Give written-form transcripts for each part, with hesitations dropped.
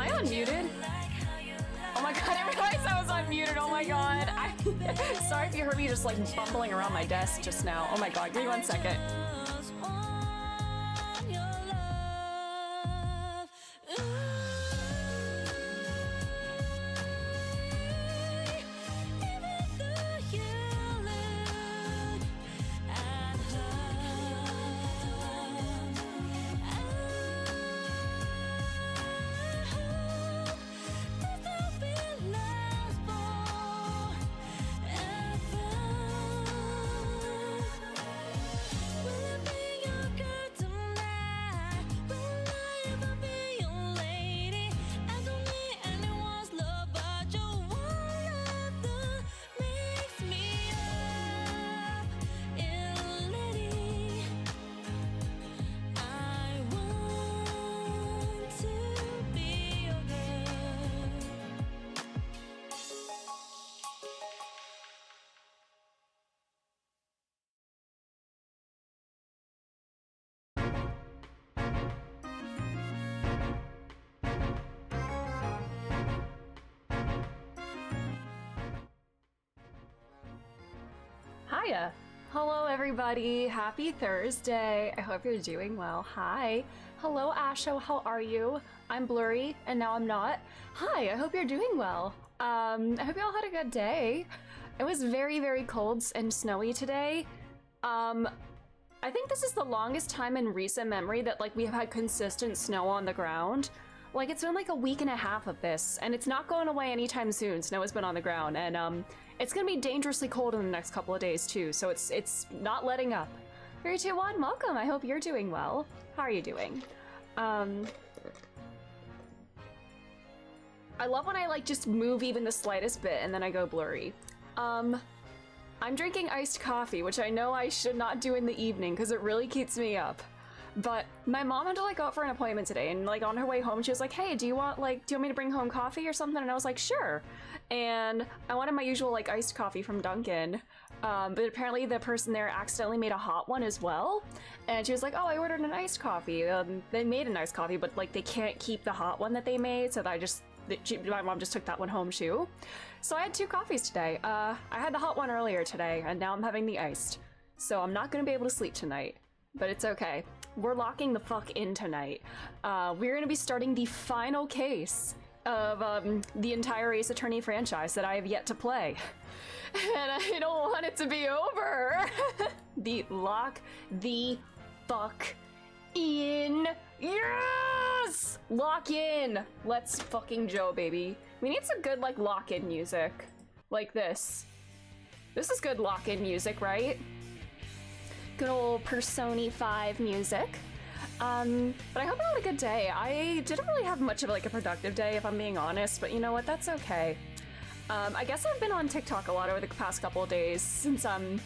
I unmuted? Oh my god, I realized I was unmuted, oh my god. Sorry if you heard me just like bumbling around my desk just now. Oh my god, give me 1 second. Hiya! Hello everybody, happy Thursday. I hope you're doing well. Hi. Hello Asho, how are you? I'm Blurry, and now I'm not. Hi, I hope you're doing well. I hope you all had a good day. It was very, very cold and snowy today. I think this is the longest time in recent memory that like we have had consistent snow on the ground. Like it's been like a week and a half of this, and it's not going away anytime soon. Snow has been on the ground, and it's gonna be dangerously cold in the next couple of days too, so it's not letting up. 3, 2, 1, welcome! I hope you're doing well. How are you doing? I love when I like just move even the slightest bit and then I go blurry. I'm drinking iced coffee, which I know I should not do in the evening because it really keeps me up. But my mom had to like go out for an appointment today, and like on her way home she was like, hey, do you want me to bring home coffee or something? And I was like, sure. And I wanted my usual like iced coffee from Dunkin', but apparently the person there accidentally made a hot one as well. And she was like, oh, I ordered an iced coffee. They made an iced coffee, but like they can't keep the hot one that they made, so that my mom just took that one home too. So I had 2 coffees today. I had the hot one earlier today, and now I'm having the iced. So I'm not gonna be able to sleep tonight, but it's okay. We're locking the fuck in tonight. We're gonna be starting the final case of the entire Ace Attorney franchise that I have yet to play. And I don't want it to be over. Lock the fuck in. Yes! Lock in. Let's fucking Joe, baby. We need some good like lock-in music. Like this. This is good lock-in music, right? Good old Persona 5 music. But I hope you had a good day. I didn't really have much of like a productive day, if I'm being honest, but you know what, that's okay. I guess I've been on TikTok a lot over the past couple of days since I'm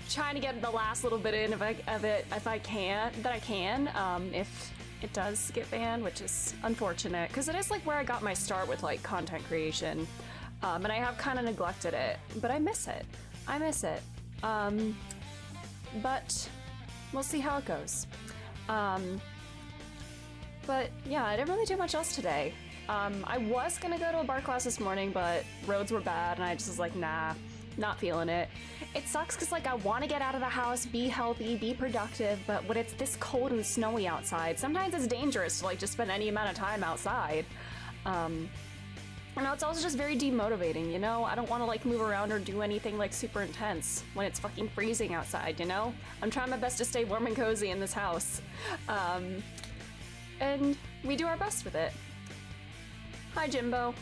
trying to get the last little bit in of it if I can, if it does get banned, which is unfortunate, because it is like where I got my start with like content creation. And I have kind of neglected it, but I miss it. But we'll see how it goes. But yeah, I didn't really do much else today. I was gonna go to a bar class this morning, but roads were bad and I just was like, nah, not feeling it. It sucks because like I want to get out of the house, be healthy, be productive, but when it's this cold and snowy outside, sometimes it's dangerous to like just spend any amount of time outside. It's also just very demotivating, you know? I don't want to like move around or do anything like super intense when it's fucking freezing outside, you know? I'm trying my best to stay warm and cozy in this house. And we do our best with it. Hi, Jimbo.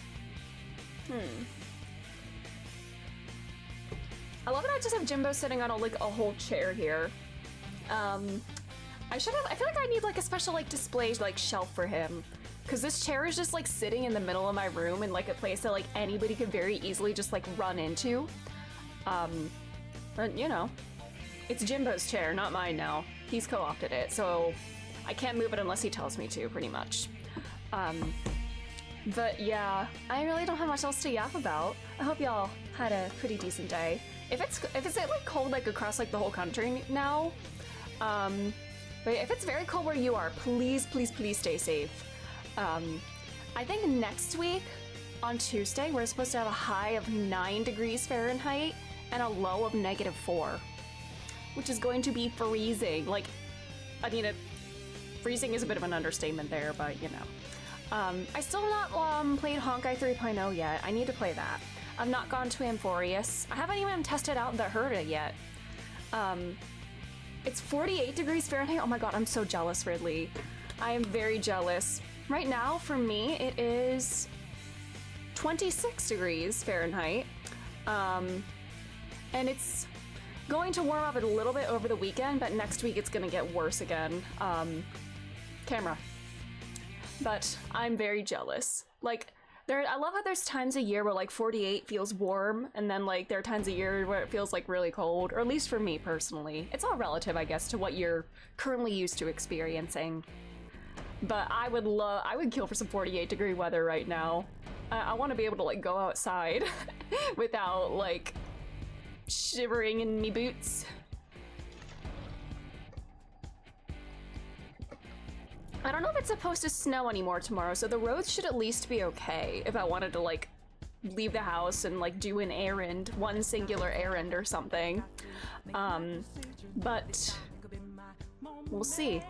I love that I just have Jimbo sitting on a whole chair here. I feel like I need like a special like display like shelf for him. Cause this chair is just like sitting in the middle of my room in like a place that like anybody could very easily just like run into. But you know, it's Jimbo's chair, not mine now. He's co-opted it, so I can't move it unless he tells me to, pretty much. But yeah, I really don't have much else to yap about. I hope y'all had a pretty decent day. If it's like cold like across like the whole country now, but if it's very cold where you are, please, please, please stay safe. I think next week on Tuesday, we're supposed to have a high of 9 degrees Fahrenheit and a low of -4, which is going to be freezing. Like, I mean, freezing is a bit of an understatement there, but you know. I still have not played Honkai 3.0 yet. I need to play that. I've not gone to Amphorius. I haven't even tested out the Herda yet. It's 48 degrees Fahrenheit. Oh my god, I'm so jealous, Ridley. I am very jealous. Right now, for me, it is 26 degrees Fahrenheit. And it's going to warm up a little bit over the weekend, but next week it's gonna get worse again. Camera. But I'm very jealous. Like, I love how there's times a year where like 48 feels warm, and then like there are times a year where it feels like really cold, or at least for me personally. It's all relative, I guess, to what you're currently used to experiencing. But I would kill for some 48-degree weather right now. I want to be able to like go outside without like shivering in me boots. I don't know if it's supposed to snow anymore tomorrow, so the roads should at least be okay if I wanted to like leave the house and like do an errand, one singular errand or something. But we'll see.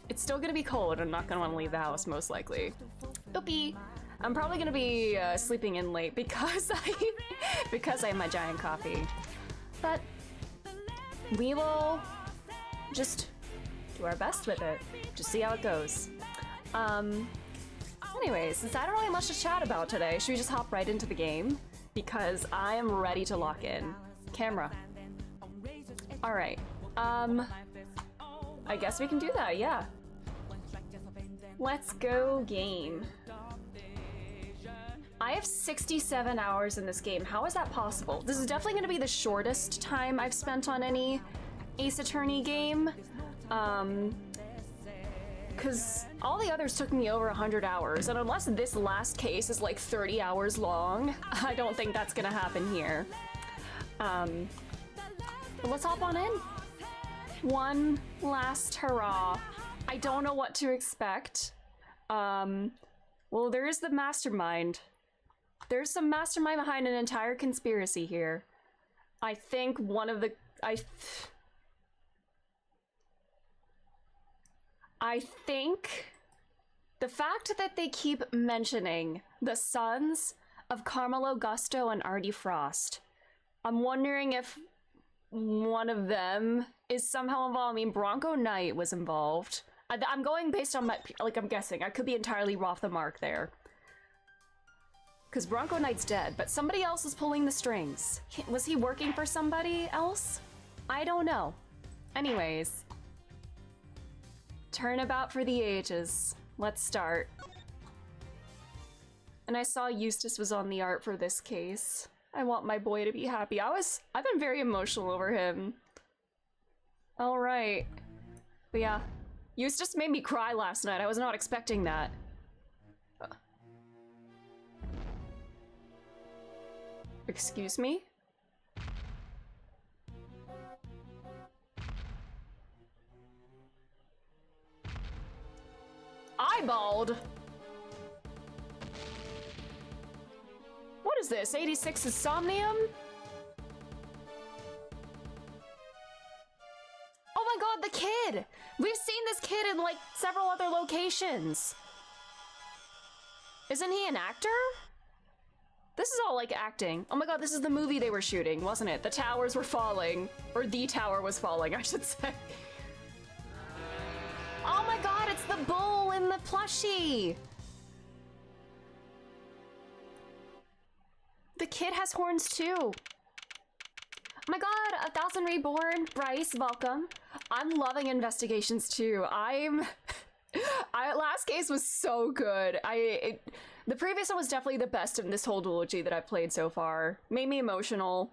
It's still gonna be cold. I'm not gonna want to leave the house most likely. Oopie. I'm probably gonna be sleeping in late because I have my giant coffee. But we will just do our best with it. Just see how it goes. Anyways, since I don't really have much to chat about today, should we just hop right into the game? Because I am ready to lock in. Camera. Alright. I guess we can do that, yeah. Let's go game. I have 67 hours in this game. How is that possible? This is definitely going to be the shortest time I've spent on any Ace Attorney game. Because all the others took me over 100 hours, and unless this last case is like 30 hours long, I don't think that's gonna happen here. But let's hop on in. One last hurrah. I don't know what to expect. Well, there is the mastermind. There's some mastermind behind an entire conspiracy here. I think one of the... I think the fact that they keep mentioning the sons of Carmelo Gusto and Artie Frost, I'm wondering if one of them is somehow involved. I mean, Bronco Knight was involved. I'm going based on my, like, I'm guessing. I could be entirely off the mark there. Because Bronco Knight's dead, but somebody else is pulling the strings. Was he working for somebody else? I don't know. Anyways. Turnabout for the ages. Let's start. And I saw Eustace was on the art for this case. I want my boy to be happy. I've been very emotional over him. Alright. But yeah. Eustace made me cry last night. I was not expecting that. Excuse me? Eyeballed? What is this? 86 Insomnium? Oh my god, the kid! We've seen this kid in like several other locations. Isn't he an actor? This is all like acting. Oh my god, this is the movie they were shooting, wasn't it? The towers were falling. Or the tower was falling, I should say. Oh my god, it's the bull in the plushie! The kid has horns too. Oh my god, 1000 Reborn. Bryce, welcome. I'm loving investigations too. Last case was so good. The previous one was definitely the best in this whole duology that I've played so far. Made me emotional.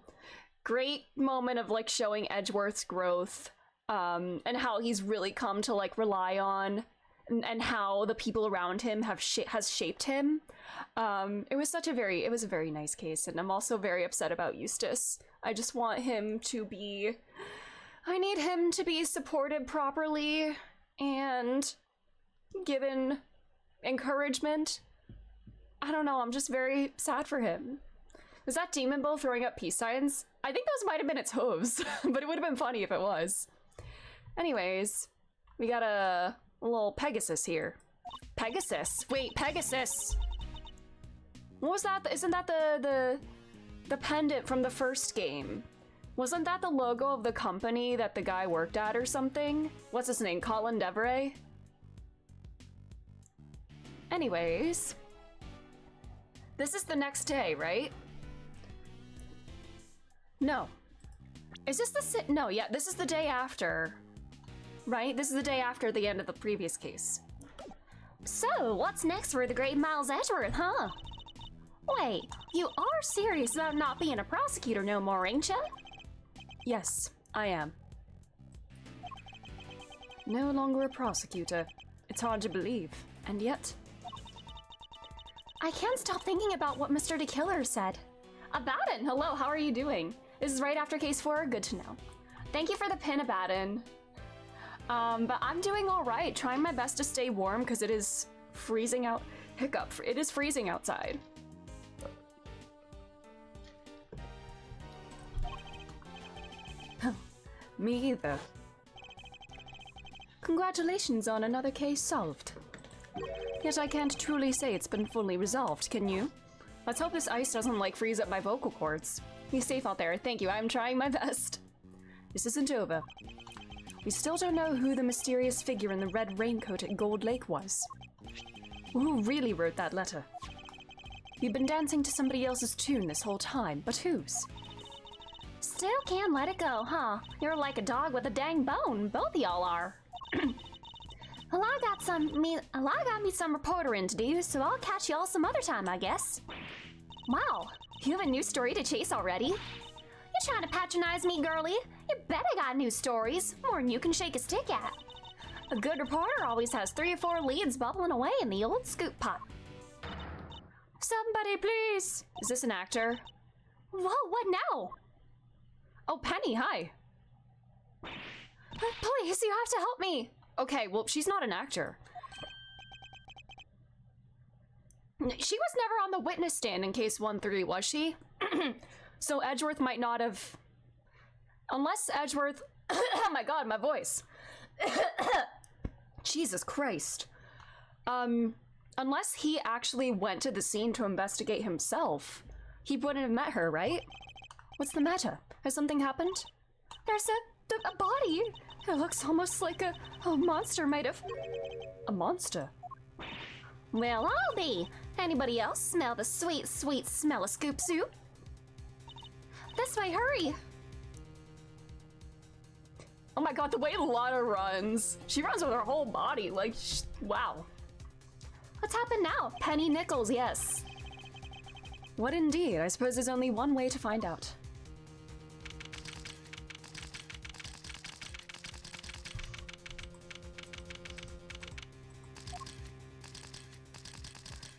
Great moment of like showing Edgeworth's growth, and how he's really come to like rely on, and how the people around him has shaped him. It was a very nice case, and I'm also very upset about Eustace. I just want him to be, I need him to be supported properly and given encouragement. I don't know, I'm just very sad for him. Was that Demon Bull throwing up peace signs? I think those might have been its hooves, but it would have been funny if it was. Anyways, we got a little Pegasus here. Pegasus? Wait, Pegasus! What was that? Isn't that the pendant from the first game? Wasn't that the logo of the company that the guy worked at or something? What's his name? Colin Deveray? Anyways. This is the next day, right? No. Is this the no, yeah, this is the day after. Right? This is the day after the end of the previous case. So, what's next for the great Miles Edgeworth, huh? Wait, you are serious about not being a prosecutor no more, ain't ya? Yes, I am. No longer a prosecutor. It's hard to believe, and yet... I can't stop thinking about what Mr. DeKiller said. Abaddon, hello, how are you doing? This is right after case 4, good to know. Thank you for the pin, Abaddon. But I'm doing all right, trying my best to stay warm because it is freezing out. Hiccup, it is freezing outside. Me either. Congratulations on another case solved. Yet I can't truly say it's been fully resolved, can you? Let's hope this ice doesn't, like, freeze up my vocal cords. Be safe out there, thank you, I'm trying my best. This isn't over. We still don't know who the mysterious figure in the red raincoat at Gold Lake was. Who really wrote that letter? We've been dancing to somebody else's tune this whole time, but whose? Still can't let it go, huh? You're like a dog with a dang bone, both of y'all are. Well, I got me some reportering to do, so I'll catch y'all some other time, I guess. Wow, you have a new story to chase already? You trying to patronize me, girlie? You bet I got new stories, more than you can shake a stick at. A good reporter always has 3 or 4 leads bubbling away in the old scoop pot. Somebody please! Is this an actor? Whoa, what now? Oh, Penny, hi. Please, you have to help me. Okay, well, she's not an actor. She was never on the witness stand in case 1-3, was she? So Edgeworth might not have... Unless Edgeworth... Oh my god, my voice. Jesus Christ. Unless he actually went to the scene to investigate himself, he wouldn't have met her, right? What's the matter? Has something happened? There's a body. It looks almost like a monster might have... A monster? Well, I'll be. Anybody else smell the sweet, sweet smell of scoop soup? This way, hurry. Oh my god, the way Lana runs. She runs with her whole body, like, wow. What's happened now? Penny Nichols, yes. What indeed? I suppose there's only one way to find out.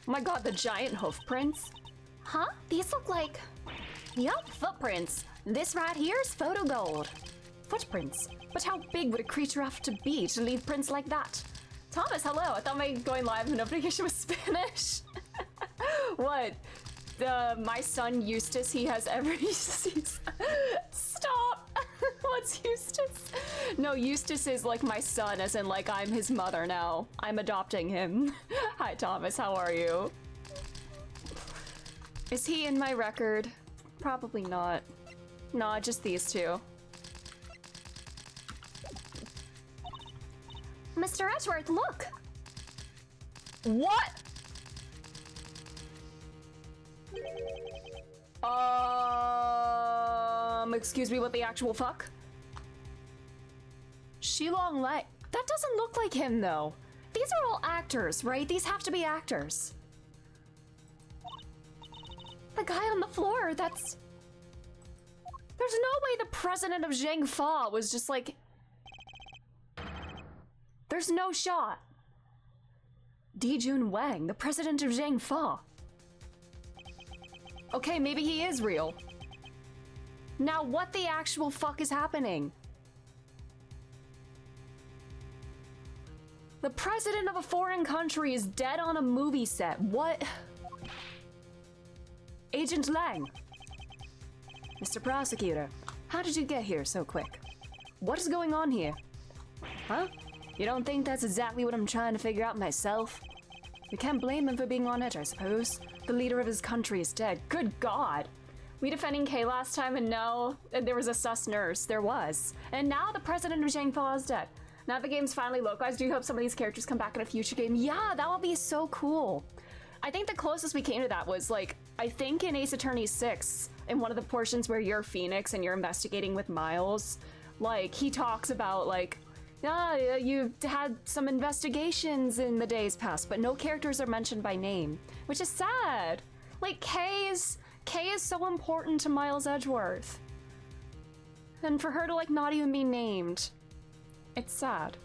Oh my god, the giant hoof prints? Huh? These look like... Yup, footprints. This right here is photo gold. Footprints? But how big would a creature have to be to leave prints like that? Thomas, hello! I thought my going live notification was Spanish. What? My son Eustace, he has every... Stop! What's Eustace? No, Eustace is like my son, as in like I'm his mother now. I'm adopting him. Hi Thomas, how are you? Is he in my record? Probably not. Nah, just these two. Mr. Edgeworth, look! What? Excuse me, what the actual fuck? Shilong Lai. That doesn't look like him, though. These are all actors, right? These have to be actors. The guy on the floor, that's... There's no way the president of Zhang Fa was just like... There's no shot. Dijun Wang, the president of Zhang Fa. Okay, maybe he is real. Now what the actual fuck is happening? The president of a foreign country is dead on a movie set. What? Agent Lang! Mr. Prosecutor, how did you get here so quick? What is going on here? Huh? You don't think that's exactly what I'm trying to figure out myself? We can't blame him for being on edge, I suppose. The leader of his country is dead. Good God! We defending Kay last time, and now there was a sus nurse. There was. And now the president of Zhangfa is dead. Now the game's finally localized. Do you hope some of these characters come back in a future game? Yeah, that would be so cool. I think the closest we came to that was, like, I think in Ace Attorney 6, in one of the portions where you're Phoenix and you're investigating with Miles, like, he talks about, like, you've had some investigations in the days past, but no characters are mentioned by name, which is sad. Like, Kay is so important to Miles Edgeworth. And for her to, like, not even be named, it's sad.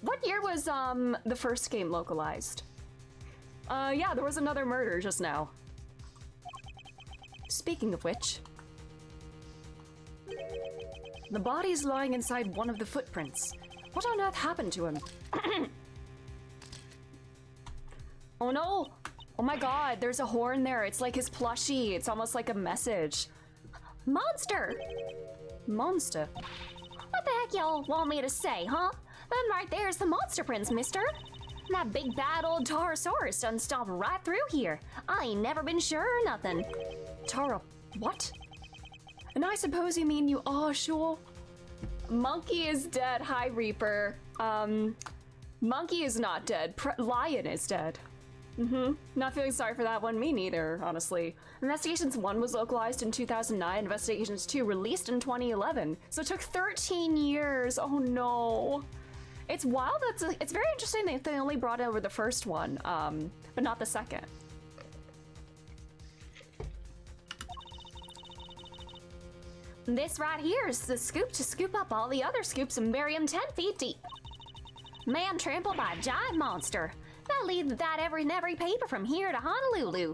What year was, the first game localized? Yeah, there was another murder just now. Speaking of which, the body's lying inside one of the footprints. What on earth happened to him? Oh no! Oh my god, there's a horn there. It's like his plushie. It's almost like a message. Monster! Monster? What the heck y'all want me to say, huh? That right there's the monster prince, mister. That big bad old Taurosaurus done stomped right through here. I ain't never been sure or nothing. Tara, what? And I suppose you mean you are sure? Monkey is dead. Hi, Reaper. Monkey is not dead. Lion is dead. Not feeling sorry for that one. Me neither, honestly. Investigations 1 was localized in 2009. Investigations 2 released in 2011. So it took 13 years. Oh no. It's wild. It's very interesting that they only brought over the first one, but not the second. This right here is the scoop to scoop up all the other scoops and bury them 10 feet deep. Man trampled by a giant monster. They'll lead that in every paper from here to Honolulu.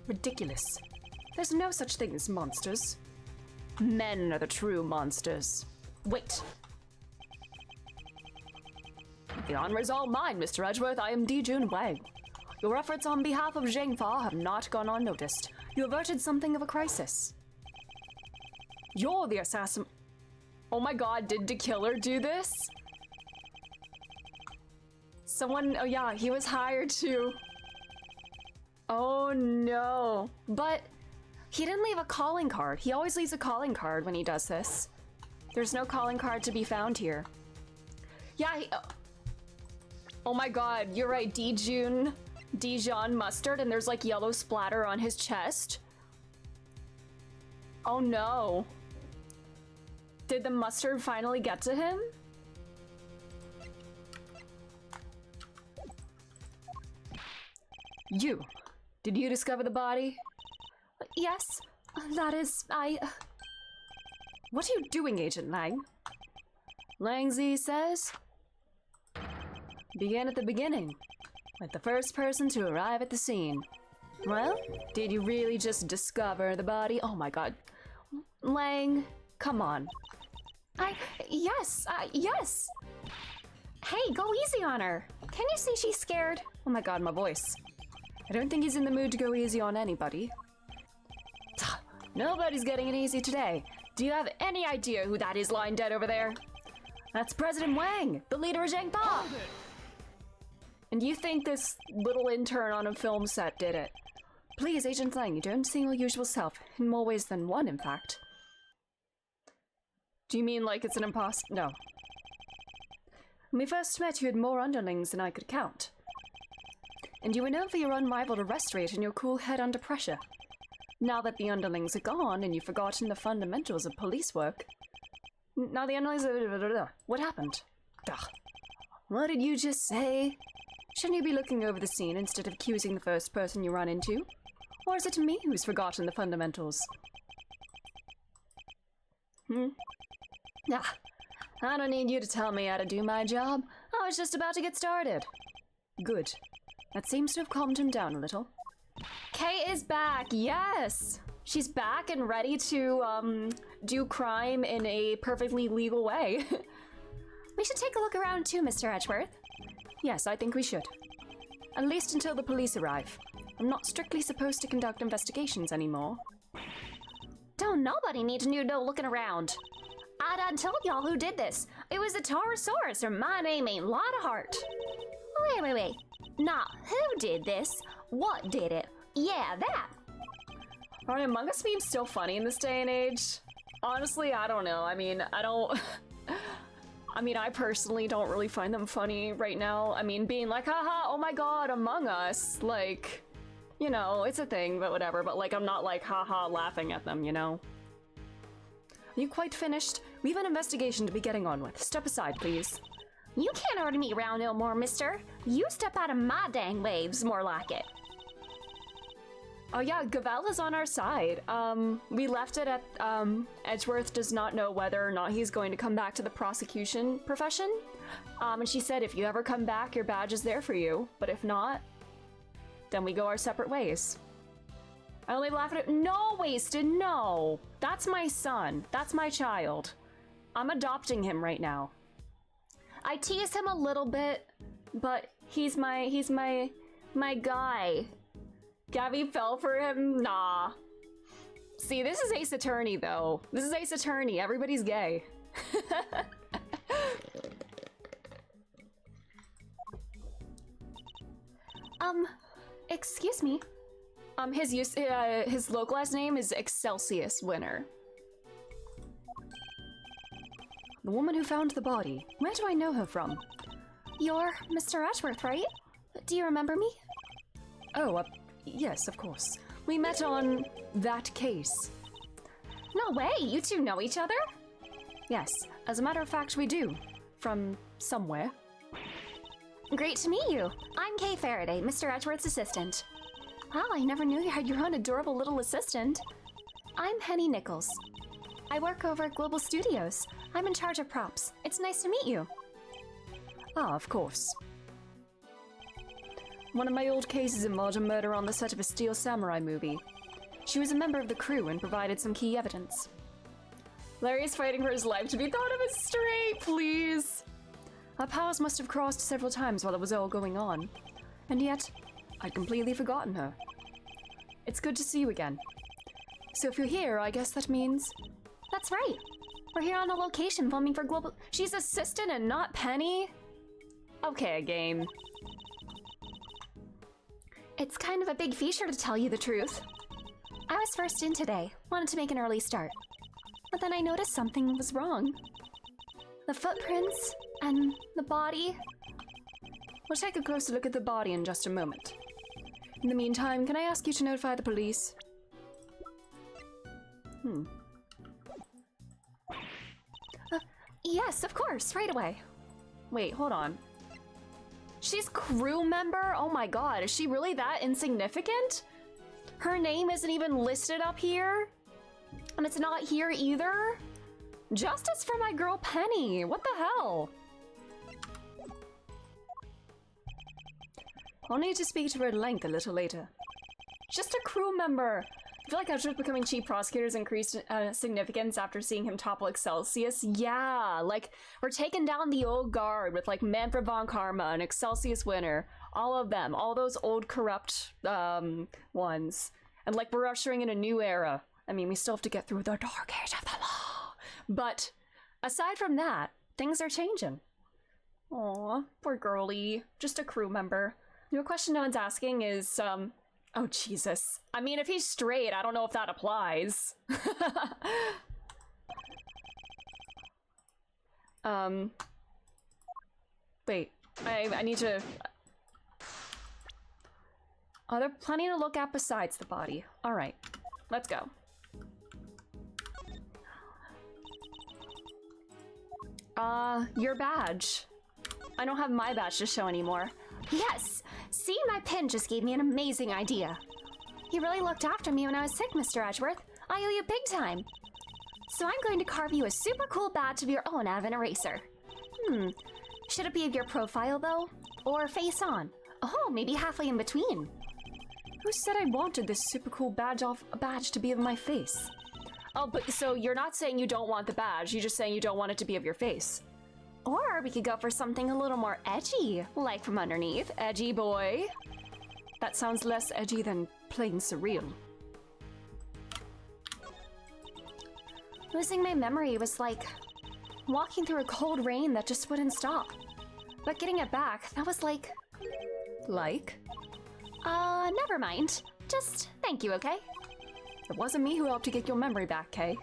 Ridiculous. There's no such thing as monsters. Men are the true monsters. Wait. The honor is all mine, Mr. Edgeworth. I am Dijun Wang. Your efforts on behalf of Zhangfa have not gone unnoticed. You averted something of a crisis. You're the assassin. Oh my god, did the killer do this? Someone, oh yeah, he was hired to. Oh no. But he didn't leave a calling card. He always leaves a calling card when he does this. There's no calling card to be found here. Yeah, oh my god, you're right, Dijon Mustard, and there's like yellow splatter on his chest. Oh no. Did the mustard finally get to him? Did you discover the body? Yes, that is, What are you doing, Agent Lang? Langzy says, begin at the beginning, with the first person to arrive at the scene. Well, did you really just discover the body? Oh my god. Lang, come on. Yes. Hey, go easy on her. Can you see she's scared? Oh my god, my voice. I don't think he's in the mood to go easy on anybody. Nobody's getting it easy today. Do you have any idea who that is lying dead over there? That's President Wang, the leader of Zhangfa. And you think this little intern on a film set did it? Please, Agent Lang, you don't seem your usual self. In more ways than one, in fact. Do you mean like it's an imposter? No. When we first met, you had more underlings than I could count. And you were known for your unrivaled arrest rate and your cool head under pressure. Now that the underlings are gone and you've forgotten the fundamentals of police work... Now the underlings are... What happened? Ugh. What did you just say? Shouldn't you be looking over the scene instead of accusing the first person you run into? Or is it me who's forgotten the fundamentals? Ah, I don't need you to tell me how to do my job. I was just about to get started. Good. That seems to have calmed him down a little. Kay is back, yes! She's back and ready to, do crime in a perfectly legal way. We should take a look around too, Mr. Edgeworth. Yes, I think we should. At least until the police arrive. I'm not strictly supposed to conduct investigations anymore. Don't nobody need to know looking around. I done told y'all who did this. It was the Taurosaurus, or my name ain't Lotta Hart. Wait. Not who did this, what did it? Yeah, that. Aren't Among Us memes still funny in this day and age? Honestly, I don't know. I mean, I personally don't really find them funny right now. I mean, being like, haha, oh my god, Among Us. Like, you know, it's a thing, but whatever. But like, I'm not like, haha, laughing at them, you know? Are you quite finished? We have an investigation to be getting on with. Step aside, please. You can't order me around no more, mister. You step out of my dang waves, more like it. Oh yeah, Gavella's on our side. We left it at, Edgeworth does not know whether or not he's going to come back to the prosecution profession. And she said, if you ever come back, your badge is there for you. But if not, then we go our separate ways. I only laugh at it. No, Wasted, no. That's my son. That's my child. I'm adopting him right now. I tease him a little bit, but he's my guy. Gabby fell for him? Nah. See, this is Ace Attorney, though. This is Ace Attorney. Everybody's gay. Excuse me. His localized name is Excelsius Winner. The woman who found the body. Where do I know her from? You're Mr. Edgeworth, right? Do you remember me? Oh, yes, of course. We met on that case. No way, you two know each other? Yes, as a matter of fact, we do. From somewhere. Great to meet you. I'm Kay Faraday, Mr. Edgeworth's assistant. Wow, I never knew you had your own adorable little assistant. I'm Henny Nichols. I work over at Global Studios. I'm in charge of props. It's nice to meet you. Ah, of course. One of my old cases involved a murder on the set of a Steel Samurai movie. She was a member of the crew and provided some key evidence. Larry is fighting for his life to be thought of as straight, please! Our paths must have crossed several times while it was all going on. And yet, I'd completely forgotten her. It's good to see you again. So if you're here, I guess that means... That's right. We're here on the location filming for Global... She's assistant and not Penny? Okay, game. It's kind of a big feature to tell you the truth. I was first in today, wanted to make an early start. But then I noticed something was wrong. The footprints and the body. We'll take a closer look at the body in just a moment. In the meantime, can I ask you to notify the police? Yes, of course, right away. Wait, hold on. She's crew member? Oh my god, is she really that insignificant? Her name isn't even listed up here? And it's not here either? Justice for my girl Penny, what the hell? I'll need to speak to her at length a little later. Just a crew member. I feel like Edgeworth becoming chief prosecutor's increased significance after seeing him topple Excelsius. Yeah, like, we're taking down the old guard with, like, Manfred von Karma and Excelsius Winner. All of them. All those old corrupt, ones. And, like, we're ushering in a new era. I mean, we still have to get through the dark age of the law. But, aside from that, things are changing. Aw, poor girlie. Just a crew member. The question no one's asking is, oh, Jesus. I mean, if he's straight, I don't know if that applies. Wait. I need to... Are there plenty to look at besides the body? Alright. Let's go. Your badge. I don't have my badge to show anymore. Yes! See, my pin just gave me an amazing idea. You really looked after me when I was sick, Mr. Edgeworth. I owe you big time. So I'm going to carve you a super cool badge of your own out of an eraser. Should it be of your profile, though? Or face on? Oh, maybe halfway in between. Who said I wanted this super cool badge to be of my face? Oh, but so you're not saying you don't want the badge, you're just saying you don't want it to be of your face. Or we could go for something a little more edgy, like from underneath. Edgy boy. That sounds less edgy than plain surreal. Losing my memory was like walking through a cold rain that just wouldn't stop. But getting it back, that was like... Like? Never mind. Just thank you, okay? It wasn't me who helped you get your memory back, Kay.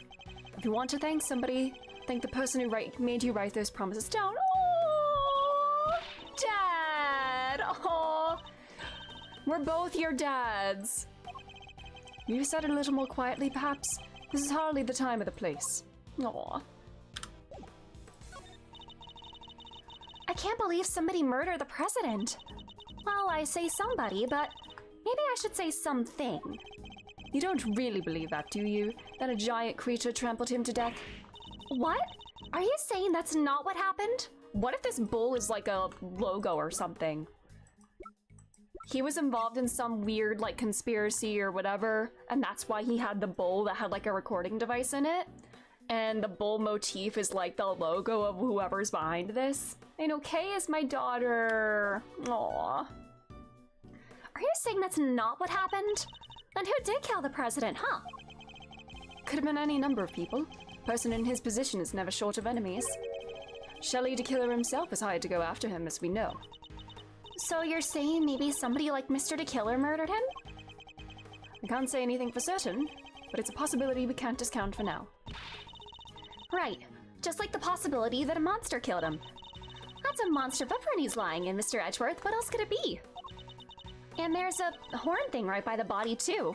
If you want to thank somebody, thank the person who made you write those promises down. Oh, Dad! Oh, we're both your dads. You said it a little more quietly, perhaps? This is hardly the time or the place. Aw. I can't believe somebody murdered the president. Well, I say somebody, but maybe I should say something. You don't really believe that, do you? That a giant creature trampled him to death? What? Are you saying that's not what happened? What if this bull is like a logo or something? He was involved in some weird like conspiracy or whatever, and that's why he had the bull that had like a recording device in it. And the bull motif is like the logo of whoever's behind this. I know Kay is my daughter. Aww. Are you saying that's not what happened? Then who did kill the president, huh? Could have been any number of people. Person in his position is never short of enemies. Shelley the Killer himself has hired to go after him, as we know. So you're saying maybe somebody like Mr. the Killer murdered him? I can't say anything for certain, but it's a possibility we can't discount for now. Right. Just like the possibility that a monster killed him. That's a monster footprint he's lying in, Mr. Edgeworth. What else could it be? And there's a horn thing right by the body, too.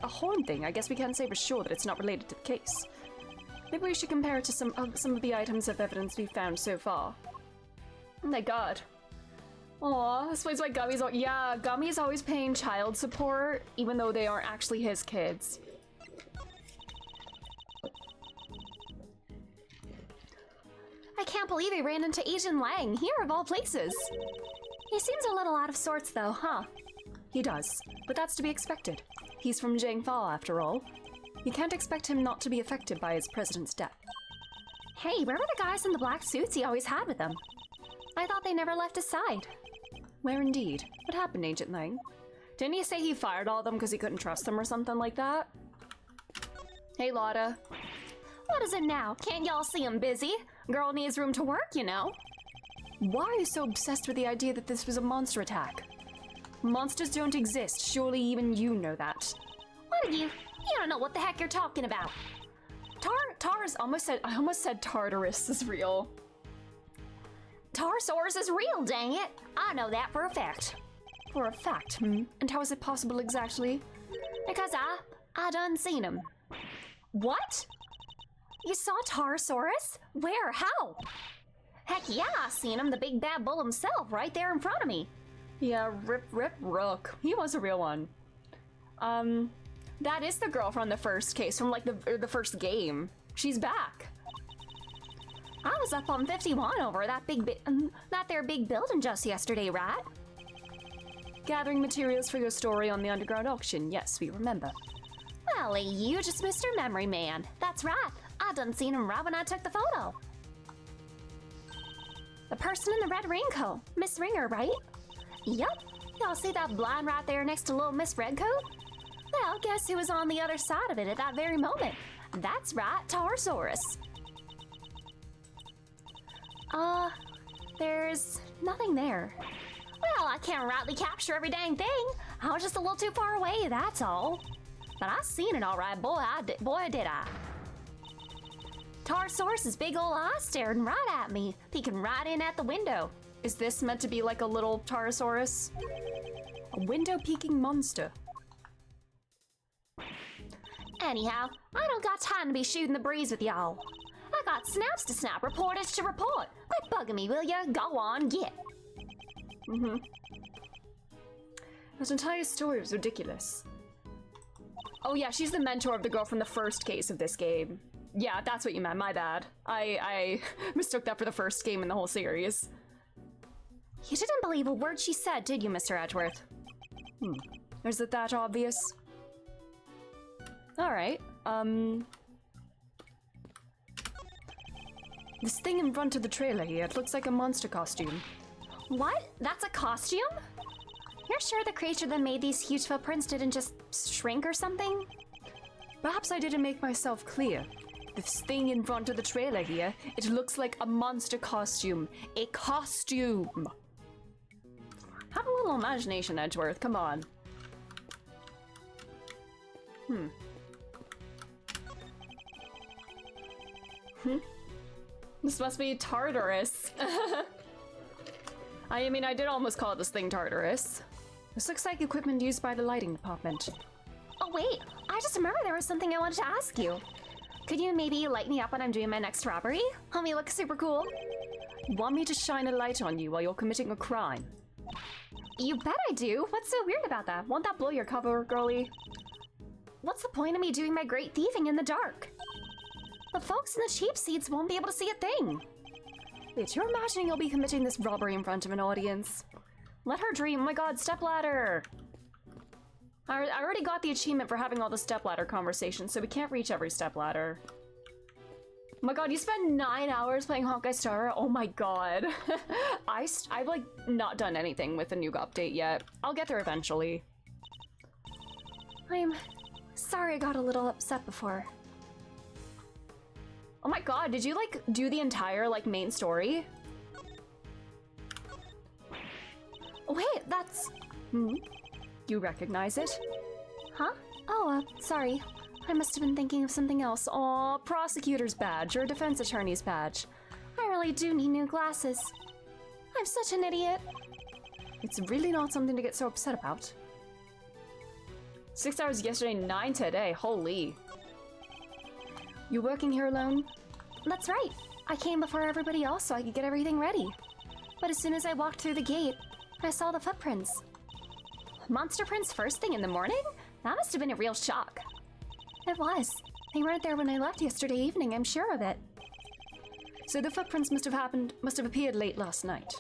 A horn thing? I guess we can't say for sure that it's not related to the case. Maybe we should compare it to some of the items of evidence we've found so far. Oh my god. Aw, this explains why Gummy's Gummy's always paying child support, even though they aren't actually his kids. I can't believe he ran into Asian Lang, here of all places. He seems a little out of sorts though, huh? He does, but that's to be expected. He's from Jangfa after all. You can't expect him not to be affected by his president's death. Hey, where were the guys in the black suits he always had with him? I thought they never left his side. Where indeed? What happened, Agent Lang? Didn't he say he fired all of them because he couldn't trust them or something like that? Hey, Lotta. What is it now? Can't y'all see I'm busy? Girl needs room to work, you know. Why are you so obsessed with the idea that this was a monster attack? Monsters don't exist. Surely even you know that. What are you? You don't know what the heck you're talking about. I almost said Tartarus is real. Tarsaurus is real, dang it. I know that for a fact. For a fact, hmm? And how is it possible exactly? Because I done seen him. What? You saw Tarsaurus? Where? How? Heck yeah, I seen him, the big bad bull himself, right there in front of me. Yeah, rip rook. He was a real one. That is the girl from the first case, from like the first game. She's back. I was up on 51 over that big building just yesterday, right? Gathering materials for your story on the underground auction. Yes, we remember. Well, you just Mr. Memory Man. That's right. I done seen him right when I took the photo. The person in the red raincoat. Miss Ringer, right? Yup. Y'all see that blind right there next to little Miss Redcoat? Well, guess who was on the other side of it at that very moment? That's right, Tarsaurus. There's nothing there. Well, I can't rightly capture every dang thing. I was just a little too far away, that's all. But I seen it all right, boy, did I. Tarsaurus' big ol' eyes staring right at me, peeking right in at the window. Is this meant to be like a little Tarsaurus? A window-peeking monster. Anyhow, I don't got time to be shooting the breeze with y'all. I got snaps to snap, reportage to report. Quit bugging me, will ya? Go on, get. That entire story was ridiculous. Oh yeah, she's the mentor of the girl from the first case of this game. Yeah, that's what you meant, my bad. I mistook that for the first game in the whole series. You didn't believe a word she said, did you, Mr. Edgeworth? Is it that obvious? Alright, this thing in front of the trailer here, it looks like a monster costume. What? That's a costume? You're sure the creature that made these huge footprints didn't just shrink or something? Perhaps I didn't make myself clear. This thing in front of the trailer here, it looks like a monster costume. A costume! Have a little imagination, Edgeworth, come on. This must be Tartarus. I mean, I did almost call this thing Tartarus. This looks like equipment used by the lighting department. Oh wait, I just remembered there was something I wanted to ask you. Could you maybe light me up when I'm doing my next robbery? Help me look super cool? You want me to shine a light on you while you're committing a crime? You bet I do. What's so weird about that? Won't that blow your cover, girlie? What's the point of me doing my great thieving in the dark? The folks in the cheap seats won't be able to see a thing. Wait, you're imagining you'll be committing this robbery in front of an audience? Let her dream. Oh my god, stepladder! I already got the achievement for having all the stepladder conversations, so we can't reach every stepladder. Oh my god, you spent 9 hours playing Honkai Star? Oh my god. I've like not done anything with the new update yet. I'll get there eventually. I'm sorry I got a little upset before. Oh my god, did you like do the entire like main story? Wait, that's... You recognize it? Huh? Oh, sorry. I must have been thinking of something else. Aw, prosecutor's badge or defense attorney's badge. I really do need new glasses. I'm such an idiot. It's really not something to get so upset about. 6 hours yesterday, 9 today. Holy. You working here alone? That's right. I came before everybody else so I could get everything ready. But as soon as I walked through the gate, I saw the footprints. Monster prints first thing in the morning? That must have been a real shock. It was. They weren't there when I left yesterday evening, I'm sure of it. So the footprints must have appeared late last night.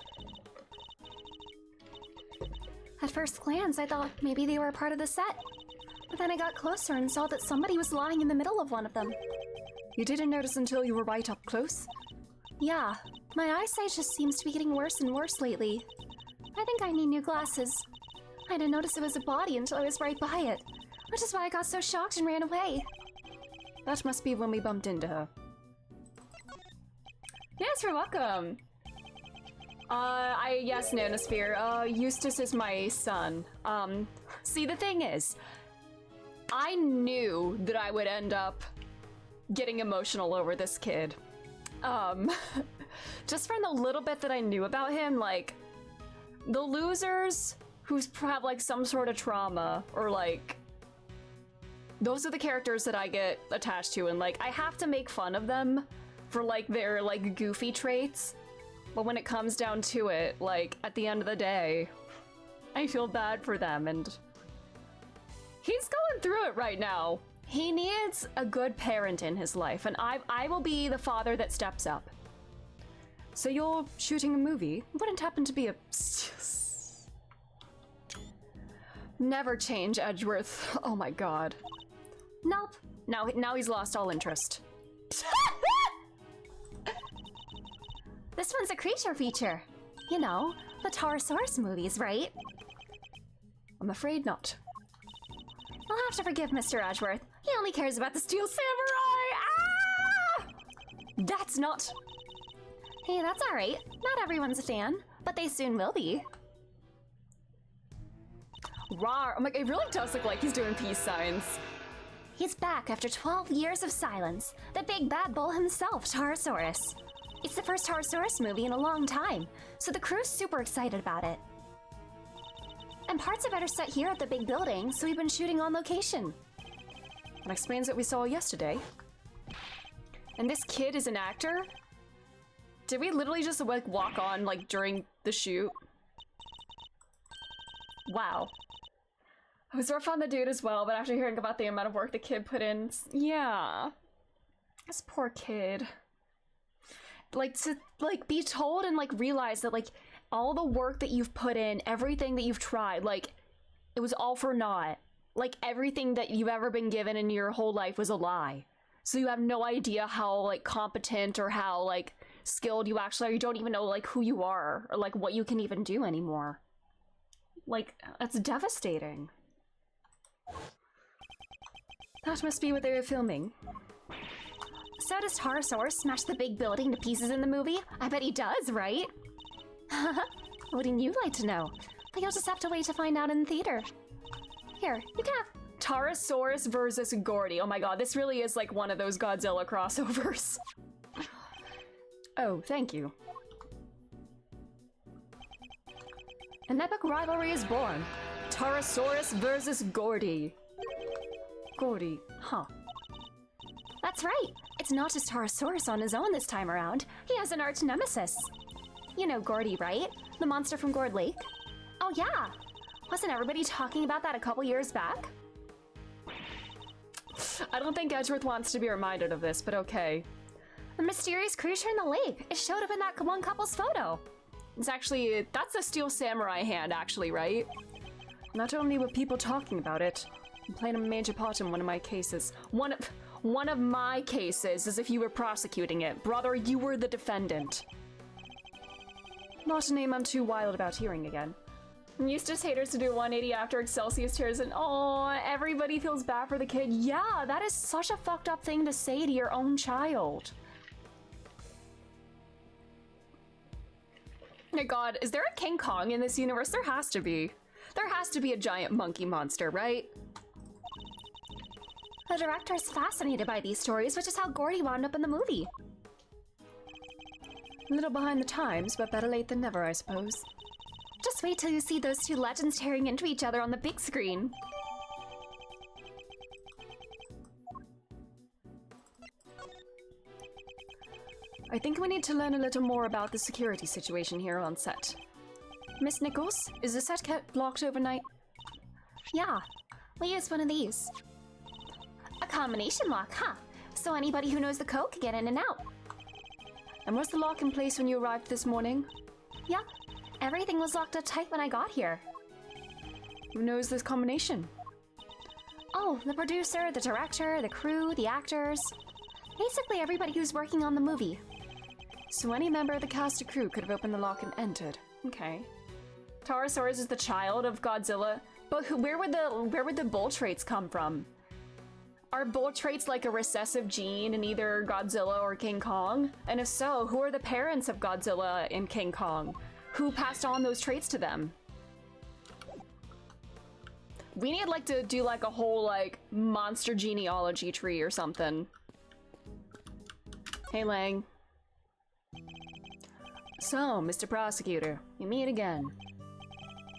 At first glance, I thought maybe they were a part of the set. But then I got closer and saw that somebody was lying in the middle of one of them. You didn't notice until you were right up close? Yeah, my eyesight just seems to be getting worse and worse lately. I think I need new glasses. I didn't notice it was a body until I was right by it, which is why I got so shocked and ran away. That must be when we bumped into her. Yes, you're welcome. Yes, Nanosphere. Eustace is my son. See, the thing is, I knew that I would end up getting emotional over this kid. Just from the little bit that I knew about him, like, the losers who have, like, some sort of trauma, or, like, those are the characters that I get attached to, and, like, I have to make fun of them for, like, their, like, goofy traits. But when it comes down to it, like, at the end of the day, I feel bad for them, and he's going through it right now. He needs a good parent in his life, and I will be the father that steps up. So you're shooting a movie? Wouldn't happen to be a... Never change, Edgeworth. Oh my god. Nope. Now he's lost all interest. This one's a creature feature. You know, the Taurosaurus movies, right? I'm afraid not. You'll have to forgive Mr. Edgeworth. He only cares about the Steel Samurai! Ah! That's not... Hey, that's alright. Not everyone's a fan, but they soon will be. Rawr. I'm like, it really does look like he's doing peace signs. He's back after 12 years of silence. The big bad bull himself, Taurosaurus. It's the first Taurosaurus movie in a long time, so the crew's super excited about it. And parts are better set here at the big building, so we've been shooting on location. That explains what we saw yesterday. And this kid is an actor? Did we literally just like walk on like during the shoot? Wow. I was rough on the dude as well, but after hearing about the amount of work the kid put in, yeah. This poor kid. Like, to, like, be told and, like, realize that, like, all the work that you've put in, everything that you've tried, like, it was all for naught. Like, everything that you've ever been given in your whole life was a lie. So you have no idea how, like, competent or how, like, skilled you actually are. You don't even know, like, who you are or, like, what you can even do anymore. Like, that's devastating. That must be what they were filming. So does Tarasaurus smash the big building to pieces in the movie? I bet he does, right? Wouldn't you like to know? But you'll just have to wait to find out in the theater. Here, you can have... Tarasaurus versus Gordy. Oh my god, this really is like one of those Godzilla crossovers. Oh, thank you. An epic rivalry is born. Tarasaurus versus Gordy. Gordy, huh. That's right. It's not just Tarasaurus on his own this time around. He has an arch nemesis. You know Gordy, right? The monster from Gourd Lake? Oh yeah! Wasn't everybody talking about that a couple years back? I don't think Edgeworth wants to be reminded of this, but okay. The mysterious creature in the lake. It showed up in that one couple's photo. It's actually, that's a Steel Samurai hand, actually, right? Not only were people talking about it, I'm playing a major part in one of my cases. One of my cases, as if you were prosecuting it. Brother, you were the defendant. Not a name I'm too wild about hearing again. Eustace haters to do 180 after Excelsius tears and oh, everybody feels bad for the kid. Yeah, that is such a fucked up thing to say to your own child. My god, is there a King Kong in this universe? There has to be. There has to be a giant monkey monster, right? The director is fascinated by these stories, which is how Gordy wound up in the movie. A little behind the times, but better late than never, I suppose. Just wait till you see those two legends tearing into each other on the big screen. I think we need to learn a little more about the security situation here on set. Miss Nichols, is the set kept locked overnight? Yeah, we use one of these. A combination lock, huh? So anybody who knows the code can get in and out. And was the lock in place when you arrived this morning? Yep, everything was locked up tight when I got here. Who knows this combination? Oh, the producer, the director, the crew, the actors. Basically everybody who's working on the movie. So any member of the cast or crew could have opened the lock and entered. Okay. Tarasaurus is the child of Godzilla, but where would the bull traits come from? Are bull traits like a recessive gene in either Godzilla or King Kong? And if so, who are the parents of Godzilla and King Kong? Who passed on those traits to them? We need like to do like a whole like monster genealogy tree or something. Hey Lang. So, Mr. Prosecutor, you meet again.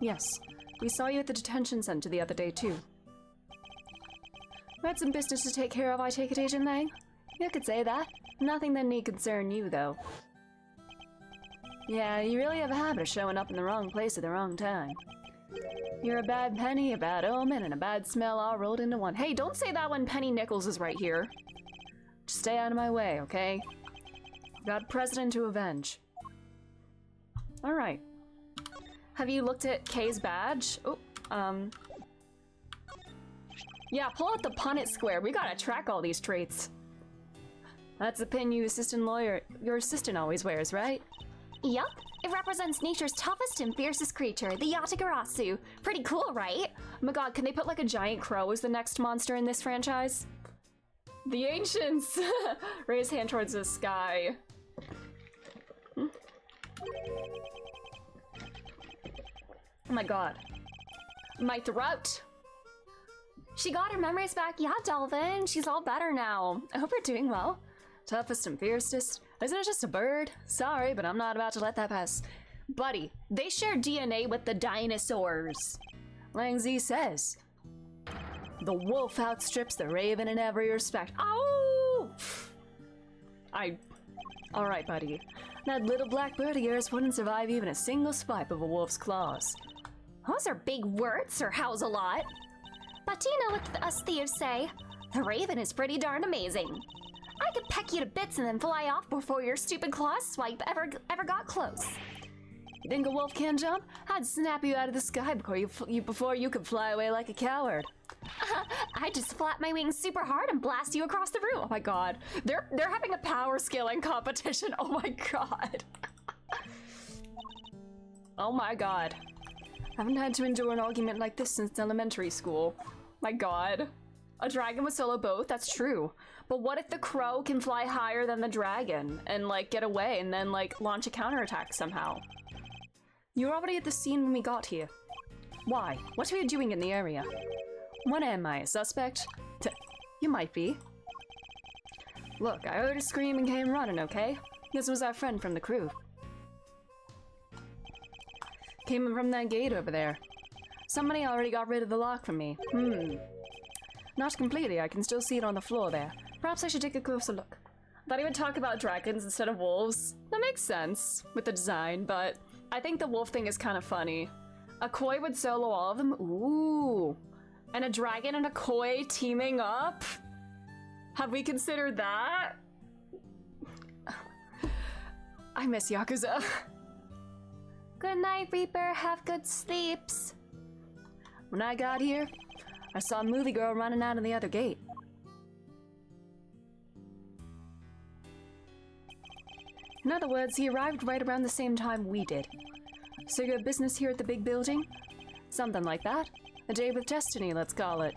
Yes, we saw you at the detention center the other day too. We had some business to take care of, I take it, Agent Lang? You could say that. Nothing that need concern you, though. Yeah, you really have a habit of showing up in the wrong place at the wrong time. You're a bad penny, a bad omen, and a bad smell all rolled into one. Hey, don't say that when Penny Nichols is right here. Just stay out of my way, okay? I've got a president to avenge. Alright. Have you looked at Kay's badge? Oh, yeah, pull out the Punnett square. We gotta track all these traits. That's the pin your assistant always wears, right? Yup. It represents nature's toughest and fiercest creature, the Yatagarasu. Pretty cool, right? Oh my god, can they put like a giant crow as the next monster in this franchise? The Ancients! Raise hand towards the sky. Oh my god. My throat! She got her memories back, yeah, Delvin. She's all better now. I hope you're doing well. Toughest and fiercest? Isn't it just a bird? Sorry, but I'm not about to let that pass. Buddy, they share DNA with the dinosaurs. Lang Zi says. The wolf outstrips the raven in every respect. Ow! Alright, buddy. That little black bird of yours wouldn't survive even a single swipe of a wolf's claws. Those are big words, Sir How's a lot. But do you know what us thieves say? The raven is pretty darn amazing. I could peck you to bits and then fly off before your stupid claws swipe ever got close. You think a wolf can jump? I'd snap you out of the sky before you could fly away like a coward. I'd just flap my wings super hard and blast you across the room. Oh my god. They're having a power scaling competition. Oh my god. Oh my god. Haven't had to endure an argument like this since elementary school. My god. A dragon would solo both? That's true. But what if the crow can fly higher than the dragon and, like, get away and then, like, launch a counterattack somehow? You were already at the scene when we got here. Why? What are you doing in the area? What am I, a suspect? You might be. Look, I heard a scream and came running, okay? This was our friend from the crew. Came from that gate over there. Somebody already got rid of the lock from me. Not completely, I can still see it on the floor there. Perhaps I should take a closer look. I thought he would talk about dragons instead of wolves. That makes sense with the design, but I think the wolf thing is kind of funny. A koi would solo all of them? Ooh. And a dragon and a koi teaming up? Have we considered that? I miss Yakuza. Good night, Reaper. Have good sleeps. When I got here, I saw a movie girl running out of the other gate. In other words, he arrived right around the same time we did. So you have business here at the big building? Something like that. A day with destiny, let's call it.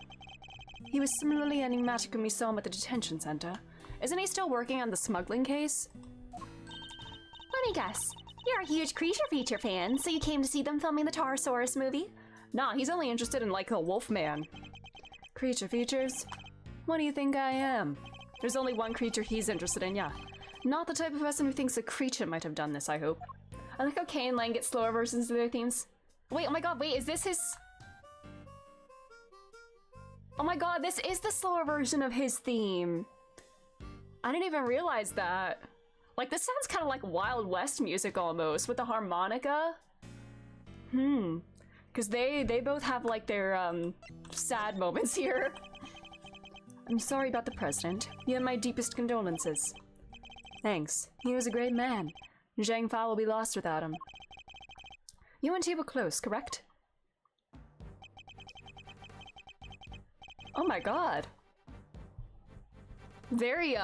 He was similarly enigmatic when we saw him at the detention center. Isn't he still working on the smuggling case? Let me guess. You're a huge Creature Feature fan, so you came to see them filming the Taurosaurus movie? Nah, he's only interested in, like, a wolf man. Creature features? What do you think I am? There's only one creature he's interested in, yeah. Not the type of person who thinks a creature might have done this, I hope. I like how Kay and Lang get slower versions of their themes. Wait, oh my god, wait, is this his... Oh my god, this is the slower version of his theme. I didn't even realize that. Like, this sounds kind of like Wild West music almost, with the harmonica. Because they both have, like, their, sad moments here. I'm sorry about the president. You have my deepest condolences. Thanks. He was a great man. Zhang Fa will be lost without him. You and he were close, correct? Oh my god. Very,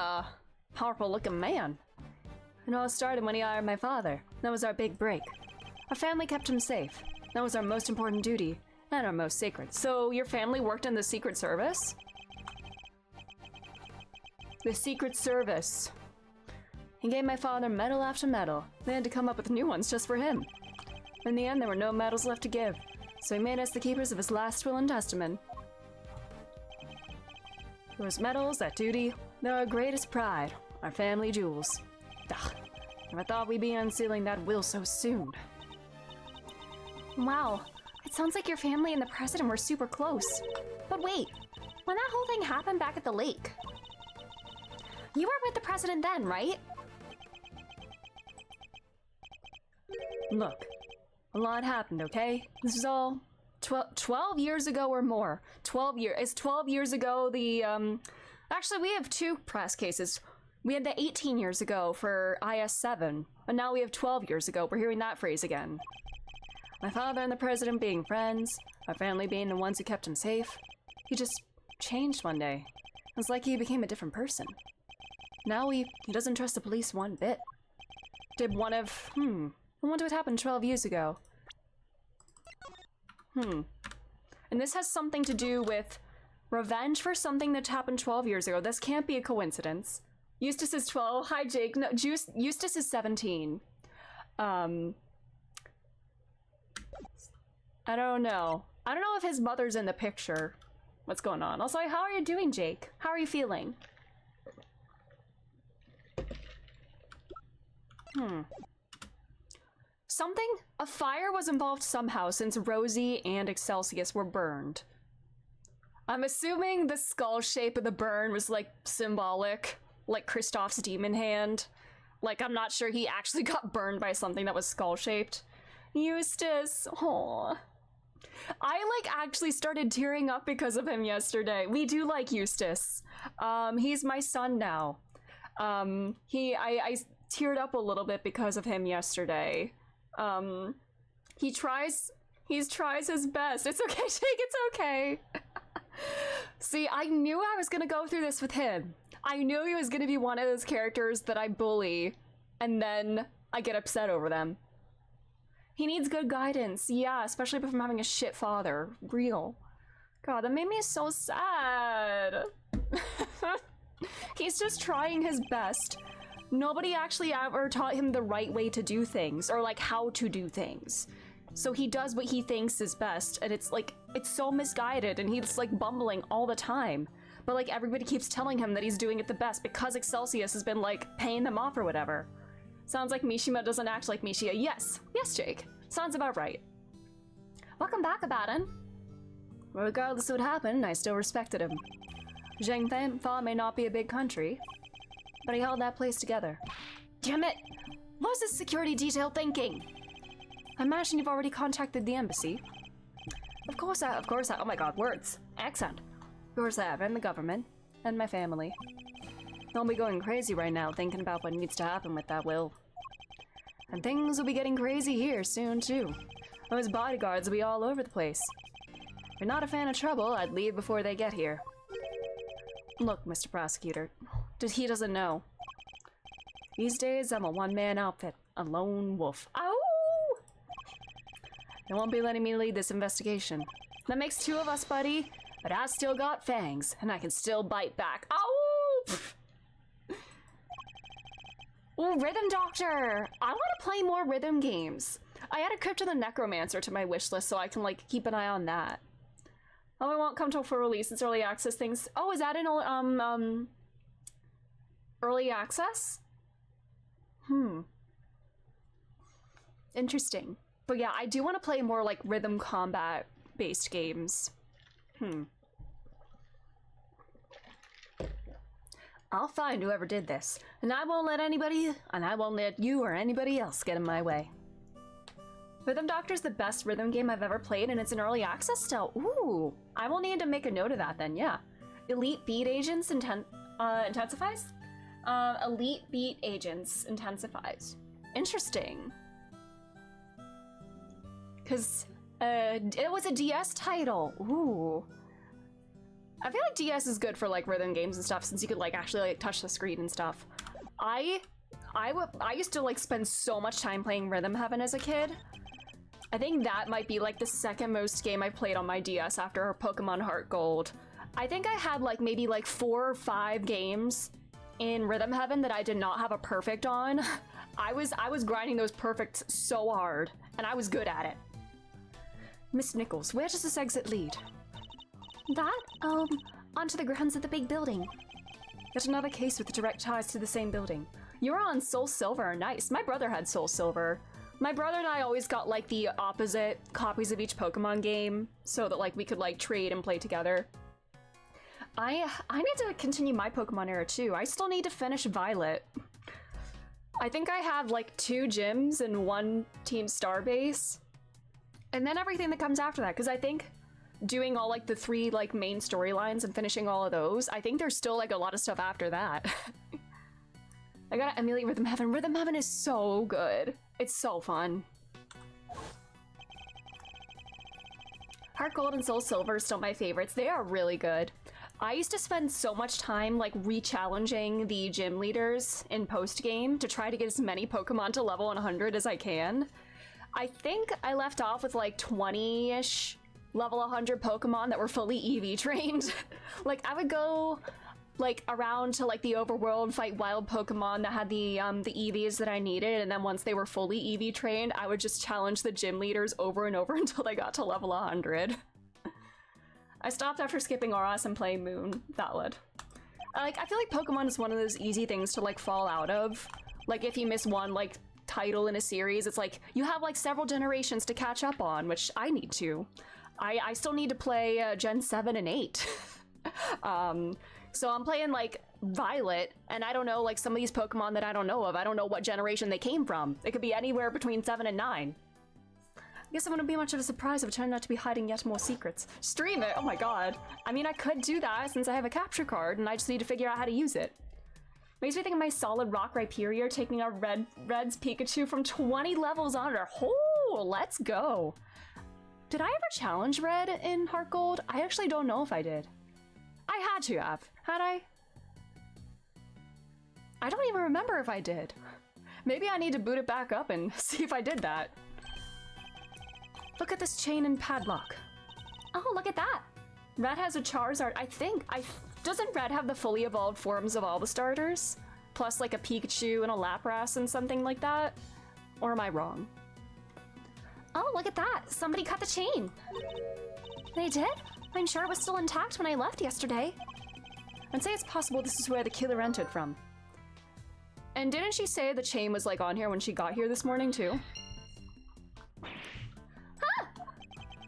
powerful looking man. It all started when he hired my father. That was our big break. Our family kept him safe. That was our most important duty, and our most sacred. So your family worked in the Secret Service? The Secret Service. He gave my father medal after medal. They had to come up with new ones just for him. In the end, there were no medals left to give, so he made us the keepers of his last will and testament. Those medals, that duty, they're our greatest pride, our family jewels. Ugh, never thought we'd be unsealing that will so soon. Wow, it sounds like your family and the president were super close. But wait, when that whole thing happened back at the lake, you were with the president then, right? Look, a lot happened, okay? This is all 12 years ago or more. 12 years. Is 12 years ago the, Actually, we have two press cases. We had the 18 years ago for IS-7, and now we have 12 years ago. We're hearing that phrase again. My father and the president being friends, our family being the ones who kept him safe. He just changed one day. It's like he became a different person. Now he doesn't trust the police one bit. Did one of, I wonder what happened 12 years ago. And this has something to do with revenge for something that happened 12 years ago. This can't be a coincidence. Eustace is 12. Hi, Jake. No, Eustace is 17. I don't know. I don't know if his mother's in the picture. What's going on? Also, how are you doing, Jake? How are you feeling? A fire was involved somehow since Rosie and Excelsius were burned. I'm assuming the skull shape of the burn was like symbolic, like Kristoff's demon hand. Like, I'm not sure he actually got burned by something that was skull shaped. Eustace, aww. I like actually started tearing up because of him yesterday. We do like Eustace. He's my son now. I teared up a little bit because of him yesterday. He tries his best. It's okay, Jake, it's okay. See, I knew I was gonna go through this with him. I knew he was gonna be one of those characters that I bully, and then I get upset over them. He needs good guidance. Yeah, especially from having a shit father. Real. God, that made me so sad. He's just trying his best. Nobody actually ever taught him the right way to do things, or like how to do things. So he does what he thinks is best, and it's like, it's so misguided, and he's like bumbling all the time. But like everybody keeps telling him that he's doing it the best because Excelsius has been like paying them off or whatever. Sounds like Mishima doesn't act like Mishia. Yes, yes, Jake. Sounds about right. Welcome back, Abaddon. Well, regardless of what happened, I still respected him. Zhengfa may not be a big country, but he held that place together. Damn it! What's this security detail thinking? I imagine you've already contacted the embassy. Of course I, oh my god, words. Accent. Of course I have, and the government, and my family. They'll be going crazy right now thinking about what needs to happen with that will. And things will be getting crazy here soon, too. Those bodyguards will be all over the place. If you're not a fan of trouble, I'd leave before they get here. Look, Mr. Prosecutor, he doesn't know. These days, I'm a one-man outfit, a lone wolf. Ow! They won't be letting me lead this investigation. That makes two of us, buddy, but I still got fangs, and I can still bite back. Ow! Ooh, Rhythm Doctor! I want to play more rhythm games. I added Crypt of the Necromancer to my wish list so I can, like, keep an eye on that. Oh, it won't come till full release. It's early access things. Oh, is that in, early access? Interesting. But yeah, I do want to play more, like, rhythm combat-based games. I'll find whoever did this, and I won't let you or anybody else get in my way. Rhythm Doctor's the best rhythm game I've ever played, and it's in early access still. Ooh, I will need to make a note of that then, yeah. Elite Beat Agents intensifies? Elite Beat Agents intensifies. Interesting. Because it was a DS title. Ooh. I feel like DS is good for like rhythm games and stuff since you could like actually like touch the screen and stuff. I used to like spend so much time playing Rhythm Heaven as a kid. I think that might be like the second most game I played on my DS after Pokemon Heart Gold. I think I had like maybe like 4 or 5 games in Rhythm Heaven that I did not have a perfect on. I was grinding those perfects so hard, and I was good at it. Miss Nichols, where does this exit lead? That, onto the grounds of the big building. Yet another case with direct ties to the same building. You're on Soul Silver, nice. My brother had Soul Silver. My brother and I always got like the opposite copies of each Pokemon game so that like we could like trade and play together. I need to continue my Pokemon era too. I still need to finish Violet. I think I have like 2 gyms and 1 Team Starbase. And then everything that comes after that, because I think doing all like the 3 like main storylines and finishing all of those, I think there's still like a lot of stuff after that. I gotta emulate Rhythm Heaven. Rhythm Heaven is so good. It's so fun. Heart Gold and Soul Silver are still my favorites. They are really good. I used to spend so much time like re-challenging the gym leaders in post-game to try to get as many Pokemon to level 100 as I can. I think I left off with like 20-ish level 100 Pokemon that were fully EV trained. Like I would go like around to like the overworld, fight wild Pokemon that had the EVs that I needed, and then once they were fully EV trained, I would just challenge the gym leaders over and over until they got to level 100. I stopped after skipping Oros and playing Moon. Valid. I feel like Pokemon is one of those easy things to like fall out of. Like if you miss one like title in a series, it's like you have like several generations to catch up on, which I need to. I still need to play Gen 7 and 8. So I'm playing like Violet, and I don't know like some of these Pokemon that I don't know of. I don't know what generation they came from. It could be anywhere between 7 and 9. I guess it wouldn't be much of a surprise if it turned out to be hiding yet more secrets. Stream it! Oh my god. I mean, I could do that since I have a capture card, and I just need to figure out how to use it. Makes me think of my Solid Rock Rhyperior taking out Red's Pikachu from 20 levels under. Oh, let's go! Did I ever challenge Red in Heart Gold? I actually don't know if I did. I had to have. Had I? I don't even remember if I did. Maybe I need to boot it back up and see if I did that. Look at this chain and padlock. Oh, look at that. Red has a Charizard. Doesn't Red have the fully evolved forms of all the starters? Plus like a Pikachu and a Lapras and something like that? Or am I wrong? Oh, look at that. Somebody cut the chain. They did? I'm sure it was still intact when I left yesterday. I'd say it's possible this is where the killer entered from. And didn't she say the chain was like on here when she got here this morning too? Huh!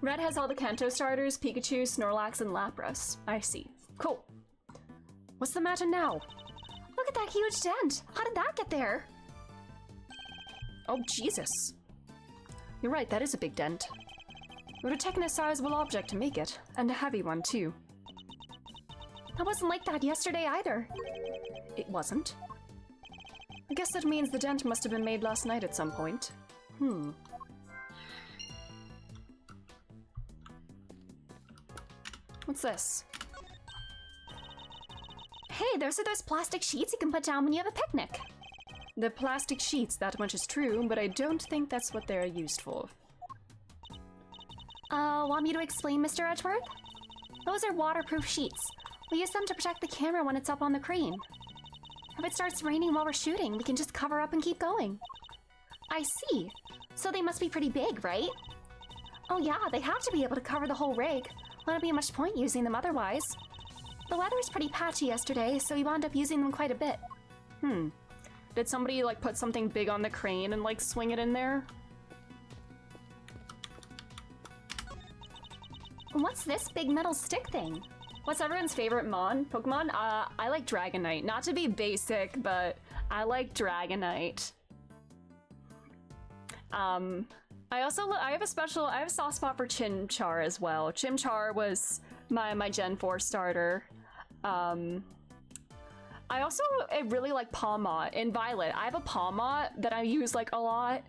Red has all the Kanto starters, Pikachu, Snorlax, and Lapras. I see. Cool. What's the matter now? Look at that huge dent. How did that get there? Oh, Jesus. You're right, that is a big dent. It would have taken a sizable object to make it, and a heavy one too. That wasn't like that yesterday either. It wasn't? I guess that means the dent must have been made last night at some point. What's this? Hey, those are those plastic sheets you can put down when you have a picnic. The plastic sheets, that much is true, but I don't think that's what they're used for. Want me to explain, Mr. Edgeworth? Those are waterproof sheets. We use them to protect the camera when it's up on the crane. If it starts raining while we're shooting, we can just cover up and keep going. I see. So they must be pretty big, right? Oh yeah, they have to be able to cover the whole rig. Wouldn't be much point using them otherwise. The weather was pretty patchy yesterday, so we wound up using them quite a bit. Did somebody like put something big on the crane and like swing it in there? What's this big metal stick thing? What's everyone's favorite Pokemon? I like Dragonite. Not to be basic, but I like Dragonite. I have a soft spot for Chimchar as well. Chimchar was my Gen 4 starter. I really like Pawmot. In Violet, I have a Pawmot that I use like a lot.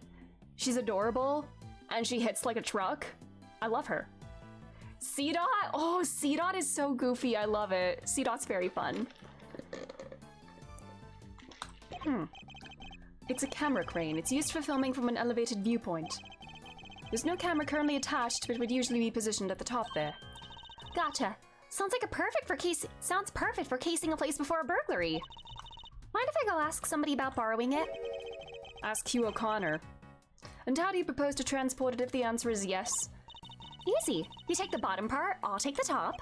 She's adorable, and she hits like a truck. I love her. Seedot? Oh, Seedot is so goofy. I love it. Seedot's very fun. It's a camera crane. It's used for filming from an elevated viewpoint. There's no camera currently attached, but would usually be positioned at the top there. Gotcha. Sounds perfect for casing a place before a burglary. Mind if I go ask somebody about borrowing it? Ask Hugh O'Connor. And how do you propose to transport it if the answer is yes? Easy. You take the bottom part, I'll take the top.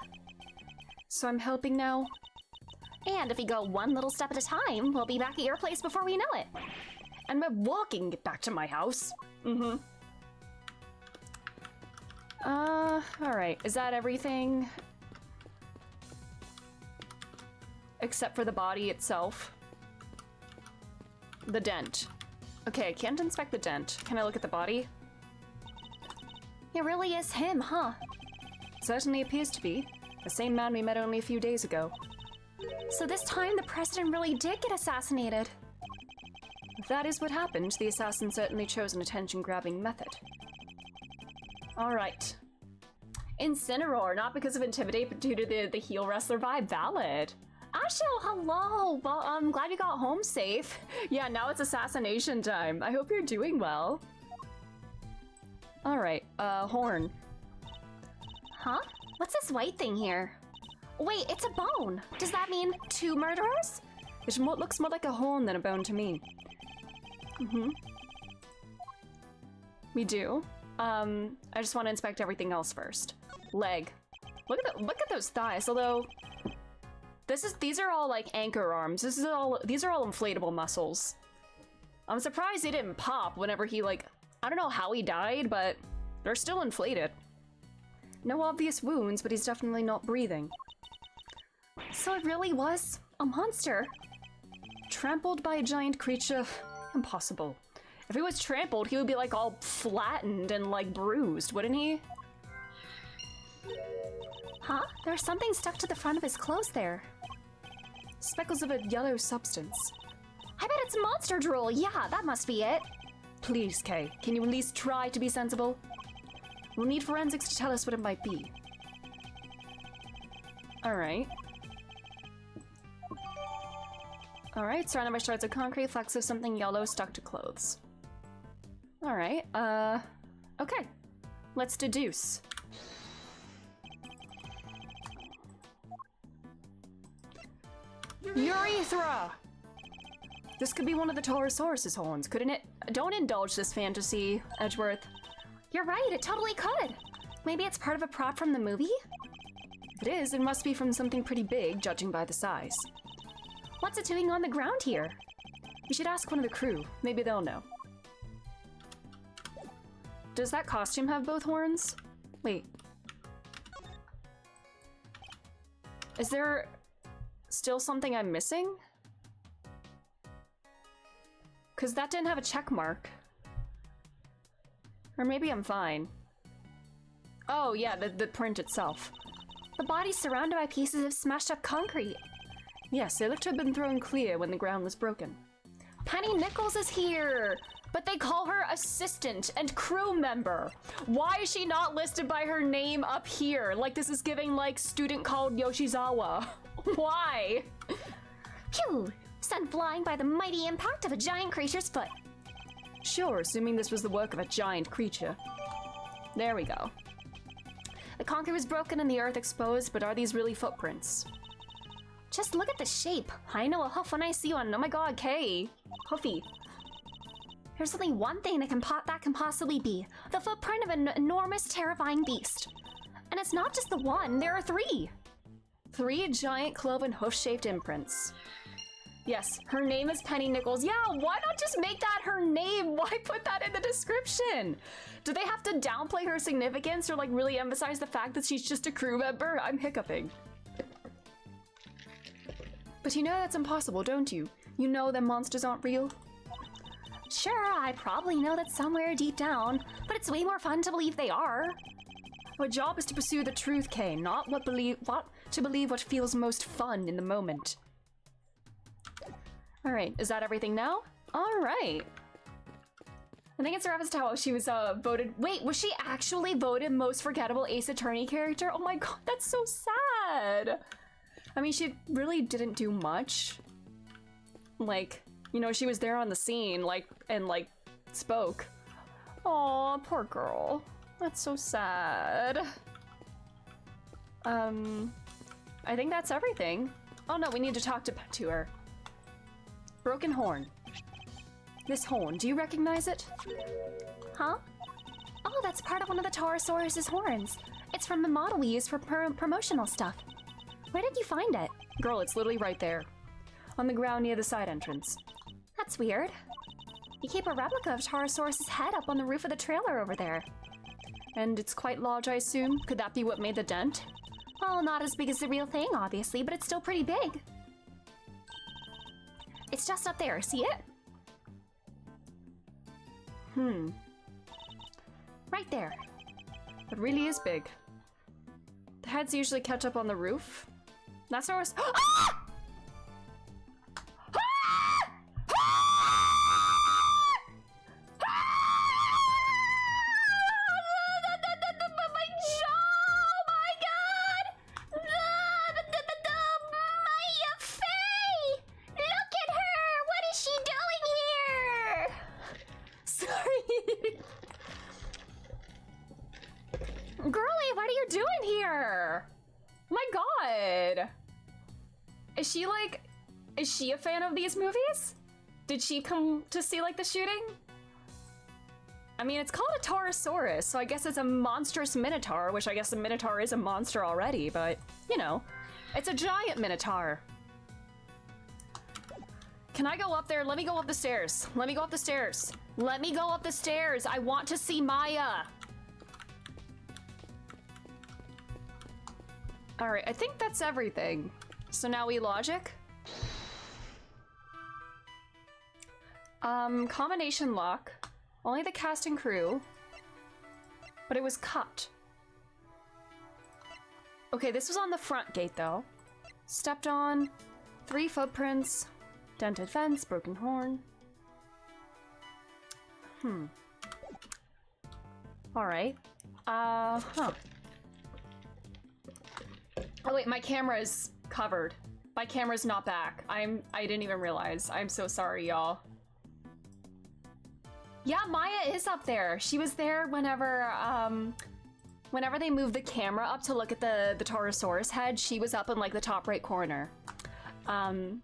So I'm helping now? And if we go one little step at a time, we'll be back at your place before we know it. And we're walking back to my house. Alright. Is that everything? Except for the body itself. The dent. Okay, I can't inspect the dent. Can I look at the body? It really is him, huh? Certainly appears to be. The same man we met only a few days ago. So this time the president really did get assassinated. If that is what happened, the assassin certainly chose an attention-grabbing method. Alright. Incineroar, not because of Intimidate, but due to the heel wrestler vibe. Valid. Asho, hello! Well, I'm glad you got home safe. Yeah, now it's assassination time. I hope you're doing well. Alright, horn. Huh? What's this white thing here? Wait, it's a bone! Does that mean 2 murderers? It looks more like a horn than a bone to me. We do. I just want to inspect everything else first. Leg. Look at those thighs, although... These are all like anchor arms. These are all inflatable muscles. I'm surprised they didn't pop whenever he like... I don't know how he died, but they're still inflated. No obvious wounds, but he's definitely not breathing. So it really was a monster. Trampled by a giant creature? Impossible. If he was trampled, he would be like all flattened and like bruised, wouldn't he? Huh? There's something stuck to the front of his clothes there. Speckles of a yellow substance. I bet it's monster drool. Yeah, that must be it. Please, Kay, can you at least try to be sensible? We'll need forensics to tell us what it might be. Alright. Alright, surrounded by shards of concrete, flecks of something yellow stuck to clothes. Alright, okay. Let's deduce. Urethra! This could be one of the Taurosaurus's horns, couldn't it? Don't indulge this fantasy, Edgeworth. You're right, it totally could. Maybe it's part of a prop from the movie? If it is, it must be from something pretty big, judging by the size. What's it doing on the ground here? We should ask one of the crew. Maybe they'll know. Does that costume have both horns? Wait. Is there still something I'm missing? Because that didn't have a check mark. Or maybe I'm fine. Oh yeah, the print itself. The body's surrounded by pieces of smashed up concrete. Yes, they look to have been thrown clear when the ground was broken. Penny Nichols is here! But they call her assistant and crew member. Why is she not listed by her name up here? Like this is giving like student called Yoshizawa. Why? Phew! Sent flying by the mighty impact of a giant creature's foot. Sure, assuming this was the work of a giant creature. There we go. The concrete was broken and the earth exposed, but are these really footprints? Just look at the shape. I know a hoof when I see one. Oh my god, Kay. Hoofy. There's only one thing that can possibly be. The footprint of an enormous, terrifying beast. And it's not just the one, there are three. 3 giant cloven hoof-shaped imprints. Yes, her name is Penny Nichols. Yeah, why not just make that her name? Why put that in the description? Do they have to downplay her significance or like really emphasize the fact that she's just a crew member? I'm hiccuping. But you know that's impossible, don't you? You know that monsters aren't real? Sure, I probably know that somewhere deep down, but it's way more fun to believe they are. Our job is to pursue the truth, Kay, not to believe what feels most fun in the moment. All right, is that everything now? All right. I think it's a reference to how she was voted. Wait, was she actually voted most forgettable Ace Attorney character? Oh my god, that's so sad. I mean, she really didn't do much. Like, you know, she was there on the scene, like, and like, spoke. Aw, poor girl. That's so sad. I think that's everything. Oh no, we need to talk to her. Broken horn. This horn, do you recognize it? Huh? Oh, that's part of one of the Taurosaurus's horns. It's from the model we use for promotional stuff. Where did you find it? Girl, it's literally right there. On the ground near the side entrance. That's weird. You keep a replica of Taurosaurus's head up on the roof of the trailer over there. And it's quite large, I assume? Could that be what made the dent? Well, not as big as the real thing, obviously, but it's still pretty big. It's just up there, see it? Right there. It really is big. The heads usually catch up on the roof. That's our... Ah! Is she a fan of these movies? Did she come to see, like, the shooting? I mean, it's called a Taurosaurus, so I guess it's a monstrous minotaur, which I guess a minotaur is a monster already, but, you know, it's a giant minotaur. Can I go up there? Let me go up the stairs. Let me go up the stairs. Let me go up the stairs. I want to see Maya. All right, I think that's everything. So now we logic. Combination lock. Only the cast and crew. But it was cut. Okay, this was on the front gate though. Stepped on. 3 footprints. Dented fence, broken horn. Alright. Huh. Oh wait, my camera is covered. My camera's not back. I didn't even realize. I'm so sorry, y'all. Yeah, Maya is up there. She was there whenever whenever they moved the camera up to look at the Taurosaurus head. She was up in like the top right corner. Let's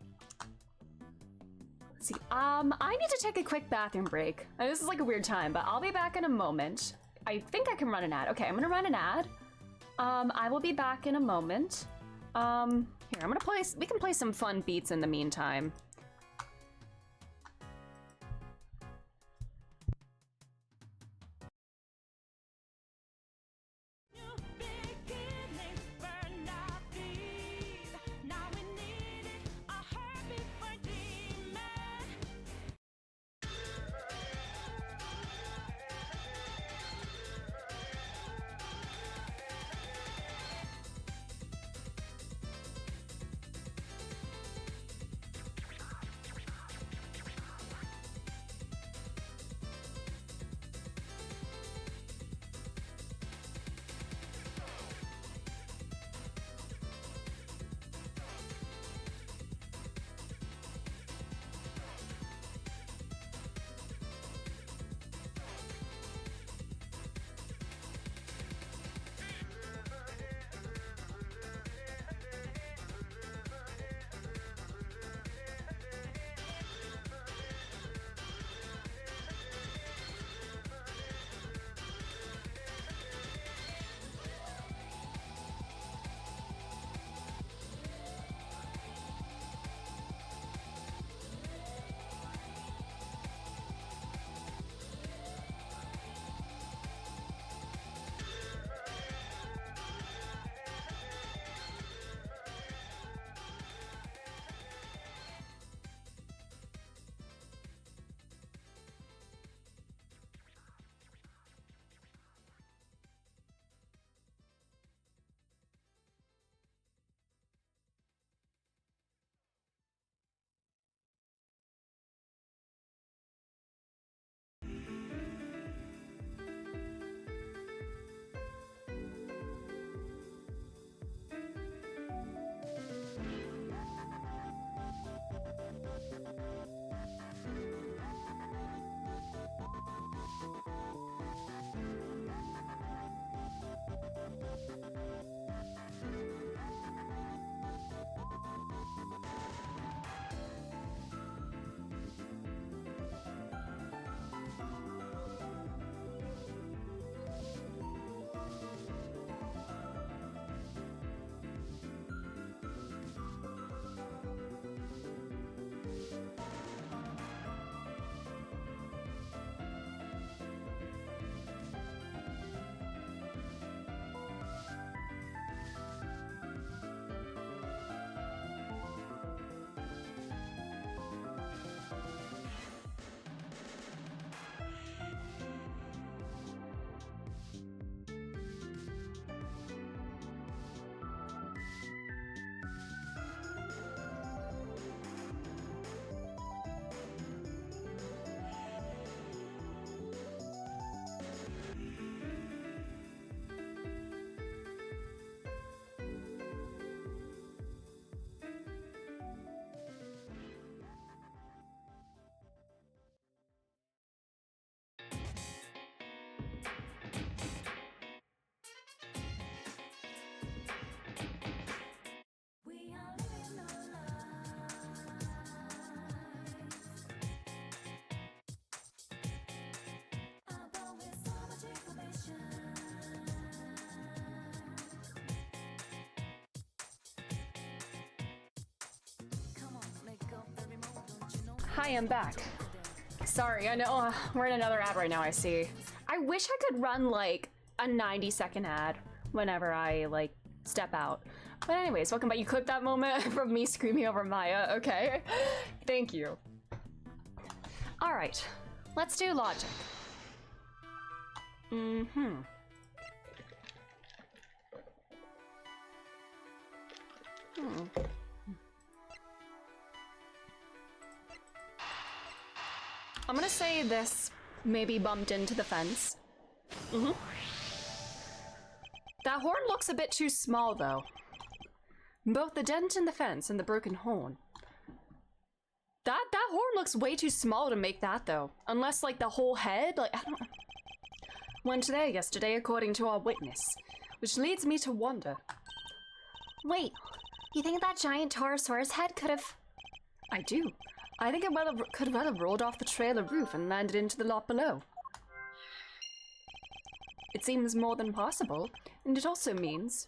see. I need to take a quick bathroom break. This is like a weird time, but I'll be back in a moment. I think I can run an ad. Okay, I'm gonna run an ad. I will be back in a moment. Here, I'm gonna play. We can play some fun beats in the meantime. Hi, I'm back. Sorry, I know we're in another ad right now, I see. I wish I could run like a 90-second ad whenever I like step out. But anyways, welcome back. You clipped that moment from me screaming over Maya, okay? Thank you. All right, let's do logic. I'm gonna say this maybe bumped into the fence. That horn looks a bit too small, though. Both the dent in the fence and the broken horn. That horn looks way too small to make that though. Unless like the whole head, like I don't know. Went there yesterday according to our witness, which leads me to wonder. Wait, you think that giant Taurosaurus head could have... I do. I think it could have well rolled off the trailer roof and landed into the lot below. It seems more than possible, and it also means...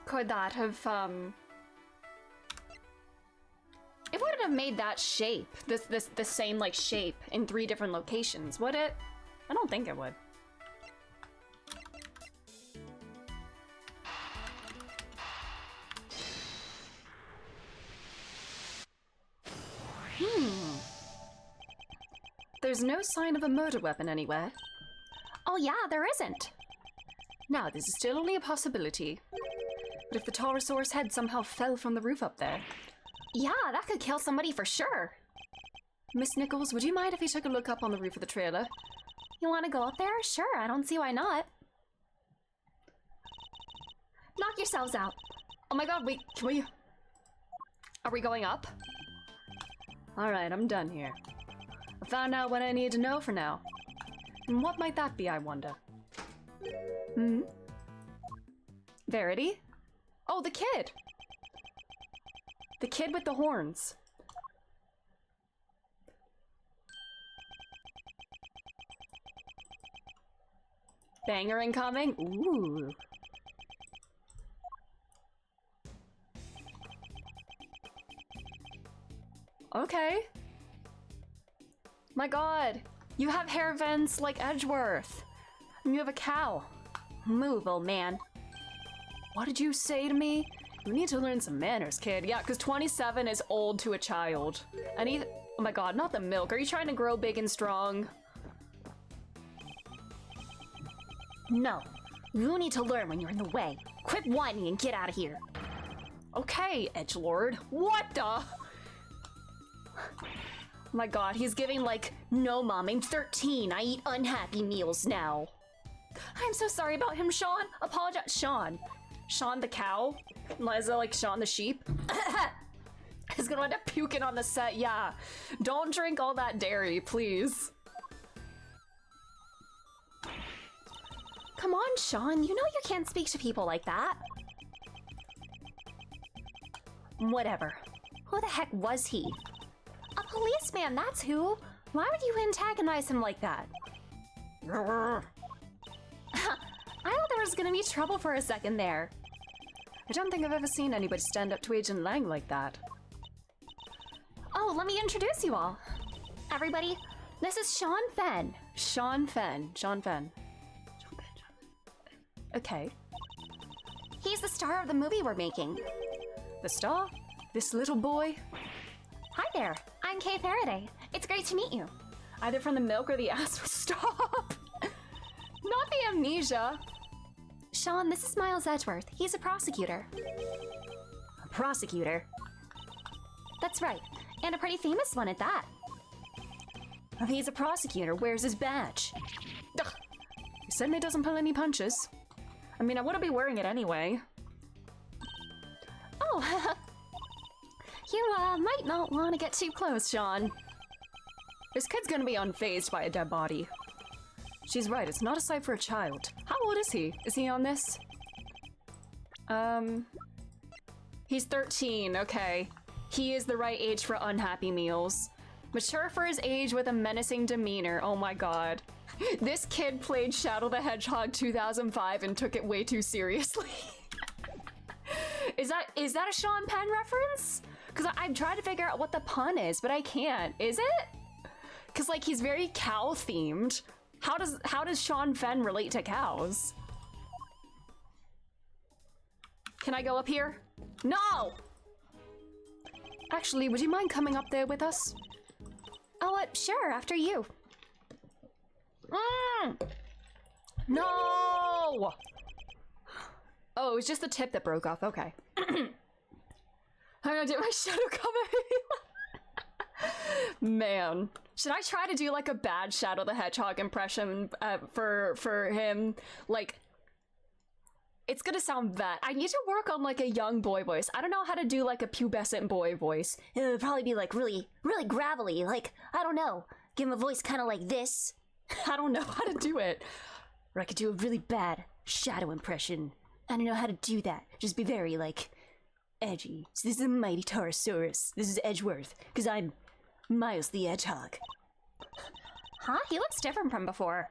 Could that have, It wouldn't have made that shape, the same, like, shape in 3 different locations, would it? I don't think it would. There's no sign of a murder weapon anywhere. Oh yeah, there isn't. Now, this is still only a possibility. But if the Taurosaurus head somehow fell from the roof up there... Yeah, that could kill somebody for sure. Miss Nichols, would you mind if we took a look up on the roof of the trailer? You want to go up there? Sure, I don't see why not. Knock yourselves out. Oh my god, wait, can we... Are we going up? Alright, I'm done here. I found out what I need to know for now. And what might that be, I wonder? Verity? Oh, the kid! The kid with the horns. Banger incoming? Ooh. Okay. My god, you have hair vents like Edgeworth. And you have a cow. Move, old man. What did you say to me? You need to learn some manners, kid. Yeah, because 27 is old to a child. And oh my god, not the milk. Are you trying to grow big and strong? No. You need to learn when you're in the way. Quit whining and get out of here. Okay, edgelord. What the? Oh my god, he's giving like, no, Mom, I'm 13. I eat unhappy meals now. I'm so sorry about him, Sean. Apologize, Sean. Sean the cow? Liza like Sean the sheep? He's gonna end up puking on the set, yeah. Don't drink all that dairy, please. Come on, Sean, you know you can't speak to people like that. Whatever. Who the heck was he? A policeman, that's who. Why would you antagonize him like that? I thought there was gonna be trouble for a second there. I don't think I've ever seen anybody stand up to Agent Lang like that. Oh, let me introduce you all. Everybody, this is Sean Fenn. Sean Fenn. Sean Fenn. Okay. He's the star of the movie we're making. The star? This little boy? Hi there, I'm Kay Faraday. It's great to meet you. Either from the milk or the ass. Stop! Not the amnesia. Sean, this is Miles Edgeworth. He's a prosecutor. A prosecutor? That's right, and a pretty famous one at that. If he's a prosecutor, where's his badge? Ugh. He certainly doesn't pull any punches. I mean, I wouldn't be wearing it anyway. Oh, you might not want to get too close, Sean. This kid's gonna be unfazed by a dead body. She's right, it's not a sight for a child. How old is he? Is he on this? He's 13, okay. He is the right age for unhappy meals. Mature for his age with a menacing demeanor, oh my god. This kid played Shadow the Hedgehog 2005 and took it way too seriously. Is that a Sean Penn reference? Because I'm trying to figure out what the pun is, but I can't. Is it? Because like he's very cow themed. How does Sean Fenn relate to cows? Can I go up here? No! Actually, would you mind coming up there with us? Oh, sure, after you. No! Oh, it was just the tip that broke off. Okay. I'm gonna do my shadow coming. Man, should I try to do like a bad Shadow the Hedgehog impression for him? Like, It's gonna sound that. I need to work on like a young boy voice. I don't know how to do like a pubescent boy voice. It would probably be like really gravelly. Like, I don't know. Give him a voice kind of like this. I don't know how to do it. Or I could do a really bad shadow impression. I don't know how to do that. Just be very, like, edgy. So this is a mighty Taurosaurus. This is Edgeworth, because I'm Miles the Edgehog. Huh? He looks different from before.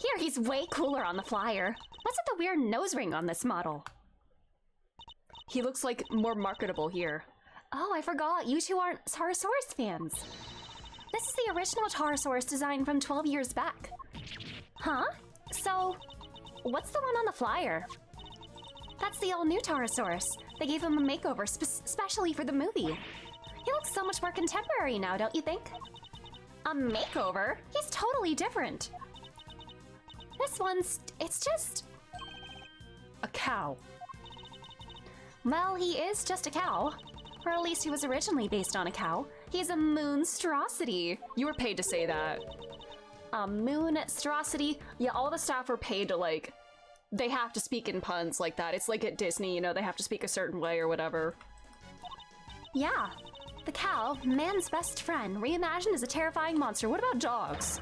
Here, he's way cooler on the flyer. What's with the weird nose ring on this model? He looks like more marketable here. Oh, I forgot. You two aren't Taurosaurus fans. This is the original Taurosaurus design from 12 years back. Huh? So, what's the one on the flyer? That's the all-new Taurosaurus. They gave him a makeover specially for the movie. He looks so much more contemporary now, don't you think? A makeover? He's totally different. This one's... it's just... a cow. Well, he is just a cow. Or at least he was originally based on a cow. He's a monstrosity. You were paid to say that. A monstrosity? Yeah, all the staff were paid to, like... they have to speak in puns like that. It's like at Disney, you know, they have to speak a certain way or whatever. Yeah. The cow, man's best friend, reimagined as a terrifying monster. What about dogs?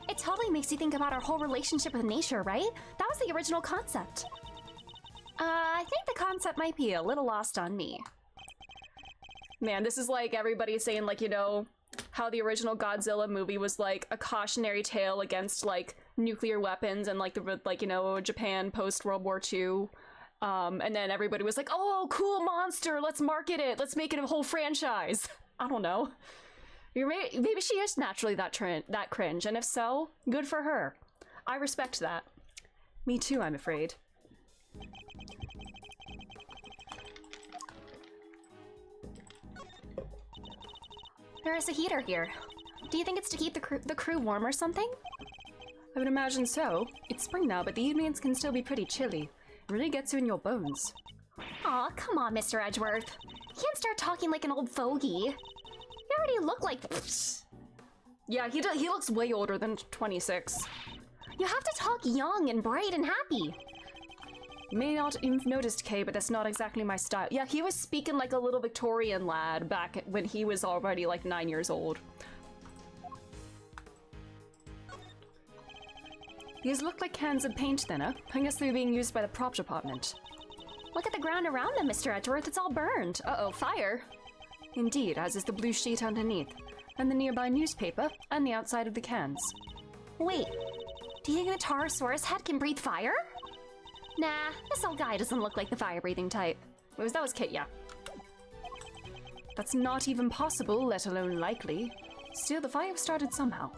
It totally makes you think about our whole relationship with nature, right? That was the original concept. I think the concept might be a little lost on me. Man, this is like everybody saying, like, you know, how the original Godzilla movie was like a cautionary tale against like nuclear weapons and like the, like, you know, Japan post World War II. And then everybody was like, oh, cool monster, let's market it, let's make it a whole franchise. I don't know. Maybe she is naturally that cringe, and if so, good for her. I respect that. Me too, I'm afraid. There is a heater here. Do you think it's to keep the crew warm or something? I would imagine so. It's spring now, but the evenings can still be pretty chilly. It really gets you in your bones. Aw, come on, Mr. Edgeworth. You can't start talking like an old fogey. You already look like... Yeah, he looks way older than 26. You have to talk young and bright and happy. You may not have noticed, Kay, but that's not exactly my style. Yeah, he was speaking like a little Victorian lad back when he was already like 9 years old. These look like cans of paint thinner. I guess they're being used by the prop department. Look at the ground around them, Mr. Edgeworth. It's all burned. Uh-oh, fire. Indeed, as is the blue sheet underneath, and the nearby newspaper, and the outside of the cans. Wait, do you think the Taurosaurus head can breathe fire? Nah, this old guy doesn't look like the fire-breathing type. That was Kit, yeah. That's not even possible, let alone likely. Still, the fire started somehow.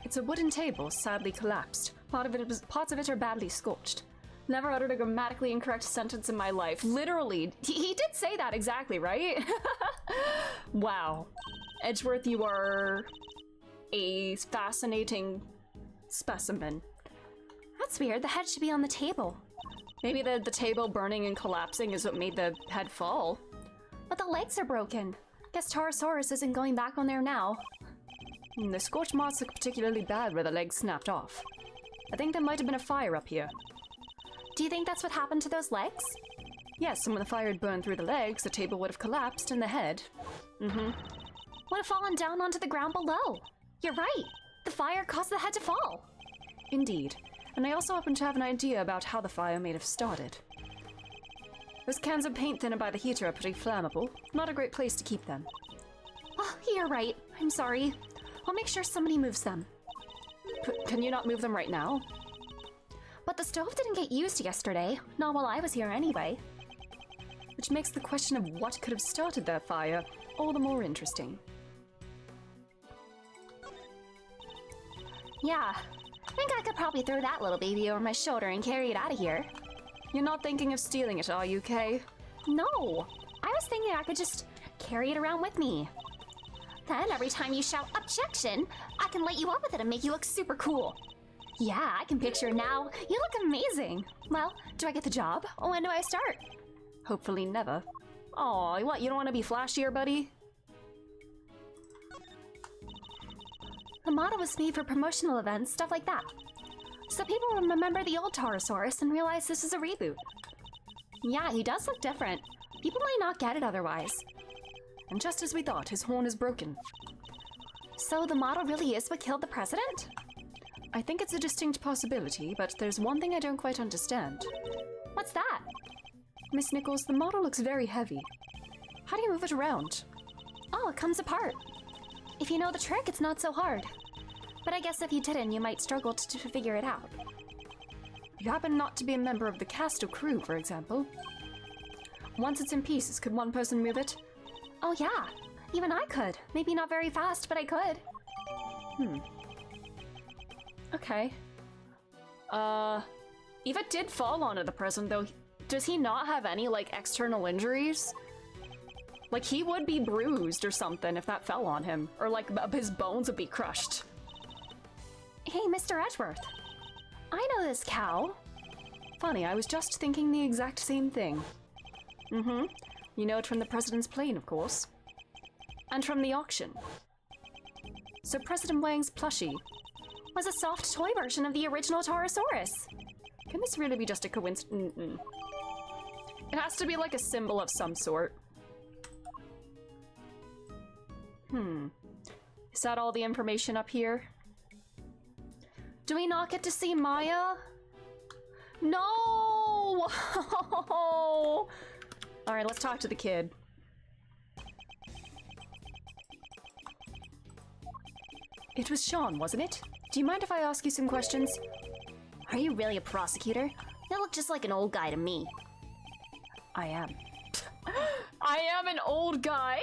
It's a wooden table, sadly collapsed. Parts of it are badly scorched. Never uttered a grammatically incorrect sentence in my life. Literally. He did say that exactly, right? Wow. Edgeworth, you are a fascinating specimen. That's weird. The head should be on the table. Maybe the table burning and collapsing is what made the head fall. But the legs are broken. Guess Taurosaurus isn't going back on there now. The scorch marks look particularly bad where the legs snapped off. I think there might have been a fire up here. Do you think that's what happened to those legs? Yes, and when the fire had burned through the legs, the table would have collapsed and the head. Would have fallen down onto the ground below. You're right. The fire caused the head to fall. Indeed. And I also happen to have an idea about how the fire may have started. Those cans of paint thinner by the heater are pretty flammable. Not a great place to keep them. Oh, you're right. I'm sorry. I'll make sure somebody moves them. Can you not move them right now? But the stove didn't get used yesterday. Not while I was here anyway. Which makes the question of what could have started that fire all the more interesting. Yeah. I think I could probably throw that little baby over my shoulder and carry it out of here. You're not thinking of stealing it, are you, Kay? No. I was thinking I could just carry it around with me. Then every time you shout objection, I can light you up with it and make you look super cool. Yeah, I can picture it now. You look amazing. Well, do I get the job? When do I start? Hopefully never. Aw, what, you don't want to be flashier, buddy? The model was made for promotional events, stuff like that. So people will remember the old Taurosaurus and realize this is a reboot. Yeah, he does look different. People might not get it otherwise. And just as we thought, his horn is broken. So the model really is what killed the president? I think it's a distinct possibility, but there's one thing I don't quite understand. What's that? Miss Nichols, the model looks very heavy. How do you move it around? Oh, it comes apart. If you know the trick, it's not so hard. But I guess if you didn't, you might struggle to figure it out. You happen not to be a member of the cast or crew, for example. Once it's in pieces, could one person move it? Oh yeah, even I could. Maybe not very fast, but I could. Okay. Eva did fall onto the president, though. Does he not have any, like, external injuries? Like, he would be bruised or something if that fell on him. Or, like, his bones would be crushed. Hey, Mr. Edgeworth. I know this cow. Funny, I was just thinking the exact same thing. You know it from the president's plane, of course. And from the auction. So President Wang's plushie Was a soft toy version of the original Taurosaurus. Can this really be just a coincidence? It has to be like a symbol of some sort. Is that all the information up here? Do we not get to see Maya? No! Alright, let's talk to the kid. It was Sean, wasn't it? Do you mind if I ask you some questions? Are you really a prosecutor? You look just like an old guy to me. I am. I am an old guy!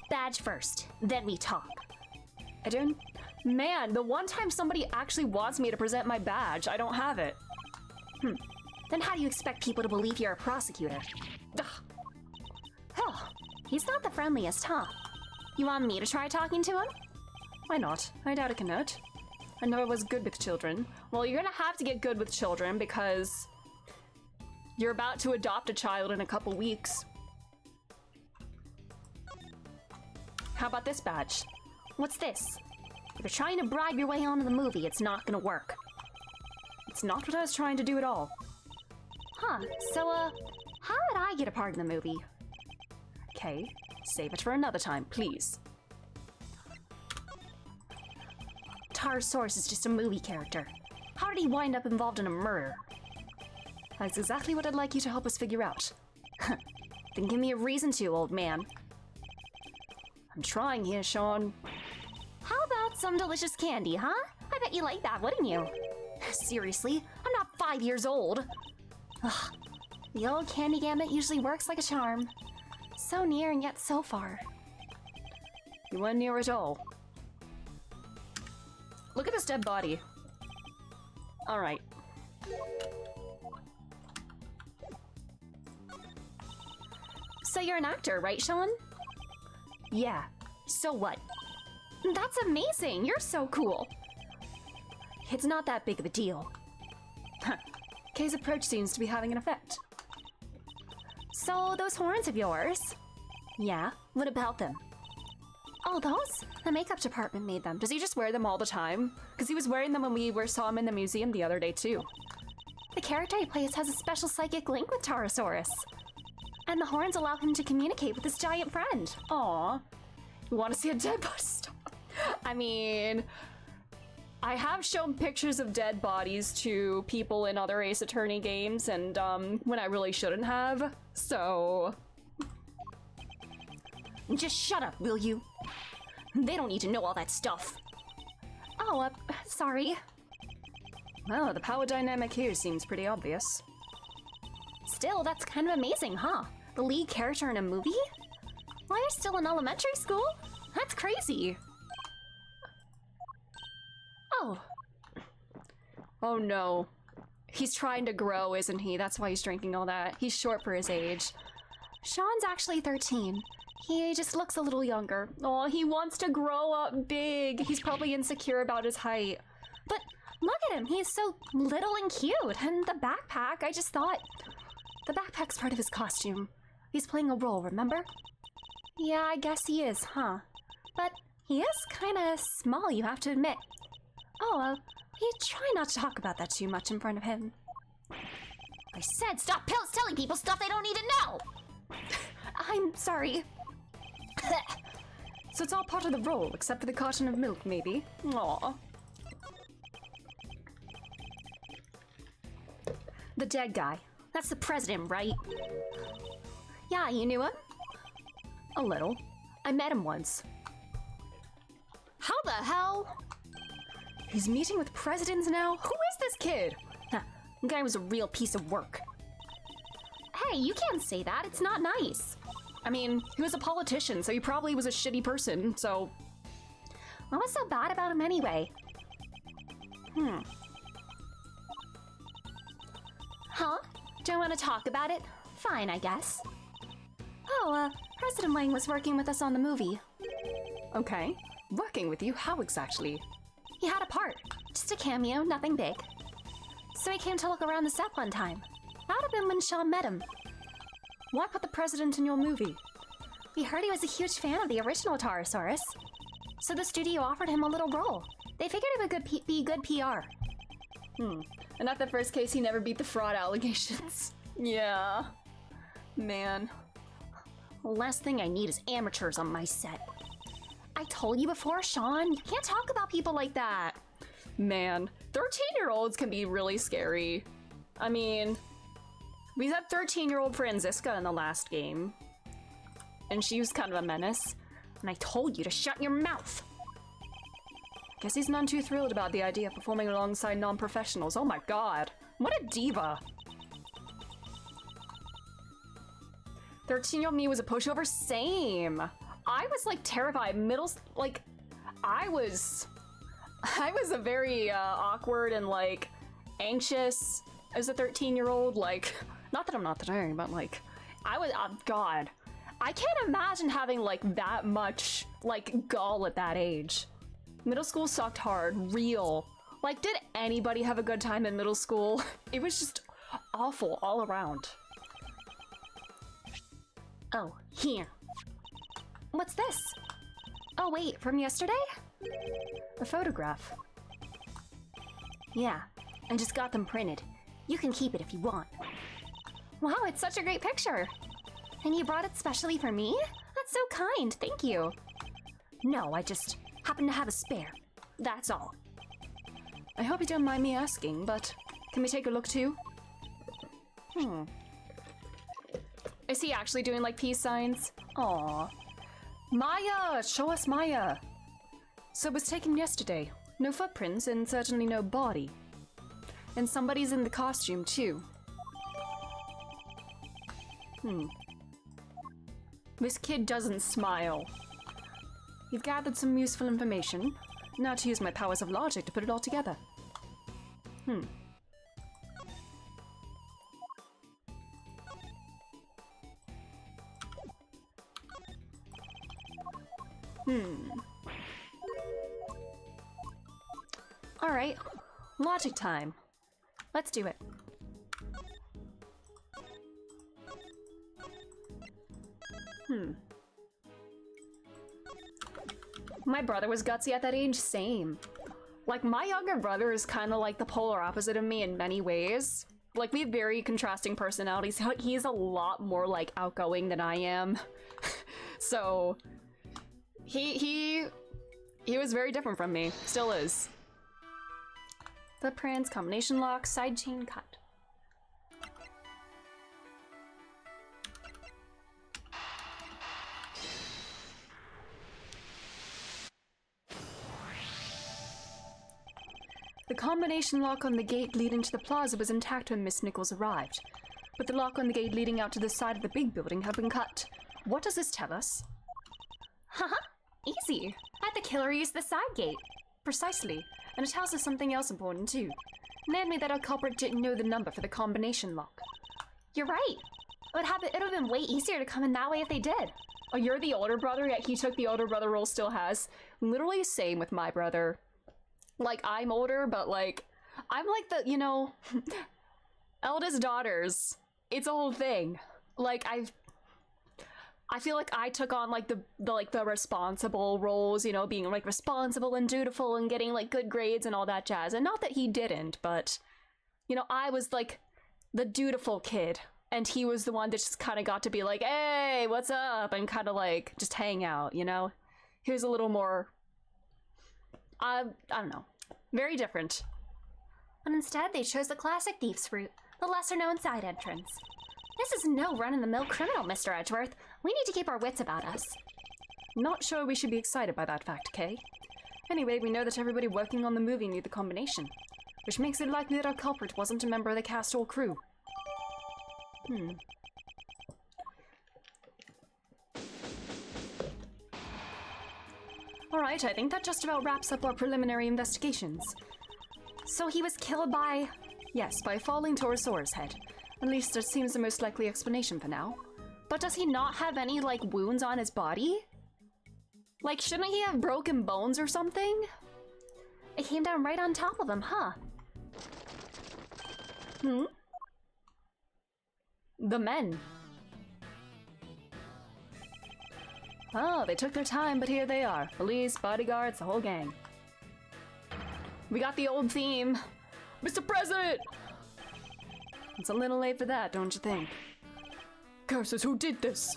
Badge first, then we talk. I don't... Man, the one time somebody actually wants me to present my badge, I don't have it. Then how do you expect people to believe you're a prosecutor? Ugh. Oh, he's not the friendliest, huh? You want me to try talking to him? Why not? I doubt it can hurt. I never was good with children. Well, you're gonna have to get good with children because you're about to adopt a child in a couple weeks. How about this badge? What's this? If you're trying to bribe your way onto the movie, it's not gonna work. It's not what I was trying to do at all. Huh, so, how would I get a part in the movie? Okay, save it for another time, please. Taurosaurus is just a movie character. How did he wind up involved in a murder? That's exactly what I'd like you to help us figure out. Then give me a reason to, old man. I'm trying here, Sean. How about some delicious candy, huh? I bet you like that, wouldn't you? Seriously, I'm not 5 years old. Ugh, the old candy gambit usually works like a charm. So near and yet so far. You weren't near at all. Look at this dead body. Alright. So you're an actor, right, Sean? Yeah. So what? That's amazing! You're so cool! It's not that big of a deal. Kay's approach seems to be having an effect. So, those horns of yours? Yeah, what about them? Oh, those? The makeup department made them. Does he just wear them all the time? Because he was wearing them when we saw him in the museum the other day, too. The character he plays has a special psychic link with Taurosaurus. And the horns allow him to communicate with his giant friend. Aww. You want to see a dead body? I mean, I have shown pictures of dead bodies to people in other Ace Attorney games, and when I really shouldn't have, so... Just shut up, will you? They don't need to know all that stuff. Oh, sorry. Well, the power dynamic here seems pretty obvious. Still, that's kind of amazing, huh? The lead character in a movie? While you're still in elementary school? That's crazy. Oh. Oh no. He's trying to grow, isn't he? That's why he's drinking all that. He's short for his age. Sean's actually 13. He just looks a little younger. Oh, he wants to grow up big. He's probably insecure about his height. But look at him. He's so little and cute. And the backpack, I just thought... The backpack's part of his costume. He's playing a role, remember? Yeah, I guess he is, huh? But he is kinda small, you have to admit. Oh, we try not to talk about that too much in front of him. I said stop telling people stuff they don't need to know! I'm sorry. So it's all part of the role, except for the carton of milk, maybe? Aww. The dead guy. That's the president, right? Yeah, you knew him? A little. I met him once. How the hell? He's meeting with presidents now? Who is this kid? Huh, the guy was a real piece of work. Hey, you can't say that. It's not nice. I mean, he was a politician, so he probably was a shitty person, so... What was so bad about him anyway? Huh? Don't want to talk about it? Fine, I guess. Oh, President Wang was working with us on the movie. Okay. Working with you? How exactly? He had a part. Just a cameo, nothing big. So he came to look around the set one time. That would have been when Sean met him. Why put the president in your movie? We heard he was a huge fan of the original Taurosaurus. So the studio offered him a little role. They figured it would be good PR. And at the first case, he never beat the fraud allegations. Yeah. Man. The last thing I need is amateurs on my set. I told you before, Sean, you can't talk about people like that. Man. 13-year-olds can be really scary. I mean, we had 13-year-old Franziska in the last game. And she was kind of a menace. And I told you to shut your mouth. Guess he's none too thrilled about the idea of performing alongside non-professionals. Oh my god. What a diva. 13-year-old me was a pushover? Same. I was like terrified. I was a very awkward and like anxious as a 13-year-old. Like, not that I'm not today, but like, I was, God. I can't imagine having like that much like gall at that age. Middle school sucked hard, real. Like, did anybody have a good time in middle school? It was just awful all around. Oh, here. What's this? Oh wait, from yesterday? A photograph. Yeah, I just got them printed. You can keep it if you want. Wow, it's such a great picture. And you brought it specially for me? That's so kind, thank you. No, I just happen to have a spare. That's all. I hope you don't mind me asking, but can we take a look too? Is he actually doing like peace signs? Aww. Maya! Show us Maya! So it was taken yesterday. No footprints and certainly no body. And somebody's in the costume too. This kid doesn't smile. You've gathered some useful information. Now to use my powers of logic to put it all together. Alright, logic time. Let's do it. My brother was gutsy at that age, same. Like, my younger brother is kind of like the polar opposite of me in many ways. Like, we have very contrasting personalities. He's a lot more, like, outgoing than I am. So, he was very different from me. Still is. Footprints, combination lock, side chain cut. The combination lock on the gate leading to the plaza was intact when Miss Nichols arrived, but the lock on the gate leading out to the side of the big building had been cut. What does this tell us? Haha, easy. Had the killer use the side gate. Precisely, and it tells us something else important too. Namely that our culprit didn't know the number for the combination lock. You're right. It would have been way easier to come in that way if they did. Oh, you're the older brother, yet he took the older brother role, still has. Literally same with my brother. Like, I'm older, but like, I'm like the, you know, eldest daughters. It's a whole thing. Like, I feel like I took on like the responsible roles, you know, being like responsible and dutiful and getting like good grades and all that jazz. And not that he didn't, but you know, I was like the dutiful kid, and he was the one that just kind of got to be like, hey, what's up? And kind of like just hang out, you know? He was a little more, I don't know, very different. But instead, they chose the classic Thief's Route, the lesser-known side entrance. This is no run-in-the-mill criminal, Mr. Edgeworth. We need to keep our wits about us. Not sure we should be excited by that fact, Kay. Anyway, we know that everybody working on the movie knew the combination, which makes it likely that our culprit wasn't a member of the cast or crew. Alright, I think that just about wraps up our preliminary investigations. So he was killed by... Yes, by falling to Sora's head. At least that seems the most likely explanation for now. But does he not have any, like, wounds on his body? Like, shouldn't he have broken bones or something? It came down right on top of him, huh? The men. Oh, they took their time, but here they are. Police, bodyguards, the whole gang. We got the old theme. Mr. President! It's a little late for that, don't you think? Curses, who did this?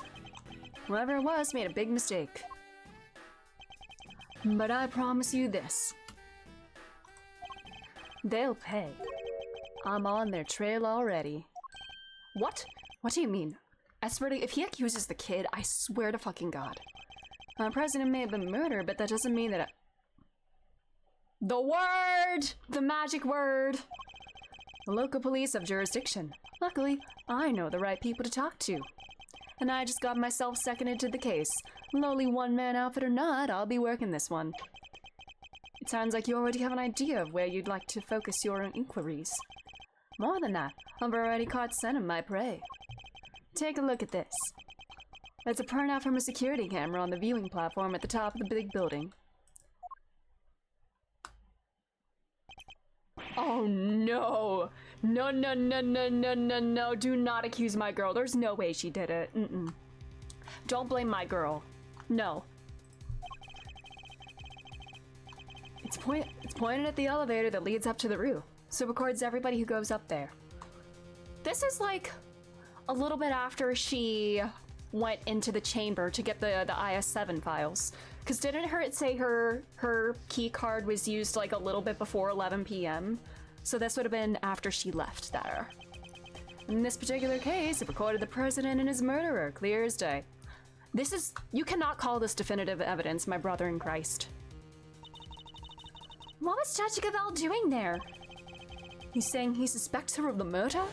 Whoever it was made a big mistake. But I promise you this. They'll pay. I'm on their trail already. What? What do you mean? I swear to, if he accuses the kid, I swear to fucking God. Our president may have been murdered, but that doesn't mean that The word! The magic word! The local police have jurisdiction. Luckily, I know the right people to talk to. And I just got myself seconded to the case. Lowly one-man outfit or not, I'll be working this one. It sounds like you already have an idea of where you'd like to focus your inquiries. More than that, I've already caught scent of my prey. Take a look at this. It's a printout from a security camera on the viewing platform at the top of the big building. Oh no! No, no, no, no, no, no, no. Do not accuse my girl. There's no way she did it. Don't blame my girl. No. It's pointed at the elevator that leads up to the roof, so it records everybody who goes up there. This is like a little bit after she went into the chamber to get the IS-7 files. Because didn't it say her key card was used like a little bit before 11 p.m.? So this would have been after she left there. In this particular case, it recorded the president and his murderer, clear as day. This is... You cannot call this definitive evidence, my brother in Christ. What was Judge Gavel doing there? He's saying he suspects her of the murder?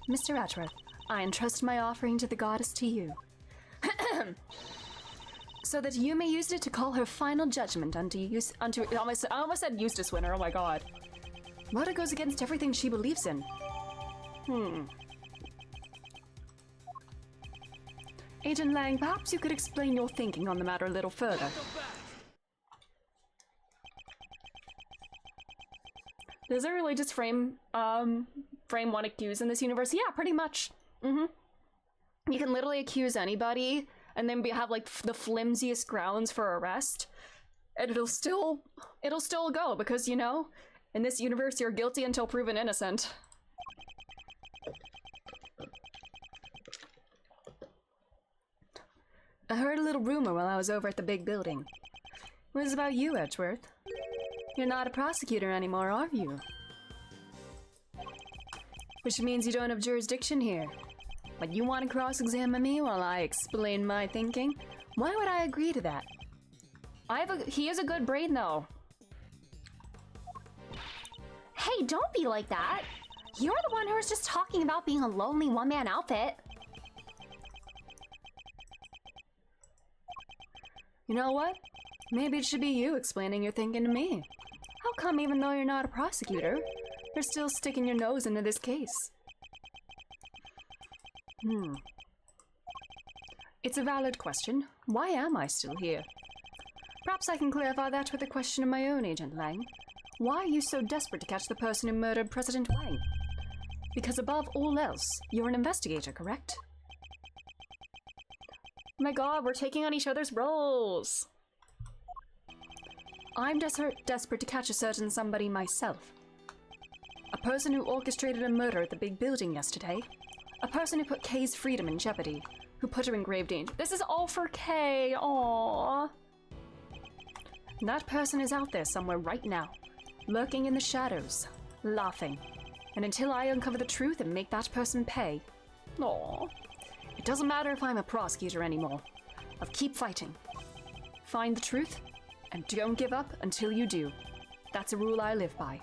Mr. Edgeworth, I entrust my offering to the goddess to you. So that you may use it to call her final judgment I almost said Eustace Winter, oh my god. Murder goes against everything she believes in. Agent Lang, perhaps you could explain your thinking on the matter a little further. Does it really just frame one accused in this universe? Yeah, pretty much. You can literally accuse anybody and then have like the flimsiest grounds for arrest, and it'll still go because, you know, in this universe you're guilty until proven innocent. I heard a little rumor while I was over at the big building. It was about you, Edgeworth. You're not a prosecutor anymore, are you? Which means you don't have jurisdiction here. But you want to cross-examine me while I explain my thinking? Why would I agree to that? He is a good brain, though. Hey, don't be like that. You're the one who was just talking about being a lonely one-man outfit. You know what? Maybe it should be you explaining your thinking to me. How come, even though you're not a prosecutor, you're still sticking your nose into this case? It's a valid question. Why am I still here? Perhaps I can clarify that with a question of my own, Agent Lang. Why are you so desperate to catch the person who murdered President Wang? Because above all else, you're an investigator, correct? Oh my god, we're taking on each other's roles. I'm desperate to catch a certain somebody myself. A person who orchestrated a murder at the big building yesterday. A person who put Kay's freedom in jeopardy. Who put her in grave danger. This is all for Kay. Aww. That person is out there somewhere right now. Lurking in the shadows. Laughing. And until I uncover the truth and make that person pay. Aww. It doesn't matter if I'm a prosecutor anymore. I'll keep fighting. Find the truth, and don't give up until you do. That's a rule I live by.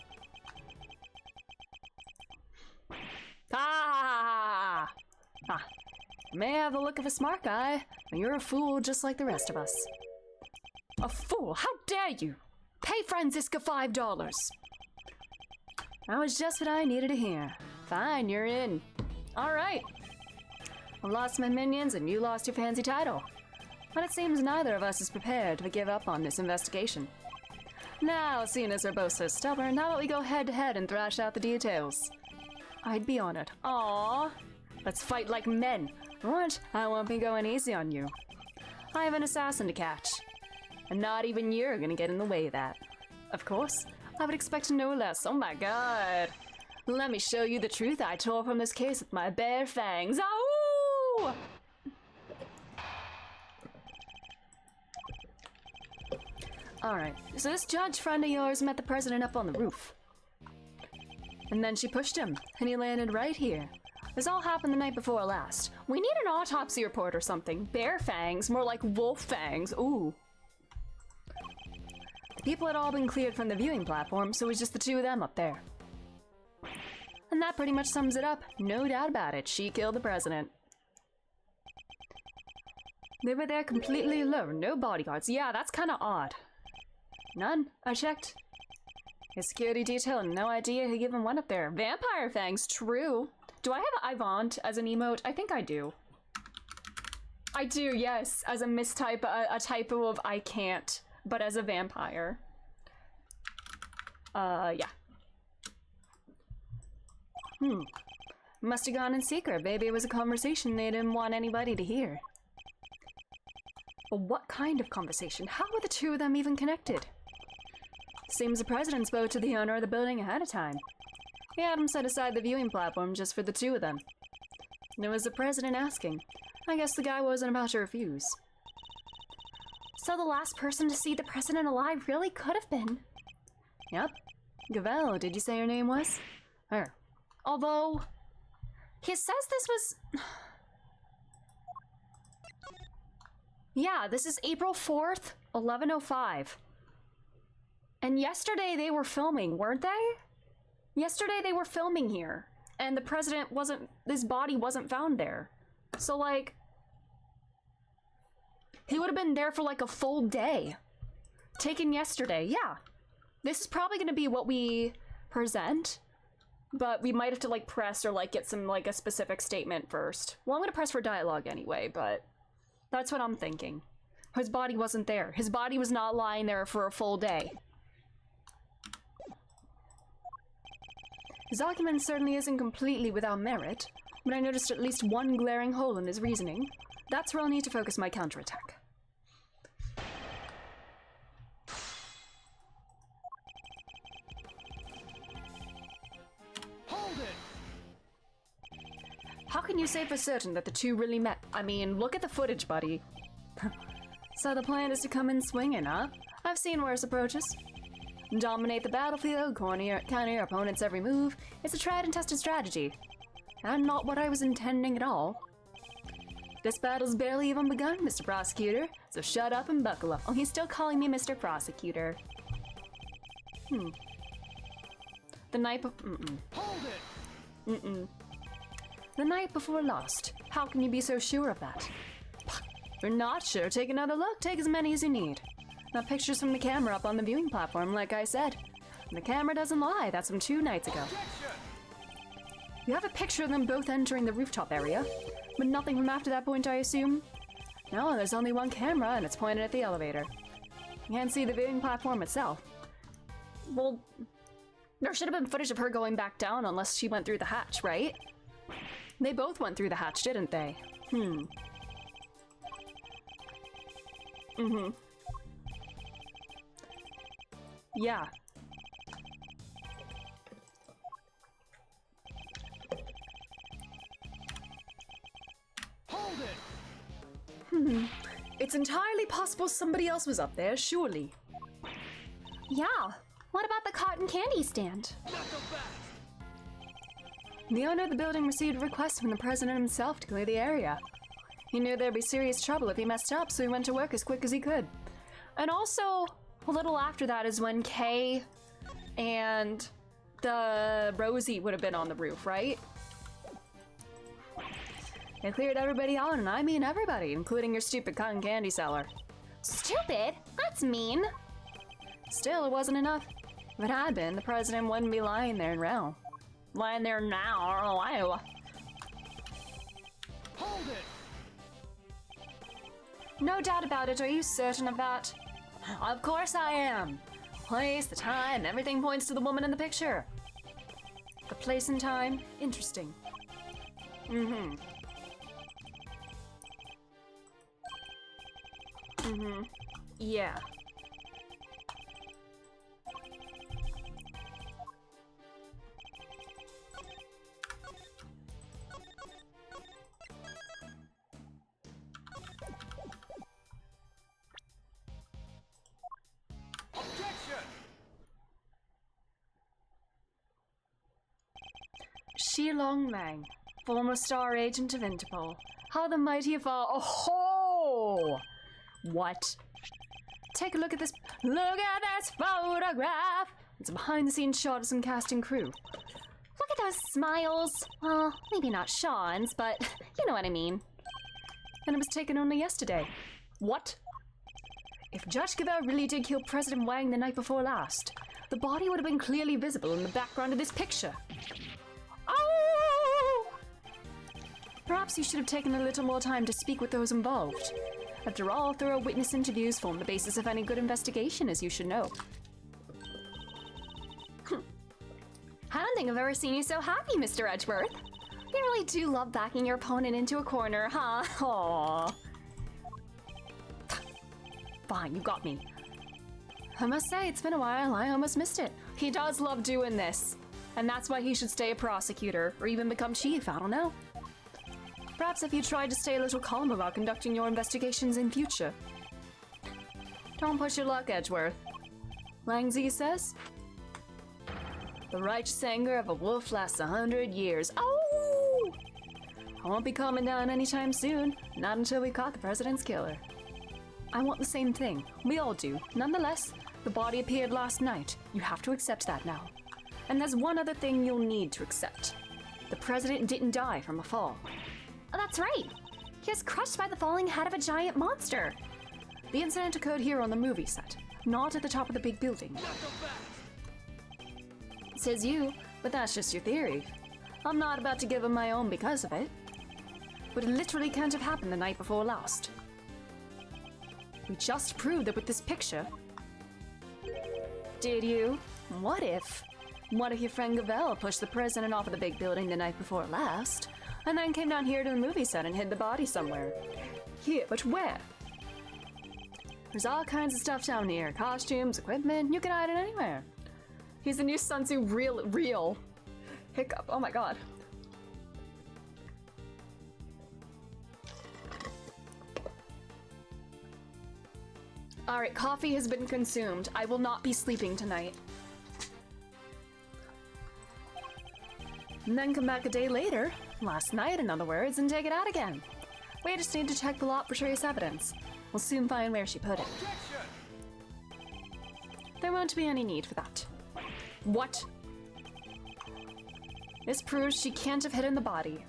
Ah! May have the look of a smart guy, but you're a fool just like the rest of us. A fool? How dare you? Pay Franziska $5. That was just what I needed to hear. Fine, you're in. All right. I lost my minions and you lost your fancy title. But it seems neither of us is prepared to give up on this investigation. Now, seeing as we're both so stubborn, how about we go head to head and thrash out the details? I'd be honored. Aww. Let's fight like men. What? I won't be going easy on you. I have an assassin to catch. And not even you're gonna get in the way of that. Of course, I would expect no less. Oh my god. Let me show you the truth I tore from this case with my bare fangs. Ow! Alright, so this judge friend of yours met the president up on the roof. And then she pushed him, and he landed right here. This all happened the night before last. We need an autopsy report or something. Bear fangs, more like wolf fangs. Ooh. The people had all been cleared from the viewing platform, so it was just the two of them up there. And that pretty much sums it up. No doubt about it. She killed the president. They were there completely alone. No bodyguards. Yeah, that's kind of odd. None. I checked. His security detail, no idea who even went up there. Vampire fangs, true. Do I have Ivant as an emote? I think I do. I do, yes. As a mistype, a typo of I can't, but as a vampire. Yeah. Must have gone in secret. Maybe it was a conversation they didn't want anybody to hear. But what kind of conversation? How were the two of them even connected? Seems the president spoke to the owner of the building ahead of time. He had him set aside the viewing platform just for the two of them. And it was the president asking. I guess the guy wasn't about to refuse. So the last person to see the president alive really could have been. Yep. Gavel, did you say her name was? Her. Although, he says this was... Yeah, this is April 4th, 11:05. And yesterday they were filming, weren't they? Yesterday they were filming here, and the president wasn't, his body wasn't found there. So like, he would have been there for like a full day. Taken yesterday, yeah. This is probably gonna be what we present, but we might have to like press or like get some like a specific statement first. Well, I'm gonna press for dialogue anyway, but that's what I'm thinking. His body wasn't there. His body was not lying there for a full day. His argument certainly isn't completely without merit, but I noticed at least one glaring hole in his reasoning. That's where I'll need to focus my counterattack. Hold it! How can you say for certain that the two really met? I mean, look at the footage, buddy. So the plan is to come in swinging, huh? I've seen worse approaches. Dominate the battlefield, counter your opponent's every move. It's a tried and tested strategy. And not what I was intending at all. This battle's barely even begun, Mr. Prosecutor, so shut up and buckle up. Oh, he's still calling me Mr. Prosecutor. The night Hold it! The night before lost. How can you be so sure of that? You're not sure. Take another look. Take as many as you need. Now pictures from the camera up on the viewing platform, like I said. And the camera doesn't lie. That's from 2 nights ago. You have a picture of them both entering the rooftop area, but nothing from after that point, I assume? No, there's only one camera, and it's pointed at the elevator. You can't see the viewing platform itself. Well, there should have been footage of her going back down unless she went through the hatch, right? They both went through the hatch, didn't they? Mm-hmm. Yeah. Hold it! It's entirely possible somebody else was up there, surely. Yeah. What about the cotton candy stand? Not so fast! The owner of the building received a request from the president himself to clear the area. He knew there'd be serious trouble if he messed up, so he went to work as quick as he could. And also, a little after that is when Kay and the Rosie would have been on the roof, right? They cleared everybody out, and I mean everybody, including your stupid cotton candy seller. Stupid? That's mean. Still, it wasn't enough. If it had been, the president wouldn't be lying there now. Lying there now, or why? Hold it! No doubt about it, are you certain of that? Of course I am. Place, the time, everything points to the woman in the picture. The place and time, interesting. Mm-hmm. Mm-hmm. Yeah. Objection! Shilong Lang, former star agent of Interpol. How the mighty have fallen. Oh! What? Take a look at this. Look at this photograph! It's a behind-the-scenes shot of some cast and crew. Look at those smiles. Well, maybe not Sean's, but you know what I mean. And it was taken only yesterday. What? If Judge Gavelle really did kill President Wang the night before last, the body would have been clearly visible in the background of this picture. Oh! Perhaps you should have taken a little more time to speak with those involved. After all, thorough witness interviews form the basis of any good investigation, as you should know. I don't think I've ever seen you so happy, Mr. Edgeworth. You really do love backing your opponent into a corner, huh? Aww. Fine, you got me. I must say, it's been a while. I almost missed it. He does love doing this. And that's why he should stay a prosecutor, or even become chief, I don't know. Perhaps if you tried to stay a little calm about conducting your investigations in future. Don't push your luck, Edgeworth. Langzy says, the righteous anger of a wolf lasts 100 years. Oh! I won't be calming down anytime soon. Not until we caught the president's killer. I want the same thing. We all do. Nonetheless, the body appeared last night. You have to accept that now. And there's one other thing you'll need to accept. The president didn't die from a fall. Oh, that's right. He was crushed by the falling head of a giant monster. The incident occurred here on the movie set, not at the top of the big building. Not so fast! Says you, but that's just your theory. I'm not about to give him my own because of it. But it literally can't have happened the night before last. We just proved that with this picture. Did you? What if? What if your friend Gavelle pushed the president off of the big building the night before last, and then came down here to the movie set and hid the body somewhere? Here, but where? There's all kinds of stuff down here. Costumes, equipment, you can hide it anywhere. He's the new Sun Tzu real. Hiccup, oh my god. Alright, coffee has been consumed. I will not be sleeping tonight. And then come back a day later, last night in other words, and take it out again. We just need to check the lot for trace evidence. We'll soon find where she put it. Objection! There won't be any need for that. What? This proves she can't have hidden the body.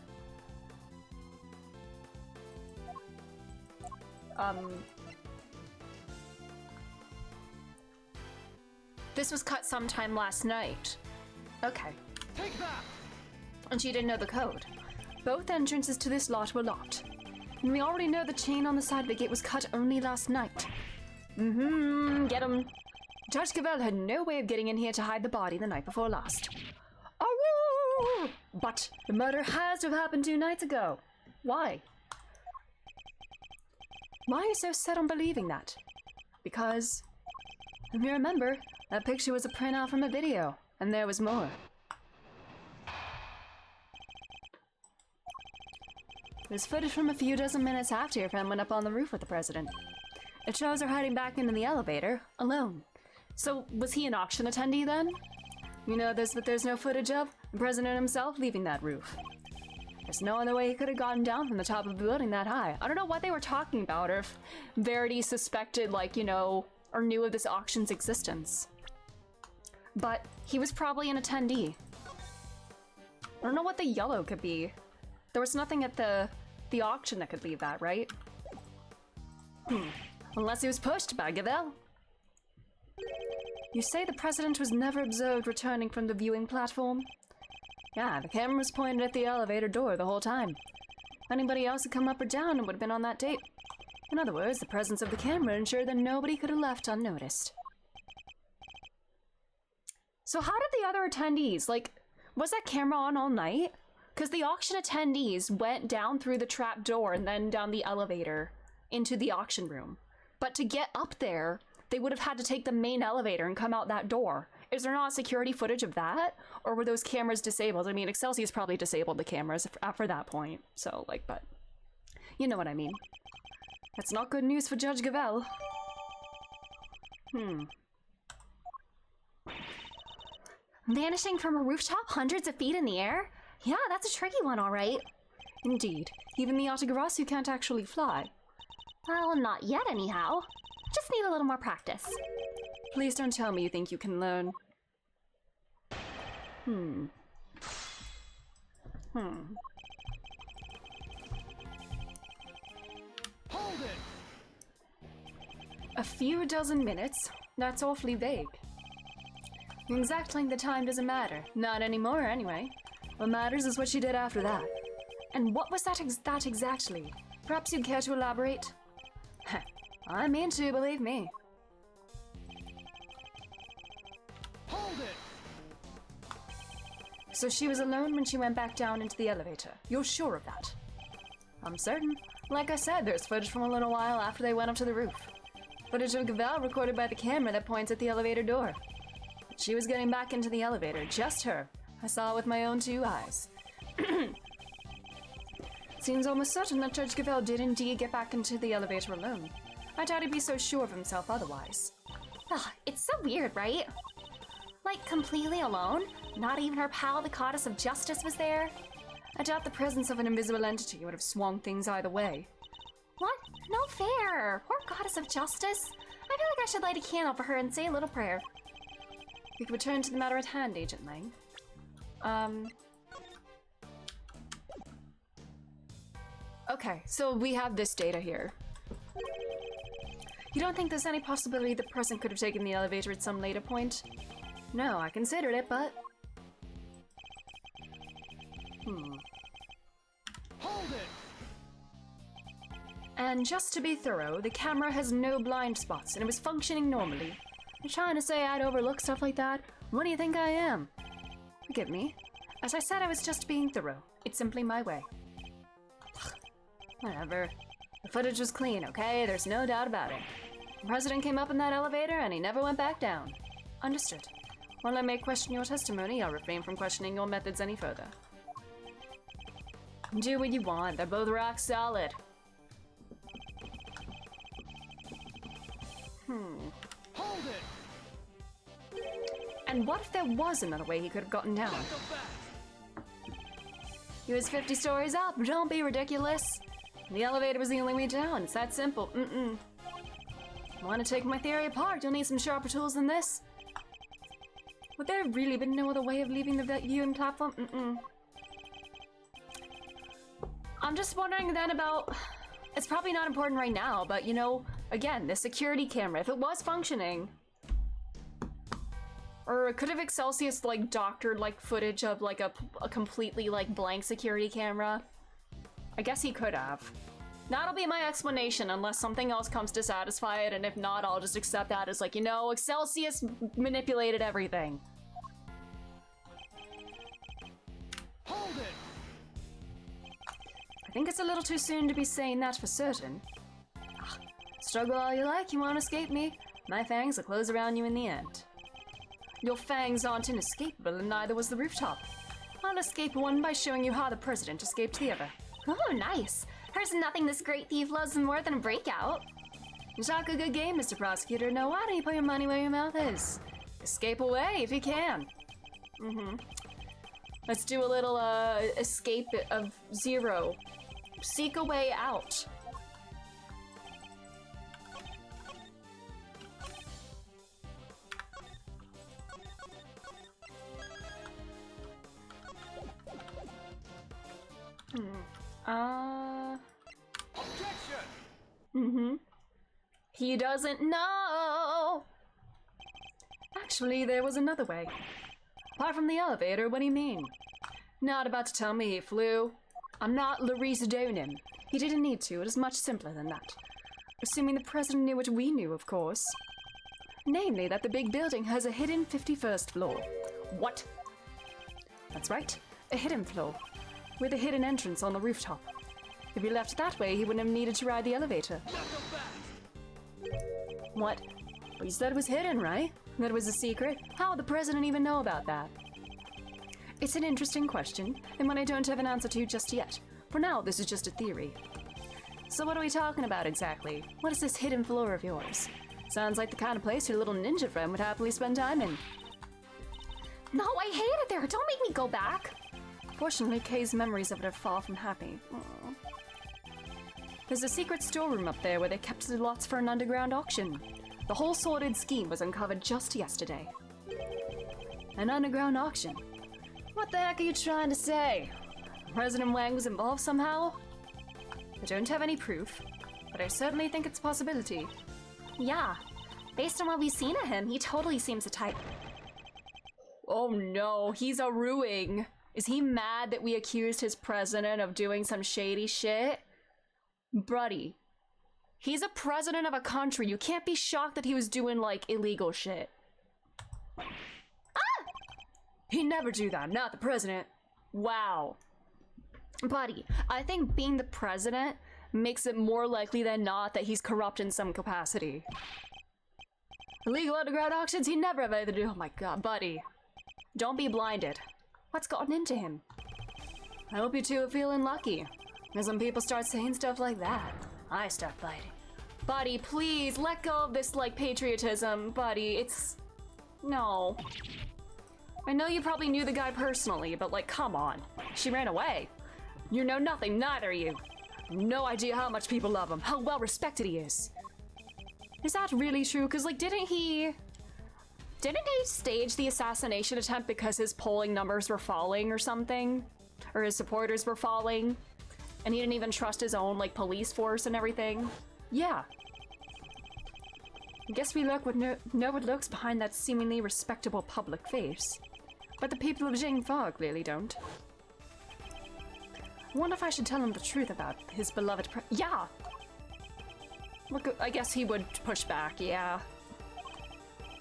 This was cut sometime last night. Okay. Take that! And she didn't know the code. Both entrances to this lot were locked. And we already know the chain on the side of the gate was cut only last night. Get him. Judge Gavelle had no way of getting in here to hide the body the night before last. Oh! But the murder has to have happened 2 nights ago. Why? Why are you so set on believing that? Because, if you remember, that picture was a printout from a video, and there was more. There's footage from a few dozen minutes after your friend went up on the roof with the president. It shows her hiding back into the elevator, alone. So, was he an auction attendee then? You know this, but there's no footage of the president himself leaving that roof. There's no other way he could have gotten down from the top of the building that high. I don't know what they were talking about, or if Verity suspected, like, you know, or knew of this auction's existence. But he was probably an attendee. I don't know what the yellow could be. There was nothing at the auction that could leave that, right? Unless he was pushed by Gavel. You say the president was never observed returning from the viewing platform? Yeah, the camera was pointed at the elevator door the whole time. Anybody else had come up or down and would have been on that tape. In other words, the presence of the camera ensured that nobody could have left unnoticed. So how did the other attendees, like, was that camera on all night? Because the auction attendees went down through the trap door and then down the elevator into the auction room. But to get up there, they would have had to take the main elevator and come out that door. Is there not security footage of that? Or were those cameras disabled? I mean, Excelsius probably disabled the cameras after that point. So, like, but you know what I mean. That's not good news for Judge Gavel. Vanishing from a rooftop hundreds of feet in the air? Yeah, that's a tricky one, all right. Indeed. Even the Atagarasu can't actually fly. Well, not yet anyhow. Just need a little more practice. Please don't tell me you think you can learn. Hold it! A few dozen minutes? That's awfully vague. The exact length of time doesn't matter. Not anymore, anyway. What matters is what she did after that. And what was that exactly? Perhaps you'd care to elaborate? I mean to, believe me. Hold it! So she was alone when she went back down into the elevator. You're sure of that? I'm certain. Like I said, there's footage from a little while after they went up to the roof. Footage of Gavel recorded by the camera that points at the elevator door. She was getting back into the elevator, just her. I saw it with my own two eyes. Seems almost certain that Judge Gavel did indeed get back into the elevator alone. I doubt he'd be so sure of himself otherwise. Ugh, it's so weird, right? Like, completely alone? Not even her pal, the Goddess of Justice, was there? I doubt the presence of an invisible entity would have swung things either way. What? No fair! Poor Goddess of Justice. I feel like I should light a candle for her and say a little prayer. We can return to the matter at hand, Agent Lang. Okay, so we have this data here. You don't think there's any possibility the person could have taken the elevator at some later point? No, I considered it, but... Hold it! And just to be thorough, the camera has no blind spots, and it was functioning normally. You're trying to say I'd overlook stuff like that? What do you think I am? Forgive me. As I said, I was just being thorough. It's simply my way. Whatever. The footage was clean, okay? There's no doubt about it. The president came up in that elevator, and he never went back down. Understood. While I may question your testimony, I'll refrain from questioning your methods any further. Do what you want. They're both rock solid. Hold it! And what if there was another way he could have gotten down? Go back! He was 50 stories up. Don't be ridiculous. The elevator was the only way down. It's that simple. Want to take my theory apart? You'll need some sharper tools than this. Would there have really been no other way of leaving the viewing platform? I'm just wondering then about... It's probably not important right now, but you know, again, the security camera, if it was functioning... Or could have Excelsius, like, doctored, like, footage of, like, a completely, like, blank security camera? I guess he could have. That'll be my explanation unless something else comes to satisfy it, and if not, I'll just accept that as, like, you know, Excelsius manipulated everything. Hold it! I think it's a little too soon to be saying that for certain. Struggle all you like, you won't escape me. My fangs will close around you in the end. Your fangs aren't inescapable, and neither was the rooftop. I'll escape one by showing you how the president escaped the other. Oh, nice. There's nothing this great thief loves more than a breakout. You talk a good game, Mr. Prosecutor. Now why don't you put your money where your mouth is? Escape away if you can. Let's do a little escape of zero. Seek a way out. Objection! He doesn't know. Actually, there was another way. Apart from the elevator, what do you mean? Not about to tell me he flew. I'm not Larice Donim. He didn't need to. It is much simpler than that. Assuming the president knew what we knew, of course. Namely, that the big building has a hidden 51st floor. What? That's right. A hidden floor. With a hidden entrance on the rooftop. If he left that way, he wouldn't have needed to ride the elevator. What? Well, you said it was hidden, right? That it was a secret? How would the president even know about that? It's an interesting question, and one I don't have an answer to just yet. For now, this is just a theory. So what are we talking about exactly? What is this hidden floor of yours? Sounds like the kind of place your little ninja friend would happily spend time in. No, I hate it there. Don't make me go back. Fortunately, Kay's memories of it are far from happy. Aww. There's a secret storeroom up there where they kept the lots for an underground auction. The whole sordid scheme was uncovered just yesterday. An underground auction? What the heck are you trying to say? President Wang was involved somehow? I don't have any proof, but I certainly think it's a possibility. Yeah. Based on what we've seen of him, he totally seems the type. Oh no, he's a ruing. Is he mad that we accused his president of doing some shady shit? Buddy, he's a president of a country. You can't be shocked that he was doing, like, illegal shit. Ah! He'd never do that, not the president. Wow. Buddy, I think being the president makes it more likely than not that he's corrupt in some capacity. Illegal underground auctions, he'd never have anything to do. Oh my god, buddy. Don't be blinded. What's gotten into him? I hope you two are feeling lucky. As when people start saying stuff like that, I start fighting. Buddy, please, let go of this, like, patriotism. Buddy, it's... No. I know you probably knew the guy personally, but, like, come on. She ran away. You know nothing, neither of you. No idea how much people love him, how well respected he is. Is that really true? Because, like, didn't he stage the assassination attempt because his polling numbers were falling or something? Or his supporters were falling? And he didn't even trust his own, like, police force and everything? Yeah. I guess we know what lurks behind that seemingly respectable public face. But the people of Jingfa clearly don't. I wonder if I should tell him the truth about his beloved Yeah! Look, I guess he would push back, yeah.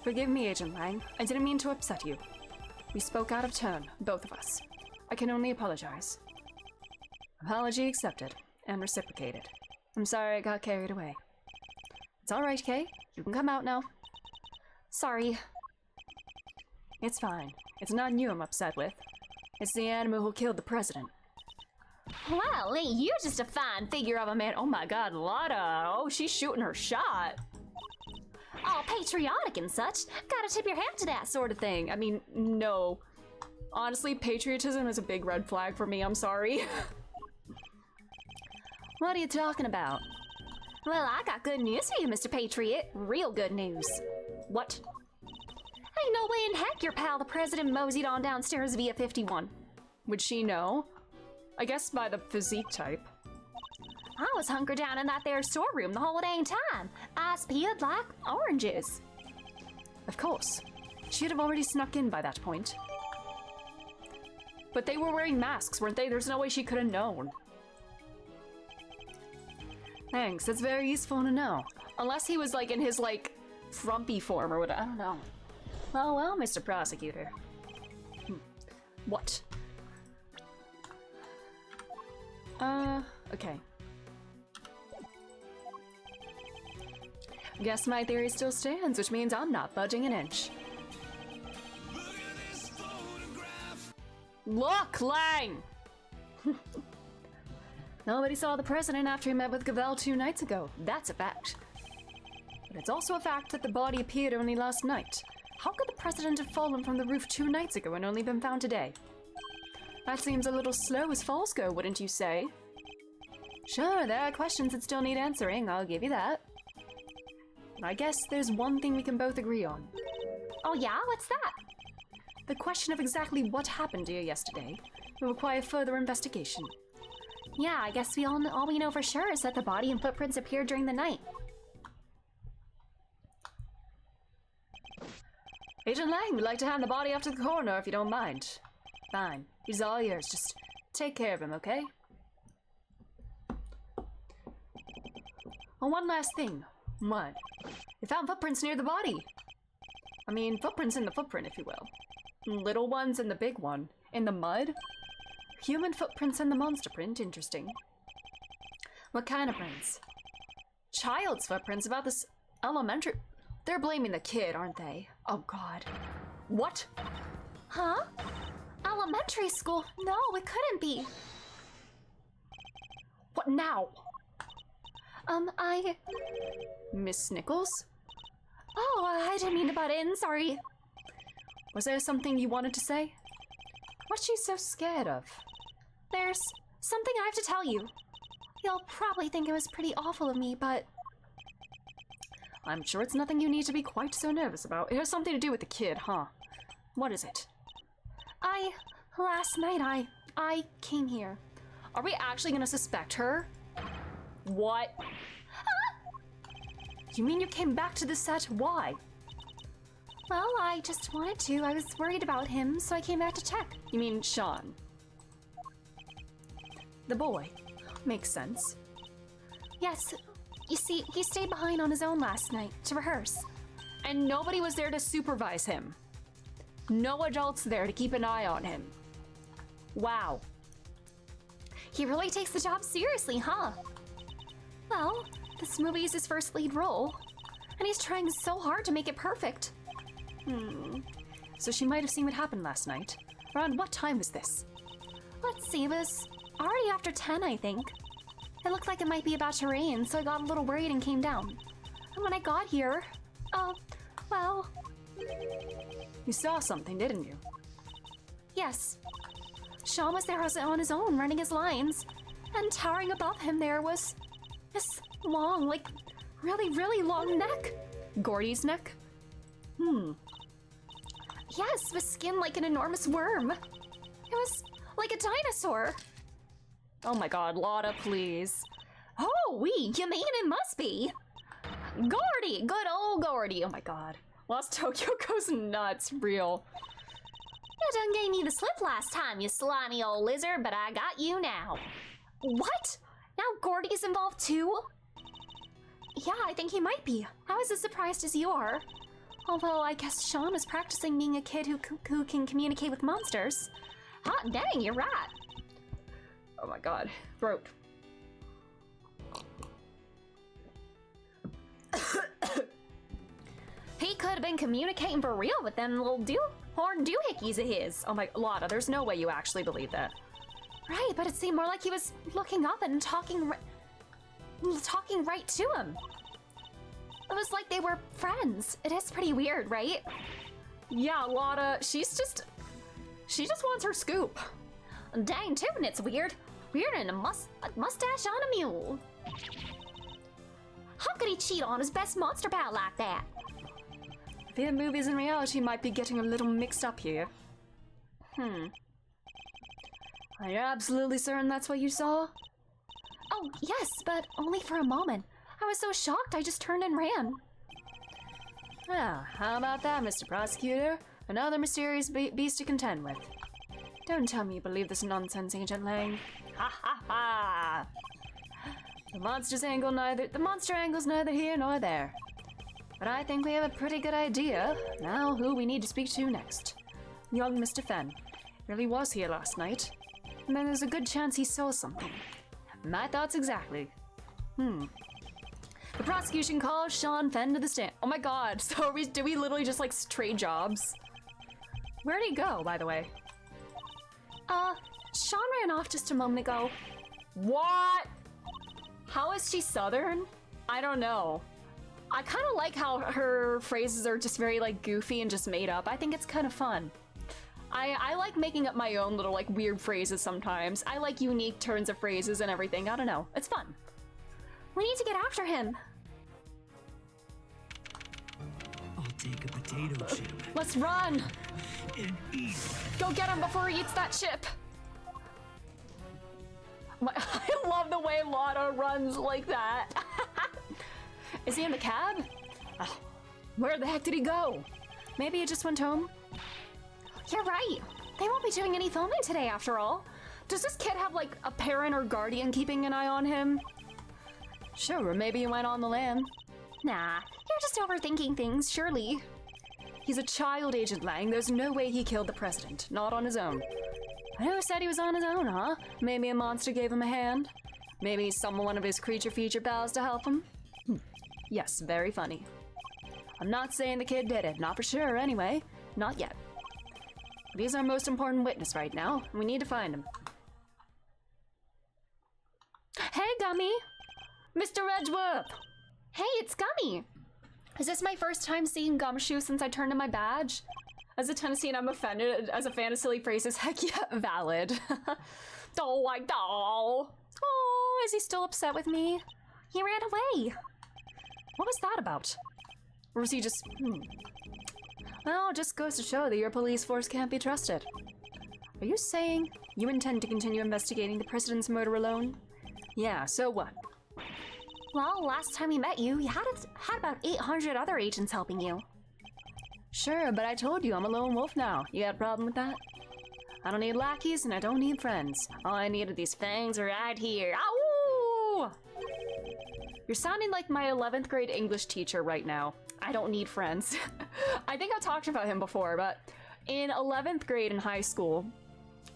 Forgive me, Agent Lang. I didn't mean to upset you. We spoke out of turn, both of us. I can only apologize. Apology accepted, and reciprocated. I'm sorry I got carried away. It's alright, Kay. You can come out now. Sorry. It's fine. It's not you I'm upset with. It's the animal who killed the president. Well, ain't you just a fine figure of a man? Oh my god, Lotta! Oh, she's shooting her shot! All patriotic and such. Gotta tip your hat to that sort of thing. I mean, no. Honestly, patriotism is a big red flag for me, I'm sorry. What are you talking about? Well, I got good news for you, Mr. Patriot. Real good news. What? Ain't no way in heck your pal, the president, moseyed on downstairs via 51. Would she know? I guess by the physique type. I was hunkered down in that there storeroom the whole dang time. Eyes peeled like oranges. Of course. She'd have already snuck in by that point. But they were wearing masks, weren't they? There's no way she could have known. Thanks, that's very useful to know. Unless he was, like, in his, like, frumpy form or whatever. I don't know. Well, Mr. Prosecutor. What? Okay. Guess my theory still stands, which means I'm not budging an inch. Look, Lang! Nobody saw the president after he met with Gavel 2 nights ago. That's a fact. But it's also a fact that the body appeared only last night. How could the president have fallen from the roof 2 nights ago and only been found today? That seems a little slow as falls go, wouldn't you say? Sure, there are questions that still need answering, I'll give you that. I guess there's one thing we can both agree on. Oh yeah? What's that? The question of exactly what happened to you yesterday will require further investigation. Yeah, I guess all we know for sure is that the body and footprints appeared during the night. Agent Lang would like to hand the body off to the coroner if you don't mind. Fine, he's all yours. Just take care of him, okay? Oh, one last thing. What? You found footprints near the body. I mean, footprints in the footprint, if you will. Little ones in the big one. In the mud? Human footprints in the monster print. Interesting. What kind of prints? Child's footprints about this elementary... They're blaming the kid, aren't they? Oh, God. What? Huh? Elementary school? No, it couldn't be. What now? Miss Nichols? Oh, I didn't mean to butt in, sorry. Was there something you wanted to say? What's she so scared of? There's something I have to tell you. You'll probably think it was pretty awful of me, but... I'm sure it's nothing you need to be quite so nervous about. It has something to do with the kid, huh? What is it? Last night I came here. Are we actually gonna suspect her? What? You mean you came back to the set? Why? Well, I just wanted to. I was worried about him, so I came back to check. You mean Sean? The boy. Makes sense. Yes. You see, he stayed behind on his own last night to rehearse. And nobody was there to supervise him. No adults there to keep an eye on him. Wow. He really takes the job seriously, huh? Well, this movie is his first lead role, and he's trying so hard to make it perfect. So she might have seen what happened last night. Around what time was this? Let's see, it was already after 10, I think. It looked like it might be about to rain, so I got a little worried and came down. And when I got here, well... You saw something, didn't you? Yes. Sean was there on his own, running his lines. And towering above him there was this long, like, really, really long neck. Gordy's neck? Yes, with skin like an enormous worm. It was like a dinosaur. Oh my god, Lotta, please. Oh, you mean it must be? Gordy! Good old Gordy! Oh my god. Lost Tokyo goes nuts, real. You done gave me the slip last time, you slimy old lizard, but I got you now. What? Now Gordy's involved too? Yeah, I think he might be. I was as surprised as you are. Although I guess Sean is practicing being a kid who can communicate with monsters. Hot dang, you're right. Oh my god. Throat. He could have been communicating for real with them little horn doohickeys of his. Oh my, Lotta, there's no way you actually believe that. Right, but it seemed more like he was looking up and talking right to him. It was like they were friends. It is pretty weird, right? Yeah, Lotta, she just wants her scoop. Dang tootin', it's weird. Weird and a mustache on a mule. How could he cheat on his best monster pal like that? The movies and reality might be getting a little mixed up here. Are you absolutely certain that's what you saw? Oh, yes, but only for a moment. I was so shocked I just turned and ran. Well, how about that, Mr. Prosecutor? Another mysterious beast to contend with. Don't tell me you believe this nonsense, Agent Lang. Ha ha ha! The monster angle's neither here nor there. But I think we have a pretty good idea now who we need to speak to next. Young Mr. Fenn really was here last night, and then there's a good chance he saw something. My thoughts exactly. The prosecution calls Sean Fenn to the stand. Oh my god, so do we literally just like trade jobs? Where'd he go, by the way? Sean ran off just a moment ago. What? How is she Southern? I don't know. I kind of like how her phrases are just very like goofy and just made up. I think it's kind of fun. I like making up my own little like weird phrases sometimes. I like unique turns of phrases and everything. I don't know. It's fun. We need to get after him. I'll take a potato chip Let's run. and eat. Go get him before he eats that chip. I love the way Lana runs like that. Is he in the cab? Oh, where the heck did he go? Maybe he just went home? You're right. They won't be doing any filming today after all. Does this kid have like a parent or guardian keeping an eye on him? Sure, or maybe he went on the lam. Nah, you're just overthinking things, surely. He's a child, Agent Lang. There's no way he killed the president. Not on his own. But who said he was on his own, huh? Maybe a monster gave him a hand? Maybe one of his creature feature pals to help him? Yes, very funny. I'm not saying the kid did it. Not for sure, anyway. Not yet. But he's our most important witness right now. We need to find him. Hey, Gummy! Mr. Edgeworth! Hey, it's Gummy. Is this my first time seeing Gumshoe since I turned in my badge? As a Tennessean, I'm offended as a fan of silly phrases. Heck yeah, valid. Oh, like doll. Oh, is he still upset with me? He ran away. What was that about? Or was he just, Well, it just goes to show that your police force can't be trusted. Are you saying you intend to continue investigating the president's murder alone? Yeah, so what? Well, last time we met you, you had about 800 other agents helping you. Sure, but I told you I'm a lone wolf now. You got a problem with that? I don't need lackeys and I don't need friends. All I need are these fangs right here. Ow! You're sounding like my 11th grade English teacher right now. I don't need friends. I think I've talked about him before, but in 11th grade in high school,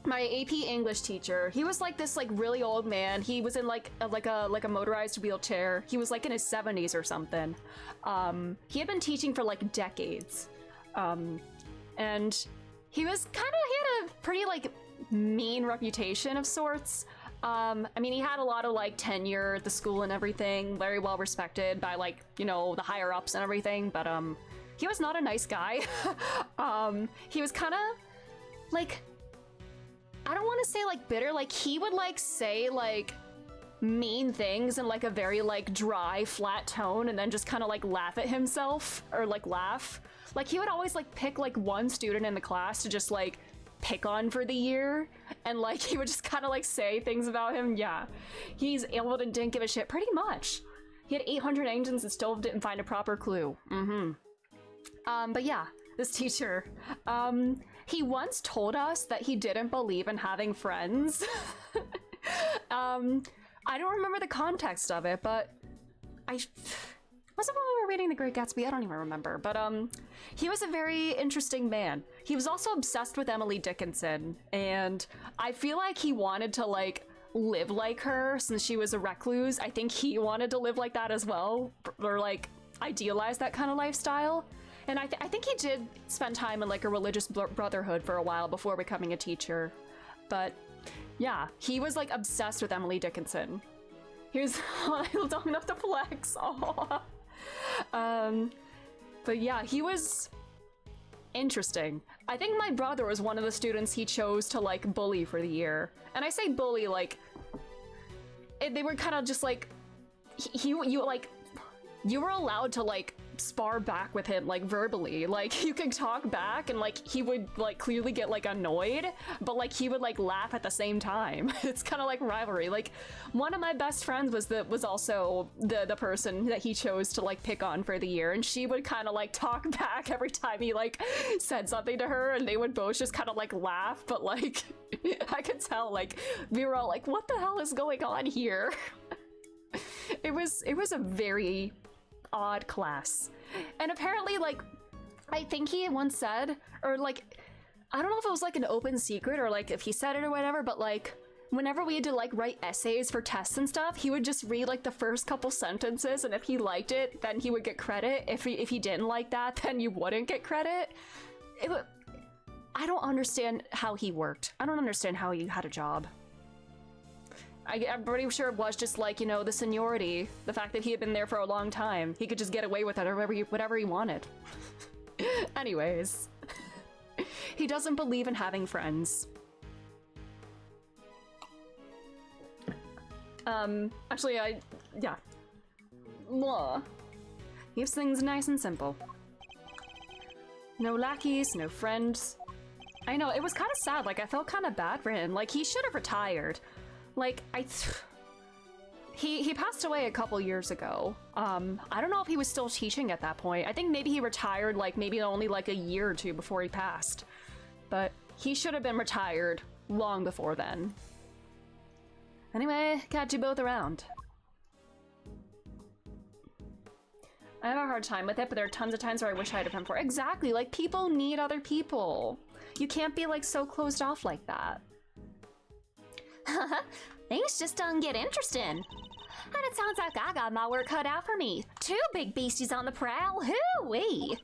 my AP English teacher, he was like this like really old man. He was in like a motorized wheelchair. He was like in his 70s or something. He had been teaching for like decades. And he had a pretty like mean reputation of sorts. I mean, he had a lot of like tenure at the school and everything, very well respected by like, you know, the higher ups and everything, but he was not a nice guy. He was kind of like, I don't want to say like bitter, like he would like say like mean things in like a very like dry, flat tone and then just kind of like laugh at himself or like laugh. Like he would always like pick like one student in the class to just like pick on for the year, and like he would just kind of like say things about him. Yeah, he's able and didn't give a shit pretty much. He had 800 engines and still didn't find a proper clue. But yeah, this teacher, he once told us that he didn't believe in having friends. I don't remember the context of it, but was it when we were reading The Great Gatsby? I don't even remember, but he was a very interesting man. He was also obsessed with Emily Dickinson, and I feel like he wanted to like live like her since she was a recluse. I think he wanted to live like that as well, or like idealize that kind of lifestyle. And I think he did spend time in like a religious brotherhood for a while before becoming a teacher. But yeah, he was like obsessed with Emily Dickinson. He was don't enough to flex. Oh. But yeah, he was interesting. I think my brother was one of the students he chose to like bully for the year. And I say bully like they were kind of just like you were allowed to like spar back with him like verbally, like you could talk back and like he would like clearly get like annoyed, but like he would like laugh at the same time. It's kind of like rivalry. Like one of my best friends was also the person that he chose to like pick on for the year, and she would kind of like talk back every time he like said something to her, and they would both just kind of like laugh, but like I could tell like we were all like, what the hell is going on here? It was a very odd class. And apparently like I think he once said, or like I don't know if it was like an open secret or like if he said it or whatever, but like whenever we had to like write essays for tests and stuff, he would just read like the first couple sentences, and if he liked it, then he would get credit. If he didn't like that, then you wouldn't get credit. I don't understand how he worked. I don't understand how he had a job. I'm pretty sure it was just like, you know, the seniority, the fact that he had been there for a long time. He could just get away with it or whatever he wanted. Anyways, he doesn't believe in having friends. Actually, yeah. Mwah. Keeps things nice and simple. No lackeys, no friends. I know, it was kind of sad, like, I felt kind of bad for him. Like, he should have retired. Like, he passed away a couple years ago. I don't know if he was still teaching at that point. I think maybe he retired, like, maybe only, like, a year or two before he passed. But he should have been retired long before then. Anyway, catch you both around. I have a hard time with it, but there are tons of times where I wish I had a friend for. Exactly, like, people need other people. You can't be, like, so closed off like that. Things just don't get interesting. And it sounds like I got my work cut out for me. 2 big beasties on the prowl, hoo-wee.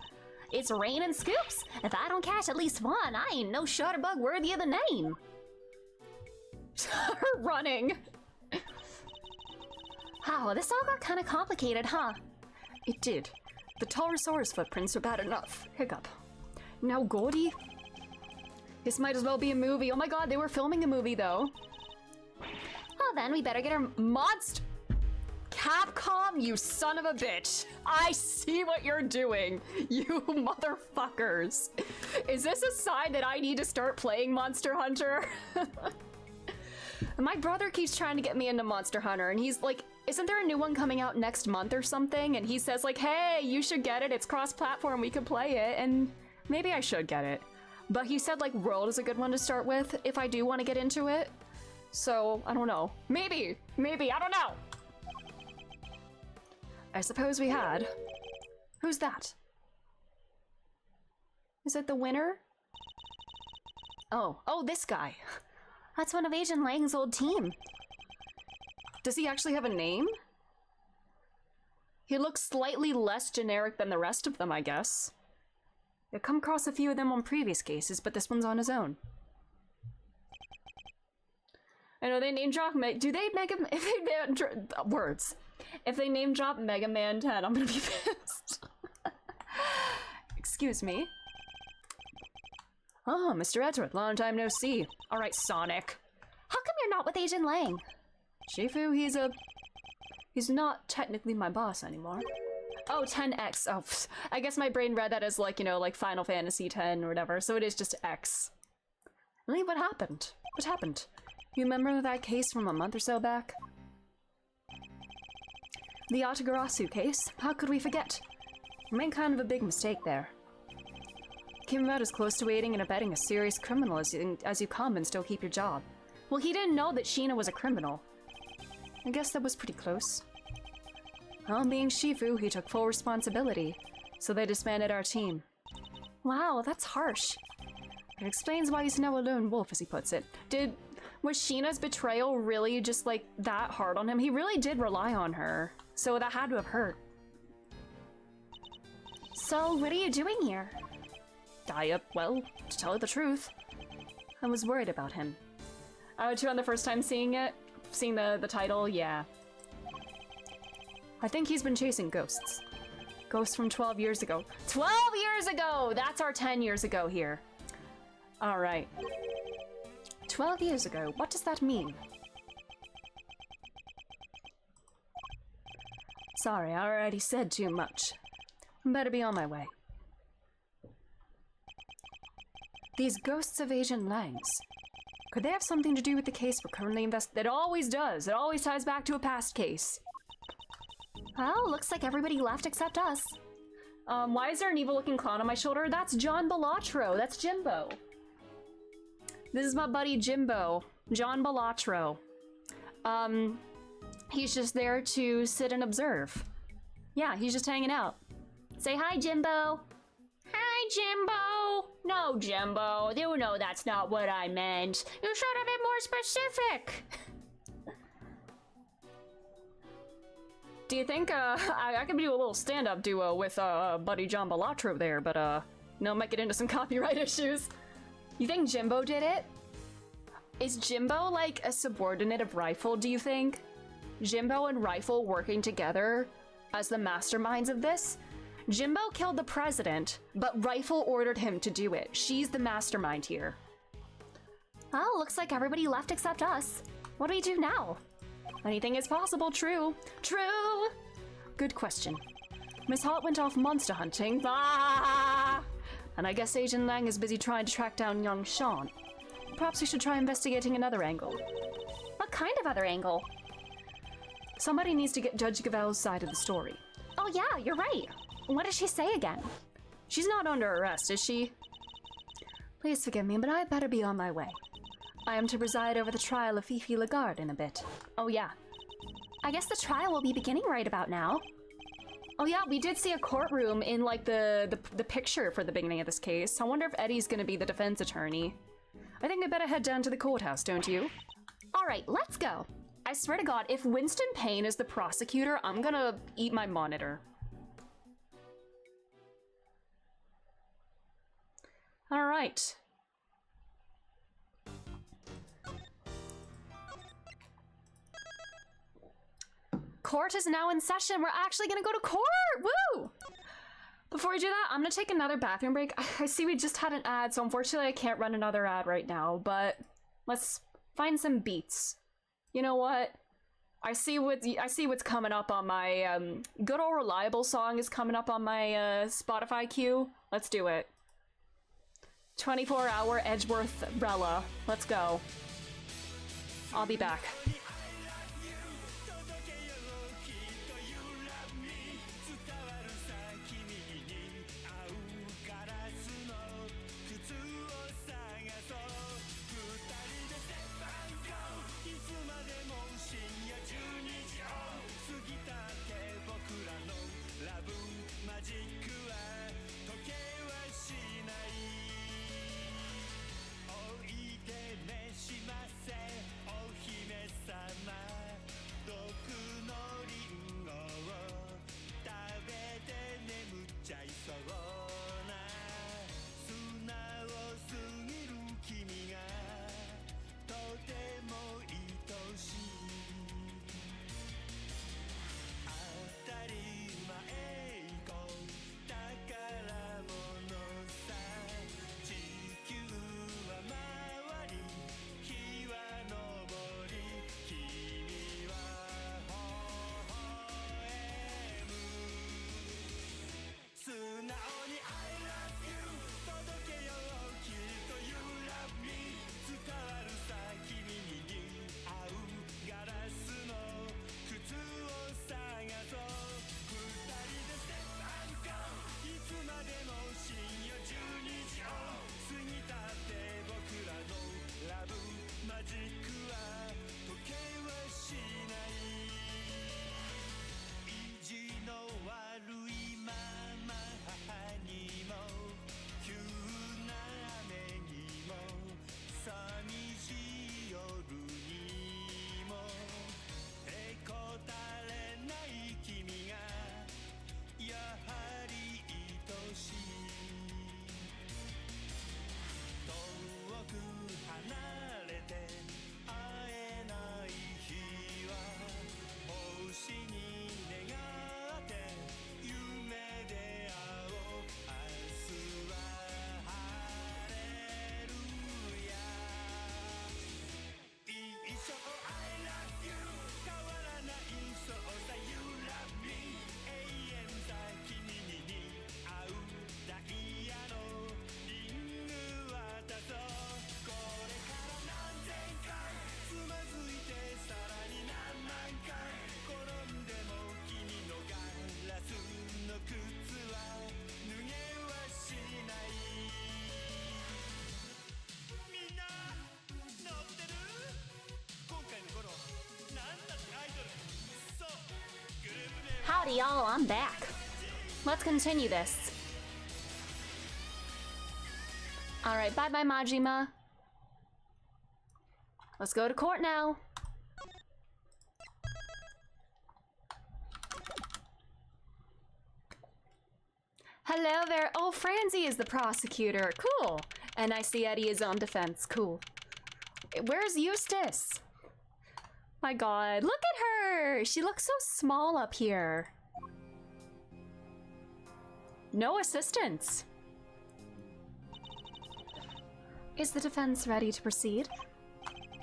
It's raining scoops. If I don't catch at least one, I ain't no shutterbug worthy of the name. Running. Oh, this all got kind of complicated, huh? It did. The Taurosaurus footprints are bad enough. Hiccup. Now Gordy? This might as well be a movie. Oh my god, they were filming a movie though. Well, then we better get our Monster... Capcom, you son of a bitch. I see what you're doing, you motherfuckers. Is this a sign that I need to start playing Monster Hunter? My brother keeps trying to get me into Monster Hunter, and he's like, isn't there a new one coming out next month or something? And he says like, hey, you should get it. It's cross-platform. We could play it. And maybe I should get it. But he said like World is a good one to start with if I do want to get into it. So, I don't know. Maybe, I don't know. I suppose we had. Who's that? Is it the winner? Oh, this guy. That's one of Agent Lang's old team. Does he actually have a name? He looks slightly less generic than the rest of them, I guess. I've come across a few of them on previous cases, but this one's on his own. I know they name drop do they Mega if they words. If they name drop Mega Man 10, I'm gonna be pissed. Excuse me. Oh, Mr. Edward, long time no see. Alright, Sonic. How come you're not with Agent Lang? Shifu, he's not technically my boss anymore. Oh, 10X. Oh, I guess my brain read that as like, you know, like Final Fantasy 10 or whatever, so it is just X. Really, what happened? What happened? You remember that case from a month or so back? The Atagarasu case? How could we forget? You made kind of a big mistake there. Came about as close to aiding and abetting a serious criminal as you come and still keep your job. Well, he didn't know that Sheena was a criminal. I guess that was pretty close. Well, being Shifu, he took full responsibility, so they disbanded our team. Wow, that's harsh. It explains why he's now a lone wolf, as he puts it. Was Sheena's betrayal really just like that hard on him? He really did rely on her, so that had to have hurt. So, what are you doing here? Well, to tell you the truth, I was worried about him. Oh, too, on the first time seeing the title, yeah. I think he's been chasing ghosts. Ghosts from 12 years ago. 12 years ago! That's our 10 years ago here. Alright. 12 years ago, what does that mean? Sorry, I already said too much. Better be on my way. These ghosts of Agent Langs. Could they have something to do with the case we're currently investigating? It always does. It always ties back to a past case. Oh, looks like everybody left except us. Why is there an evil-looking clown on my shoulder? That's John Balatro. That's Jimbo. This is my buddy Jimbo. John Balatro. He's just there to sit and observe. Yeah, he's just hanging out. Say hi, Jimbo. Hi, Jimbo! No, Jimbo, you know that's not what I meant. You should have been more specific. Do you think I could do a little stand-up duo with buddy John Balatro there, but no, might get into some copyright issues. You think Jimbo did it? Is Jimbo like a subordinate of Rifle, do you think? Jimbo and Rifle working together as the masterminds of this? Jimbo killed the president, but Rifle ordered him to do it. She's the mastermind here. Oh, looks like everybody left except us. What do we do now? Anything is possible, true. True! Good question. Miss Hart went off monster hunting. Ah! And I guess Agent Lang is busy trying to track down young Sean. Perhaps we should try investigating another angle. What kind of other angle? Somebody needs to get Judge Gavel's side of the story. Oh yeah, you're right. What did she say again? She's not under arrest, is she? Please forgive me, but I better be on my way. I am to preside over the trial of Fifi Lagarde in a bit. Oh yeah. I guess the trial will be beginning right about now. Oh yeah, we did see a courtroom in like the picture for the beginning of this case. I wonder if Eddie's gonna be the defense attorney. I think I better head down to the courthouse, don't you? All right, let's go. I swear to God, if Winston Payne is the prosecutor, I'm gonna eat my monitor. All right. Court is now in session. We're actually gonna go to court. Woo! Before we do that, I'm gonna take another bathroom break. I see we just had an ad, so unfortunately I can't run another ad right now, but let's find some beats. You know what? I see what's coming up on my Good Old Reliable song is coming up on my Spotify queue. Let's do it. 24-hour Edgeworth Rella. Let's go. I'll be back. Howdy y'all, I'm back. Let's continue this. Alright, bye-bye, Majima. Let's go to court now. Hello there. Oh, Franzi is the prosecutor. Cool. And I see Eddie is on defense. Cool. Where's Eustace? My god, look at her! She looks so small up here. No assistance. Is the defense ready to proceed?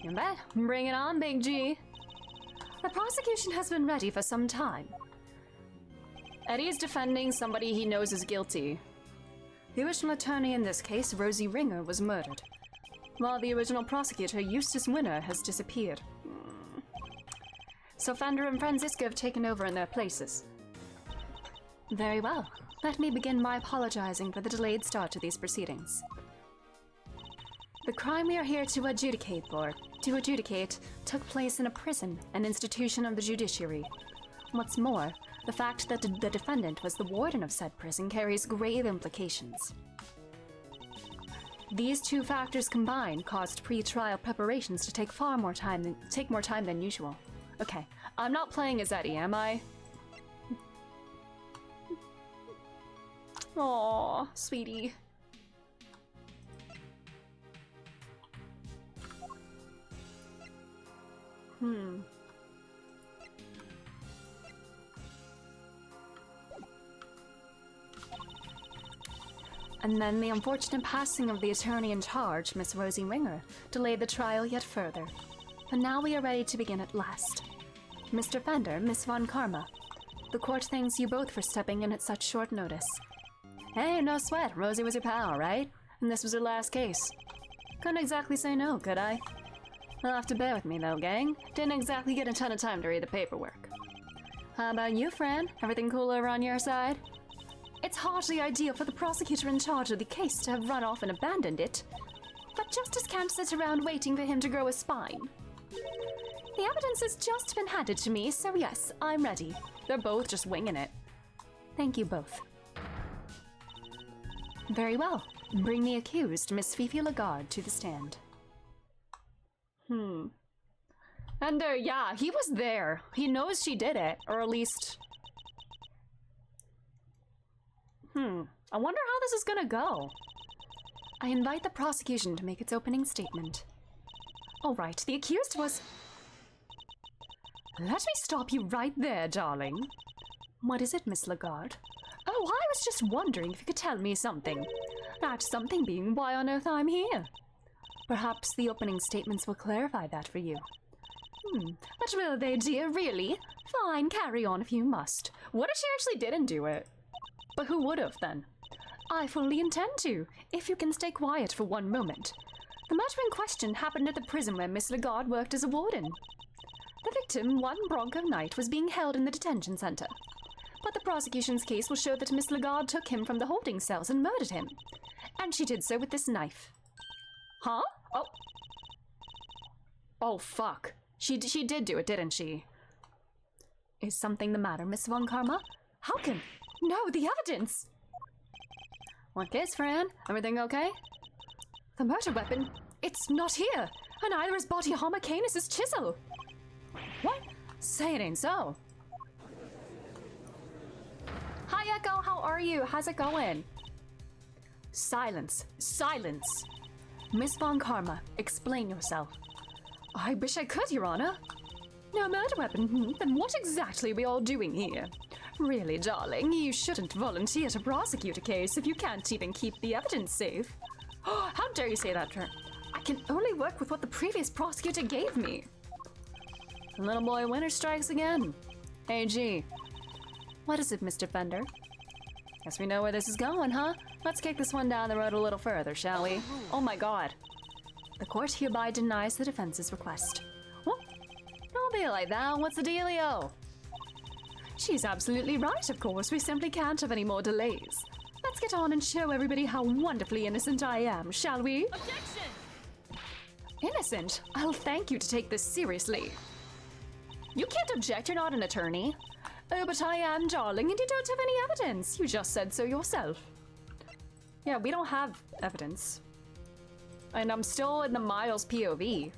You bet. Bring it on, Big G. The prosecution has been ready for some time. Eddie is defending somebody he knows is guilty. The original attorney in this case, Rosie Ringer, was murdered, while the original prosecutor, Eustace Winner, has disappeared. So Fender and Franziska have taken over in their places. Very well. Let me begin by apologizing for the delayed start to these proceedings. The crime we are here to adjudicate took place in a prison, an institution of the judiciary. What's more, the fact that the defendant was the warden of said prison carries grave implications. These two factors combined caused pre-trial preparations to take more time than usual. Okay, I'm not playing as Eddie, am I? Aw, sweetie. And then the unfortunate passing of the attorney in charge, Miss Rosie Ringer, delayed the trial yet further. But now we are ready to begin at last. Mr. Fender, Miss Von Karma, the court thanks you both for stepping in at such short notice. Hey, no sweat. Rosie was your pal, right? And this was her last case. Couldn't exactly say no, could I? You'll have to bear with me though, gang. Didn't exactly get a ton of time to read the paperwork. How about you, Fran? Everything cool over on your side? It's hardly ideal for the prosecutor in charge of the case to have run off and abandoned it. But justice can't sit around waiting for him to grow a spine. The evidence has just been handed to me, so yes, I'm ready. They're both just winging it. Thank you both. Very well. Bring the accused, Miss Fifi Lagarde, to the stand. And yeah, he was there. He knows she did it, or at least... I wonder how this is gonna go. I invite the prosecution to make its opening statement. Alright, the accused was... Let me stop you right there, darling. What is it, Miss Lagarde? Oh, I was just wondering if you could tell me something. That something being why on earth I'm here. Perhaps the opening statements will clarify that for you. But will they, dear, really? Fine, carry on if you must. What if she actually didn't do it? But who would have, then? I fully intend to, if you can stay quiet for one moment. The murder in question happened at the prison where Miss Lagarde worked as a warden. The victim, one Bronco Knight, was being held in the detention center. But the prosecution's case will show that Miss Lagarde took him from the holding cells and murdered him. And she did so with this knife. Huh? Oh. Oh, fuck. She did do it, didn't she? Is something the matter, Miss Von Karma? How can... No, the evidence! What case, Fran? Everything okay? The murder weapon? It's not here! And neither is Body Armor Canis' chisel! What? Say it ain't so. Hi, Echo, how are you? How's it going? Silence. Silence! Miss Von Karma, explain yourself. I wish I could, Your Honor. No murder weapon? Then what exactly are we all doing here? Really, darling, you shouldn't volunteer to prosecute a case if you can't even keep the evidence safe. How dare you say that to her? I can only work with what the previous prosecutor gave me. Little boy Winter strikes again. Hey, G. What is it, Mr. Fender? Guess we know where this is going, huh? Let's kick this one down the road a little further, shall we? Oh my god. The court hereby denies the defense's request. What? Don't be like that. What's the dealio? She's absolutely right, of course. We simply can't have any more delays. Let's get on and show everybody how wonderfully innocent I am, shall we? Objection! Innocent? I'll thank you to take this seriously. You can't object, you're not an attorney. Oh, but I am, darling, and you don't have any evidence. You just said so yourself. Yeah, we don't have evidence. And I'm still in the Miles POV.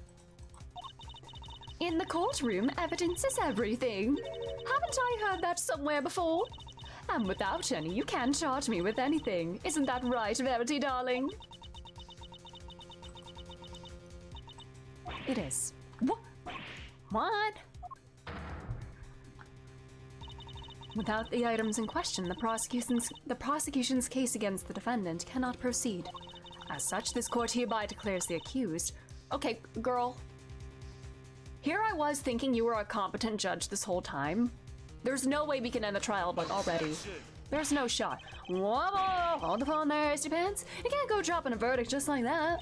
In the courtroom, evidence is everything. Haven't I heard that somewhere before? And without any, you can't charge me with anything. Isn't that right, Verity, darling? It is. What? What? Without the items in question, the prosecution's case against the defendant cannot proceed. As such, this court hereby declares the accused. Okay, girl. Here I was thinking you were a competent judge this whole time. There's no way we can end the trial, but already. There's no shot. Whoa, hold the phone there, Hasty Pants. You can't go dropping a verdict just like that.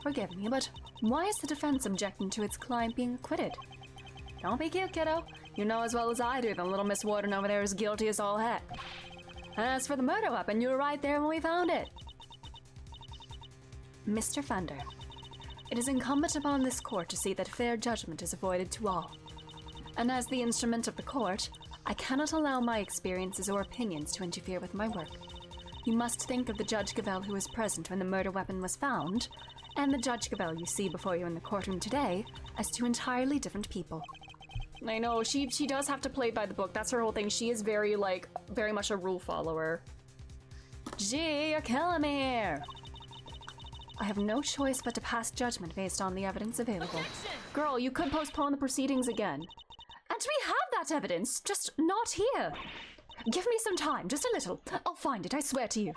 Forgive me, but why is the defense objecting to its client being acquitted? Don't be cute, kiddo. You know as well as I do that little Miss Warden over there is guilty as all heck. As for the murder weapon, you were right there when we found it. Mr. Fender, it is incumbent upon this court to see that fair judgment is avoided to all. And as the instrument of the court, I cannot allow my experiences or opinions to interfere with my work. You must think of the Judge Gavel who was present when the murder weapon was found, and the Judge Gavel you see before you in the courtroom today, as two entirely different people. I know, she does have to play by the book. That's her whole thing. She is very much a rule follower. Gee, you're killing me here. I have no choice but to pass judgment based on the evidence available. Girl, you could postpone the proceedings again. And we have that evidence, just not here. Give me some time, just a little. I'll find it, I swear to you.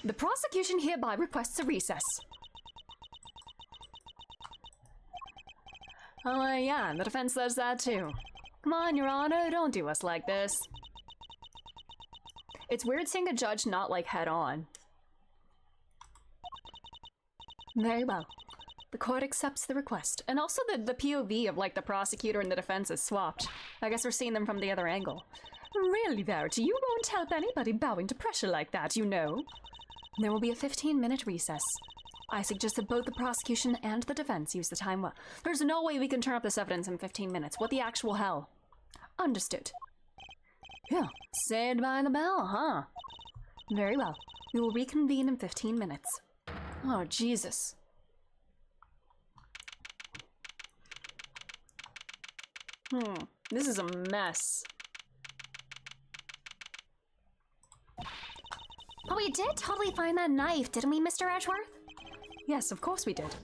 The prosecution hereby requests a recess. Oh, yeah, the defense says that too. Come on, Your Honor, don't do us like this. It's weird seeing a judge not, head on. Very well. The court accepts the request. And also the POV of, the prosecutor and the defense is swapped. I guess we're seeing them from the other angle. Really, Verity, you won't help anybody bowing to pressure like that, you know. There will be a 15-minute recess. I suggest that both the prosecution and the defense use the time well. There's no way we can turn up this evidence in 15 minutes. What the actual hell? Understood. Yeah, saved by the bell, huh? Very well. We will reconvene in 15 minutes. Oh, Jesus. This is a mess. But we did totally find that knife, didn't we, Mr. Edgeworth? Yes, of course we did.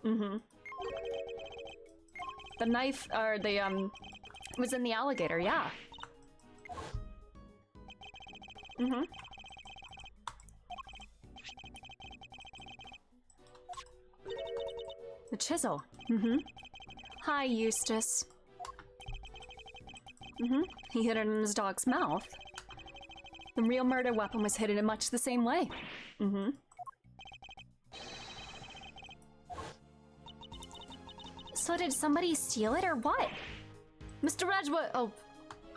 The knife, or was in the alligator, yeah. The chisel. Hi, Eustace. He hid it in his dog's mouth. The real murder weapon was hidden in much the same way. So did somebody steal it or what? Mr. Edgewood! Oh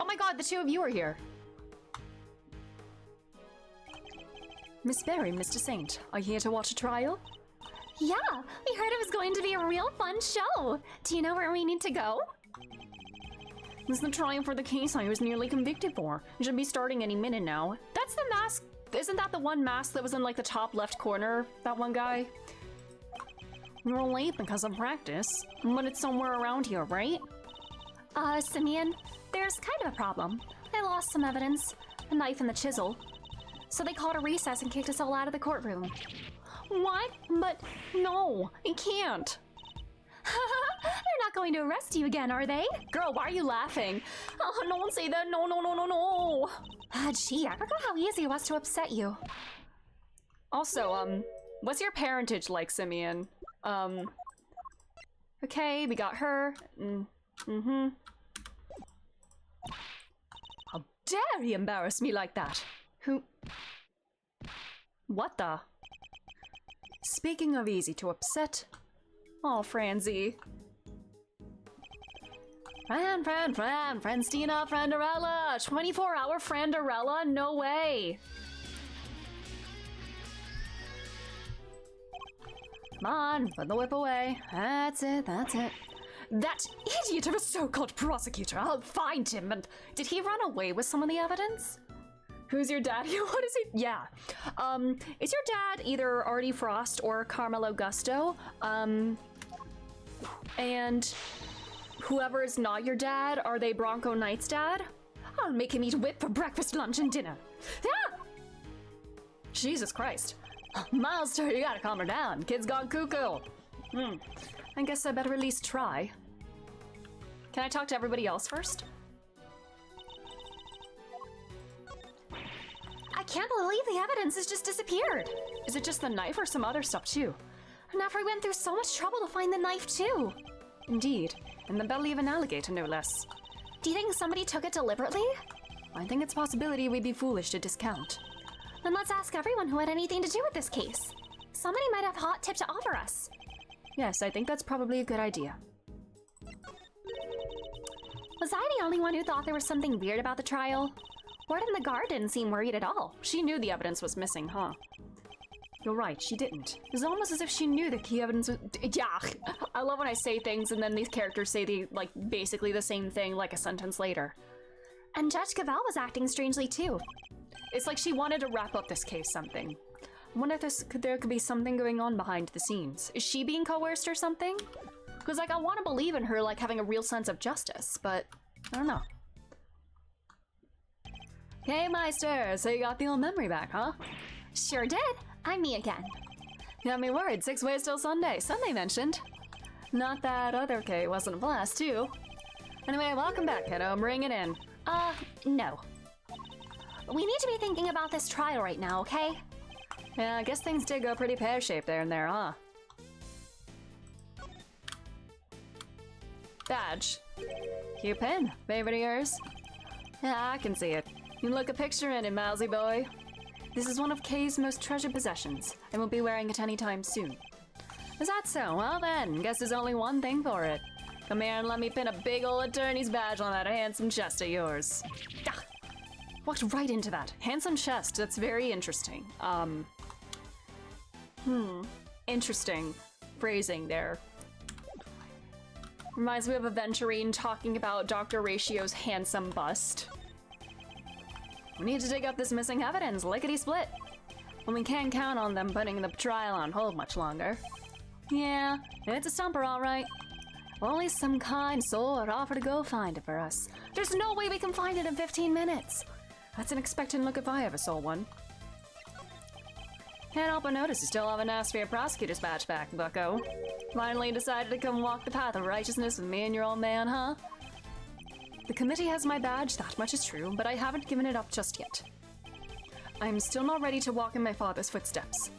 my god, the two of you are here. Miss Berry, Mr. Saint, are you here to watch a trial? Yeah, we heard it was going to be a real fun show. Do you know where we need to go? This is the trial for the case I was nearly convicted for. It should be starting any minute now. That's the mask. Isn't that the one mask that was in the top left corner? That one guy? We were late because of practice, but it's somewhere around here, right? Simeon, there's kind of a problem. I lost some evidence, a knife and the chisel. So they called a recess and kicked us all out of the courtroom. What? But no, it can't. They're not going to arrest you again, are they? Girl, why are you laughing? Oh, no one say that. No, no, no, no, no. Gee, I forgot how easy it was to upset you. Also, what's your parentage like, Simeon? Okay, we got her. How dare he embarrass me like that? Who? What the? Speaking of easy to upset. Oh, Franzi. Friendstina, Frienderella! 24-hour Frienderella? No way! Come on, put the whip away. That's it, that's it. That idiot of a so-called prosecutor! I'll find him and... Did he run away with some of the evidence? Who's your dad? What is it? Yeah. Is your dad either Artie Frost or Carmelo Gusto? And whoever is not your dad, are they Bronco Knight's dad? I'll make him eat whip for breakfast, lunch, and dinner. Ah! Jesus Christ. Milester, you gotta calm her down. Kid's gone cuckoo. I guess I better at least try. Can I talk to everybody else first? I can't believe the evidence has just disappeared. Is it just the knife or some other stuff too? And after we went through so much trouble to find the knife too. Indeed. In the belly of an alligator, no less. Do you think somebody took it deliberately? I think it's a possibility we'd be foolish to discount. Then let's ask everyone who had anything to do with this case. Somebody might have a hot tip to offer us. Yes, I think that's probably a good idea. Was I the only one who thought there was something weird about the trial? Warden the guard didn't seem worried at all. She knew the evidence was missing, huh? You're right, she didn't. It's almost as if she knew the key evidence was— yeah! I love when I say things and then these characters say basically the same thing like a sentence later. And Judge Cavell was acting strangely too. It's like she wanted to wrap up this case something. I wonder if there could be something going on behind the scenes. Is she being coerced or something? Because, I want to believe in her, having a real sense of justice, but I don't know. Hey, Meister, so you got the old memory back, huh? Sure did. I'm me again. Got me worried. 6 ways till Sunday. Sunday mentioned. Not that other K wasn't a blast, too. Anyway, welcome back, kiddo. Bring it in. No. We need to be thinking about this trial right now, okay? Yeah, I guess things did go pretty pear-shaped there and there, huh? Badge. Cute pen. Favorite of yours? Yeah, I can see it. You look a picture in it, mousy boy. This is one of Kay's most treasured possessions. I won't be wearing it anytime soon. Is that so? Well then, guess there's only one thing for it. Come here and let me pin a big ol' attorney's badge on that handsome chest of yours. Ah, walked right into that. Handsome chest, that's very interesting. Interesting phrasing there. Reminds me of Aventurine talking about Dr. Ratio's handsome bust. We need to dig up this missing evidence, lickety-split. Well, we can't count on them putting the trial on hold much longer. Yeah, it's a stumper, all right. Only some kind soul would offer to go find it for us. There's no way we can find it in 15 minutes. That's an expectant look if I ever saw one. Can't help but notice you still haven't asked for your prosecutor's badge back, bucko. Finally decided to come walk the path of righteousness with me and your old man, huh? The committee has my badge, that much is true, but I haven't given it up just yet. I'm still not ready to walk in my father's footsteps.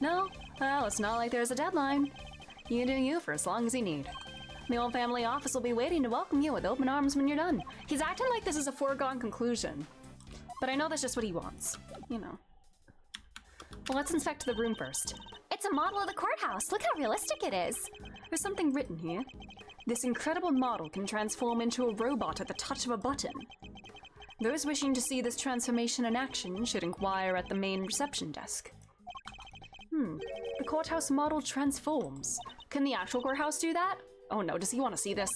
No? Well, it's not like there's a deadline. You do you for as long as you need. The old family office will be waiting to welcome you with open arms when you're done. He's acting like this is a foregone conclusion. But I know that's just what he wants. You know. Well, let's inspect the room first. It's a model of the courthouse. Look how realistic it is. There's something written here. This incredible model can transform into a robot at the touch of a button. Those wishing to see this transformation in action should inquire at the main reception desk. The courthouse model transforms. Can the actual courthouse do that? Oh no, does he want to see this?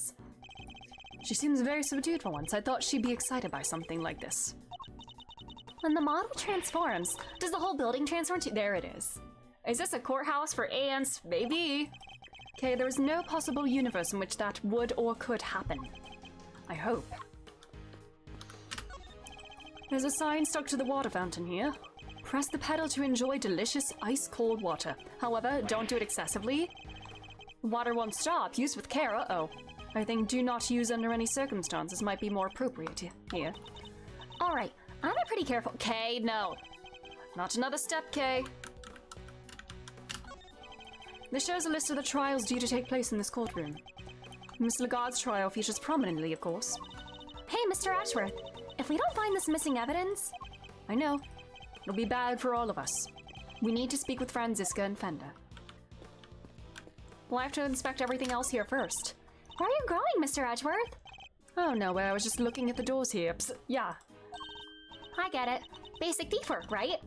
She seems very subdued for once. I thought she'd be excited by something like this. When the model transforms, does the whole building transform too? There it is. Is this a courthouse for ants? Maybe. Okay, there is no possible universe in which that would or could happen. I hope. There's a sign stuck to the water fountain here. Press the pedal to enjoy delicious ice-cold water. However, don't do it excessively. Water won't stop. Use with care. Uh-oh. I think do not use under any circumstances might be more appropriate here. All right, I'm pretty careful. Kay, no. Not another step, Kay. This shows a list of the trials due to take place in this courtroom. Miss Lagarde's trial features prominently, of course. Hey, Mr. Edgeworth, if we don't find this missing evidence... I know. It'll be bad for all of us. We need to speak with Franziska and Fender. We'll have to inspect everything else here first. Where are you going, Mr. Edgeworth? Oh, nowhere. I was just looking at the doors here. Psst, yeah. I get it. Basic thief work, right?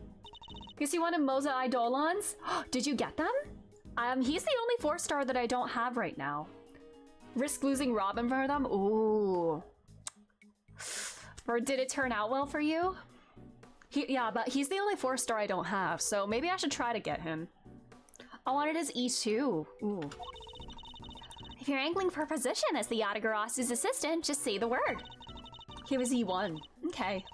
Guess you wanted Moza Eidolons? Did you get them? He's the only 4-star that I don't have right now. Risk losing Robin for them? Ooh. Or did it turn out well for you? Yeah, but he's the only 4-star I don't have, so maybe I should try to get him. I wanted his E2. Ooh. If you're angling for a position as the Yatagarasu's assistant, just say the word. He was E1. Okay.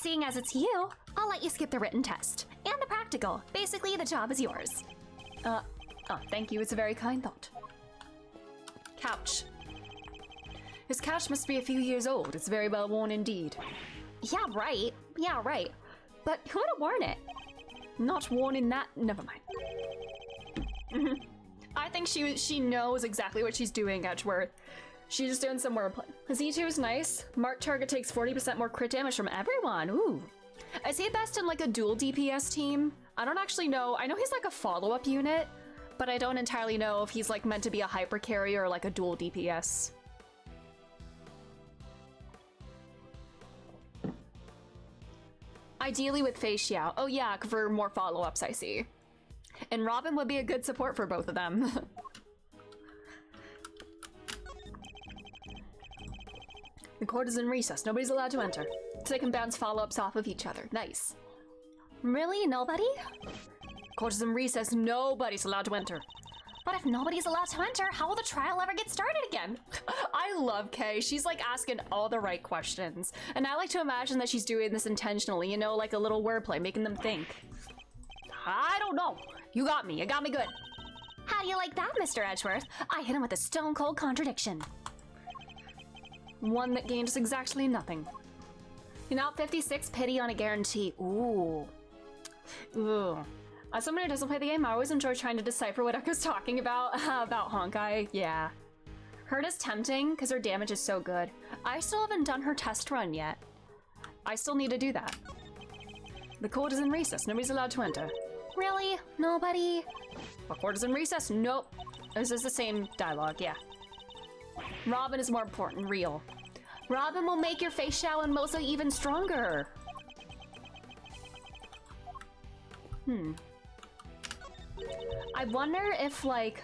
Seeing as it's you, I'll let you skip the written test. And the practical. Basically, the job is yours. Oh, thank you. It's a very kind thought. Couch. His couch must be a few years old. It's very well worn indeed. Yeah, right. Yeah, right. But who would have worn it? Not worn in that. Never mind. I think she knows exactly what she's doing, Edgeworth. She's just doing some wordplay. His E2 is nice. Marked target takes 40% more crit damage from everyone. Ooh. Is he best in like a dual DPS team? I don't actually know. I know he's like a follow-up unit, but I don't entirely know if he's like meant to be a hyper carrier or like a dual DPS. Ideally with Fei Xiao. Oh yeah, for more follow-ups, I see. And Robin would be a good support for both of them. The court is in recess. Nobody's allowed to enter. So they can bounce follow-ups off of each other. Nice. Really? Nobody? Court is in recess. Nobody's allowed to enter. But if nobody's allowed to enter, how will the trial ever get started again? I love Kay. She's like asking all the right questions. And I like to imagine that she's doing this intentionally, you know, like a little wordplay, making them think. I don't know. You got me. You got me good. How do you like that, Mr. Edgeworth? I hit him with a stone-cold contradiction. One that gained us exactly nothing. You're now 56 pity on a guarantee. Ooh. Ooh. As someone who doesn't play the game, I always enjoy trying to decipher what Echo's talking about. About Honkai. Yeah. Hurt is tempting because her damage is so good. I still haven't done her test run yet. I still need to do that. The court is in recess. Nobody's allowed to enter. Really? Nobody? The court is in recess. Nope. This is the same dialogue, yeah. Robin is more important, real. Robin will make your Fei Xiao and Moza even stronger. I wonder if, like,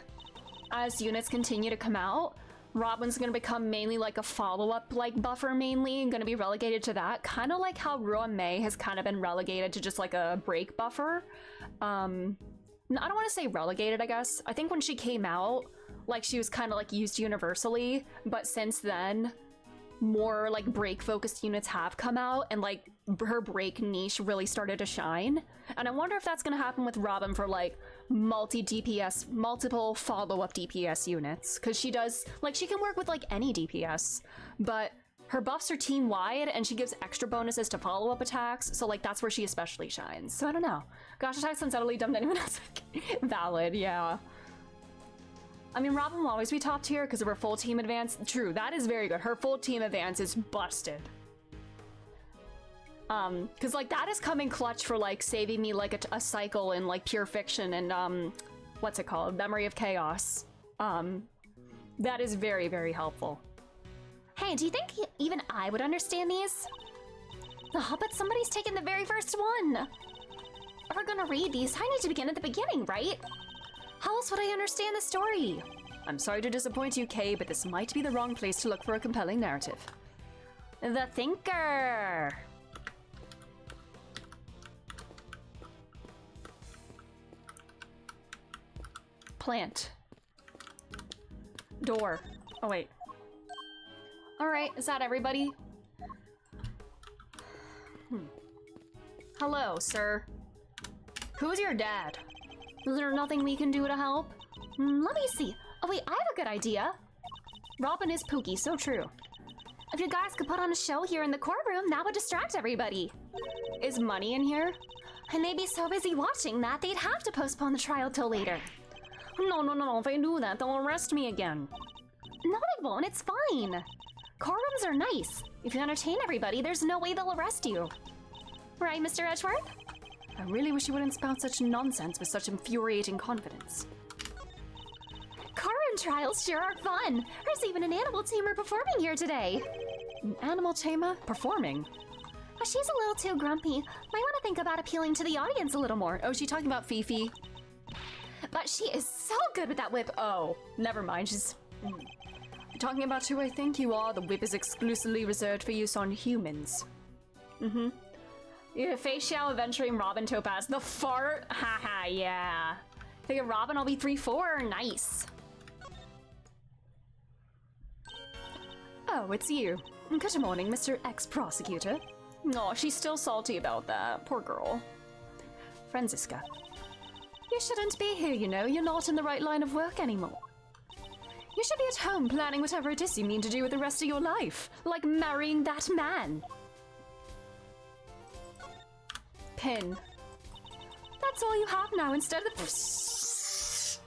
as units continue to come out, Robin's gonna become mainly like a follow-up, like, buffer mainly, and gonna be relegated to that. Kind of like how Ruan Mei has kind of been relegated to just like a break buffer. I don't want to say relegated, I guess. I think when she came out, like, she was kind of like used universally, but since then, more like break focused units have come out, and like her break niche really started to shine. And I wonder if that's gonna happen with Robin for like multiple follow-up DPS units, because she does, like, she can work with like any DPS, but her buffs are team-wide and she gives extra bonuses to follow-up attacks, so like that's where she especially shines. So I don't know. Gosh, attacks unsettledly dumb to anyone else. Valid, yeah. I mean, Robin will always be top tier because of her full team advance. True, that is very good. Her full team advance is busted. Because like that is coming clutch for like saving me like a cycle in like Pure Fiction and what's it called? Memory of Chaos. That is very, very helpful. Hey, do you think even I would understand these? Oh, but somebody's taken the very first one. If we're gonna read these, I need to begin at the beginning, right? How else would I understand the story? I'm sorry to disappoint you, Kay, but this might be the wrong place to look for a compelling narrative. The Thinker. Plant. Door. Oh, wait. Alright, is that everybody? Hello, sir. Who's your dad? Is there nothing we can do to help? Let me see. Oh wait, I have a good idea. Robin is Pookie, so true. If you guys could put on a show here in the courtroom, that would distract everybody. Is Money in here? And they'd be so busy watching that they'd have to postpone the trial till later. No. If I do that, they'll arrest me again. No, they won't. It's fine. Courtrooms are nice. If you entertain everybody, there's no way they'll arrest you. Right, Mr. Edgeworth? I really wish you wouldn't spout such nonsense with such infuriating confidence. Courtroom trials sure are fun. There's even an animal tamer performing here today. An animal tamer? Performing? But she's a little too grumpy. Might want to think about appealing to the audience a little more. Oh, is she talking about Fifi? But she is so good with that whip. Oh, never mind. She's talking about who I think you are. The whip is exclusively reserved for use on humans. Yeah, Fei Xiao adventuring Robin Topaz. The fart? Haha, yeah. If I get Robin, I'll be 3-4. Nice. Oh, it's you. Good morning, Mr. Ex-Prosecutor. Oh, she's still salty about that. Poor girl. Franziska. You shouldn't be here, you know. You're not in the right line of work anymore. You should be at home planning whatever it is you mean to do with the rest of your life. Like marrying that man. Pin. That's all you have now instead of the...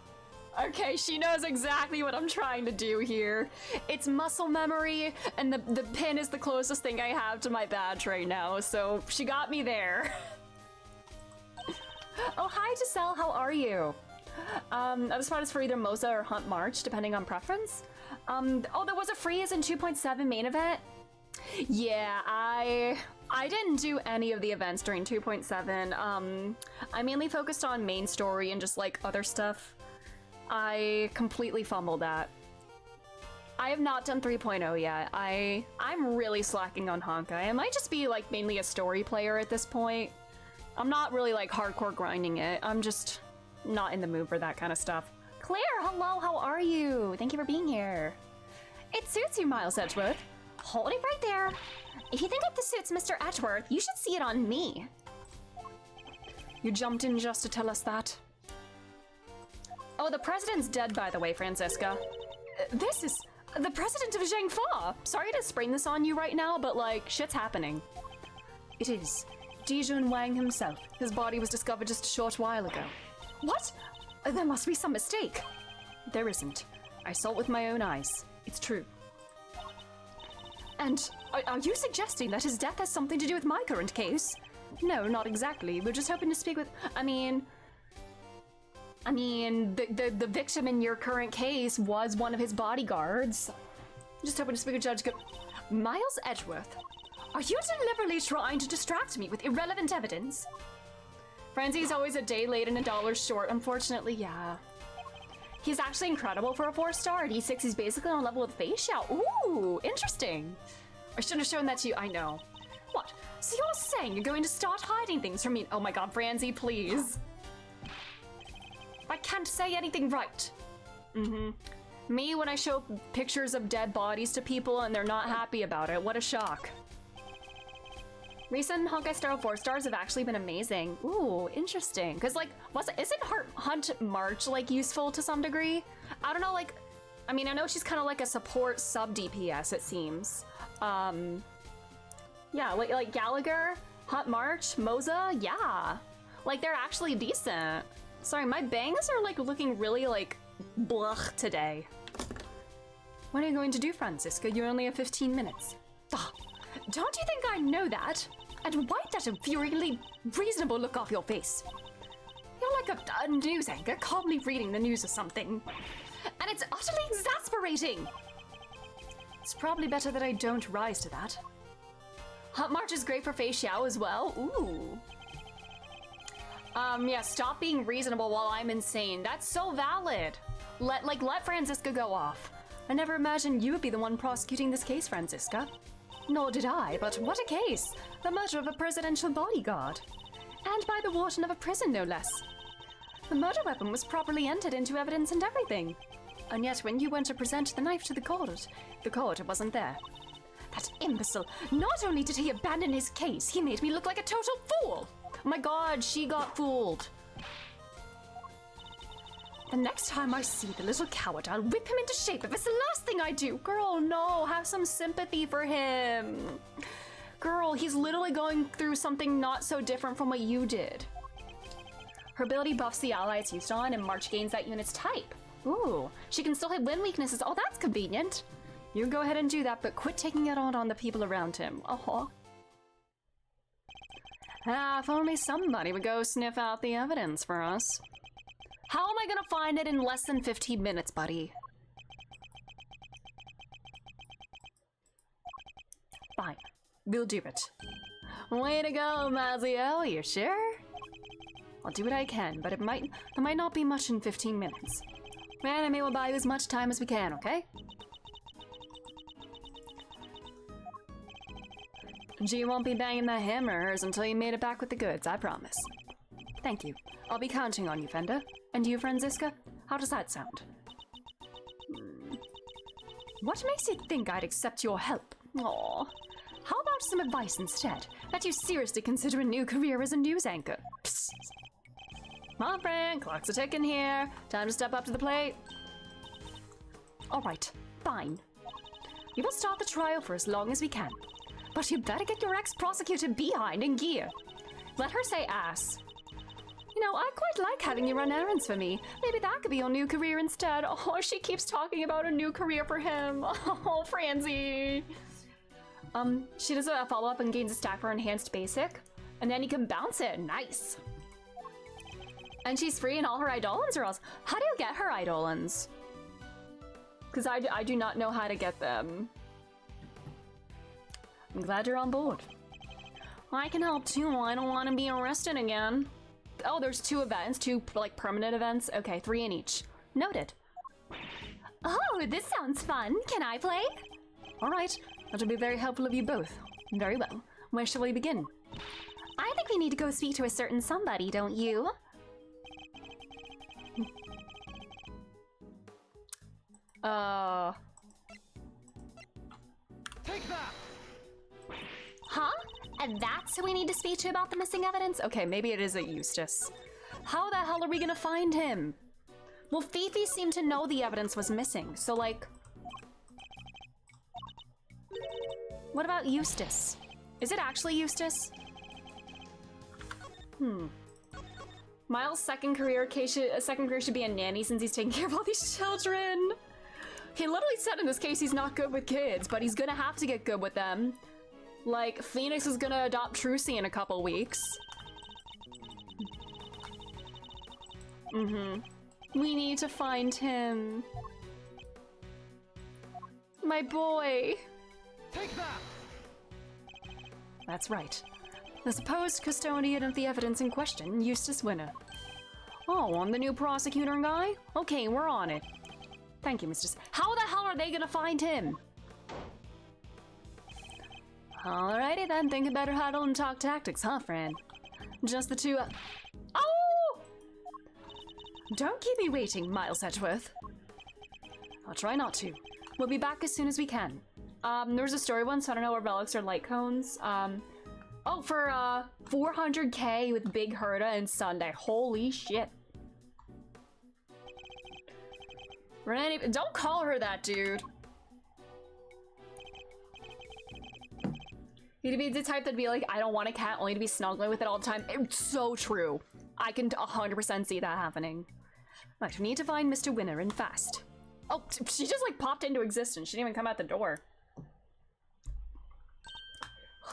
Okay, she knows exactly what I'm trying to do here. It's muscle memory, and the pin is the closest thing I have to my badge right now, so she got me there. Oh, hi, Giselle, how are you? Other spot is for either Moza or Hunt March, depending on preference. Oh, there was a freeze in 2.7 main event. Yeah, I didn't do any of the events during 2.7. I mainly focused on main story and just like other stuff. I completely fumbled that. I have not done 3.0 yet. I'm really slacking on Honkai. I might just be like mainly a story player at this point. I'm not really like hardcore grinding it. I'm just not in the mood for that kind of stuff. Claire, hello, how are you? Thank you for being here. It suits you, Miles Edgeworth. Hold it right there. If you think that this suits Mr. Edgeworth, you should see it on me. You jumped in just to tell us that. Oh, the president's dead, by the way, Franziska. This is the president of Zhang Fa. Sorry to spring this on you right now, but like, shit's happening. It is. Dijun Wang himself. His body was discovered just a short while ago. What? There must be some mistake. There isn't. I saw it with my own eyes. It's true. And are you suggesting that his death has something to do with my current case? No, not exactly. We're just hoping to speak with... I mean, the victim in your current case was one of his bodyguards. Just hoping to speak with Judge Miles Edgeworth. Are you deliberately trying to distract me with irrelevant evidence? Franzie's always a day late and $1 short, unfortunately, yeah. He's actually incredible for a 4-star. At E6, he's basically on level with Fei Xiao. Ooh, interesting. I should have shown that to you, I know. What? So you're saying you're going to start hiding things from me? Oh my god, Franzie, please. I can't say anything right. Me when I show pictures of dead bodies to people and they're not happy about it. What a shock. Recent Honkai Star 4-stars have actually been amazing. Ooh, interesting. Cause like, isn't Hunt March like useful to some degree? I don't know, like, I mean, I know she's kind of like a support sub DPS, it seems. Yeah, like Gallagher, Hunt March, Moza, yeah. Like they're actually decent. Sorry, my bangs are like looking really like blech today. What are you going to do, Franziska? You only have 15 minutes. Ah, don't you think I know that? And wipe that infuriatingly reasonable look off your face. You're like a news anchor calmly reading the news or something. And it's utterly exasperating. It's probably better that I don't rise to that. Hunt March is great for Fei Xiao as well. Ooh. Yeah, stop being reasonable while I'm insane. That's so valid. Let Franziska go off. I never imagined you would be the one prosecuting this case, Franziska. Nor did I, but what a case! The murder of a presidential bodyguard. And by the warden of a prison, no less. The murder weapon was properly entered into evidence and everything. And yet when you went to present the knife to the court wasn't there. That imbecile, not only did he abandon his case, he made me look like a total fool! Oh my god, she got fooled. The next time I see the little coward, I'll whip him into shape if it's the last thing I do. Girl, no, have some sympathy for him. Girl, he's literally going through something not so different from what you did. Her ability buffs the ally it's used on, and March gains that unit's type. Ooh, she can still hit win weaknesses. Oh, that's convenient. You go ahead and do that, but quit taking it on the people around him. Ah, if only somebody would go sniff out the evidence for us. How am I gonna find it in less than 15 minutes, buddy? Fine, we'll do it. Way to go, Mazio, you sure? I'll do what I can, but there might not be much in 15 minutes. Anime will buy you as much time as we can, okay? G won't be banging that hammer of hers until you made it back with the goods, I promise. Thank you. I'll be counting on you, Fenda. And you, Franziska? How does that sound? What makes you think I'd accept your help? Aw. How about some advice instead? That you seriously consider a new career as a news anchor? Psst. Come on, friend. Clock's a ticking here. Time to step up to the plate. All right. Fine. We will start the trial for as long as we can. But you better get your ex-prosecutor behind in gear. Let her say ass. You know, I quite like having you run errands for me. Maybe that could be your new career instead. Oh, she keeps talking about a new career for him. Oh, Franzi. She does a follow-up and gains a stack for enhanced basic. And then you can bounce it. Nice. And she's free in all her Eidolons or else. How do you get her Eidolons? Because I do not know how to get them. I'm glad you're on board. I can help too. I don't want to be arrested again. Oh, there's 2 events, 2 like permanent events. Okay, 3 in each. Noted. Oh, this sounds fun. Can I play? All right, that'll be very helpful of you both. Very well. Where shall we begin? I think we need to go speak to a certain somebody, don't you? Take that! Huh? And that's who we need to speak to about the missing evidence? Okay, maybe it is a Eustace. How the hell are we gonna find him? Well, Fifi seemed to know the evidence was missing, so like... What about Eustace? Is it actually Eustace? Miles' second career should be a nanny since he's taking care of all these children. He literally said in this case he's not good with kids, but he's gonna have to get good with them. Like, Phoenix is gonna adopt Trucy in a couple weeks. We need to find him. My boy. Take that! That's right. The supposed custodian of the evidence in question, Eustace Winner. Oh, I'm the new prosecutor guy? Okay, we're on it. Thank you, Mr. How the hell are they gonna find him? Alrighty then, think of better huddle and talk tactics, huh, friend? Just the 2 Oh! Don't keep me waiting, Miles Edgeworth. I'll try not to. We'll be back as soon as we can. There's a story one, so I don't know where relics or light cones. Oh, for 400k with Big Herda and Sunday. Holy shit. Don't call her that, dude. You'd be the type that'd be like, I don't want a cat, only to be snuggling with it all the time. It's so true. I can 100% see that happening. Right, we need to find Mr. Winner and fast. Oh, she just like popped into existence. She didn't even come out the door.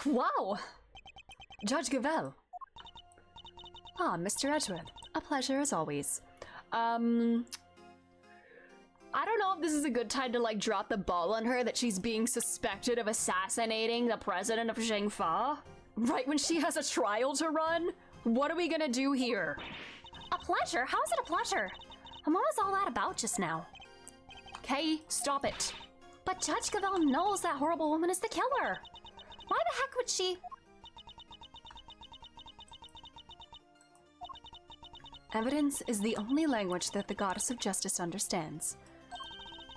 Wow! Judge Gavel. Ah, Mr. Edgeworth. A pleasure as always. I don't know if this is a good time to like drop the ball on her that she's being suspected of assassinating the president of Zhengfa. Right when she has a trial to run? What are we gonna do here? A pleasure? How is it a pleasure? And what was all that about just now? Kay, stop it. But Judge Gavel knows that horrible woman is the killer. Why the heck would she? Evidence is the only language that the Goddess of Justice understands.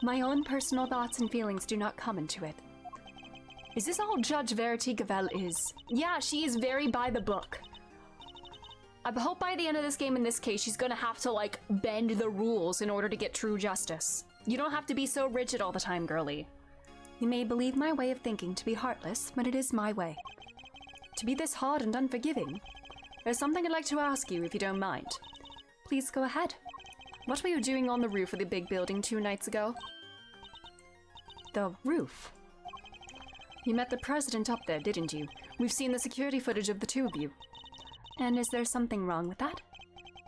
My own personal thoughts and feelings do not come into it. Is this all Judge Verity Gavel is? Yeah, she is very by the book. I hope by the end of this game, in this case, she's gonna have to, like, bend the rules in order to get true justice. You don't have to be so rigid all the time, girly. You may believe my way of thinking to be heartless, but it is my way. To be this hard and unforgiving, there's something I'd like to ask you, if you don't mind. Please go ahead. What were you doing on the roof of the big building 2 nights ago? The roof? You met the president up there, didn't you? We've seen the security footage of the 2 of you. And is there something wrong with that?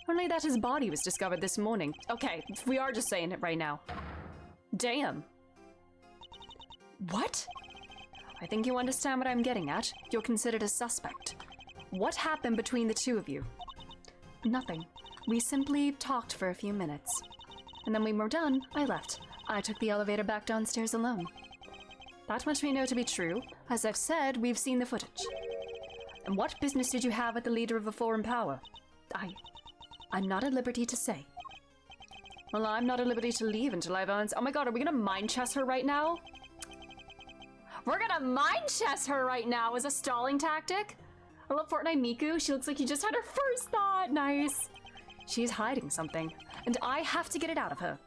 Only that his body was discovered this morning. Okay, we are just saying it right now. Damn. What? I think you understand what I'm getting at. You're considered a suspect. What happened between the 2 of you? Nothing. We simply talked for a few minutes. And then when we were done, I left. I took the elevator back downstairs alone. That much we know to be true. As I've said, we've seen the footage. And what business did you have with the leader of a foreign power? I'm not at liberty to say. Well, I'm not at liberty to leave until I've answered. Oh my god, are we gonna mind chess her right now? We're gonna mind chess her right now as a stalling tactic? I love Fortnite Miku. She looks like you just had her first thought. Nice. She's hiding something, and I have to get it out of her.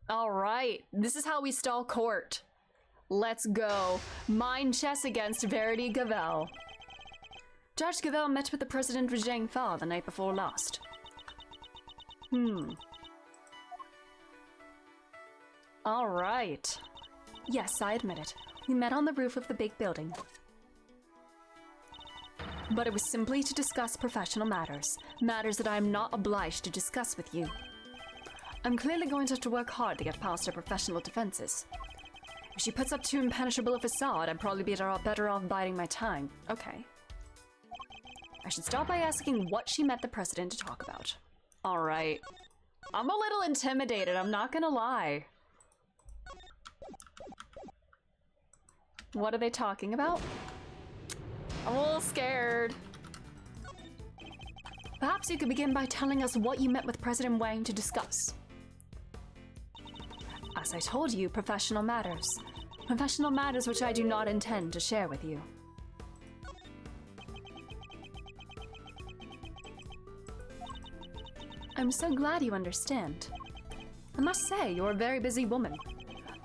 All right, this is how we stall court. Let's go. Mind chess against Verity Gavel. Judge Gavel met with the President Zhang Fa the night before last. All right. Yes, I admit it. We met on the roof of the big building. But it was simply to discuss professional matters. Matters that I am not obliged to discuss with you. I'm clearly going to have to work hard to get past her professional defenses. If she puts up too impenetrable a facade, I'd probably be better off biding my time. Okay. I should start by asking what she met the president to talk about. All right. I'm a little intimidated, I'm not gonna lie. What are they talking about? I'm a little scared. Perhaps you could begin by telling us what you met with President Wang to discuss. As I told you, professional matters. Professional matters which I do not intend to share with you. I'm so glad you understand. I must say, you're a very busy woman.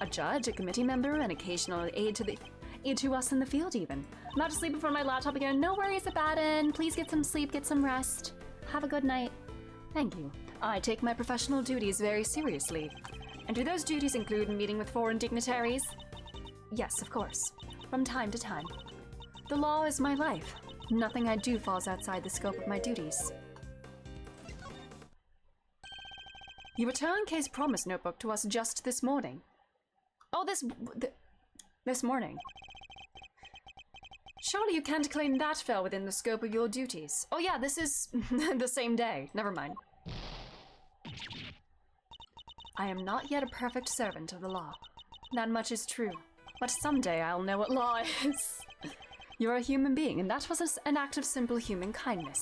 A judge, a committee member, an occasional aid to us in the field even. I'm about to sleep in front of my laptop again. No worries about it. Please get some sleep, get some rest. Have a good night. Thank you. I take my professional duties very seriously. And do those duties include meeting with foreign dignitaries? Yes, of course. From time to time. The law is my life. Nothing I do falls outside the scope of my duties. You returned Kay's promise notebook to us just this morning. Oh, this morning. Surely you can't claim that fell within the scope of your duties. Oh yeah, this is the same day. Never mind. I am not yet a perfect servant of the law. That much is true. But someday I'll know what law is. You're a human being, and that was an act of simple human kindness.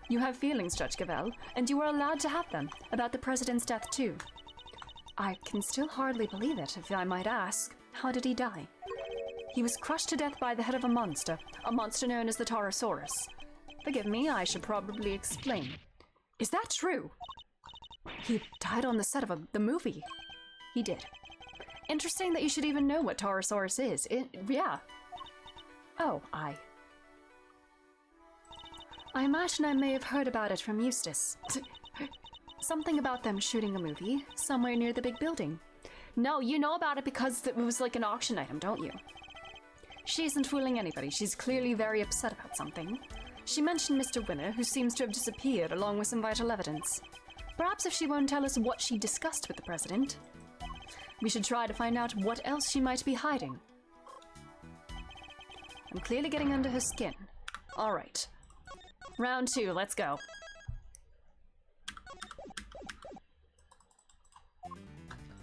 You have feelings, Judge Gavel, and you are allowed to have them, about the president's death too. I can still hardly believe it, if I might ask. How did he die? He was crushed to death by the head of a monster known as the Taurosaurus. Forgive me, I should probably explain. Is that true? He died on the set of the movie. He did. Interesting that you should even know what Taurosaurus is. Yeah. Oh, I imagine I may have heard about it from Eustace. Something about them shooting a movie somewhere near the big building. No, you know about it because it was like an auction item, don't you? She isn't fooling anybody. She's clearly very upset about something. She mentioned Mr. Winner, who seems to have disappeared along with some vital evidence. Perhaps if she won't tell us what she discussed with the president, we should try to find out what else she might be hiding. I'm clearly getting under her skin. All right. Round 2, let's go.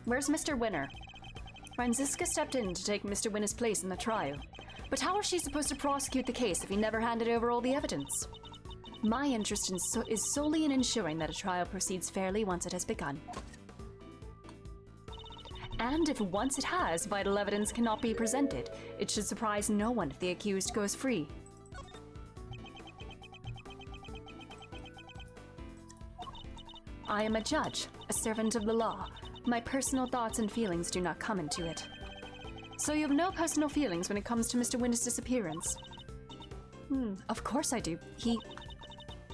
Where's Mr. Winner? Franziska stepped in to take Mr. Winner's place in the trial. But how is she supposed to prosecute the case if he never handed over all the evidence? My interest is solely in ensuring that a trial proceeds fairly once it has begun. And if once it has, vital evidence cannot be presented, it should surprise no one if the accused goes free. I am a judge, a servant of the law. My personal thoughts and feelings do not come into it. So you have no personal feelings when it comes to Mr. Winner's disappearance? Of course I do.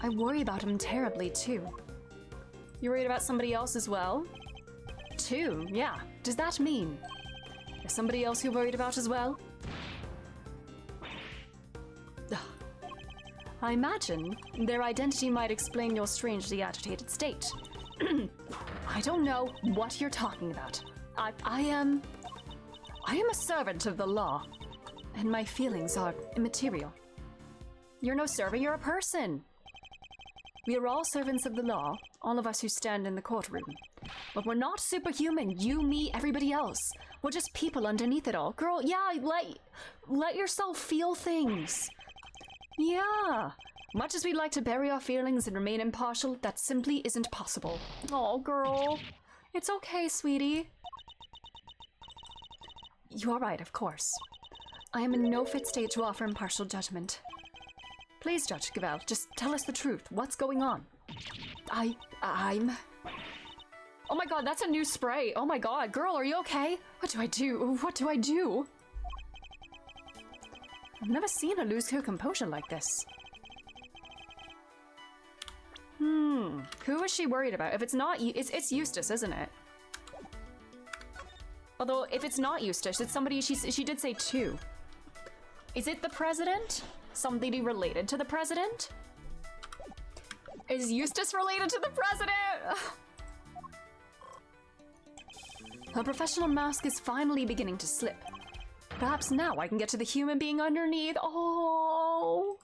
I worry about him terribly, too. You're worried about somebody else as well? Too, yeah. Does that mean there's somebody else you're worried about as well? I imagine their identity might explain your strangely agitated state. I don't know what you're talking about. I am a servant of the law, and my feelings are immaterial. You're no servant, you're a person. We are all servants of the law, all of us who stand in the courtroom. But we're not superhuman. You, me, everybody else. We're just people underneath it all. Girl, yeah, let yourself feel things. Yeah. Much as we'd like to bury our feelings and remain impartial, that simply isn't possible. Oh, girl. It's okay, sweetie. You are right, of course. I am in no fit state to offer impartial judgment. Please, Judge Gavel, just tell us the truth. What's going on? I'm... Oh my god, that's a new spray. Oh my god, girl, are you okay? What do I do? What do I do? I've never seen her lose her composure like this. Who is she worried about? If it's not, it's Eustace, isn't it? Although, if it's not Eustace, it's somebody, she did say two. Is it the president? Somebody related to the president? Is Eustace related to the president? Her professional mask is finally beginning to slip. Perhaps now I can get to the human being underneath. Oh!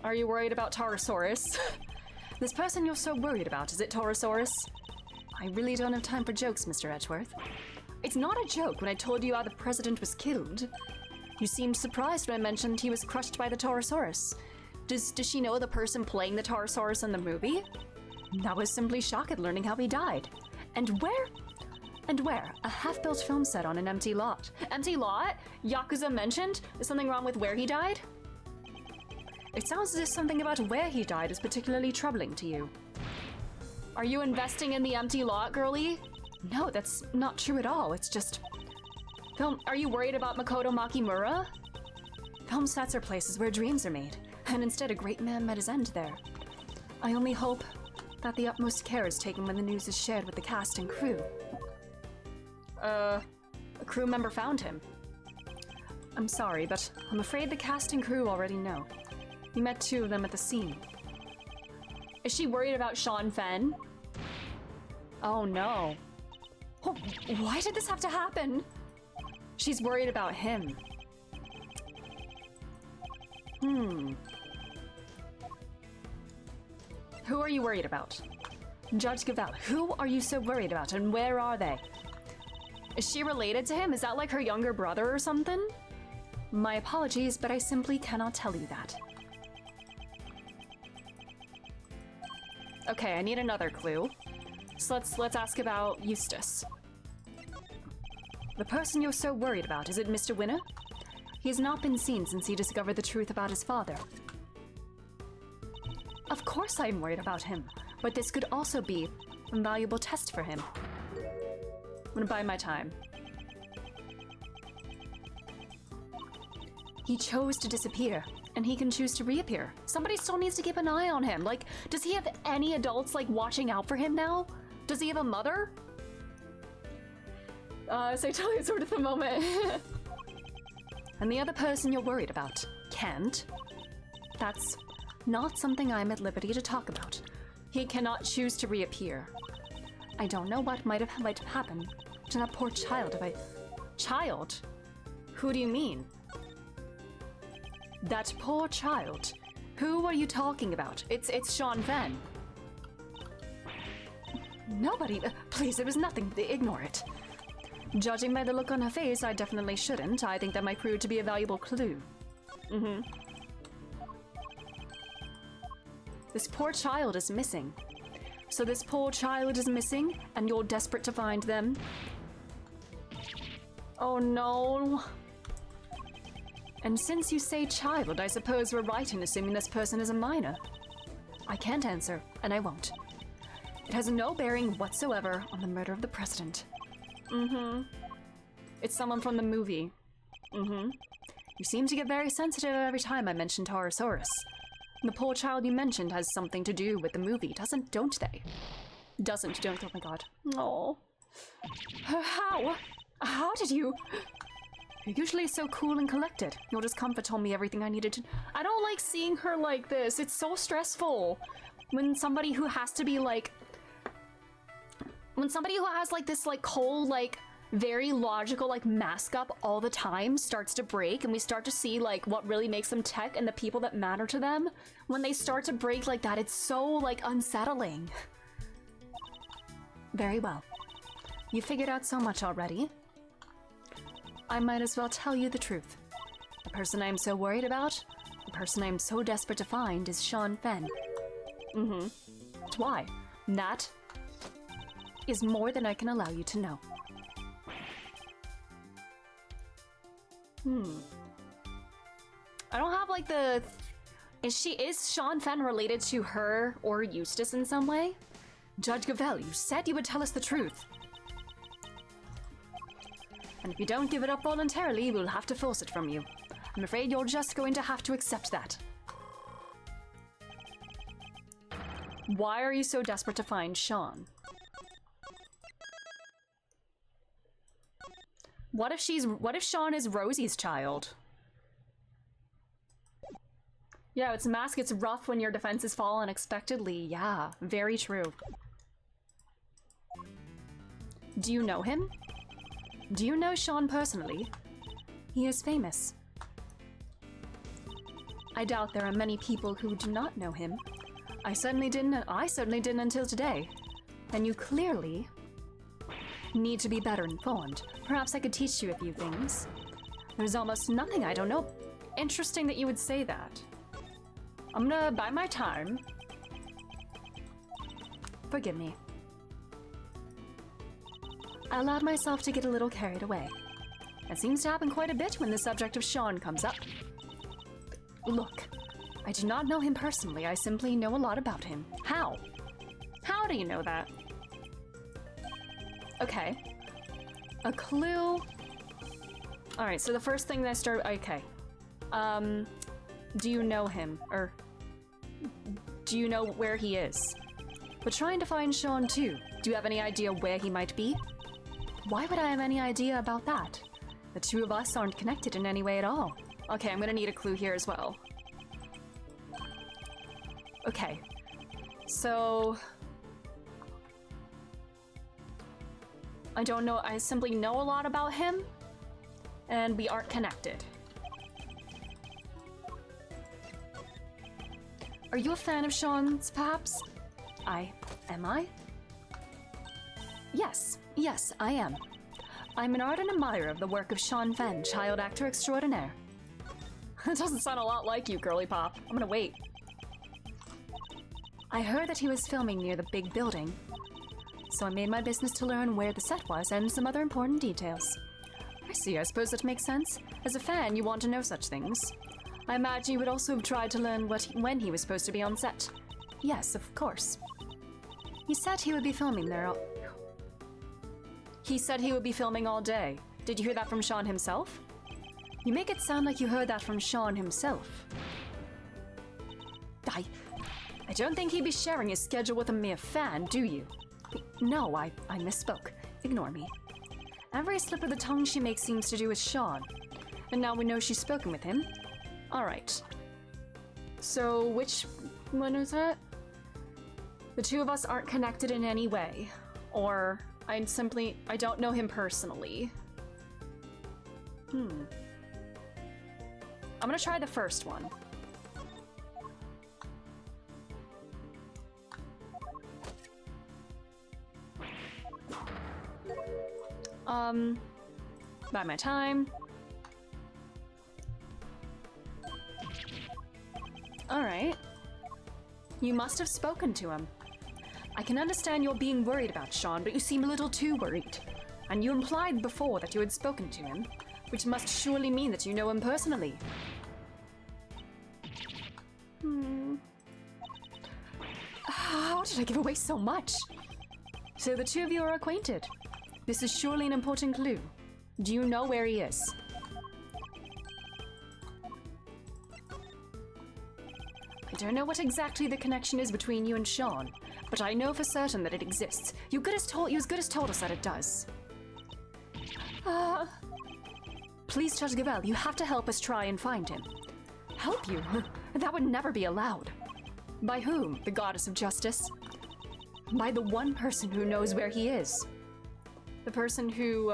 Are you worried about Taurosaurus? This person you're so worried about, is it Taurosaurus? I really don't have time for jokes, Mr. Edgeworth. It's not a joke when I told you how the president was killed. You seemed surprised when I mentioned he was crushed by the Taurosaurus. Does she know the person playing the Taurosaurus in the movie? I was simply shocked at learning how he died. And where? And where? A half-built film set on an empty lot. Empty lot? Yakuza mentioned? Is something wrong with where he died? It sounds as if something about where he died is particularly troubling to you. Are you investing in the empty lot, girlie? No, that's not true at all. It's just... Are you worried about Makoto Makimura? Film sets are places where dreams are made, and instead a great man met his end there. I only hope that the utmost care is taken when the news is shared with the cast and crew. A crew member found him. I'm sorry, but I'm afraid the cast and crew already know. You met two of them at the scene. Is she worried about Sean Fenn? Oh no. Oh, why did this have to happen? She's worried about him. Who are you worried about? Judge Gavel, who are you so worried about and where are they? Is she related to him? Is that like her younger brother or something? My apologies, but I simply cannot tell you that. Okay, I need another clue. So let's ask about Eustace. The person you're so worried about, is it Mr. Winner? He has not been seen since he discovered the truth about his father. Of course I'm worried about him, but this could also be a valuable test for him. I'm gonna buy my time. He chose to disappear, and he can choose to reappear. Somebody still needs to keep an eye on him. Like, does he have any adults, like, watching out for him now? Does he have a mother? So tell you sort of the moment. And the other person you're worried about, Kent? That's not something I'm at liberty to talk about. He cannot choose to reappear. I don't know what might have happened to that poor child if I... Child? Who do you mean? That poor child? Who are you talking about? It's Sean Fenn. Nobody... Please, it was nothing. Ignore it. Judging by the look on her face, I definitely shouldn't. I think that might prove to be a valuable clue. This poor child is missing. So this poor child is missing, and you're desperate to find them? Oh no. And since you say child, I suppose we're right in assuming this person is a minor. I can't answer, and I won't. It has no bearing whatsoever on the murder of the president. It's someone from the movie. You seem to get very sensitive every time I mention Taurosaurus. The poor child you mentioned has something to do with the movie, don't they? Don't, oh my god. Oh. How did you... You're usually so cool and collected. Your discomfort told me everything I needed to... I don't like seeing her like this. It's so stressful. When somebody who has to be like... When somebody who has like this like whole like very logical like mask up all the time starts to break and we start to see like what really makes them tech and the people that matter to them, when they start to break like that, it's so like unsettling. Very well. You figured out so much already. I might as well tell you the truth. The person I'm so worried about, the person I'm so desperate to find is Sean Fenn. Mm-hmm. Why? That is more than I can allow you to know. I don't have like the... Is Sean Fenn related to her or Eustace in some way? Judge Gavel, you said you would tell us the truth. And if you don't give it up voluntarily, we'll have to force it from you. I'm afraid you're just going to have to accept that. Why are you so desperate to find Sean? What if Sean is Rosie's child? Yeah, it's mask, it's rough when your defenses fall unexpectedly. Yeah, very true. Do you know him? Do you know Sean personally? He is famous. I doubt there are many people who do not know him. I certainly didn't until today. And you clearly need to be better informed. Perhaps I could teach you a few things. There's almost nothing I don't know. Interesting that you would say that. I'm gonna buy my time. Forgive me. I allowed myself to get a little carried away. It seems to happen quite a bit when the subject of Sean comes up. Look, I do not know him personally, I simply know a lot about him. How? How do you know that? Okay. A clue. Alright, so the first thing that I start... Okay. Do you know him? Or... do you know where he is? We're trying to find Sean too. Do you have any idea where he might be? Why would I have any idea about that? The two of us aren't connected in any way at all. Okay, I'm gonna need a clue here as well. Okay. So... I don't know, I simply know a lot about him, and we aren't connected. Are you a fan of Sean's, perhaps? Am I? Yes, I am. I'm an ardent admirer of the work of Sean Fenn, child actor extraordinaire. That doesn't sound a lot like you, Girly Pop. I'm gonna wait. I heard that he was filming near the big building, so I made my business to learn where the set was and some other important details. I see, I suppose that makes sense. As a fan, you want to know such things. I imagine you would also have tried to learn when he was supposed to be on set. Yes, of course. He said he would be filming there all... He said he would be filming all day. Did you hear that from Sean himself? You make it sound like you heard that from Sean himself. I don't think he'd be sharing his schedule with a mere fan, do you? No, I misspoke. Ignore me. Every slip of the tongue she makes seems to do with Sean. And now we know she's spoken with him. Alright. So, which one is that? The two of us aren't connected in any way. Or, I don't know him personally. I'm gonna try the first one. Buy my time. Alright. You must have spoken to him. I can understand you're being worried about Sean, but you seem a little too worried. And you implied before that you had spoken to him, which must surely mean that you know him personally. How did I give away so much? So the two of you are acquainted. This is surely an important clue. Do you know where he is? I don't know what exactly the connection is between you and Sean, but I know for certain that it exists. You as good as told us that it does. Please, Judge Gavel, you have to help us try and find him. Help you? That would never be allowed. By whom? The goddess of justice? By the one person who knows where he is. The person who,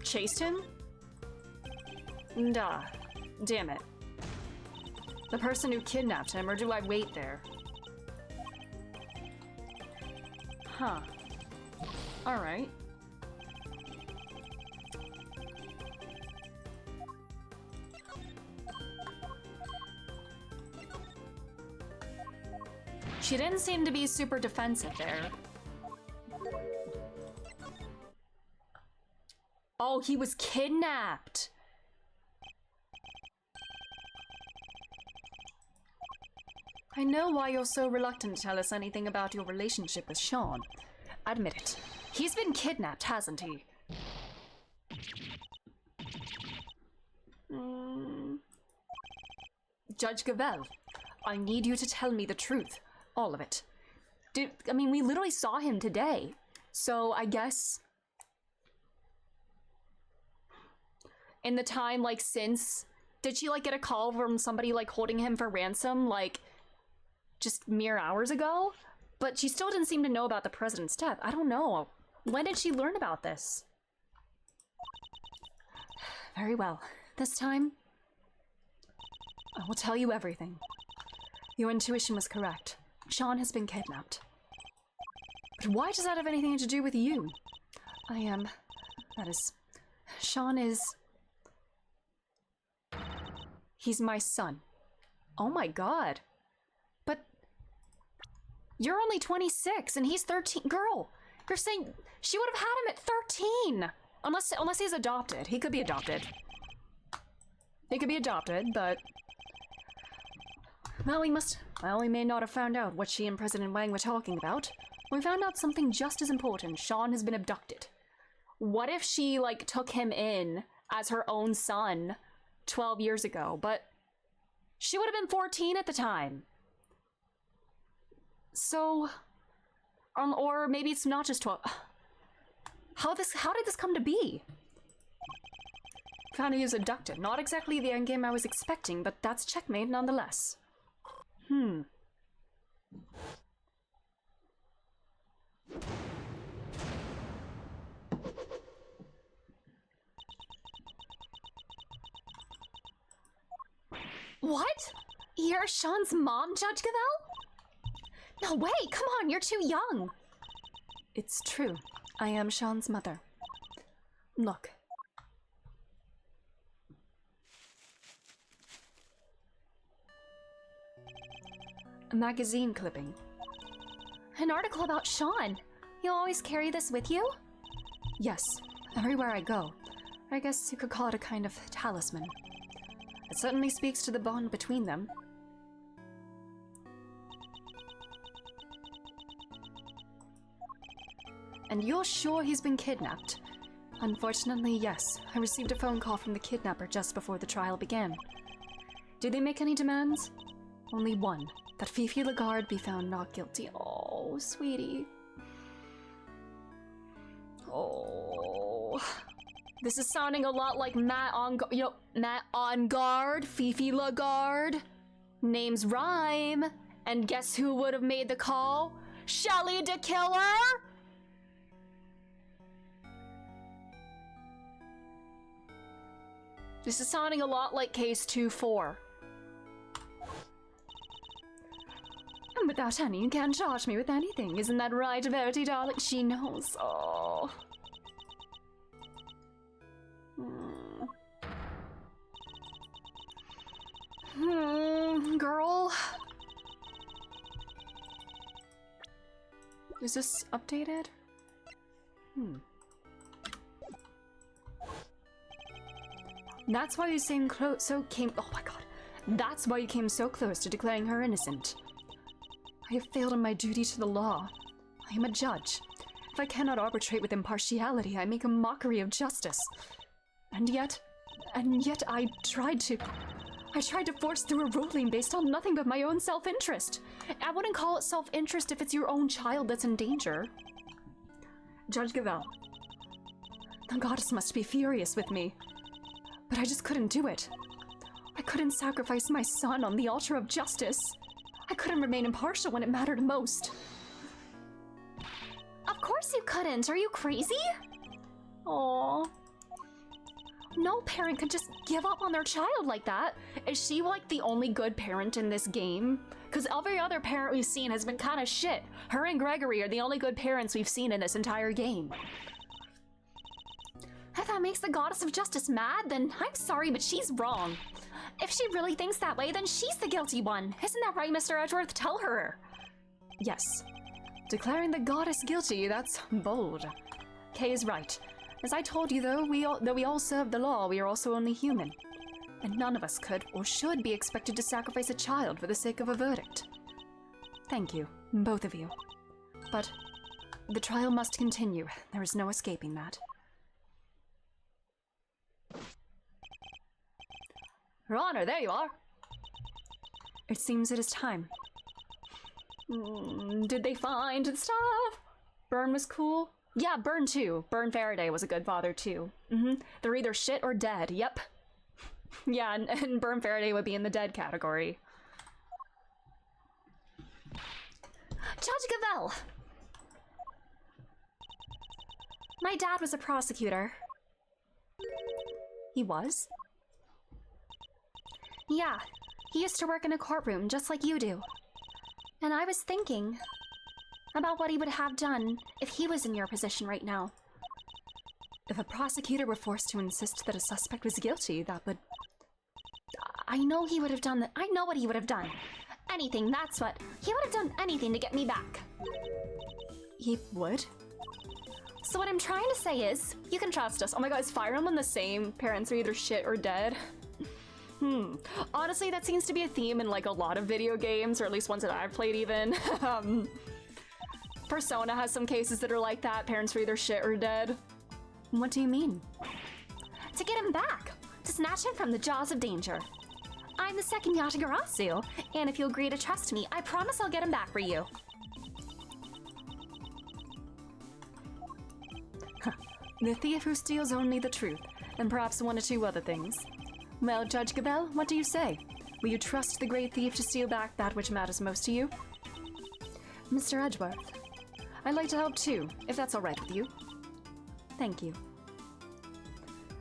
chased him? Damn it. The person who kidnapped him, or do I wait there? Huh. Alright. She didn't seem to be super defensive there. Oh, he was kidnapped. I know why you're so reluctant to tell us anything about your relationship with Sean. Admit it. He's been kidnapped, hasn't he? Judge Gavel, I need you to tell me the truth. All of it. I mean, we literally saw him today. So I guess... in the time, like, since... did she, like, get a call from somebody, like, holding him for ransom, like, just mere hours ago? But she still didn't seem to know about the president's death. I don't know. When did she learn about this? Very well. This time, I will tell you everything. Your intuition was correct. Sean has been kidnapped. But why does that have anything to do with you? Sean is... he's my son. Oh my god. But you're only 26 and he's 13. Girl, you're saying she would have had him at 13. Unless he's adopted. He could be adopted. He could be adopted, but... well, we may not have found out what she and President Wang were talking about. We found out something just as important. Sean has been abducted. What if she, like, took him in as her own son 12 years ago, but she would have been 14 at the time. So, or maybe it's not just 12. How did this come to be? Found he was abducted. Not exactly the endgame I was expecting, but that's checkmate nonetheless. What? You're Sean's mom, Judge Gavel? No way, come on, you're too young. It's true. I am Sean's mother. Look. A magazine clipping. An article about Sean. You always carry this with you? Yes, everywhere I go. I guess you could call it a kind of talisman. It certainly speaks to the bond between them. And you're sure he's been kidnapped? Unfortunately, yes. I received a phone call from the kidnapper just before the trial began. Did they make any demands? Only one. That Fifi Lagarde be found not guilty. Oh, sweetie. Oh. This is sounding a lot like Matt on guard, Fifi Lagarde. Names rhyme. And guess who would have made the call? Shelly the Killer? This is sounding a lot like Case 2-4. And without Honey, you can't charge me with anything. Isn't that right, Verity, darling? She knows. Oh. Girl. Is this updated? That's why you oh my god. That's why you came so close to declaring her innocent. I have failed in my duty to the law. I am a judge. If I cannot arbitrate with impartiality, I make a mockery of justice. And yet I tried to force through a ruling based on nothing but my own self-interest. I wouldn't call it self-interest if it's your own child that's in danger. Judge Gavel, the goddess must be furious with me. But I just couldn't do it. I couldn't sacrifice my son on the altar of justice. I couldn't remain impartial when it mattered most. Of course you couldn't. Are you crazy? Aww. No parent could just give up on their child like that. Is she like the only good parent in this game? Because every other parent we've seen has been kind of shit. Her and Gregory are the only good parents we've seen in this entire game. If that makes the goddess of justice mad, then I'm sorry, but she's wrong. If she really thinks that way, then she's the guilty one. Isn't that right, Mr. Edgeworth? Tell her. Yes. Declaring the goddess guilty, that's bold. Kay is right. As I told you, though we all serve the law, we are also only human. And none of us could or should be expected to sacrifice a child for the sake of a verdict. Thank you, both of you. But the trial must continue. There is no escaping that. Your Honor, there you are. It seems it is time. Did they find the stuff? Burn was cool. Yeah, Burn too. Burn Faraday was a good father too. They're either shit or dead. Yep. Yeah, and Burn Faraday would be in the dead category. Judge Gavel! My dad was a prosecutor. He was? Yeah, he used to work in a courtroom just like you do. And I was thinking about what he would have done if he was in your position right now. If a prosecutor were forced to insist that a suspect was guilty, that would... I know he would have done that. I know what he would have done. Anything, that's what. He would have done anything to get me back. He would? So what I'm trying to say is, You can trust us. Oh my god, is Fire Emblem the same? Parents are either shit or dead? Honestly, that seems to be a theme in like a lot of video games, or at least ones that I've played even. Persona has some cases that are like that. Parents are either shit or dead. What do you mean? to get him back, to snatch him from the jaws of danger. I'm the second Yatagarasu, and if you agree to trust me, I promise I'll get him back for you. The thief who steals only the truth, and perhaps one or two other things. Well, Judge Gabel, what do you say? Will you trust the great thief to steal back that which matters most to you? Mr. Edgeworth, I'd like to help too, if that's all right with you. Thank you.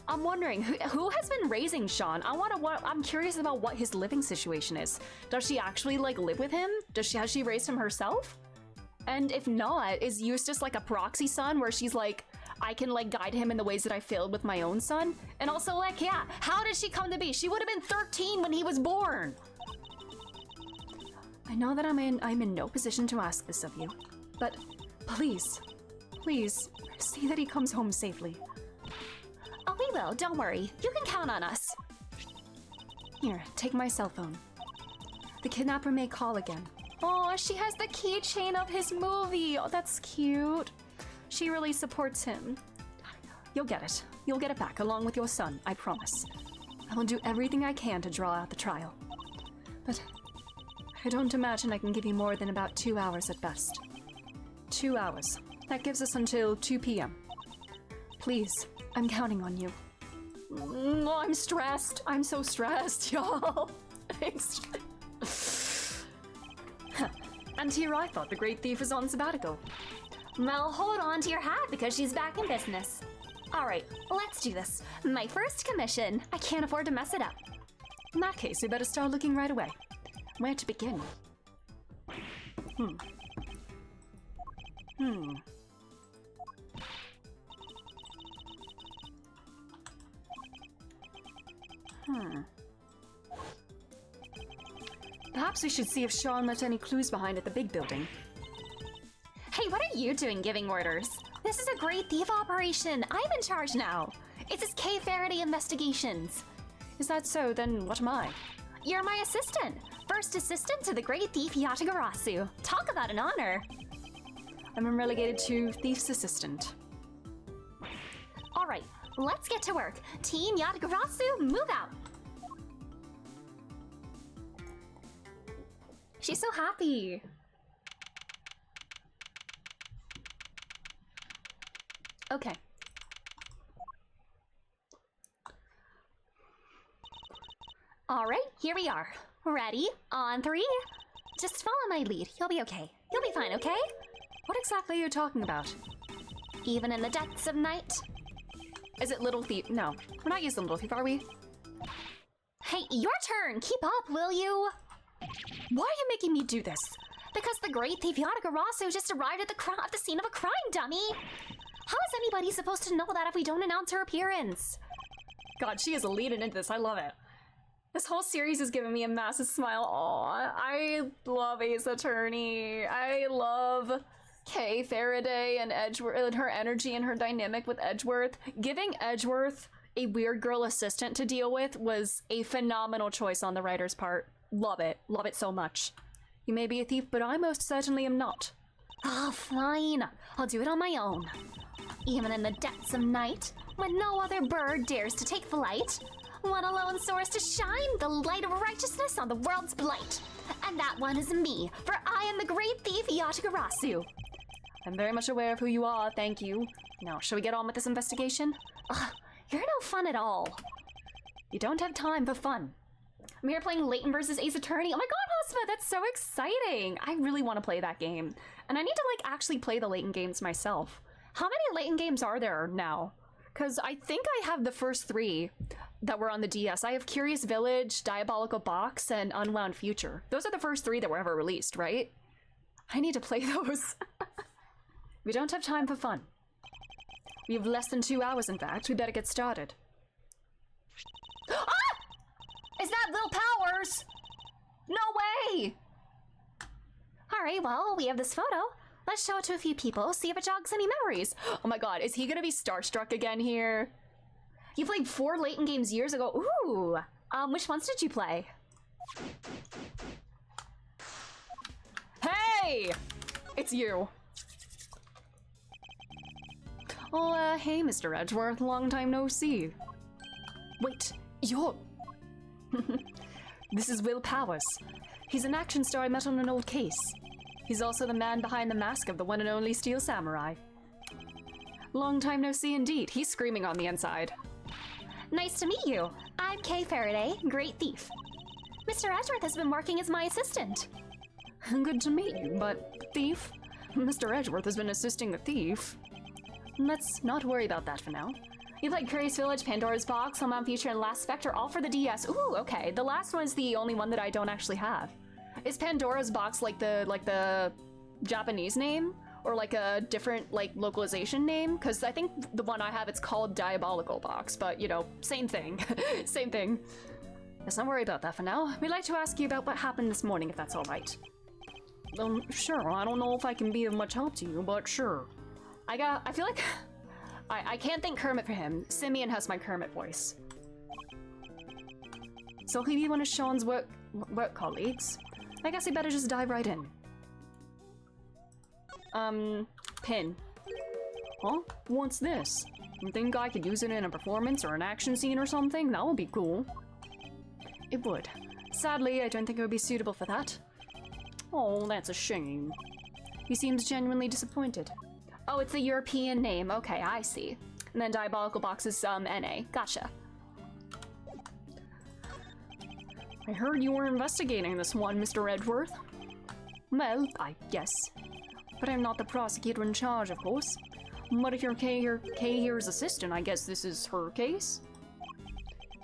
I'm wondering, who has been raising Sean? I'm curious about what his living situation is. Does she actually, like, live with him? Has she raised him herself? And if not, is Eustace like a proxy son where she's like, I can like guide him in the ways that I failed with my own son? And also like, yeah, how did she come to be? She would have been 13 when he was born. I know that I'm in no position to ask this of you, but please, see that he comes home safely. Oh, we will, don't worry. You can count on us. Here, take my cell phone. The kidnapper may call again. Oh, she has the keychain of his movie. Oh, that's cute. She really supports him. You'll get it. You'll get it back along with your son, I promise. I will do everything I can to draw out the trial. But I don't imagine I can give you more than about 2 hours at best. 2 hours. That gives us until 2 p.m. Please, I'm counting on you. Oh, I'm stressed. I'm so stressed, y'all. And here I thought the great thief was on sabbatical. Well, hold on to your hat because she's back in business. All right, let's do this. My first commission. I can't afford to mess it up. In that case, we better start looking right away. Where to begin? Perhaps we should see if Sean left any clues behind at the big building. Hey, what are you doing giving orders? This is a great thief operation. I'm in charge now. It's his K. Faraday Investigations. Is that so? Then what am I? You're my assistant. First assistant to the great thief Yatagarasu. Talk about an honor. I'm relegated to thief's assistant. All right, let's get to work. Team Yatagarasu, move out. She's so happy. Okay. All right, here we are. Ready? On 3. Just follow my lead. You'll be okay. You'll be fine, okay? What exactly are you talking about? Even in the depths of night. Is it Little Thief? No, we're not using Little Thief, are we? Hey, your turn. Keep up, will you? Why are you making me do this? Because the great thief Yatagarasu just arrived at the scene of a crime, dummy! How is anybody supposed to know that if we don't announce her appearance? God, she is leading into this. I love it. This whole series is giving me a massive smile. Aw, I love Ace Attorney. I love Kay Faraday and Edgeworth, and her energy and her dynamic with Edgeworth. Giving Edgeworth a weird girl assistant to deal with was a phenomenal choice on the writer's part. Love it. Love it so much. You may be a thief, but I most certainly am not. Oh, fine. I'll do it on my own. Even in the depths of night, when no other bird dares to take flight, one alone soars to shine the light of righteousness on the world's blight. And that one is me, for I am the great thief Yatagarasu. I'm very much aware of who you are, thank you. Now, shall we get on with this investigation? Ugh, you're no fun at all. You don't have time for fun. I'm here playing Layton versus Ace Attorney. Oh my god, Hospa, that's so exciting! I really want to play that game. And I need to, like, actually play the Layton games myself. How many Layton games are there now? Because I think I have the first 3 that were on the DS. I have Curious Village, Diabolical Box, and Unwound Future. Those are the first 3 that were ever released, right? I need to play those. We don't have time for fun. We have less than 2 hours, in fact. We better get started. ah! Is that Will Powers? No way! Alright, well, we have this photo. Let's show it to a few people, see if it jogs any memories. Oh my god, is he gonna be starstruck again here? You played 4 Layton games years ago. Ooh! Which ones did you play? Hey! It's you. Oh, hey, Mr. Edgeworth. Long time no see. Wait, you're... This is Will Powers. He's an action star I met on an old case. He's also the man behind the mask of the one and only Steel Samurai. Long time no see indeed. He's screaming on the inside. Nice to meet you. I'm Kay Faraday, great thief. Mr. Edgeworth has been working as my assistant. Good to meet you, but thief? Mr. Edgeworth has been assisting the thief. Let's not worry about that for now. You played Curious Village, Pandora's Box, Unwound Future, and Last Spectre, all for the DS. Ooh, okay. The last one is the only one that I don't actually have. Is Pandora's Box like the Japanese name? Or like a different like localization name? Because I think the one I have, it's called Diabolical Box, but you know, same thing. Same thing. Let's not worry about that for now. We'd like to ask you about what happened this morning, if that's all right. Sure. I don't know if I can be of much help to you, but sure. I feel like I can't thank Kermit for him. Simeon has my Kermit voice. So he'll be one of Sean's work colleagues. I guess I better just dive right in. Pin. Huh? What's this? You think I could use it in a performance or an action scene or something? That would be cool. It would. Sadly, I don't think it would be suitable for that. Oh, that's a shame. He seems genuinely disappointed. Oh, it's the European name. Okay, I see. And then Diabolical Box is NA. Gotcha. I heard you were investigating this one, Mr. Edgeworth. Well, I guess. But I'm not the prosecutor in charge, of course. But if you're Kay here's assistant, I guess this is her case?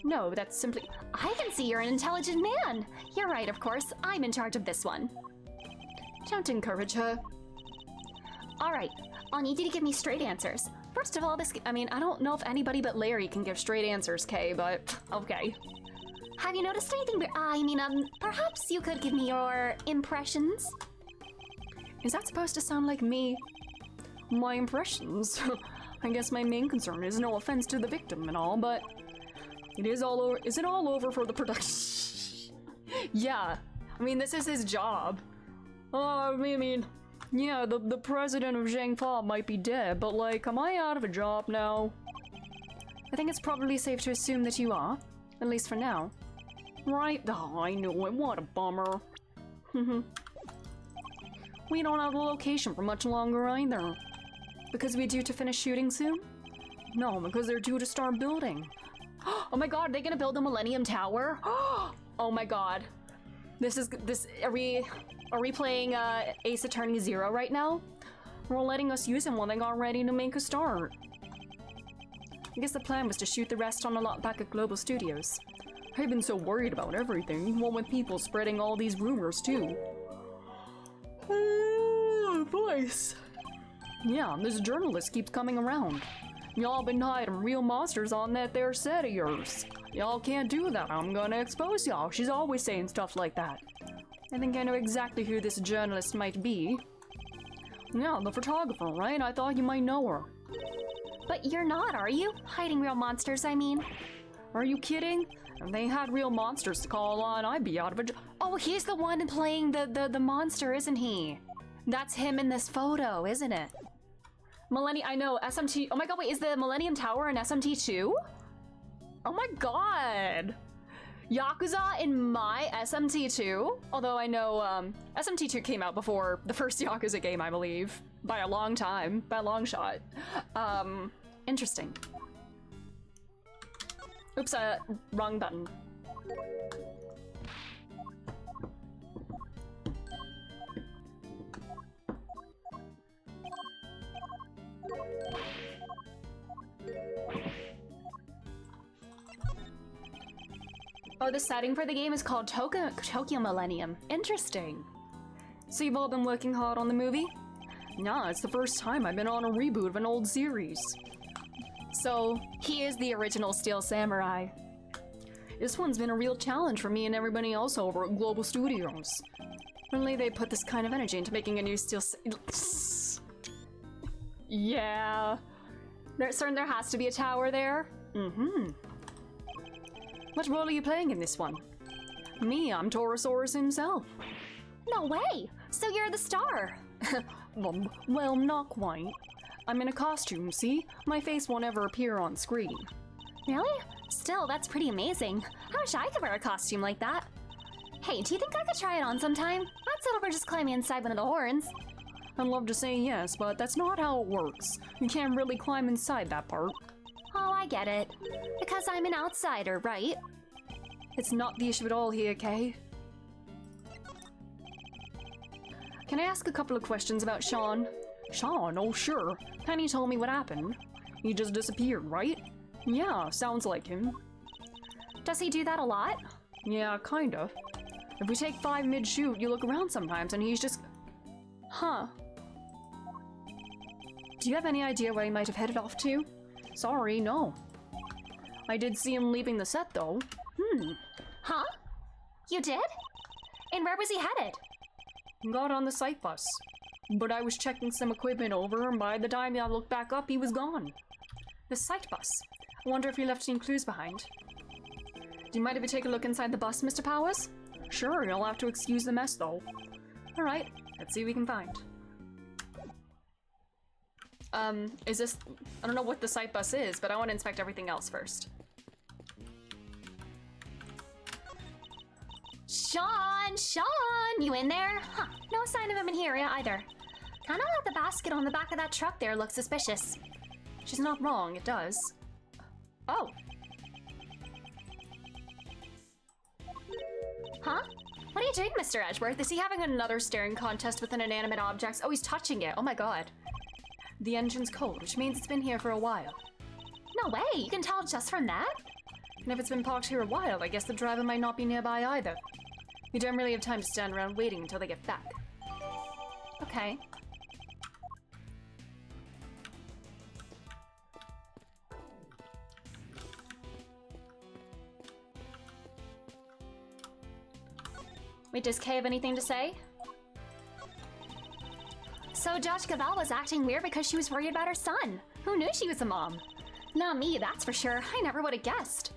No, that's simply... I can see you're an intelligent man. You're right, of course. I'm in charge of this one. Don't encourage her. All right, I'll need you to give me straight answers. First of all, I mean, I don't know if anybody but Larry can give straight answers, Kay, but okay. Have you noticed anything? Perhaps you could give me your impressions? Is that supposed to sound like me? My impressions? I guess my main concern is no offense to the victim and all, but it is all over. Is it all over for the production? Yeah, I mean, this is his job. I mean, yeah, the president of Zhangfa might be dead, but like, am I out of a job now? I think it's probably safe to assume that you are, at least for now. Right? Oh, I know it. What a bummer. We don't have a location for much longer either. Because we're due to finish shooting soon? No, because they're due to start building. Oh my god, they're gonna build the Millennium Tower? Oh my god. Are we playing Ace Attorney 0 right now? We're letting us use him while they got ready to make a start. I guess the plan was to shoot the rest on a lot back at Global Studios. I've been so worried about everything, one with people spreading all these rumors too. Voice. Yeah, this journalist keeps coming around. Y'all been hiding real monsters on that there set of yours. Y'all can't do that, I'm gonna expose y'all. She's always saying stuff like that. I think I know exactly who this journalist might be. Yeah, the photographer, right? I thought you might know her. But you're not, are you? Hiding real monsters, I mean. Are you kidding? If they had real monsters to call on, I'd be out of a job. Oh, he's the one playing the monster, isn't he? That's him in this photo, isn't it? I know, SMT. Oh my god, wait, is the Millennium Tower in SMT 2? Oh my god. Yakuza in my SMT 2? Although I know SMT 2 came out before the first Yakuza game, I believe. By a long time. By a long shot. Interesting. Oops, wrong button. Oh, the setting for the game is called Tokyo Millennium. Interesting. So you've all been working hard on the movie? Nah, it's the first time I've been on a reboot of an old series. So, he is the original Steel Samurai. This one's been a real challenge for me and everybody else over at Global Studios. Really, they put this kind of energy into making a new Steel Yeah. There has to be a tower there? Mm-hmm. What role are you playing in this one? Me, I'm Torosaurus himself. No way! So you're the star! Well, not quite. I'm in a costume, see? My face won't ever appear on screen. Really? Still, that's pretty amazing. I wish I could wear a costume like that. Hey, do you think I could try it on sometime? I'd settle for just climbing inside one of the horns. I'd love to say yes, but that's not how it works. You can't really climb inside that part. Oh, I get it. Because I'm an outsider, right? It's not the issue at all here, Kay. Can I ask a couple of questions about Sean? Sean? Oh, sure. Penny told me what happened. He just disappeared, right? Yeah, sounds like him. Does he do that a lot? Yeah, kind of. If we take 5 mid-shoot, you look around sometimes and he's just... Huh. Do you have any idea where he might have headed off to? Sorry, no. I did see him leaving the set, though. Huh? You did? And where was he headed? Got on the site bus. But I was checking some equipment over, and by the time I looked back up, he was gone. The site bus. I wonder if he left any clues behind. Do you mind if we take a look inside the bus, Mr. Powers? Sure, you'll have to excuse the mess, though. Alright, let's see what we can find. Is this... I don't know what the site bus is, but I want to inspect everything else first. Sean! Sean! You in there? Huh, no sign of him in here either. Kinda like the basket on the back of that truck there looks suspicious. She's not wrong, it does. Oh. Huh? What are you doing, Mr. Edgeworth? Is he having another staring contest with an inanimate object? Oh, he's touching it. Oh my god. The engine's cold, which means it's been here for a while. No way! You can tell just from that? And if it's been parked here a while, I guess the driver might not be nearby either. You don't really have time to stand around waiting until they get back. Okay. Wait, does Kay have anything to say? So Judge Cavell was acting weird because she was worried about her son. Who knew she was a mom? Not me, that's for sure. I never would have guessed.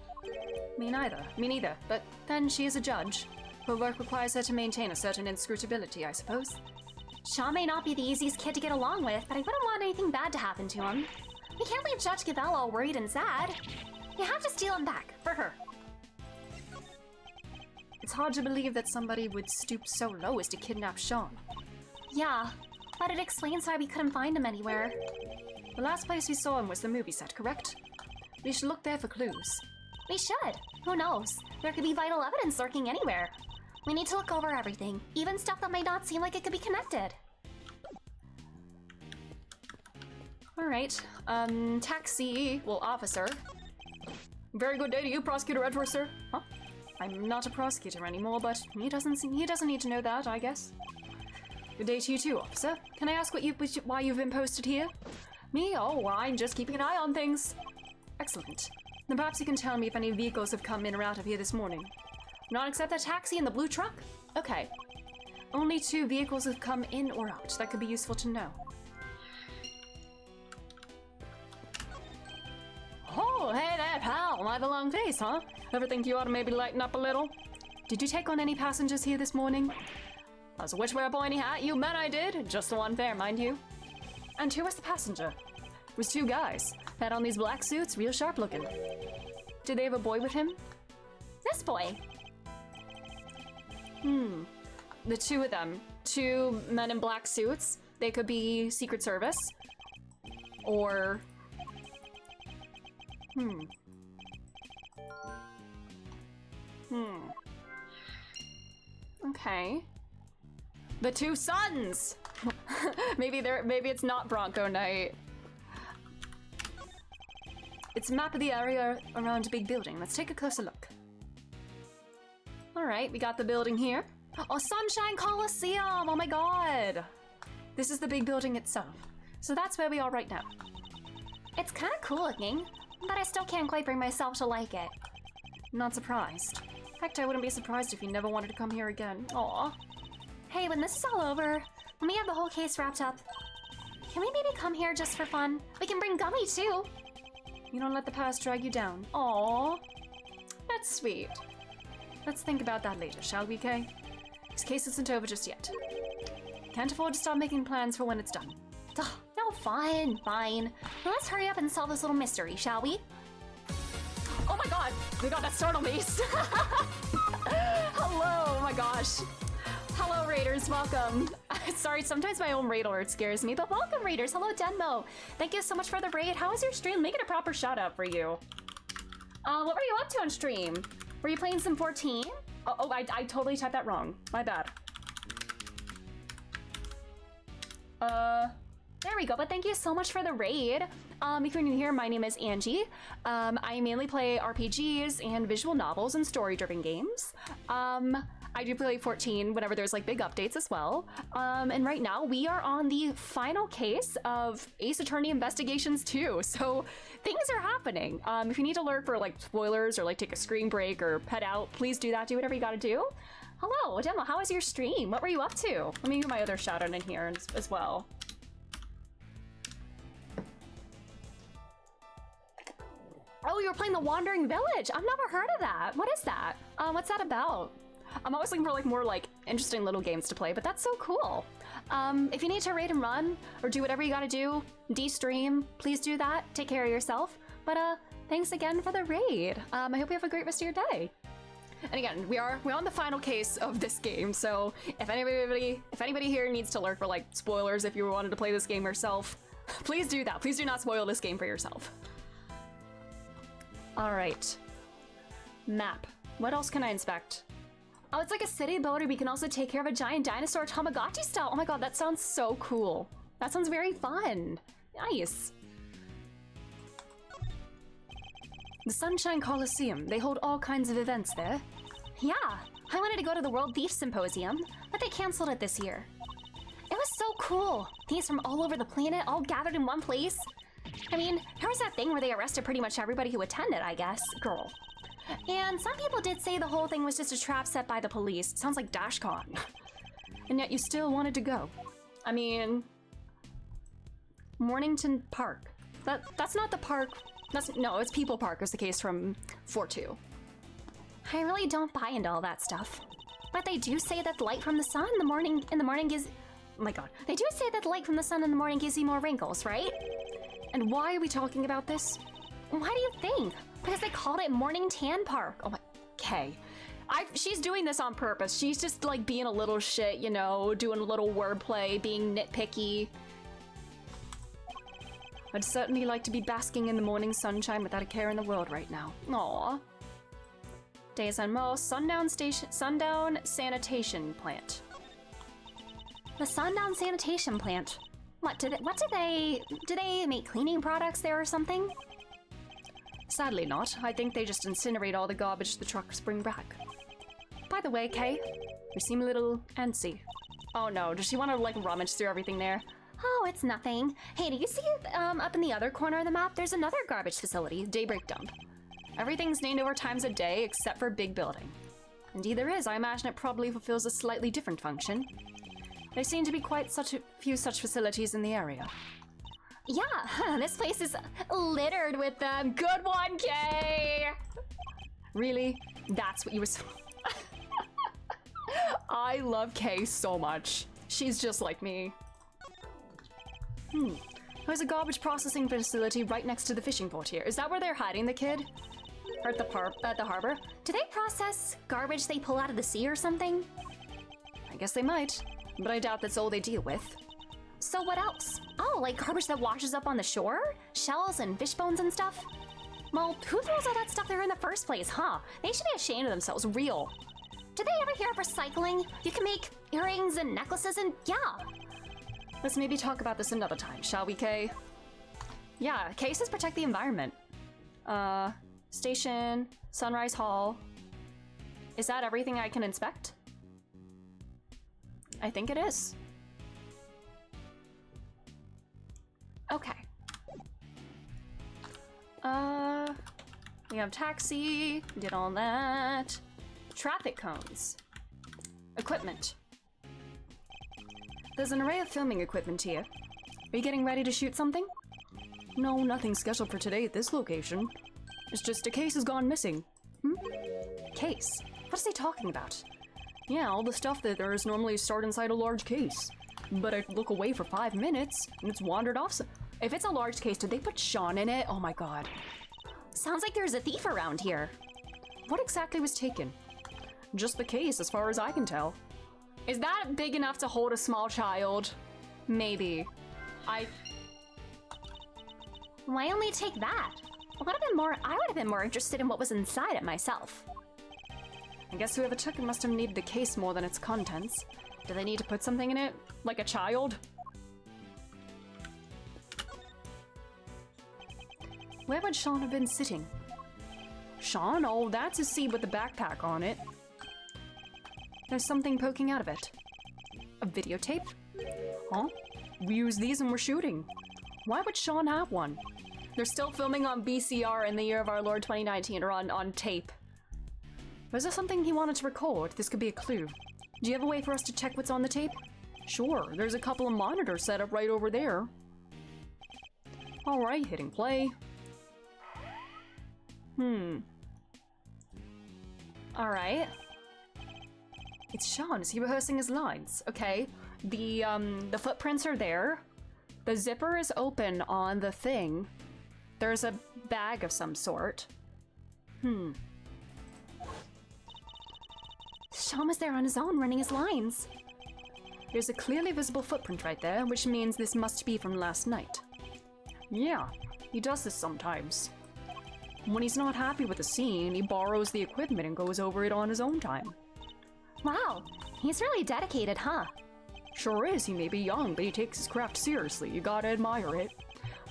Me neither. Me neither. But then she is a judge. Her work requires her to maintain a certain inscrutability, I suppose. Sean may not be the easiest kid to get along with, but I wouldn't want anything bad to happen to him. We can't leave Judge Cavell all worried and sad. You have to steal him back, for her. It's hard to believe that somebody would stoop so low as to kidnap Sean. Yeah, but it explains why we couldn't find him anywhere. The last place we saw him was the movie set, correct? We should look there for clues. We should. Who knows? There could be vital evidence lurking anywhere. We need to look over everything, even stuff that might not seem like it could be connected. Alright, taxi, well, officer. Very good day to you, Prosecutor Edgeworth, sir. Huh? I'm not a prosecutor anymore, but he doesn't need to know that, I guess. Good day to you too, officer. Can I ask why you've been posted here? Me? Oh, I'm just keeping an eye on things. Excellent. Then perhaps you can tell me if any vehicles have come in or out of here this morning. Not except that taxi and the blue truck? Okay. Only 2 vehicles have come in or out. That could be useful to know. Oh, hey there, pal. I have a long face, huh? Ever think you ought to maybe lighten up a little? Did you take on any passengers here this morning? As a which wear a pointy hat, you bet I did. Just the one fare, mind you. And who was the passenger? It was 2 guys. Had on these black suits, real sharp looking. Did they have a boy with him? This boy. The 2 of them. 2 men in black suits. They could be Secret Service. Or... Okay. The 2 sons! maybe it's not Bronco Night. It's a map of the area around a big building. Let's take a closer look. Alright, we got the building here. Oh, Sunshine Coliseum! Oh my god! This is the big building itself. So that's where we are right now. It's kind of cool looking, but I still can't quite bring myself to like it. Not surprised. In fact, I wouldn't be surprised if you never wanted to come here again. Aw. Hey, when this is all over, when we have the whole case wrapped up, can we maybe come here just for fun? We can bring Gummy too. You don't let the past drag you down. Aw. That's sweet. Let's think about that later, shall we, Kay? This case isn't over just yet. Can't afford to start making plans for when it's done. Ugh, no, fine. Now let's hurry up and solve this little mystery, shall we? Oh my god! We got that startled me! Hello! Oh my gosh. Hello, Raiders. Welcome. Sorry, sometimes my own raid alert scares me, but welcome, Raiders. Hello, Denmo. Thank you so much for the raid. How was your stream? Make it a proper shout out for you. What were you up to on stream? Were you playing some 14? Oh, I totally typed that wrong. My bad. There we go, but thank you so much for the raid. If you're new here, my name is Angie. I mainly play RPGs and visual novels and story-driven games. I do play 14 whenever there's like big updates as well. And right now we are on the final case of Ace Attorney Investigations 2. So things are happening. If you need to alert for like spoilers or like take a screen break or head out, please do that. Do whatever you gotta do. Hello, Demo, how was your stream? What were you up to? Let me get my other shout out in here as well. Oh, you were playing The Wandering Village. I've never heard of that. What is that? What's that about? I'm always looking for like more like interesting little games to play, but that's so cool. If you need to raid and run or do whatever you gotta do, de-stream, please do that. Take care of yourself. But thanks again for the raid. I hope you have a great rest of your day. And again, we're on the final case of this game, so if anybody here needs to lurk for like spoilers if you wanted to play this game yourself, please do that. Please do not spoil this game for yourself. Alright. Map. What else can I inspect? Oh, it's like a city builder. We can also take care of a giant dinosaur Tamagotchi style. Oh my god, that sounds so cool. That sounds very fun. Nice. The Sunshine Coliseum. They hold all kinds of events there. Yeah, I wanted to go to the World Thief Symposium, but they canceled it this year. It was so cool. Thieves from all over the planet all gathered in one place. I mean, there was that thing where they arrested pretty much everybody who attended, I guess. Girl. And some people did say the whole thing was just a trap set by the police. Sounds like DashCon. And yet you still wanted to go. I mean... Mornington Park. That's not the park... No, it's People Park is the case from 4-2. I really don't buy into all that stuff. But they do say that the light from the sun in the morning gives... Oh my god. They do say that the light from the sun in the morning gives you more wrinkles, right? And why are we talking about this? Why do you think? Because they called it Morning Tan Park. Oh my... Okay. She's doing this on purpose. She's just like being a little shit, you know, doing a little wordplay, being nitpicky. I'd certainly like to be basking in the morning sunshine without a care in the world right now. Aww. Days on Mo, Sundown Sanitation Plant. The Sundown Sanitation Plant. Do they make cleaning products there or something? Sadly not. I think they just incinerate all the garbage the trucks bring back. By the way, Kay, you seem a little antsy. Oh no, does she want to like rummage through everything there? Oh, it's nothing. Hey, do you see up in the other corner of the map, there's another garbage facility, Daybreak Dump. Everything's named over times a day except for Big Building. Indeed there is. I imagine it probably fulfills a slightly different function. There seem to be quite such a few such facilities in the area. Yeah, this place is littered with them. Good one, Kay! Really? That's what you were so... I love Kay so much. She's just like me. There's a garbage processing facility right next to the fishing port here. Is that where they're hiding the kid? Or at the harbor? Do they process garbage they pull out of the sea or something? I guess they might, but I doubt that's all they deal with. So what else? Oh, like garbage that washes up on the shore? Shells and fish bones and stuff? Well, who throws all that stuff there in the first place, huh? They should be ashamed of themselves, real. Did they ever hear of recycling? You can make earrings and necklaces and yeah. Let's maybe talk about this another time, shall we, Kay? Yeah, Kay says protect the environment. Station, Sunrise Hall. Is that everything I can inspect? I think it is. Okay. We have taxi, did all that. Traffic cones. Equipment. There's an array of filming equipment here. Are you getting ready to shoot something? No, nothing scheduled for today at this location. It's just a case has gone missing. Case? What is he talking about? Yeah, all the stuff that there is normally stored inside a large case. But I look away for 5 minutes, and it's wandered off. If it's a large case, did they put Sean in it? Oh my god. Sounds like there's a thief around here. What exactly was taken? Just the case, as far as I can tell. Is that big enough to hold a small child? Maybe. Why only take that? I would have been more interested in what was inside it myself. I guess whoever took it must have needed the case more than its contents. Do they need to put something in it? Like a child? Where would Sean have been sitting? Sean? Oh, that's a seat with the backpack on it. There's something poking out of it. A videotape? Huh? We use these when we're shooting. Why would Sean have one? They're still filming on BCR in the year of our Lord 2019, or on tape. Was there something he wanted to record? This could be a clue. Do you have a way for us to check what's on the tape? Sure, there's a couple of monitors set up right over there. Alright, hitting play. Alright. It's Sean. Is he rehearsing his lines? Okay. The footprints are there. The zipper is open on the thing. There's a bag of some sort. Sean was there on his own, running his lines. There's a clearly visible footprint right there, which means this must be from last night. Yeah, he does this sometimes. When he's not happy with the scene, he borrows the equipment and goes over it on his own time. Wow, he's really dedicated, huh? Sure is. He may be young, but he takes his craft seriously. You gotta admire it.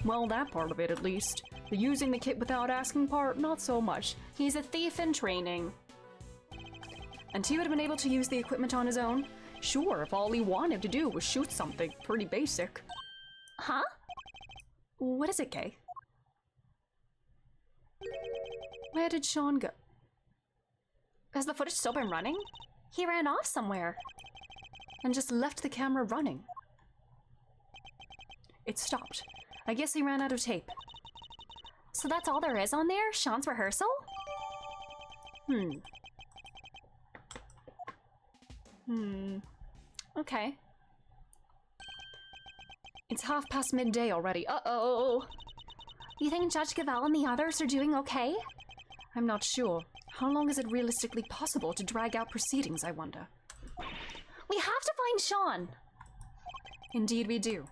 Well, that part of it at least. The using the kit without asking part, not so much. He's a thief in training. And he would have been able to use the equipment on his own? Sure, if all he wanted to do was shoot something pretty basic. Huh? What is it, Kay? Where did Sean go? Has the footage still been running? He ran off somewhere. And just left the camera running. It stopped. I guess he ran out of tape. So that's all there is on there? Sean's rehearsal? Okay. It's midday already. Uh-oh. You think Judge Gavel and the others are doing okay? I'm not sure. How long is it realistically possible to drag out proceedings, I wonder? We have to find Sean! Indeed we do.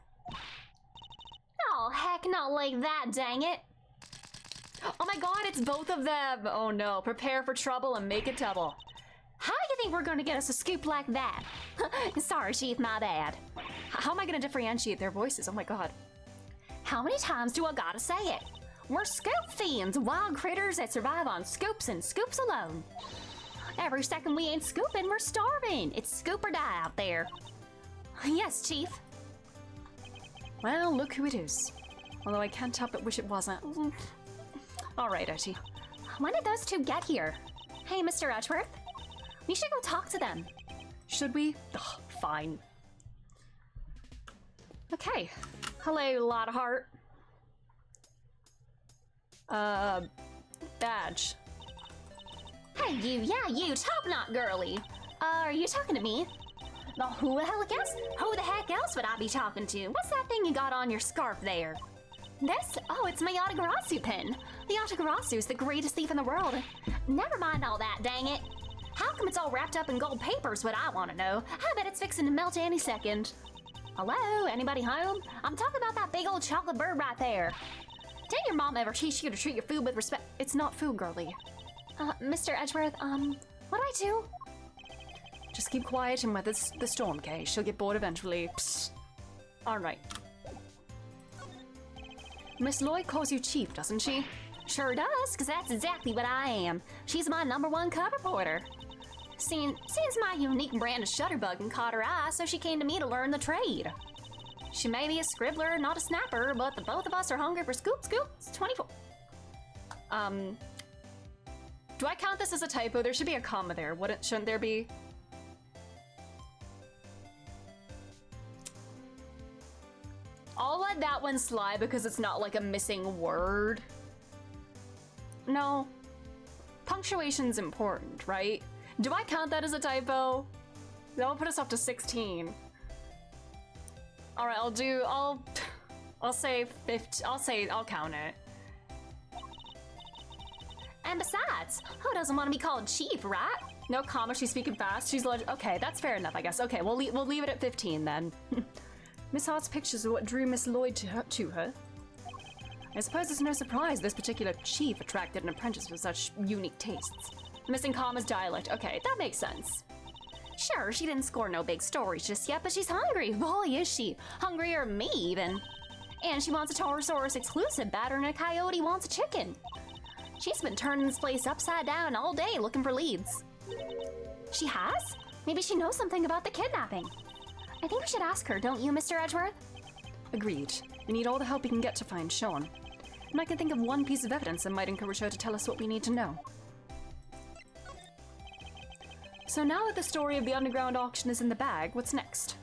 Oh, heck, not like that, dang it! Oh my god, it's both of them! Oh no, prepare for trouble and make it double. How do you think we're gonna get us a scoop like that? Sorry, Chief, my bad. How am I gonna differentiate their voices? Oh my god. How many times do I gotta say it? We're scoop fiends, wild critters that survive on scoops and scoops alone. Every second we ain't scooping, we're starving. It's scoop or die out there. Yes, Chief. Well, look who it is. Although I can't help but wish it wasn't. All right, Etty. When did those two get here? Hey, Mr. Edgeworth. We should go talk to them. Should we? Ugh, fine. Okay. Hello, Loudheart. Badge. Hey, you, yeah, you, top knot girly. Are you talking to me? No, who the heck else would I be talking to? What's that thing you got on your scarf there? This? Oh, it's my Yatagarasu pin. The Yatagarasu is the greatest thief in the world. Never mind all that, dang it. How come it's all wrapped up in gold paper is what I want to know. I bet it's fixing to melt any second. Hello, anybody home? I'm talking about that big old chocolate bird right there. Didn't your mom ever teach you to treat your food with respect? It's not food, girly. Mr. Edgeworth, what do I do? Just keep quiet and weather the storm, okay? She'll get bored eventually. Psst. All right. Miss Lloyd calls you Chief, doesn't she? Sure does, because that's exactly what I am. She's my #1 cub reporter. Seems my unique brand of shutterbug caught her eye, so she came to me to learn the trade. She may be a scribbler, not a snapper, but the both of us are hungry for scoop. It's 24. Do I count this as a typo? There should be a comma there. Shouldn't there be? I'll let that one slide because it's not like a missing word. No. Punctuation's important, right? Do I count that as a typo? That'll put us up to 16. All right, I'll say 50. I'll count it. And besides, who doesn't want to be called Chief, right? No comma, she's speaking fast. She's okay, that's fair enough, I guess. Okay, we'll leave it at 15 then. Miss Hart's pictures are what drew Miss Lloyd to her. I suppose it's no surprise this particular chief attracted an apprentice with such unique tastes. Missing comma's dialect. Okay, that makes sense. Sure, she didn't score no big stories just yet, but she's hungry. Boy, is she. Hungrier than me, even. And she wants a Taurosaurus exclusive better than a coyote wants a chicken. She's been turning this place upside down all day looking for leads. She has? Maybe she knows something about the kidnapping. I think we should ask her, don't you, Mr. Edgeworth? Agreed. We need all the help we can get to find Sean. And I can think of one piece of evidence that might encourage her to tell us what we need to know. So now that the story of the underground auction is in the bag, what's next?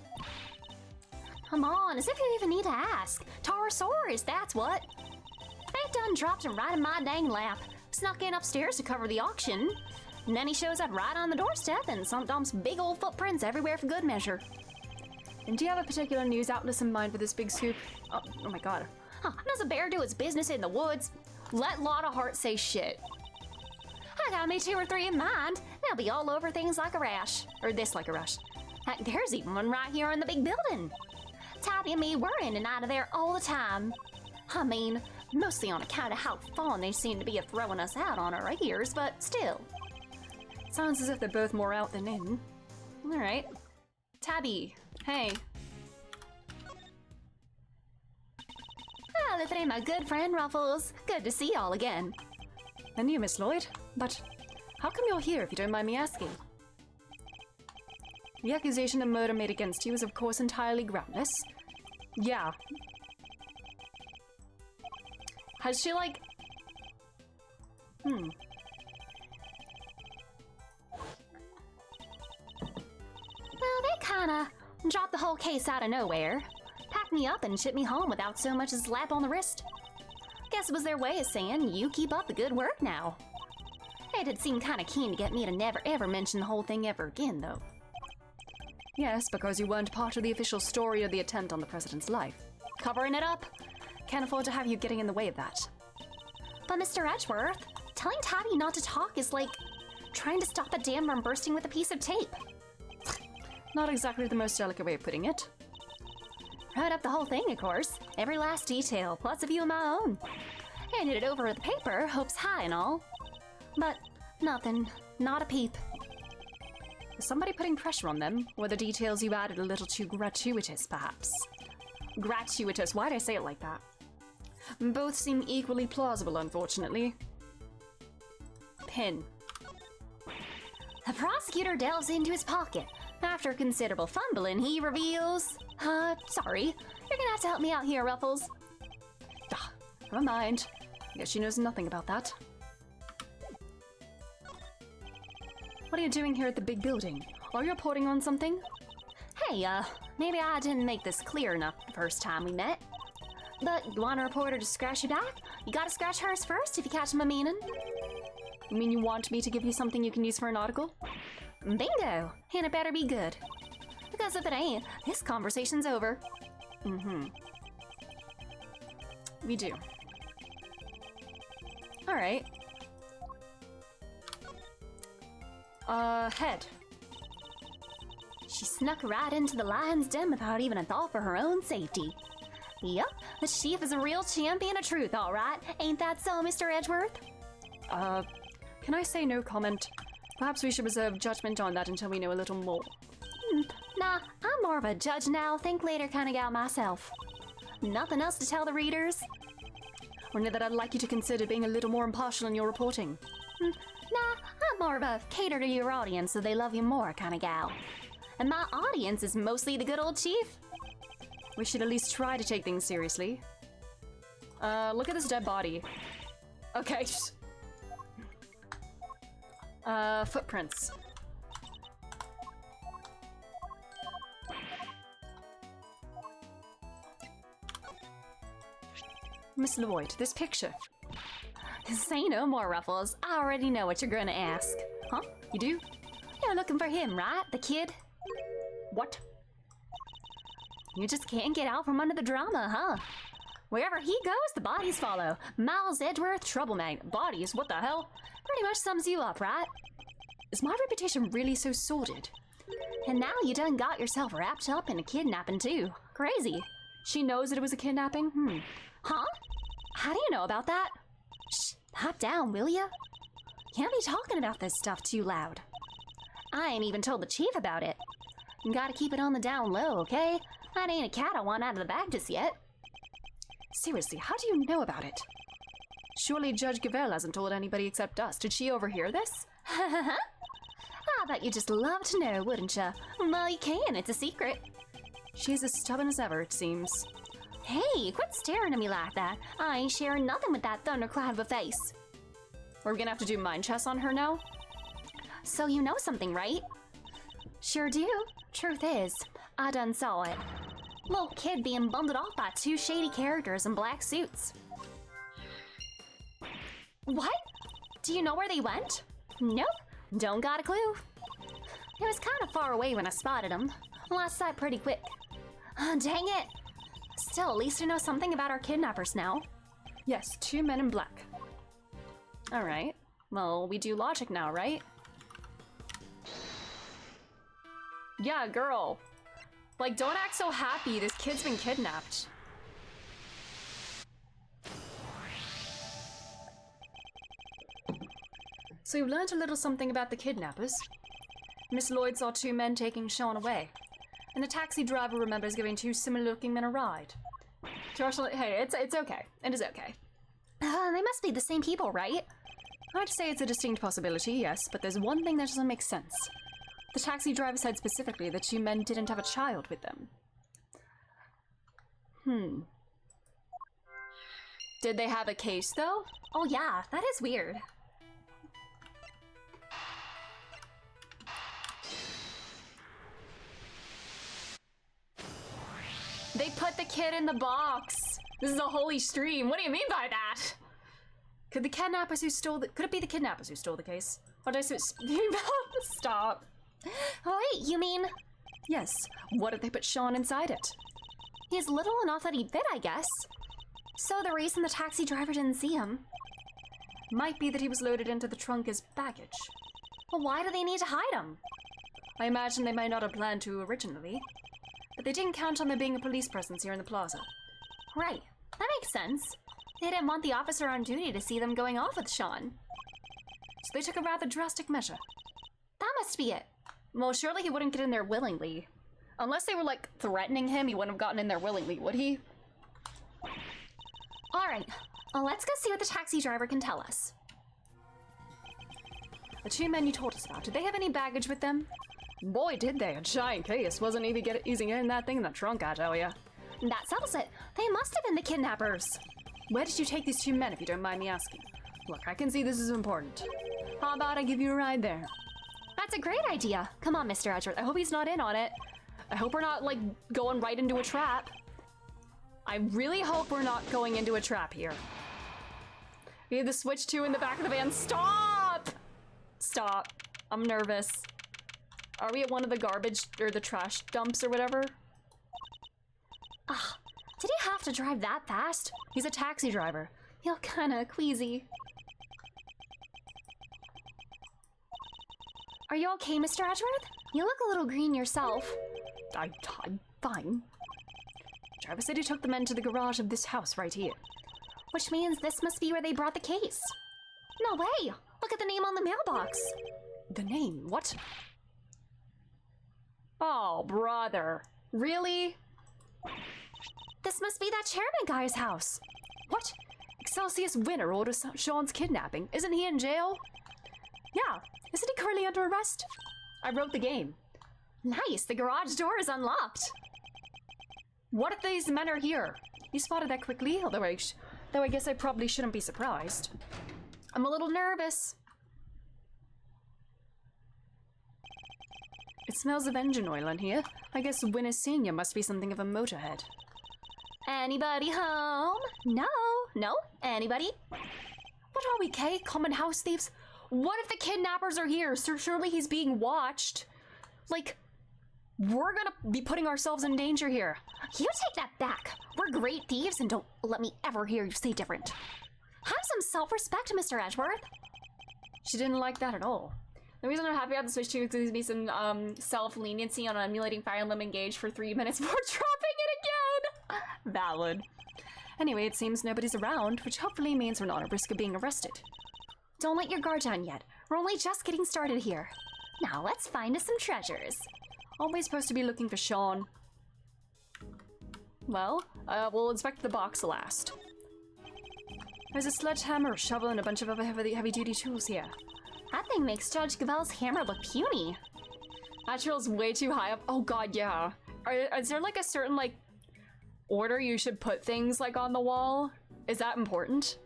Come on, as if you even need to ask. Taurosaurus, that's what. Fate done dropped him right in my dang lap. Snuck in upstairs to cover the auction. And then he shows up right on the doorstep and some dumps big old footprints everywhere for good measure. And do you have a particular news outlet in mind for this big scoop? Oh my god. Huh, does a bear do its business in the woods? Let Loudheart say shit. I got me 2 or 3 in mind. They'll be all over things like a rash. Or this like a rash. Heck, there's even one right here in the big building. Tabby and me, we're in and out of there all the time. I mean, mostly on account of how fond they seem to be of throwing us out on our ears, but still. Sounds as if they're both more out than in. Alright. Tabby, hey. Well, if it ain't my good friend Ruffles, good to see y'all again. And you, Miss Lloyd? But how come you're here, if you don't mind me asking? The accusation of murder made against you is of course entirely groundless. Yeah. Has she like... Well, they kinda dropped the whole case out of nowhere. Packed me up and shipped me home without so much as a slap on the wrist. Guess it was their way of saying, you keep up the good work now. They did seem kinda keen to get me to never ever mention the whole thing ever again, though. Yes, because you weren't part of the official story of the attempt on the president's life. Covering it up? Can't afford to have you getting in the way of that. But Mr. Edgeworth, telling Tabby not to talk is like trying to stop a dam from bursting with a piece of tape. Not exactly the most delicate way of putting it. Wrote up the whole thing, of course. Every last detail, plus a few of my own. Handed it over to the paper, hopes high and all. But nothing. Not a peep. Is somebody putting pressure on them? Or the details you added a little too gratuitous, perhaps? Gratuitous. Why'd I say it like that? Both seem equally plausible, unfortunately. Pin. The prosecutor delves into his pocket. After considerable fumbling, he reveals... sorry. You're gonna have to help me out here, Ruffles. Ah, never mind. Guess she knows nothing about that. What are you doing here at the big building? Are you reporting on something? Hey, maybe I didn't make this clear enough the first time we met. But you want a reporter to scratch your back? You gotta scratch hers first if you catch my meaning. You mean you want me to give you something you can use for an article? Bingo! And it better be good. Because if it ain't, this conversation's over. We do. Alright. Head. She snuck right into the lion's den without even a thought for her own safety. Yep, the chief is a real champion of truth, all right. Ain't that so, Mr. Edgeworth? Can I say no comment? Perhaps we should reserve judgment on that until we know a little more. Nah, I'm more of a judge now, think later kind of gal myself. Nothing else to tell the readers? Only that I'd like you to consider being a little more impartial in your reporting. Nah, I'm more of a cater to your audience so they love you more kind of gal. And my audience is mostly the good old chief. We should at least try to take things seriously. Look at this dead body. Okay. Footprints. Miss Lloyd, this picture. Say no more, Ruffles. I already know what you're gonna ask. Huh? You do? You're looking for him, right? The kid? What? You just can't get out from under the drama, huh? Wherever he goes, the bodies follow. Miles Edgeworth, troublemaker. Bodies? What the hell? Pretty much sums you up, right? Is my reputation really so sordid? And now you done got yourself wrapped up in a kidnapping, too. Crazy. She knows that it was a kidnapping? Huh? How do you know about that? Shh, hop down, will ya? Can't be talking about this stuff too loud. I ain't even told the chief about it. You gotta keep it on the down low, okay? That ain't a cat I want out of the bag just yet. Seriously, how do you know about it? Surely Judge Gavelle hasn't told anybody except us. Did she overhear this? I bet you'd just love to know, wouldn't ya? Well, you can, it's a secret. She's as stubborn as ever, it seems. Hey, quit staring at me like that. I ain't sharing nothing with that thundercloud of a face. We're gonna have to do mind chess on her now? So you know something, right? Sure do. Truth is, I done saw it. Little kid being bundled off by two shady characters in black suits. What? Do you know where they went? Nope, don't got a clue. It was kind of far away when I spotted them. Lost sight pretty quick. Dang it. Still, at least I know something about our kidnappers now. Yes, 2 men in black. Alright. Well, we do logic now, right? Yeah, girl. Like, don't act so happy. This kid's been kidnapped. So we've learned a little something about the kidnappers. Miss Lloyd saw 2 men taking Sean away. And the taxi driver remembers giving 2 similar-looking men a ride. Josh, hey, it's okay. It is okay. They must be the same people, right? I'd say it's a distinct possibility, yes, but there's one thing that doesn't make sense. The taxi driver said specifically that 2 men didn't have a child with them. Did they have a case, though? Oh yeah, that is weird. They put the kid in the box! This is a holy stream. What do you mean by that? Could the kidnappers who stole the... Could it be the kidnappers who stole the case? Or did I say... Stop. Oh wait, you mean... Yes. What if they put Sean inside it? He's little enough that he'd fit, I guess. So the reason the taxi driver didn't see him... Might be that he was loaded into the trunk as baggage. Well, why do they need to hide him? I imagine they might not have planned to originally. But they didn't count on there being a police presence here in the plaza. Right. That makes sense. They didn't want the officer on duty to see them going off with Sean. So they took a rather drastic measure. That must be it. Well, surely he wouldn't get in there willingly. Unless they were, like, threatening him, he wouldn't have gotten in there willingly, would he? All right, let's go see what the taxi driver can tell us. The two men you told us about, did they have any baggage with them? Boy, did they. A giant case. Wasn't easy getting that thing in the trunk, I tell ya. That settles it. They must have been the kidnappers. Where did you take these two men, if you don't mind me asking? Look, I can see this is important. How about I give you a ride there? That's a great idea. Come on, Mr. Edgeworth. I hope he's not in on it. I hope we're not, like, going right into a trap. I really hope we're not going into a trap here. We have the switch 2 in the back of the van. Stop! Stop. I'm nervous. Are we at one of the garbage or the trash dumps or whatever? Ugh, did he have to drive that fast? He's a taxi driver. Feel kinda queasy. Are you okay, Mr. Edgeworth? You look a little green yourself. I'm fine. Travis said he took the men to the garage of this house right here. Which means this must be where they brought the case. No way! Look at the name on the mailbox. The name? What? Oh, brother. Really? This must be that chairman guy's house. What? Excelsius Winter orders Sean's kidnapping. Isn't he in jail? Yeah. Isn't he currently under arrest? I wrote the game. Nice, the garage door is unlocked. What if these men are here? You spotted that quickly, although I guess I probably shouldn't be surprised. I'm a little nervous. It smells of engine oil in here. I guess Winner Senior must be something of a motorhead. Anybody home? No? No? Anybody? What are we, Kay? Common house thieves? What if the kidnappers are here? So surely he's being watched. Like, we're gonna be putting ourselves in danger here. You take that back. We're great thieves and don't let me ever hear you say different. Have some self-respect, Mr. Edgeworth. She didn't like that at all. The reason I'm happy about the Switch 2 is there's be some self-leniency on emulating Fire Emblem Engage for 3 minutes before dropping it again. Valid. Anyway, it seems nobody's around, which hopefully means we're not at risk of being arrested. Don't let your guard down yet. We're only just getting started here. Now let's find us some treasures. Always supposed to be looking for Sean. Well, we'll inspect the box last. There's a sledgehammer, a shovel, and a bunch of other heavy-duty tools here. That thing makes Judge Gavel's hammer look puny. Natural's way too high up. Oh god, yeah. Is there like a certain like order you should put things like on the wall? Is that important?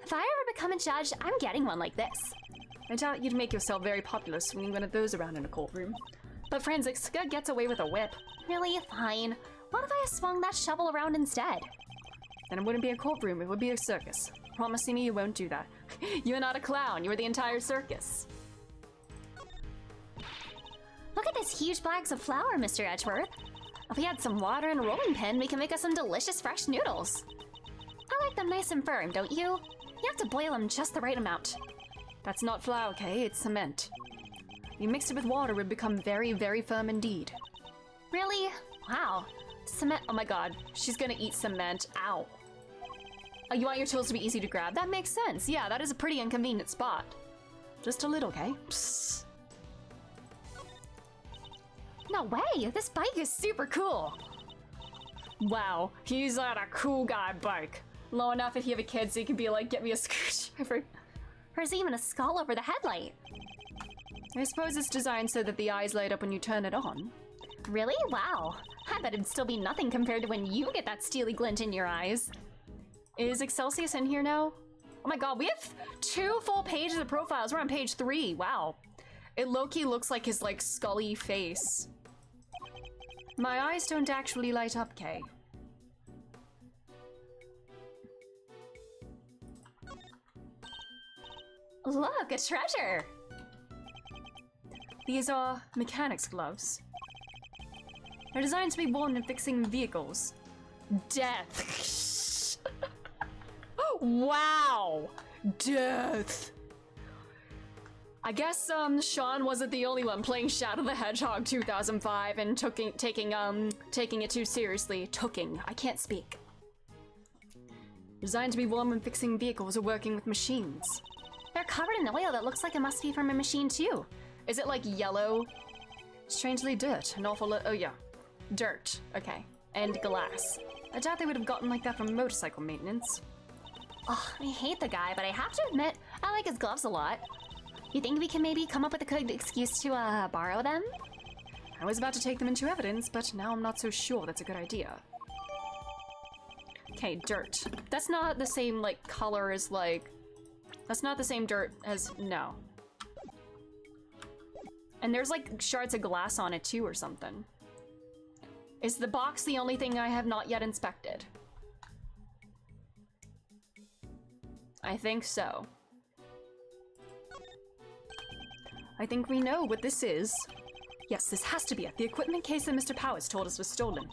If I ever become a judge, I'm getting one like this. I doubt you'd make yourself very popular swinging one of those around in a courtroom. But Forensics gets away with a whip. Really? Fine. What if I swung that shovel around instead? Then it wouldn't be a courtroom, it would be a circus. Promising me you won't do that. You're not a clown, you're the entire circus. Look at this huge bags of flour, Mr. Edgeworth. If we had some water and a rolling pin, we can make us some delicious fresh noodles. I like them nice and firm, don't you? You have to boil them just the right amount. That's not flour, Kay, it's cement. You mix it with water, it would become very, very firm indeed. Really? Wow. Cement, oh my god, she's gonna eat cement, ow. Oh, you want your tools to be easy to grab? That makes sense, yeah, that is a pretty inconvenient spot. Just a little, Kay. Psst. No way, this bike is super cool. Wow, he's on a cool guy bike. Low enough if you have a kid so you can be like, get me a screwdriver. There's even a skull over the headlight. I suppose it's designed so that the eyes light up when you turn it on. Really? Wow. I bet it'd still be nothing compared to when you get that steely glint in your eyes. Is Excelsius in here now? Oh my god, we have 2 full pages of profiles. We're on page 3. Wow. It low-key looks like his, like, scully face. My eyes don't actually light up, Kay. Look, a treasure! These are mechanics gloves. They're designed to be worn in fixing vehicles. Death. Wow. Death. I guess Sean wasn't the only one playing Shadow the Hedgehog 2005 and taking it too seriously. I can't speak. Designed to be worn when fixing vehicles or working with machines. They're covered in oil that looks like it must be from a machine too. Is it like yellow? Strangely dirt. An awful lot. Oh yeah. Dirt. Okay. And glass. I doubt they would have gotten like that from motorcycle maintenance. Oh, I hate the guy, but I have to admit, I like his gloves a lot. You think we can maybe come up with a good excuse to, borrow them? I was about to take them into evidence, but now I'm not so sure that's a good idea. Okay, dirt. That's not the same, like, color as, like... That's not the same dirt as... No. And there's, like, shards of glass on it, too, or something. Is the box the only thing I have not yet inspected? I think so. I think we know what this is. Yes, this has to be it. The equipment case that Mr. Powers told us was stolen.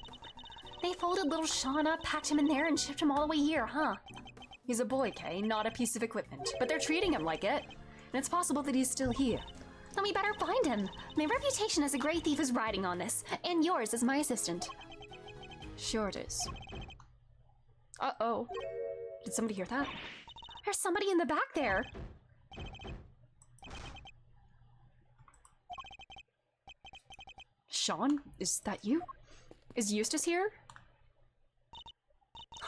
They folded little Sean up, packed him in there, and shipped him all the way here, huh? He's a boy, Kay, not a piece of equipment. But they're treating him like it. And it's possible that he's still here. Then we better find him. My reputation as a great thief is riding on this, and yours as my assistant. Sure it is. Uh-oh. Did somebody hear that? There's somebody in the back there. Sean, is that you? Is Eustace here?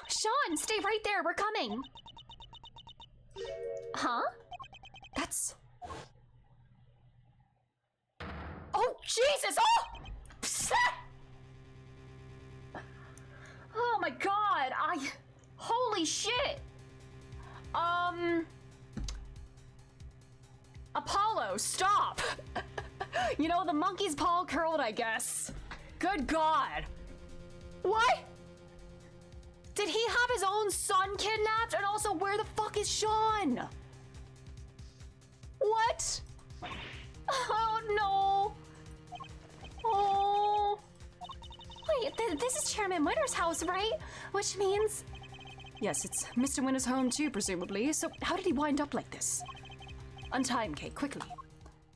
Sean, stay right there. We're coming. Huh? That's... Oh, Jesus! Oh! Psst! Oh my god! Holy shit! Apollo, stop! You know, the monkey's paw curled, I guess. Good god. What? Did he have his own son kidnapped? And also, where the fuck is Sean? What? Oh no. Oh. Wait, this is Chairman Winter's house, right? Which means... Yes, it's Mr. Winter's home too, presumably. So how did he wind up like this? Untie him, Kate, quickly.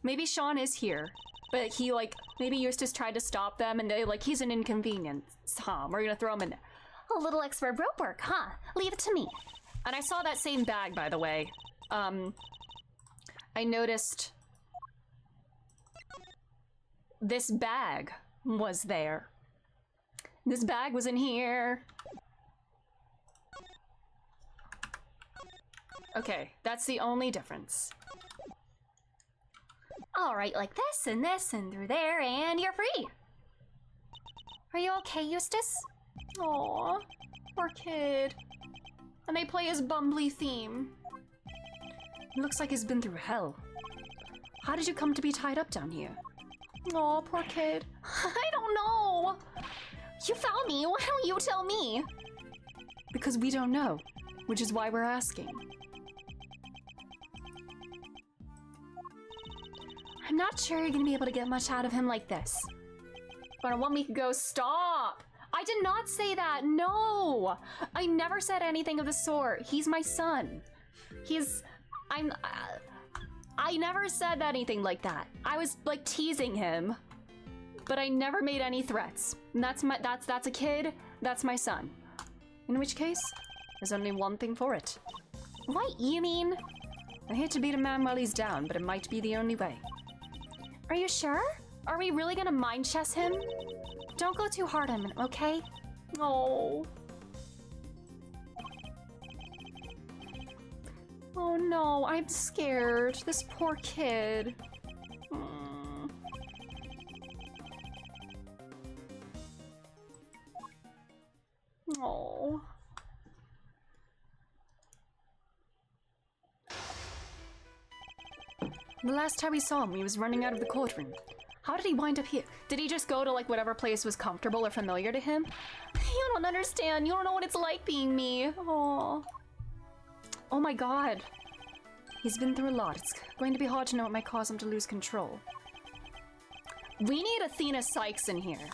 Maybe Sean is here, but he, like, maybe Eustace tried to stop them and they, like, he's an inconvenience, huh? We're gonna throw him in there. A little expert rope work, huh? Leave it to me. And I saw that same bag, by the way. I noticed this bag was there. This bag was in here. Okay, that's the only difference. All right, like this and through there, and you're free. Are you okay, Eustace? Aw, poor kid. And they play his bumbly theme. It looks like he's been through hell. How did you come to be tied up down here? Aw, poor kid. I don't know. You found me. Why don't you tell me? Because we don't know, which is why we're asking. I'm not sure you're gonna be able to get much out of him like this. But 1 week ago, stop! I did not say that, no! I never said anything of the sort. He's my son. I never said anything like that. I was, like, teasing him. But I never made any threats. And that's a kid, that's my son. In which case, there's only one thing for it. What, you mean? I hate to beat a man while he's down, but it might be the only way. Are you sure? Are we really gonna mind chess him? Don't go too hard on him, okay? Oh. Oh no, I'm scared. This poor kid. Oh. The last time we saw him, he was running out of the courtroom. How did he wind up here? Did he just go to, like, whatever place was comfortable or familiar to him? You don't understand. You don't know what it's like being me. Oh. Oh my god. He's been through a lot. It's going to be hard to know what might cause him to lose control. We need Athena Sykes in here.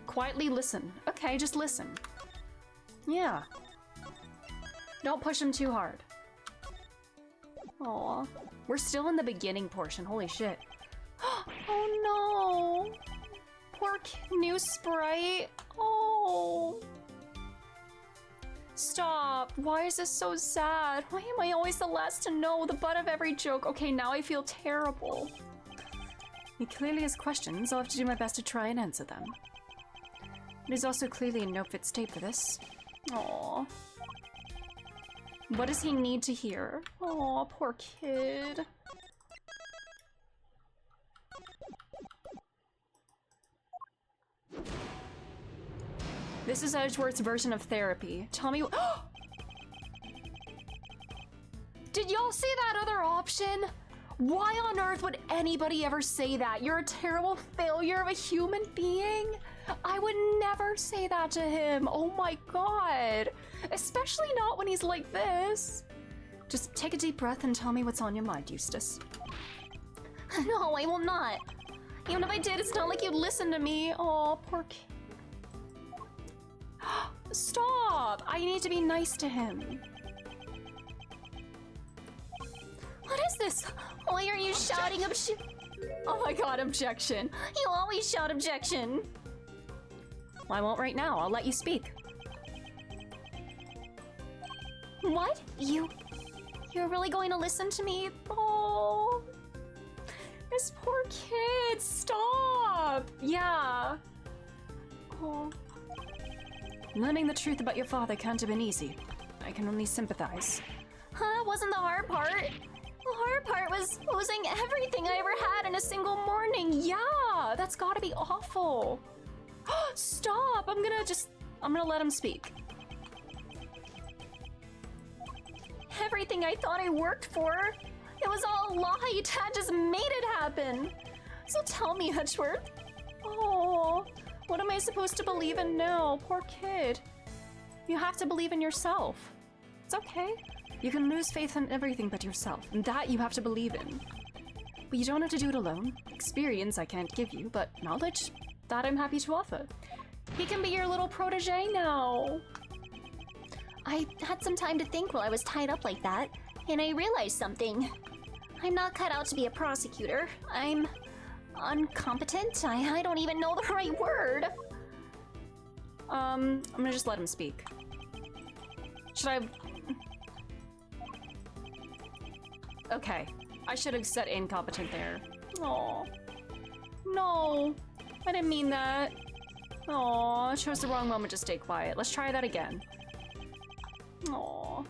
Quietly listen. Okay, just listen. Yeah. Don't push him too hard. Aw. We're still in the beginning portion. Holy shit. Oh no. Poor new sprite. Oh. Stop. Why is this so sad? Why am I always the last to know? The butt of every joke. Okay, now I feel terrible. He clearly has questions. I'll have to do my best to try and answer them. But he's also clearly in no fit state for this. Aw. What does he need to hear? Aw, poor kid. This is Edgeworth's version of therapy. Tell me. Did y'all see that other option? Why on earth would anybody ever say that? You're a terrible failure of a human being? I would never say that to him. Oh my god. Especially not when he's like this. Just take a deep breath and tell me what's on your mind, Eustace. No, I will not. Even if I did, it's not like you'd listen to me. Oh, poor kid. Stop! I need to be nice to him. What is this? Why are you shouting Oh my god, objection. You always shout objection. Well, I won't right now. I'll let you speak. What? You're really going to listen to me? Oh, this poor kid. Stop. Yeah. Oh. Learning the truth about your father can't have been easy. I can only sympathize. Huh? Wasn't the hard part? The hard part was losing everything I ever had in a single morning. Yeah, that's gotta be awful. Stop. I'm gonna let him speak. Everything I thought I worked for, it was all a lie. Dad just made it happen. So tell me, Edgeworth. Oh, what am I supposed to believe in now? Poor kid. You have to believe in yourself. It's okay. You can lose faith in everything but yourself, and that you have to believe in. But you don't have to do it alone. Experience I can't give you, but knowledge, that I'm happy to offer. He can be your little protege now. I had some time to think while I was tied up like that, and I realized something. I'm not cut out to be a prosecutor. I'm incompetent. I don't even know the right word. I'm gonna just let him speak. Should I... Okay, I should have said incompetent there. Aw. No, I didn't mean that. Aw, I chose the wrong moment to stay quiet. Let's try that again. Aw.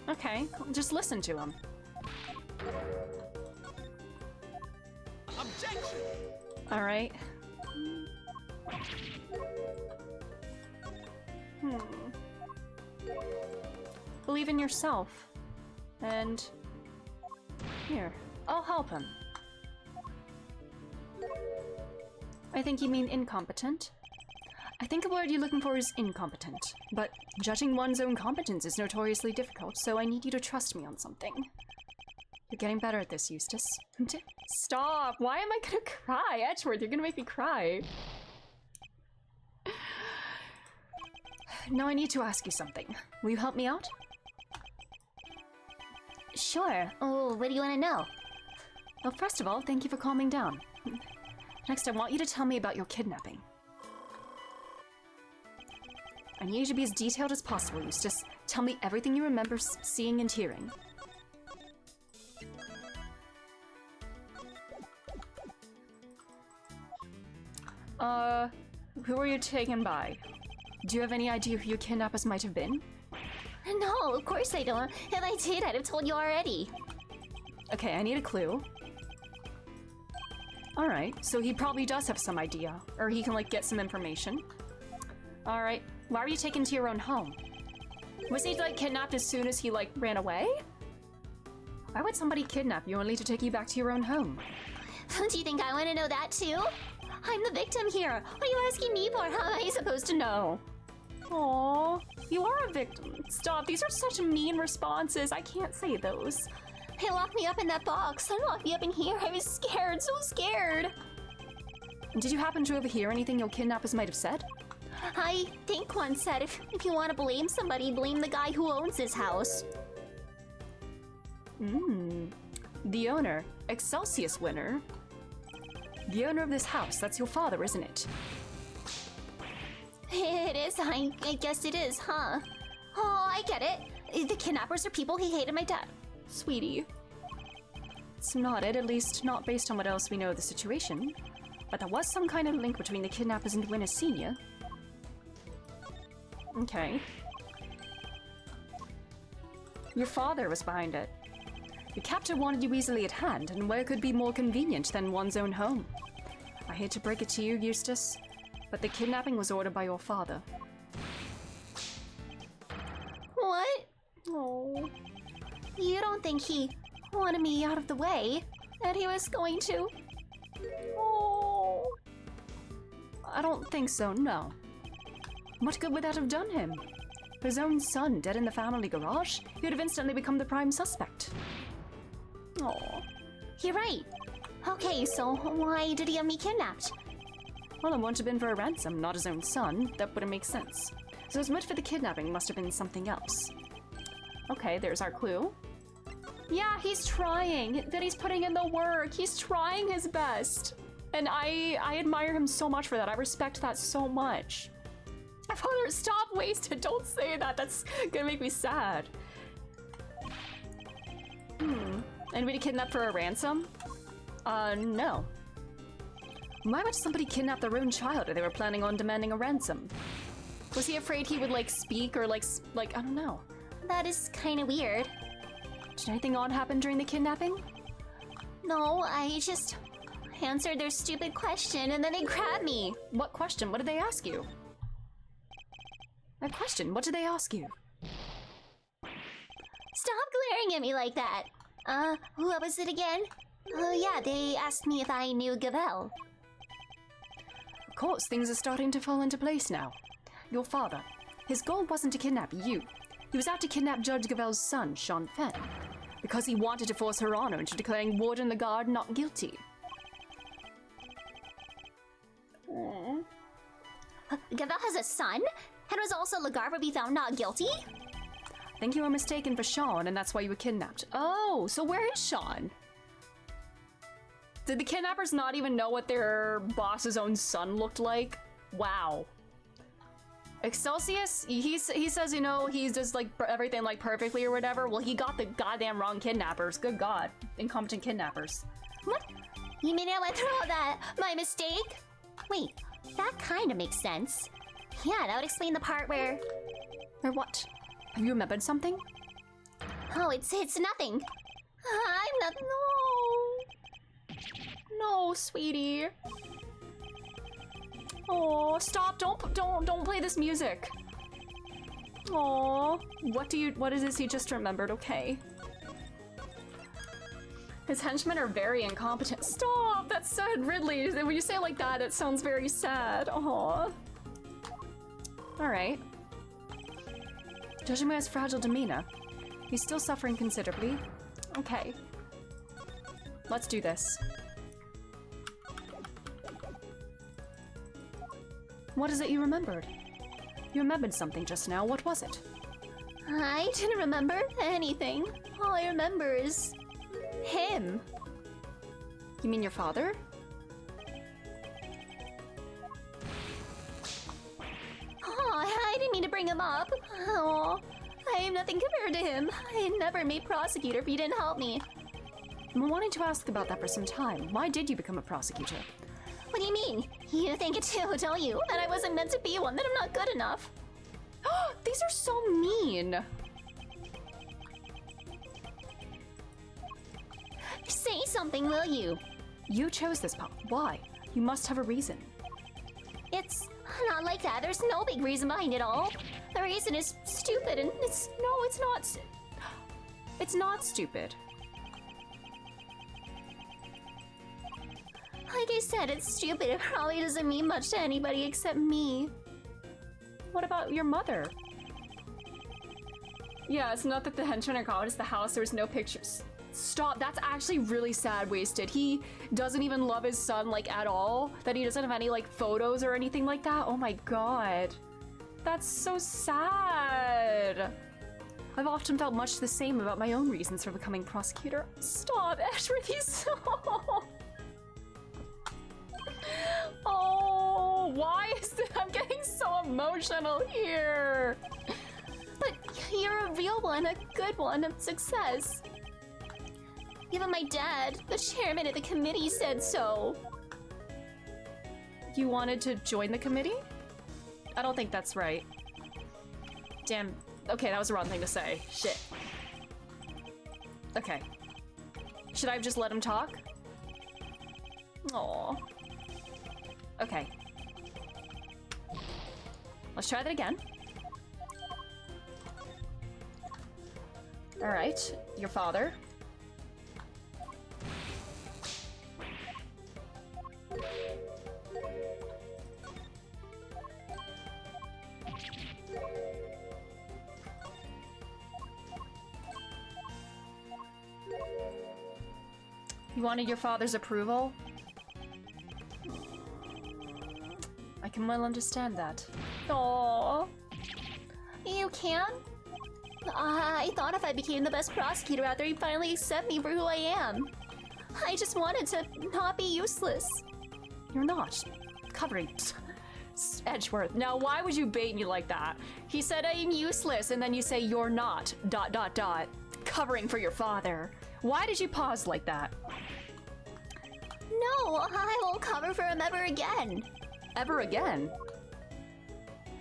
Okay, just listen to him. Objection! Alright. Believe in yourself. And... here, I'll help him. I think you mean incompetent. I think the word you're looking for is incompetent, but judging one's own competence is notoriously difficult, so I need you to trust me on something. You're getting better at this, Eustace. Stop! Why am I gonna cry? Edgeworth, you're gonna make me cry. Now I need to ask you something. Will you help me out? Sure. Oh, what do you want to know? Well, first of all, thank you for calming down. Next, I want you to tell me about your kidnapping. I need you to be as detailed as possible, Eustace. Tell me everything you remember seeing and hearing. Who were you taken by? Do you have any idea who your kidnappers might have been? No, of course I don't. If I did, I'd have told you already. Okay, I need a clue. Alright, so he probably does have some idea. Or he can, like, get some information. Alright, why were you taken to your own home? Was he, like, kidnapped as soon as he, like, ran away? Why would somebody kidnap you only to take you back to your own home? Do you think I want to know that too? I'm the victim here. What are you asking me for? How am I supposed to know? Aww, you are a victim. Stop, these are such mean responses. I can't say those. They locked me up in that box. They locked me up in here. I was scared, so scared. Did you happen to overhear anything your kidnappers might have said? I think one said if you want to blame somebody, blame the guy who owns this house. The owner, Excelsius winner. The owner of this house, that's your father, isn't it? It is. I guess it is, huh? Oh, I get it. The kidnappers are people he hated my dad. Sweetie. It's not it, at least not based on what else we know of the situation. But there was some kind of link between the kidnappers and Winner Sr. Okay. Your father was behind it. Your captor wanted you easily at hand, and where could be more convenient than one's own home? I hate to break it to you, Eustace, but the kidnapping was ordered by your father. What? Oh. You don't think he wanted me out of the way? That he was going to? Oh. I don't think so, no. What good would that have done him? His own son dead in the family garage? He would have instantly become the prime suspect. Oh. You're right. Okay, so why did he have me kidnapped? Well, it wouldn't have been for a ransom, not his own son. That wouldn't make sense. So his motive for the kidnapping must have been something else. Okay, there's our clue. Yeah, he's trying. That he's putting in the work. He's trying his best. And I admire him so much for that. I respect that so much. My father, stop wasted. Don't say that. That's gonna make me sad. Anybody kidnapped for a ransom? No. Why would somebody kidnap their own child if they were planning on demanding a ransom? Was he afraid he would, like, speak or, like, I don't know. That is kind of weird. Did anything odd happen during the kidnapping? No, I just answered their stupid question and then they grabbed me. What question? What did they ask you? A question? What did they ask you? Stop glaring at me like that. What was it again? Yeah, they asked me if I knew Gavel. Of course, things are starting to fall into place now. Your father, his goal wasn't to kidnap you. He was out to kidnap Judge Gavel's son, Sean Fenn, because he wanted to force her honor into declaring Warden Lagarde not guilty. Gavel has a son? And was also Lagarde be found not guilty? I think you were mistaken for Sean, and that's why you were kidnapped. Oh, so where is Sean? Did the kidnappers not even know what their boss's own son looked like? Wow. Excelsius, he says, you know, he does like everything like perfectly or whatever. Well, he got the goddamn wrong kidnappers. Good God. Incompetent kidnappers. What? You mean I went through all that? My mistake? Wait, that kind of makes sense. Yeah, that would explain the part where... Or what? Have you remembered something? Oh, it's nothing. I'm not... No, sweetie. Oh, stop! Don't play this music. Oh, what is this you just remembered? Okay. His henchmen are very incompetent. Stop! That's sad, Ridley. When you say it like that, it sounds very sad. Oh. All right. Judging by his fragile demeanor, he's still suffering considerably. Okay. Let's do this. What is it you remembered? You remembered something just now. What was it? I didn't remember anything. All I remember is... him. You mean your father? Oh, I didn't mean to bring him up. Oh, I am nothing compared to him. I'd never be prosecutor if he didn't help me. I've been wanting to ask about that for some time. Why did you become a prosecutor? What do you mean? You think it too, don't you? That I wasn't meant to be one, that I'm not good enough. These are so mean. Say something, will you? You chose this path. Why? You must have a reason. It's not like that. There's no big reason behind it all. The reason is stupid and it's... No, it's not. It's not stupid. Like I said, it's stupid. It probably doesn't mean much to anybody except me. What about your mother? Yeah, it's not that the henchmen are gone, it's the house. There's no pictures. Stop, that's actually really sad, Wasted. He doesn't even love his son, like, at all? That he doesn't have any, like, photos or anything like that? Oh my god. That's so sad. I've often felt much the same about my own reasons for becoming prosecutor. Stop, Ashworth, he's so... Oh, why is it I'm getting so emotional here? But you're a real one, a good one, of success. Even my dad, the chairman of the committee, said so. You wanted to join the committee? I don't think that's right. Damn. Okay, that was the wrong thing to say. Shit. Okay. Should I have just let him talk? Aww. Okay. Let's try that again. Alright, your father. You wanted your father's approval? I can well understand that. Aww. You can? I thought if I became the best prosecutor out there, he'd finally accept me for who I am. I just wanted to not be useless. You're not. Covering. Edgeworth. Now, why would you bait me like that? He said I'm useless, and then you say you're not. ... Covering for your father. Why did you pause like that? No, I won't cover for him ever again. Ever again?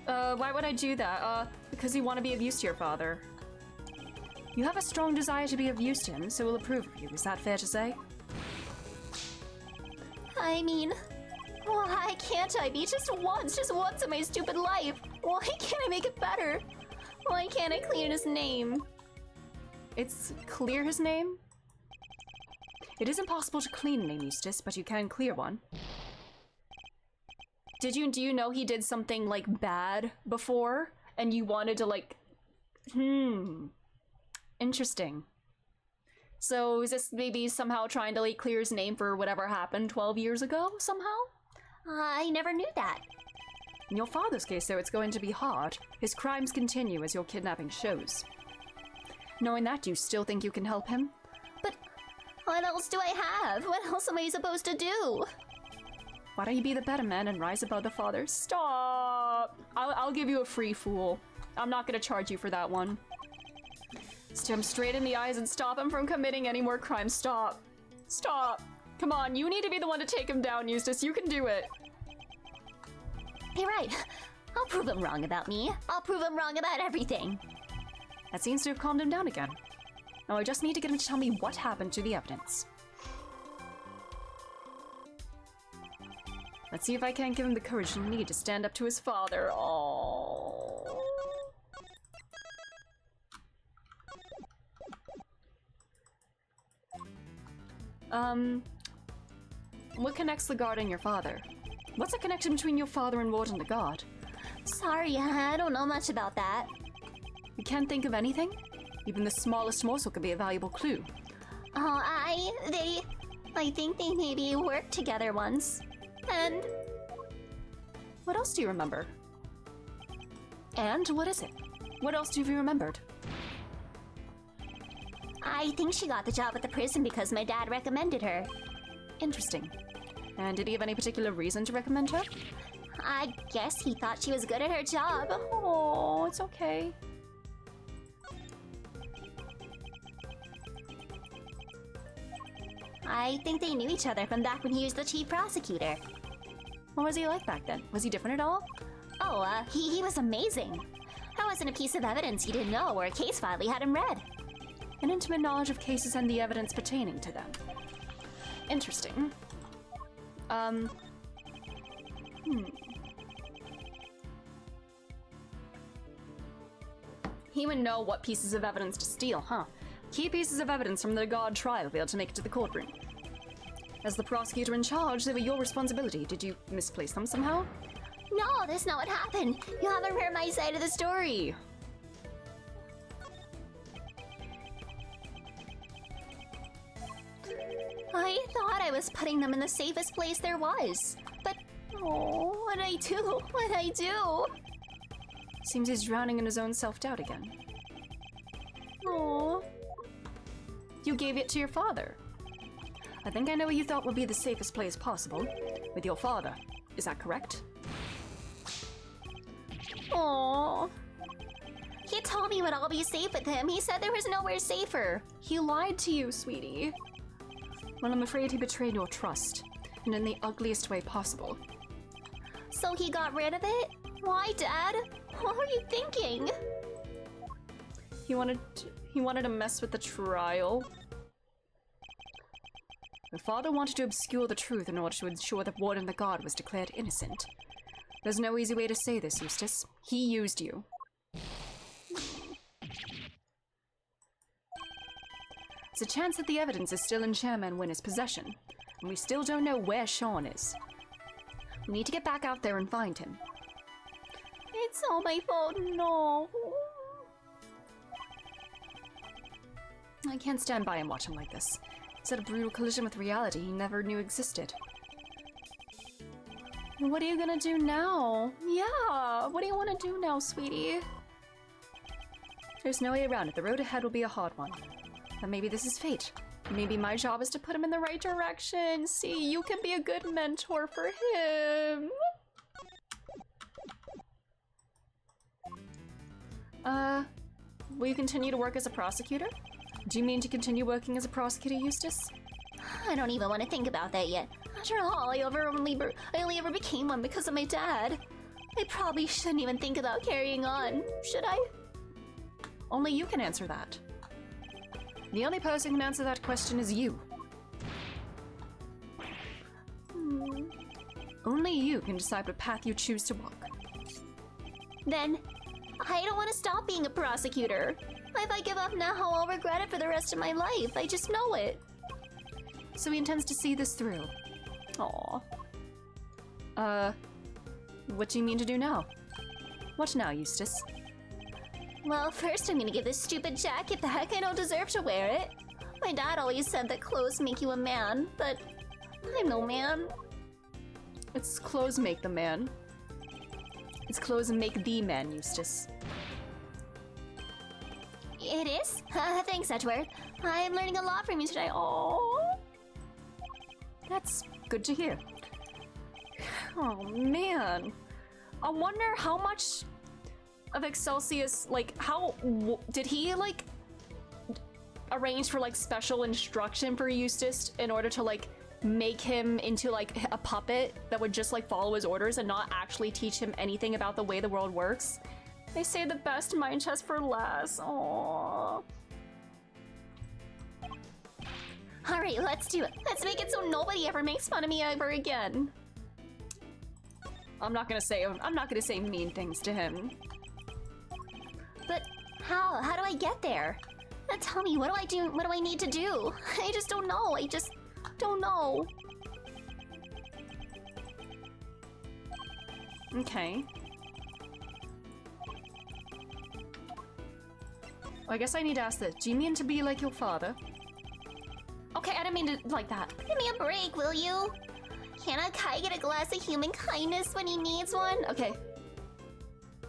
Why would I do that? Because you want to be of use to your father. You have a strong desire to be of use to him, so he'll approve of you. Is that fair to say? I mean, why can't I be just once in my stupid life? Why can't I make it better? Why can't I clear his name? It's clear his name? It is impossible to clean a name, Eustace, but you can clear one. Do you know he did something, like, bad before? And you wanted to, like... Interesting. So is this maybe somehow trying to, like, clear his name for whatever happened 12 years ago, somehow? I never knew that. In your father's case, though, it's going to be hard. His crimes continue as your kidnapping shows. Knowing that, do you still think you can help him? But what else do I have? What else am I supposed to do? Why don't you be the better man and rise above the father? Stop! I'll give you a free fool. I'm not gonna charge you for that one. Stare him straight in the eyes and stop him from committing any more crimes. Stop. Stop. Come on, you need to be the one to take him down, Eustace. You can do it. You're right. I'll prove him wrong about me. I'll prove him wrong about everything. That seems to have calmed him down again. Now I just need to get him to tell me what happened to the evidence. Let's see if I can't give him the courage he'll need to stand up to his father. Oh. What connects the guard and your father? What's the connection between your father and Warden the guard? Sorry, I don't know much about that. You can't think of anything? Even the smallest morsel could be a valuable clue. Oh, I think they maybe worked together once. And What else do you remember? And what is it? What else have you remembered? I think she got the job at the prison because my dad recommended her. Interesting. And did he have any particular reason to recommend her? I guess he thought she was good at her job. Oh, it's okay. I think they knew each other from back when he was the chief prosecutor. What was he like back then? Was he different at all? Oh, he was amazing. There wasn't a piece of evidence he didn't know or a case file he hadn't read. An intimate knowledge of cases and the evidence pertaining to them. Interesting. He would know what pieces of evidence to steal, huh? Key pieces of evidence from the guard trial failed to make it to the courtroom. As the prosecutor in charge, they were your responsibility. Did you misplace them somehow? No, that's not what happened. You haven't heard my side of the story. I thought I was putting them in the safest place there was. But, oh, what'd I do? What'd I do? Seems he's drowning in his own self-doubt again. Oh. You gave it to your father. I think I know what you thought would be the safest place possible. With your father. Is that correct? Oh. He told me it would all be safe with him. He said there was nowhere safer. He lied to you, sweetie. Well, I'm afraid he betrayed your trust, and in the ugliest way possible. So he got rid of it? Why, Dad? What were you thinking? He wanted to mess with the trial. Your father wanted to obscure the truth in order to ensure that Warden the God was declared innocent. There's no easy way to say this, Eustace. He used you. There's a chance that the evidence is still in Chairman Winner's possession, and we still don't know where Sean is. We need to get back out there and find him. It's all my fault, no. I can't stand by and watch him like this. He's had a brutal collision with reality he never knew existed. What are you gonna do now? Yeah, what do you want to do now, sweetie? There's no way around it. The road ahead will be a hard one. But maybe this is fate. Maybe my job is to put him in the right direction. See, you can be a good mentor for him. Will you continue to work as a prosecutor? Do you mean to continue working as a prosecutor, Eustace? I don't even want to think about that yet. After all, I only ever became one because of my dad. I probably shouldn't even think about carrying on, should I? Only you can answer that. The only person who can answer that question is you. Only you can decide what path you choose to walk. Then, I don't want to stop being a prosecutor. If I give up now, I'll regret it for the rest of my life. I just know it. So he intends to see this through. Aww. What do you mean to do now? What now, Eustace? Well, first I'm gonna give this stupid jacket back. I don't deserve to wear it. My dad always said that clothes make you a man, but I'm no man. It's clothes make the man. It's clothes make the man, Eustace. It is? Thanks, Edgeworth. I'm learning a lot from you today. Oh, That's good to hear. Oh, man. I wonder how much of Excelsius, like, did he, like, arrange for, like, special instruction for Eustace in order to, like, make him into, like, a puppet that would just, like, follow his orders and not actually teach him anything about the way the world works? They say the best mind chest for last. Aww. alright, let's do it. Let's make it so nobody ever makes fun of me ever again. I'm not gonna say mean things to him. But how? How do I get there? Tell me, what do I do? What do I need to do? I just don't know. I just don't know. Okay. Well, I guess I need to ask this. Do you mean to be like your father? Okay, I didn't mean to like that. Give me a break, will you? Can a Kai get a glass of human kindness when he needs one? Okay.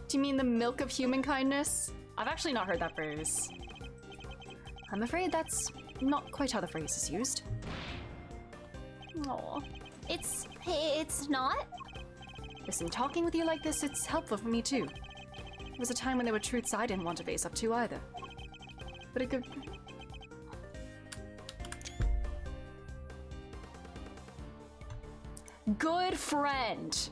Do you mean the milk of human kindness? I've actually not heard that phrase. I'm afraid that's not quite how the phrase is used. Oh, it's not? Listen, talking with you like this, it's helpful for me too. There was a time when there were truths I didn't want to face up to either. But it could... Good friend!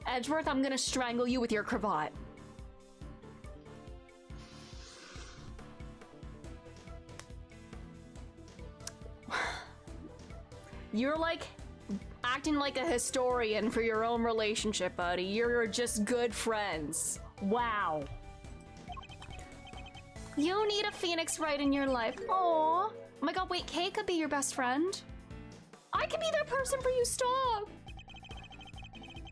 Edgeworth, I'm gonna strangle you with your cravat. You're like acting like a historian for your own relationship, buddy. You're just good friends. Wow. You need a phoenix right in your life. Aww. Oh my god, wait, Kay could be your best friend. I could be that person for you, stop!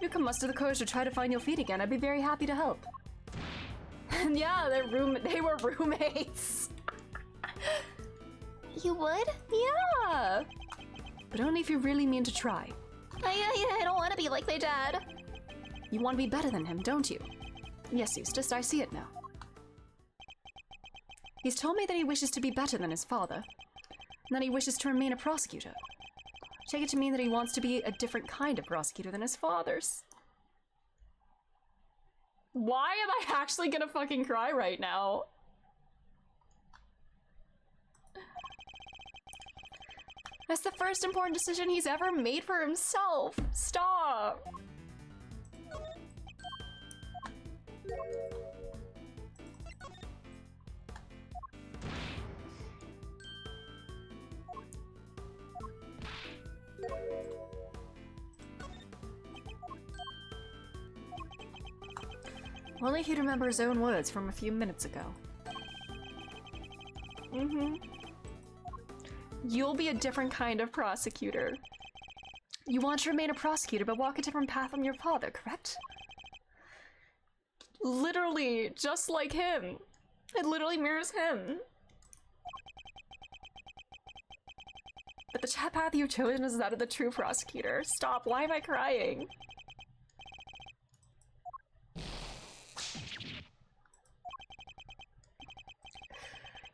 You can muster the courage to try to find your feet again. I'd be very happy to help. And yeah, they were roommates. You would? Yeah. But only if you really mean to try. I don't want to be like my dad. You want to be better than him, don't you? Yes, Eustace, I see it now. He's told me that he wishes to be better than his father, and that he wishes to remain a prosecutor. Take it to mean that he wants to be a different kind of prosecutor than his father's. Why am I actually gonna fucking cry right now? That's the first important decision he's ever made for himself. Stop. Only he'd remember his own words from a few minutes ago. You'll be a different kind of prosecutor. You want to remain a prosecutor, but walk a different path from your father, correct? Literally, just like him. It literally mirrors him. But the path you've chosen is that of the true prosecutor. Stop, why am I crying?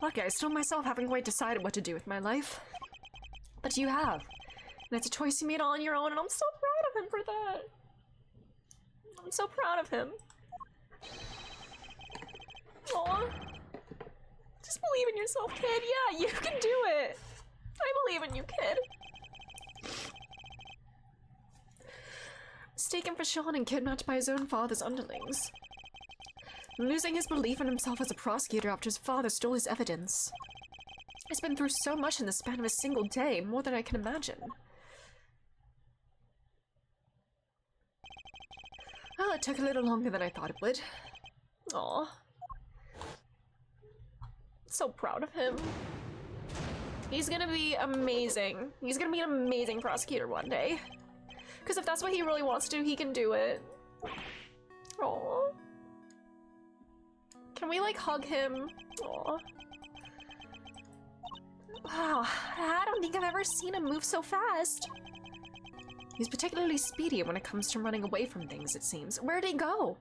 Lucky, I still myself haven't quite decided what to do with my life. But you have. And it's a choice you made all on your own, and I'm so proud of him for that. I'm so proud of him. Aw. Just believe in yourself, kid. Yeah, you can do it. I believe in you, kid. Mistaken for Sean and kidnapped by his own father's underlings. Losing his belief in himself as a prosecutor after his father stole his evidence. He's been through so much in the span of a single day, more than I can imagine. Well, it took a little longer than I thought it would. Aw. So proud of him. He's gonna be amazing. He's gonna be an amazing prosecutor one day. Because if that's what he really wants to do, he can do it. Aww. Can we, like, hug him? Aww. Wow, I don't think I've ever seen him move so fast. He's particularly speedy when it comes to running away from things, it seems. Where'd he go?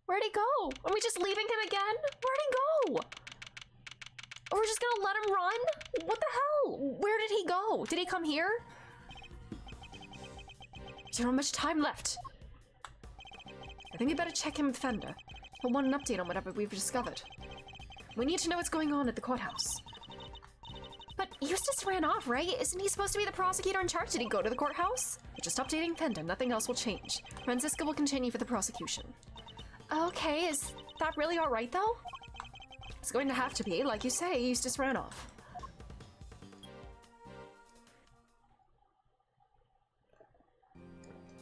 Where'd he go? Are we just leaving him again? Where'd he go? Are we just gonna let him run? What the hell? Where did he go? Did he come here? There's not much time left. I think we better check in with Fender. He'll want an update on whatever we've discovered. We need to know what's going on at the courthouse. But Eustace ran off, right? Isn't he supposed to be the prosecutor in charge? Did he go to the courthouse? We're just updating Fender. Nothing else will change. Franziska will continue for the prosecution. Okay, is that really alright, though? It's going to have to be. Like you say, Eustace ran off.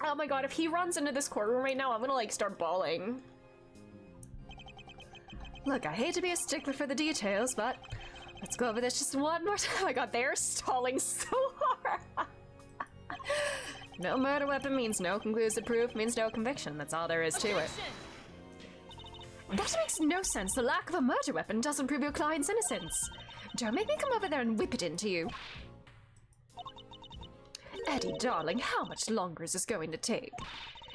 Oh my god, if he runs into this courtroom right now, I'm gonna, like, start bawling. Look, I hate to be a stickler for the details, but let's go over this just one more time. Oh my god, they're stalling so hard. No murder weapon means no conclusive proof, means no conviction. That's all there is to it. That makes no sense. The lack of a murder weapon doesn't prove your client's innocence. Don't make me come over there and whip it into you. Eddie, darling, how much longer is this going to take?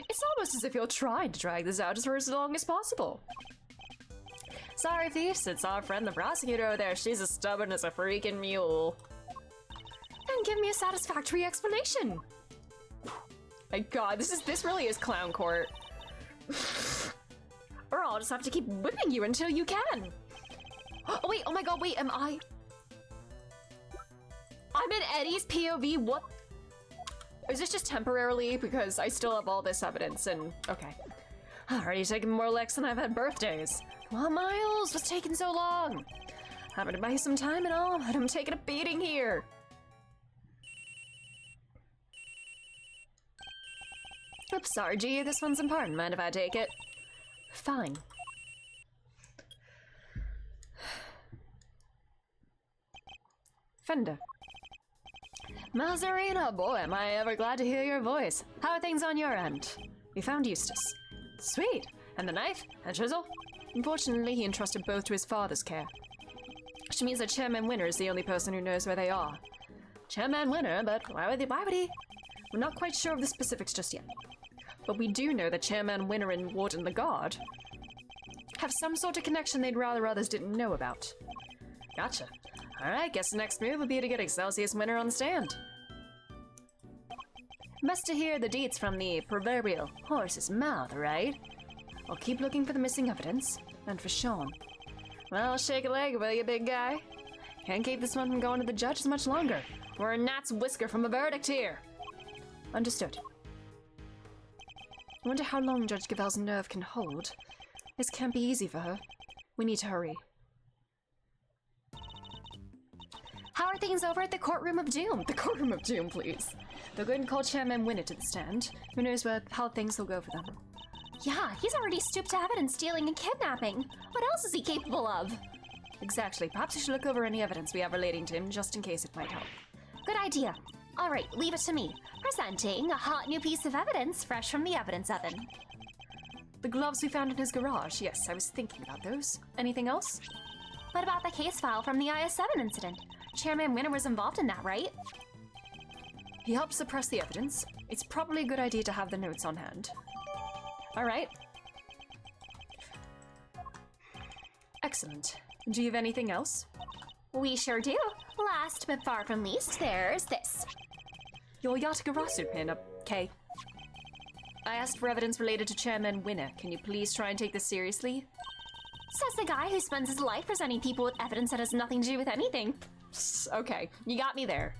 It's almost as if you're trying to drag this out for as long as possible. Sorry, Thieves, it's our friend the prosecutor over there. She's as stubborn as a freaking mule. Then give me a satisfactory explanation. My god, this really is clown court. Or I'll just have to keep whipping you until you can. Oh wait, oh my god, wait, am I? I'm in Eddie's POV, what? Is this just temporarily? Because I still have all this evidence and, okay. Already taken more licks than I've had birthdays. Well, Miles, what's taking so long? Having to buy some time and all, but I'm taking a beating here. Oops, sorry, G, this one's important. Mind if I take it? Fine. Fender. Mazarina, boy, am I ever glad to hear your voice. How are things on your end? We found Eustace. Sweet. And the knife? And chisel? Unfortunately, he entrusted both to his father's care. Which means that Chairman Winner is the only person who knows where they are. Chairman Winner, but why would he? We're not quite sure of the specifics just yet. But we do know that Chairman Winner and Warden the Guard have some sort of connection they'd rather others didn't know about. Gotcha. Alright, guess the next move would be to get Excelsius Winner on the stand. Best to hear the deets from the proverbial horse's mouth, right? I'll keep looking for the missing evidence, and for Sean. Well, shake a leg, will you, big guy? Can't keep this one from going to the judge as much longer. We're a gnat's whisker from a verdict here. Understood. I wonder how long Judge Gavel's nerve can hold. This can't be easy for her. We need to hurry. How are things over at the Courtroom of Doom? The Courtroom of Doom, please. They'll go and call Chairman Winner to the stand. Who knows how things will go for them. Yeah, he's already stooped to evidence stealing and kidnapping. What else is he capable of? Exactly. Perhaps we should look over any evidence we have relating to him, just in case it might help. Good idea. All right, leave it to me. Presenting a hot new piece of evidence fresh from the evidence oven. The gloves we found in his garage. Yes, I was thinking about those. Anything else? What about the case file from the IS-7 incident? Chairman Winner was involved in that, right? He helped suppress the evidence. It's probably a good idea to have the notes on hand. All right. Excellent. Do you have anything else? We sure do. Last but far from least, there's this. Your Yatagarasu pin, okay. I asked for evidence related to Chairman Winner. Can you please try and take this seriously? Says the guy who spends his life presenting people with evidence that has nothing to do with anything. Okay, you got me there.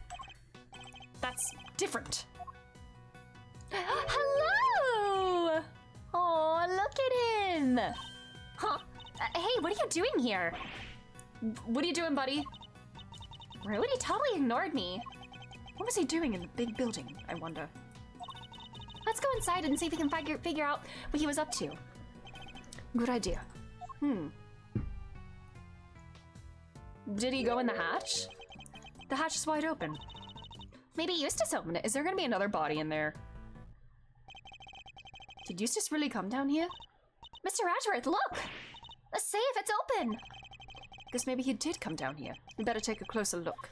That's different. Hello! Oh, look at him! Huh? Hey, what are you doing here? What are you doing, buddy? Rude, he totally ignored me. What was he doing in the big building, I wonder? Let's go inside and see if we can figure out what he was up to. Good idea. Did he go in the hatch? The hatch is wide open. Maybe Eustace opened it. Is there gonna be another body in there? Did Eustace really come down here? Mr. Edgeworth, look! The safe, it's open! Guess maybe he did come down here. We better take a closer look.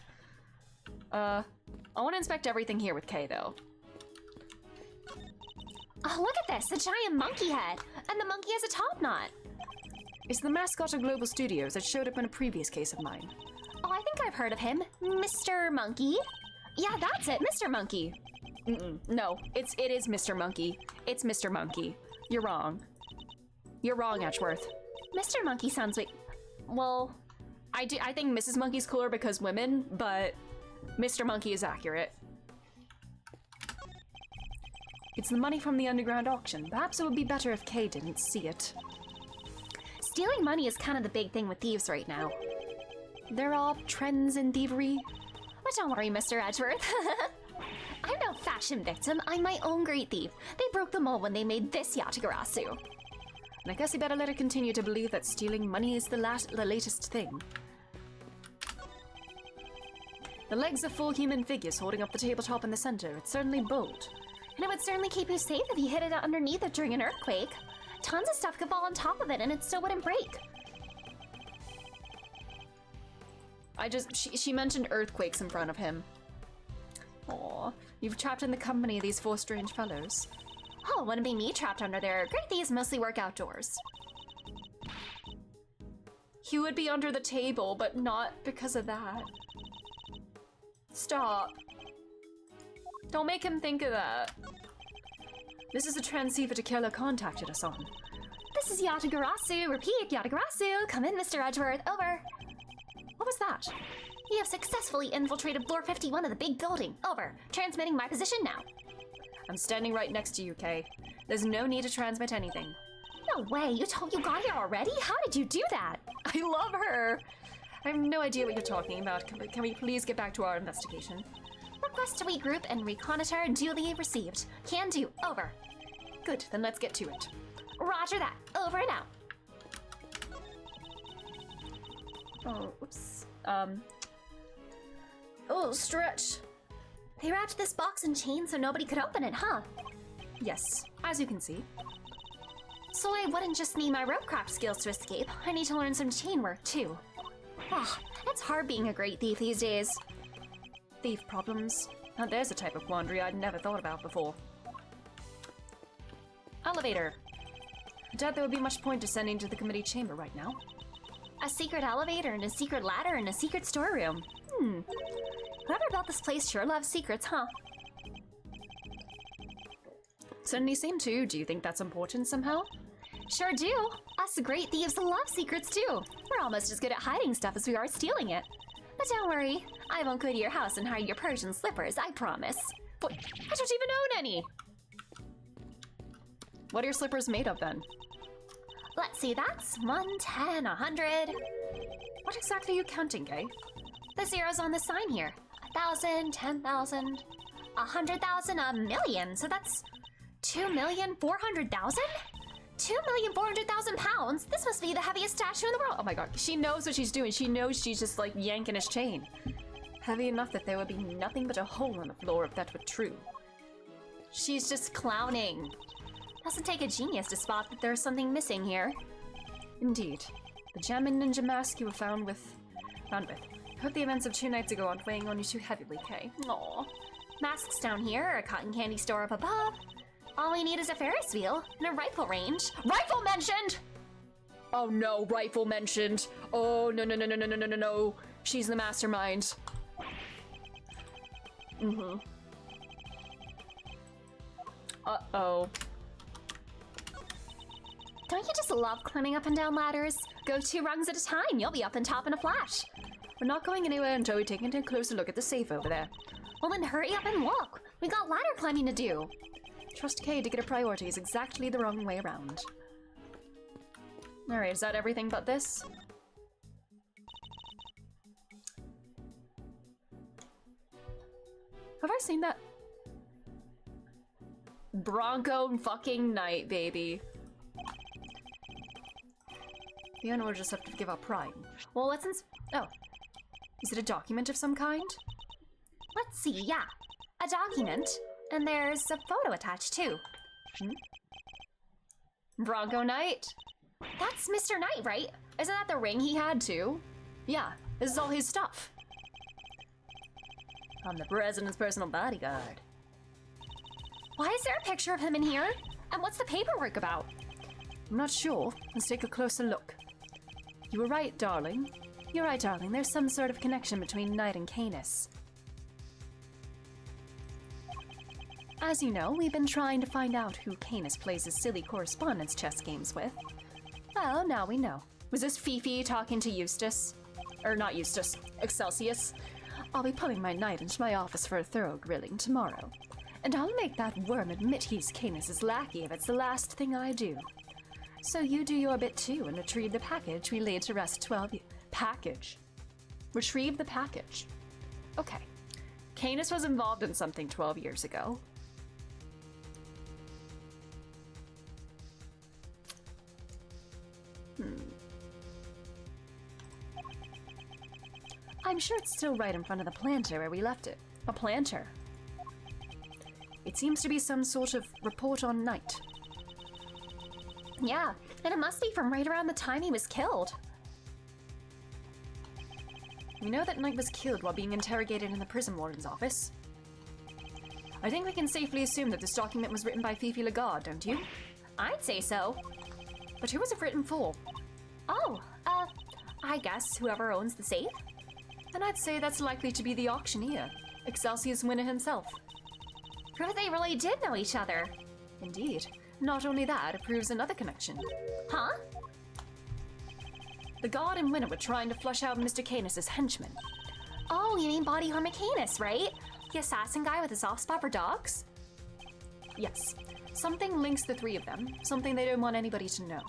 I want to inspect everything here with Kay, though. Oh, look at this, a giant monkey head! And the monkey has a top knot! It's the mascot of Global Studios that showed up in a previous case of mine. Oh, I think I've heard of him. Mr. Monkey? Yeah, that's it, Mr. Monkey. No, it is Mr. Monkey. It's Mr. Monkey. You're wrong. You're wrong, Edgeworth. Mr. Monkey sounds like... Well, I think Mrs. Monkey's cooler because women, but Mr. Monkey is accurate. It's the money from the underground auction. Perhaps it would be better if Kay didn't see it. Stealing money is kind of the big thing with thieves right now. There are trends in thievery. But don't worry, Mr. Edgeworth. I'm no fashion victim. I'm my own great thief. They broke the mold when they made this Yatagarasu. And I guess you better let her continue to believe that stealing money is the latest thing. The legs of full human figures holding up the tabletop in the center. It's certainly bold. And it would certainly keep you safe if you hid it underneath it during an earthquake. Tons of stuff could fall on top of it and it still wouldn't break. She mentioned earthquakes in front of him. Aw, you've trapped in the company of these four strange fellows. Oh, wouldn't be me trapped under there. Great thieves mostly work outdoors. He would be under the table, but not because of that. Stop. Don't make him think of that. This is the transceiver Takela contacted us on. This is Yatagarasu. Repeat, Yatagarasu. Come in, Mr. Edgeworth. Over. What was that? You have successfully infiltrated floor 51 of the big building. Over. Transmitting my position now. I'm standing right next to you, Kay. There's no need to transmit anything. No way. You got here already? How did you do that? I love her. I have no idea what you're talking about. Can we please get back to our investigation? Request to regroup and reconnoiter duly received. Can do. Over. Good, then let's get to it. Roger that. Over and out. Oh, oops. Oh, stretch. They wrapped this box in chains so nobody could open it, huh? Yes, as you can see. So I wouldn't just need my rope craft skills to escape. I need to learn some chain work, too. Ah, it's hard being a great thief these days. Thief problems. Now there's a type of quandary I'd never thought about before. Elevator. I doubt there would be much point descending to the committee chamber right now. A secret elevator and a secret ladder and a secret storeroom. Whoever built this place sure loves secrets, huh? Certainly seem to. Do you think that's important somehow? Sure do. Us great thieves love secrets too. We're almost as good at hiding stuff as we are stealing it. But don't worry, I won't go to your house and hide your Persian slippers, I promise. But I don't even own any! What are your slippers made of then? Let's see, that's 110, 100. What exactly are you counting, Kay? The zeros on the sign here. 1,000, 10,000, 100,000, a million. So that's 2,400,000? 2,400,000 pounds? This must be the heaviest statue in the world. Oh my god, she knows what she's doing. She knows she's just like yanking his chain. Heavy enough that there would be nothing but a hole in the floor if that were true. She's just clowning. Doesn't take a genius to spot that there's something missing here. Indeed. The gem and ninja mask you were found with. I hope the events of 2 nights ago aren't weighing on you too heavily, Kay. Aw. Masks down here, a cotton candy store up above. All we need is a Ferris wheel and a rifle range. Rifle mentioned! Oh no, rifle mentioned. Oh no no no no no no no no no. She's the mastermind. Uh-oh. Don't you just love climbing up and down ladders? Go 2 rungs at a time, you'll be up and top in a flash. We're not going anywhere until we take a closer look at the safe over there. Well then hurry up and look. We got ladder climbing to do. Trust Kay to get her priorities exactly the wrong way around. Alright, is that everything but this? Have I seen that? Bronco fucking Knight, baby. The owner will just have to give up prying. Well, let's Oh. Is it a document of some kind? let's see, yeah. A document. And there's a photo attached too. Bronco Knight? That's Mr. Knight, right? Isn't that the ring he had too? Yeah, this is all his stuff. I'm the president's personal bodyguard. Why is there a picture of him in here? And what's the paperwork about? I'm not sure. Let's take a closer look. You were right, darling. You're right, darling. There's some sort of connection between Knight and Canis. As you know, we've been trying to find out who Canis plays his silly correspondence chess games with. Well, now we know. Was this Fifi talking to Eustace? Or not Eustace, Excelsius? I'll be pulling my knight into my office for a thorough grilling tomorrow. And I'll make that worm admit he's Canis' lackey if it's the last thing I do. So you do your bit too and retrieve the package we laid to rest 12 years. Package? Retrieve the package. Okay. Canis was involved in something 12 years ago. I'm sure it's still right in front of the planter where we left it. A planter. It seems to be some sort of report on Knight. Yeah, and it must be from right around the time he was killed. We know that Knight was killed while being interrogated in the prison warden's office. I think we can safely assume that this document was written by Fifi Lagarde, don't you? I'd say so. But who was it written for? Oh, I guess whoever owns the safe? And I'd say that's likely to be the auctioneer, Excelsius Winner himself. Proof they really did know each other. Indeed. Not only that, it proves another connection. Huh? The guard and Winner were trying to flush out Mr. Canis' henchmen. Oh, you mean Body Horn Canis, right? The assassin guy with a soft spot for dogs? Yes. Something links the 3 of them, something they don't want anybody to know.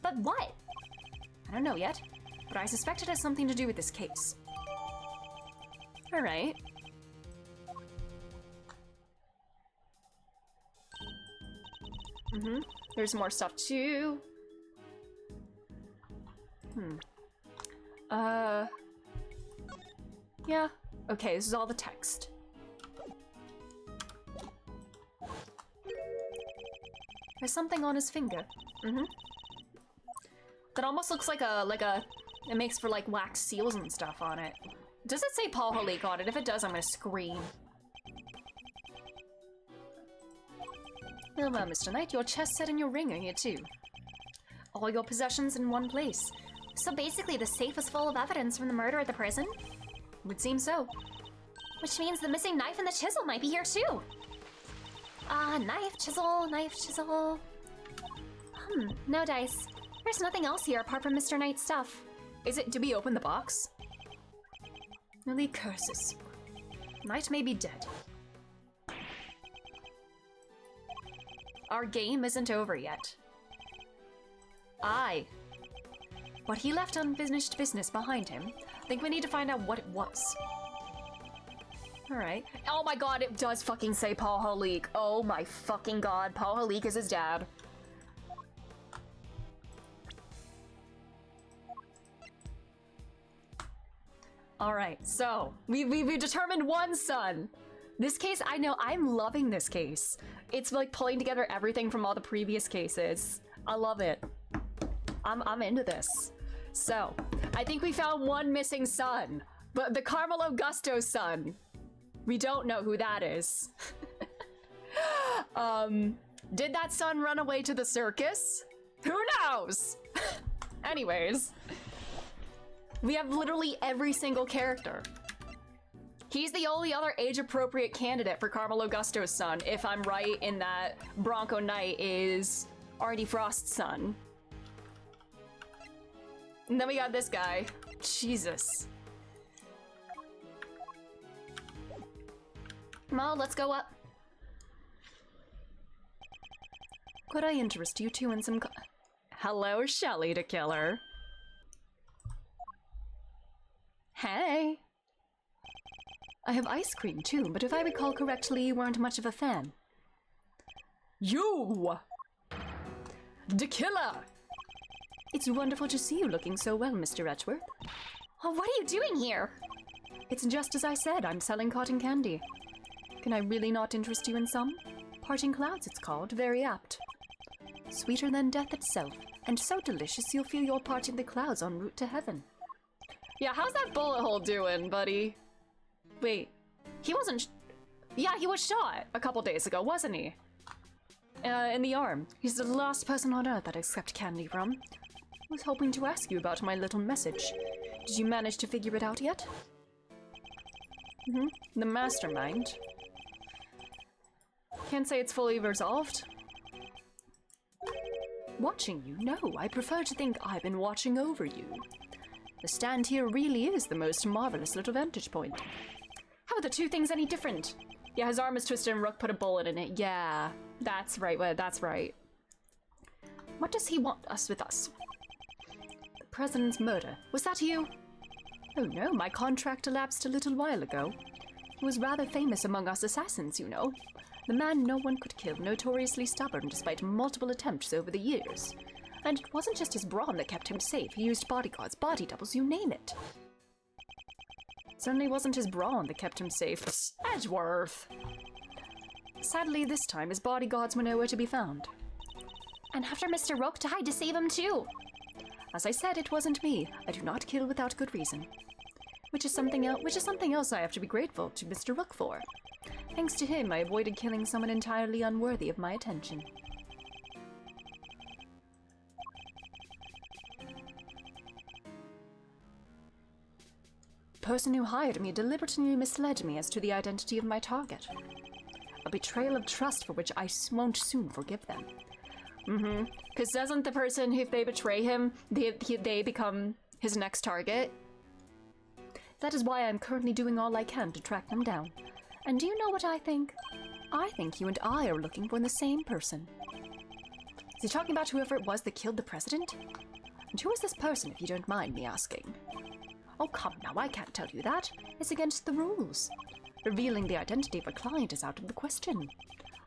But what? I don't know yet, but I suspect it has something to do with this case. Alright. There's more stuff too. Yeah. Okay, this is all the text. There's something on his finger. That almost looks like a it makes for like wax seals and stuff on it. Does it say Paul Halik on it? If it does, I'm gonna scream. Well, Mr. Knight, your chess set and your ring are here too. All your possessions in one place. So basically the safe was full of evidence from the murder at the prison? Would seem so. Which means the missing knife and the chisel might be here too. Knife, chisel, knife, chisel. No dice. There's nothing else here apart from Mr. Knight's stuff. Is it, did we open the box? Really curses. Knight may be dead. Our game isn't over yet. Aye. What he left unfinished business behind him. I think we need to find out what it was. Alright. Oh my god, it does fucking say Paul Halik. Oh my fucking god, Paul Halik is his dad. Alright, so we've determined one son. This case, I know, I'm loving this case. It's like pulling together everything from all the previous cases. I love it. I'm into this. So, I think we found one missing son, but the Carmel Augusto's son. We don't know who that is. Did that son run away to the circus? Who knows? Anyways, we have literally every single character. He's the only other age-appropriate candidate for Carmel Augusto's son, if I'm right in that Bronco Knight is Artie Frost's son. And then we got this guy. Jesus. Come on, let's go up. Could I interest you two in some Hello, Shelly the Killer. Hey. I have ice cream too, but if I recall correctly, you weren't much of a fan. You! The Killer! It's wonderful to see you looking so well, Mr. Etchworth. Oh, what are you doing here? It's just as I said, I'm selling cotton candy. Can I really not interest you in some? Parting Clouds, it's called. Very apt. Sweeter than death itself, and so delicious you'll feel you're parting the clouds en route to heaven. Yeah, how's that bullet hole doing, buddy? Wait, he wasn't... Yeah, he was shot a couple days ago, wasn't he? In the arm. He's the last person on Earth I'd accept candy from. I was hoping to ask you about my little message. Did you manage to figure it out yet? The mastermind. Can't say it's fully resolved. Watching you? No, I prefer to think I've been watching over you. The stand here really is the most marvelous little vantage point. How are the two things any different? Yeah, his arm is twisted and Rook put a bullet in it. Yeah, that's right, that's right. What does he want us with us? The president's murder. Was that you? Oh no, my contract elapsed a little while ago. He was rather famous among us assassins, you know. The man no one could kill, notoriously stubborn despite multiple attempts over the years. And it wasn't just his brawn that kept him safe. He used bodyguards, body doubles, you name it. It certainly wasn't his brawn that kept him safe. Psst, Edgeworth! Sadly, this time his bodyguards were nowhere to be found. And after Mr. Rook died to save him too. As I said, it wasn't me. I do not kill without good reason. Which is something else I have to be grateful to Mr. Rook for. Thanks to him, I avoided killing someone entirely unworthy of my attention. The person who hired me deliberately misled me as to the identity of my target. A betrayal of trust for which I won't soon forgive them. Because doesn't the person, if they betray him, they become his next target? That is why I'm currently doing all I can to track them down. And do you know what I think? I think you and I are looking for the same person. Is he talking about whoever it was that killed the president? And who is this person, if you don't mind me asking? Oh, come now, I can't tell you that. It's against the rules. Revealing the identity of a client is out of the question.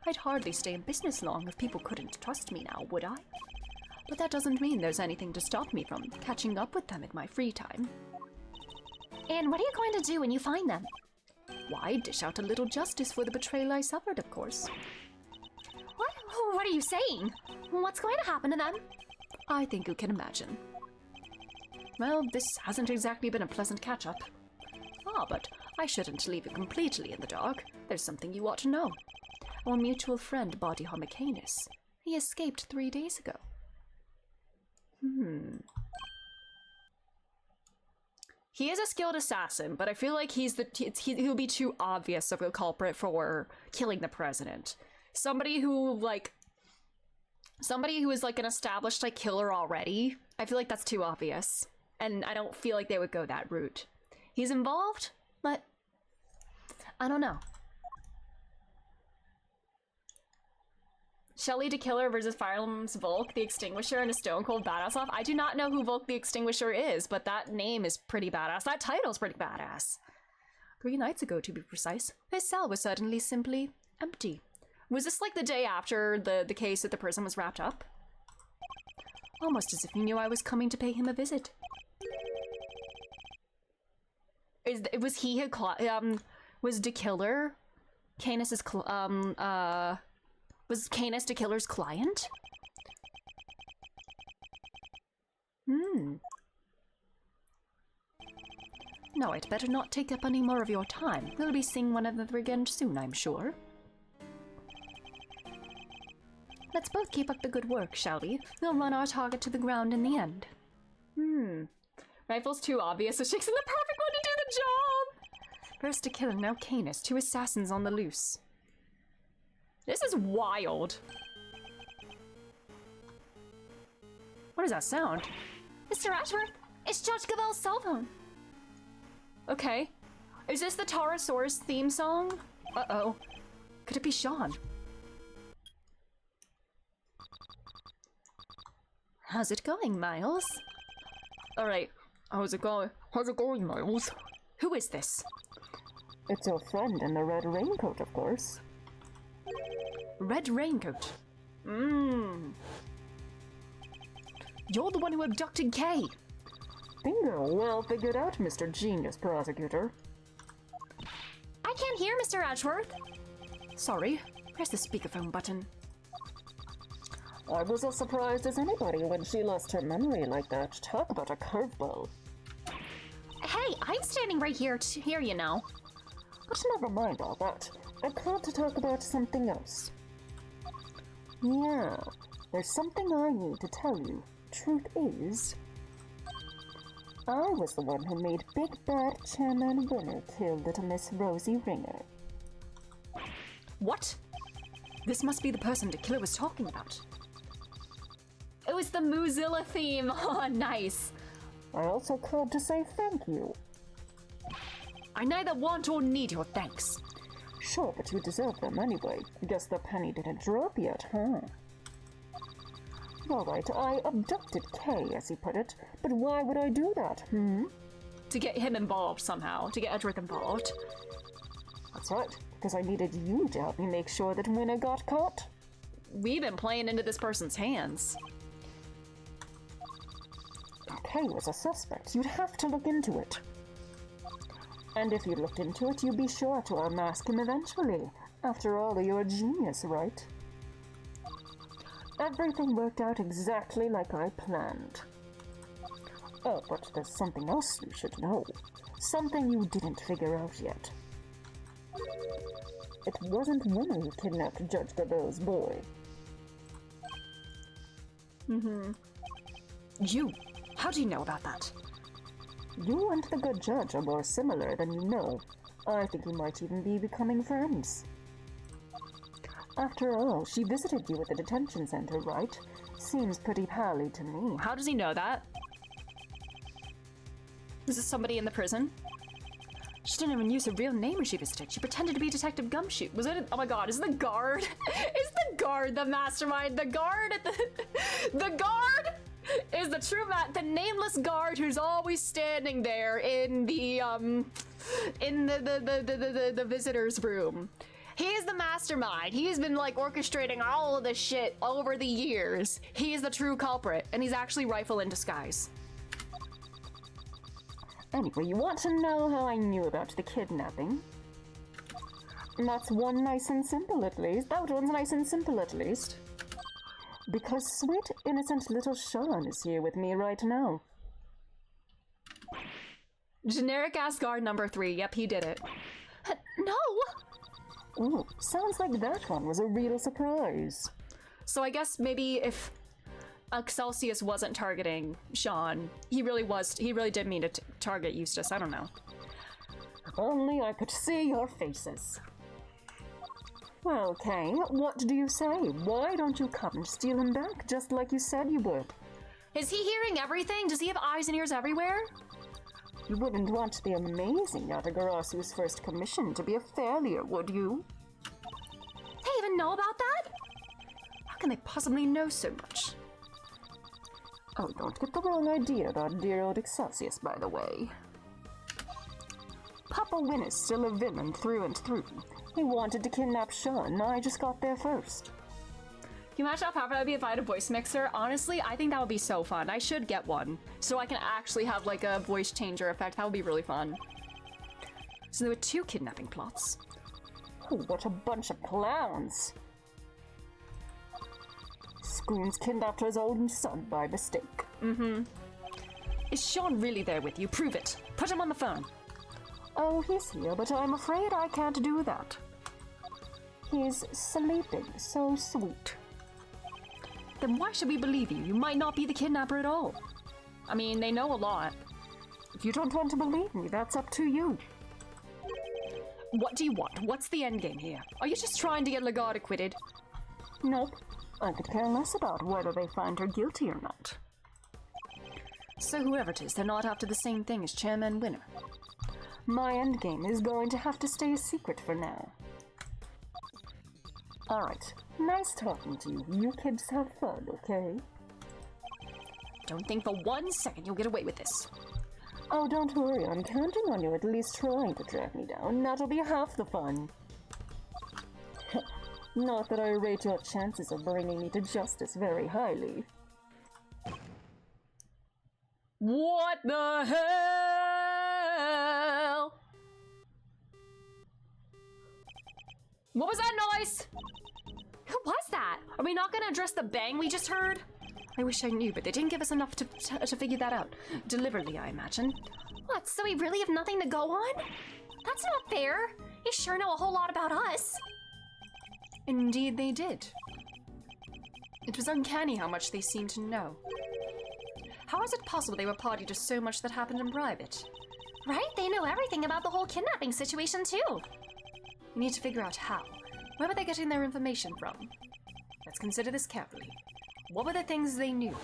I'd hardly stay in business long if people couldn't trust me now, would I? But that doesn't mean there's anything to stop me from catching up with them in my free time. And what are you going to do when you find them? Why, dish out a little justice for the betrayal I suffered, of course. What are you saying? What's going to happen to them? I think you can imagine. Well, this hasn't exactly been a pleasant catch-up. Ah, but I shouldn't leave you completely in the dark. There's something you ought to know. Our mutual friend, Body Homicanus. He escaped 3 days ago. He is a skilled assassin, but I feel like he'll be too obvious of a culprit for killing the president. Somebody who is like an established like killer already. I feel like that's too obvious, and I don't feel like they would go that route. He's involved, But I don't know. Shelly the Killer versus Fire Emblem's Volk the Extinguisher and a Stone Cold Badass off. I do not know who Volk the Extinguisher is, but that name is pretty badass. That title's pretty badass. 3 nights ago, to be precise. His cell was suddenly simply empty. Was this like the day after the case at the prison was wrapped up? Almost as if he knew I was coming to pay him a visit. Was he was the Killer Canis's was Canis the Killer's client? No, I'd better not take up any more of your time. We'll be seeing one another again soon, I'm sure. Let's both keep up the good work, shall we? We'll run our target to the ground in the end. Rifle's too obvious, so Chick's in the perfect one to do the job! First a killer, now Canis. 2 assassins on the loose. This is wild. What does that sound? Mr. Ashworth, it's Judge Gabel's cell phone. Okay. Is this the Tarasaurus theme song? Uh-oh. Could it be Sean? How's it going, Miles? Alright. How's it going? How's it going, Miles? Who is this? It's your friend in the red raincoat, of course. Red Raincoat. You're the one who abducted Kay. Bingo, well figured out, Mr. Genius Prosecutor. I can't hear Mr. Ashworth. Sorry. Press the speakerphone button. I was as surprised as anybody when she lost her memory like that. Talk about a curveball. Hey, I'm standing right here to hear you now. But never mind all that. I called to talk about something else. Yeah, there's something I need to tell you. Truth is, I was the one who made Big Bad Chairman Winner kill little Miss Rosie Ringer. What? This must be the person the killer was talking about. It was the Mozilla theme. Oh, nice. I also called to say thank you. I neither want or need your thanks. Sure, but you deserve them anyway. Guess the penny didn't drop yet, huh? Alright, I abducted Kay, as you put it, but why would I do that, To get him involved somehow, to get Edward involved. That's right, because I needed you to help me make sure that Winner got caught. We've been playing into this person's hands. If Kay was a suspect, you'd have to look into it. And if you looked into it, you'd be sure to unmask him eventually. After all, you're a genius, right? Everything worked out exactly like I planned. Oh, but there's something else you should know. Something you didn't figure out yet. It wasn't Winner who kidnapped Judge Gabel's boy. You? How do you know about that? You and the good judge are more similar than you know. I think you might even be becoming friends. After all, she visited you at the detention center, right? Seems pretty pally to me. How does he know that? Is this somebody in the prison? She didn't even use her real name when she visited. She pretended to be Detective Gumshoe. Was it? Oh my god, is the guard? Is the guard the mastermind? The guard at the guard is the true the nameless guard who's always standing there in the the visitors room. He is the mastermind. He's been like orchestrating all of this shit over the years. He is the true culprit, and he's actually Rifle in disguise. Anyway, you want to know how I knew about the kidnapping? That's one nice and simple at least. That one's nice and simple at least. Because sweet, innocent little Sean is here with me right now. Generic ass guard number 3. Yep, he did it. No! Ooh, sounds like that one was a real surprise. So I guess maybe if Excelsius wasn't targeting Sean, he really did mean to target Eustace. I don't know. If only I could see your faces. Well, Kay, what do you say? Why don't you come and steal him back, just like you said you would? Is he hearing everything? Does he have eyes and ears everywhere? You wouldn't want the amazing Yatagarasu's first commission to be a failure, would you? They even know about that? How can they possibly know so much? Oh, don't get the wrong idea about dear old Excelsius, by the way. Papa Wynn is still a villain through and through. He wanted to kidnap Sean, I just got there first. Can you imagine how powerful that would be if I had a voice mixer? Honestly, I think that would be so fun. I should get one, so I can actually have like a voice changer effect. That would be really fun. So there were 2 kidnapping plots. Oh, what a bunch of clowns! Spoons kidnapped his own son by mistake. Is Sean really there with you? Prove it. Put him on the phone. Oh, he's here, but I'm afraid I can't do that. He's sleeping, so sweet. Then why should we believe you? You might not be the kidnapper at all. I mean, they know a lot. If you don't want to believe me, that's up to you. What do you want? What's the endgame here? Are you just trying to get Lagarde acquitted? Nope. I could care less about whether they find her guilty or not. So whoever it is, they're not after the same thing as Chairman Winner. My endgame is going to have to stay a secret for now. Alright, nice talking to you. You kids have fun, okay? Don't think for 1 second you'll get away with this. Oh, don't worry, I'm counting on you at least trying to track me down. That'll be half the fun. Not that I rate your chances of bringing me to justice very highly. What the hell? What was that noise? Who was that? Are we not gonna address the bang we just heard? I wish I knew, but they didn't give us enough to figure that out. Deliberately, I imagine. What, so we really have nothing to go on? That's not fair. You sure know a whole lot about us. Indeed they did. It was uncanny how much they seemed to know. How is it possible they were party to so much that happened in private? Right? They know everything about the whole kidnapping situation, too. We need to figure out how. Where were they getting their information from? Let's consider this carefully. What were the things they knew?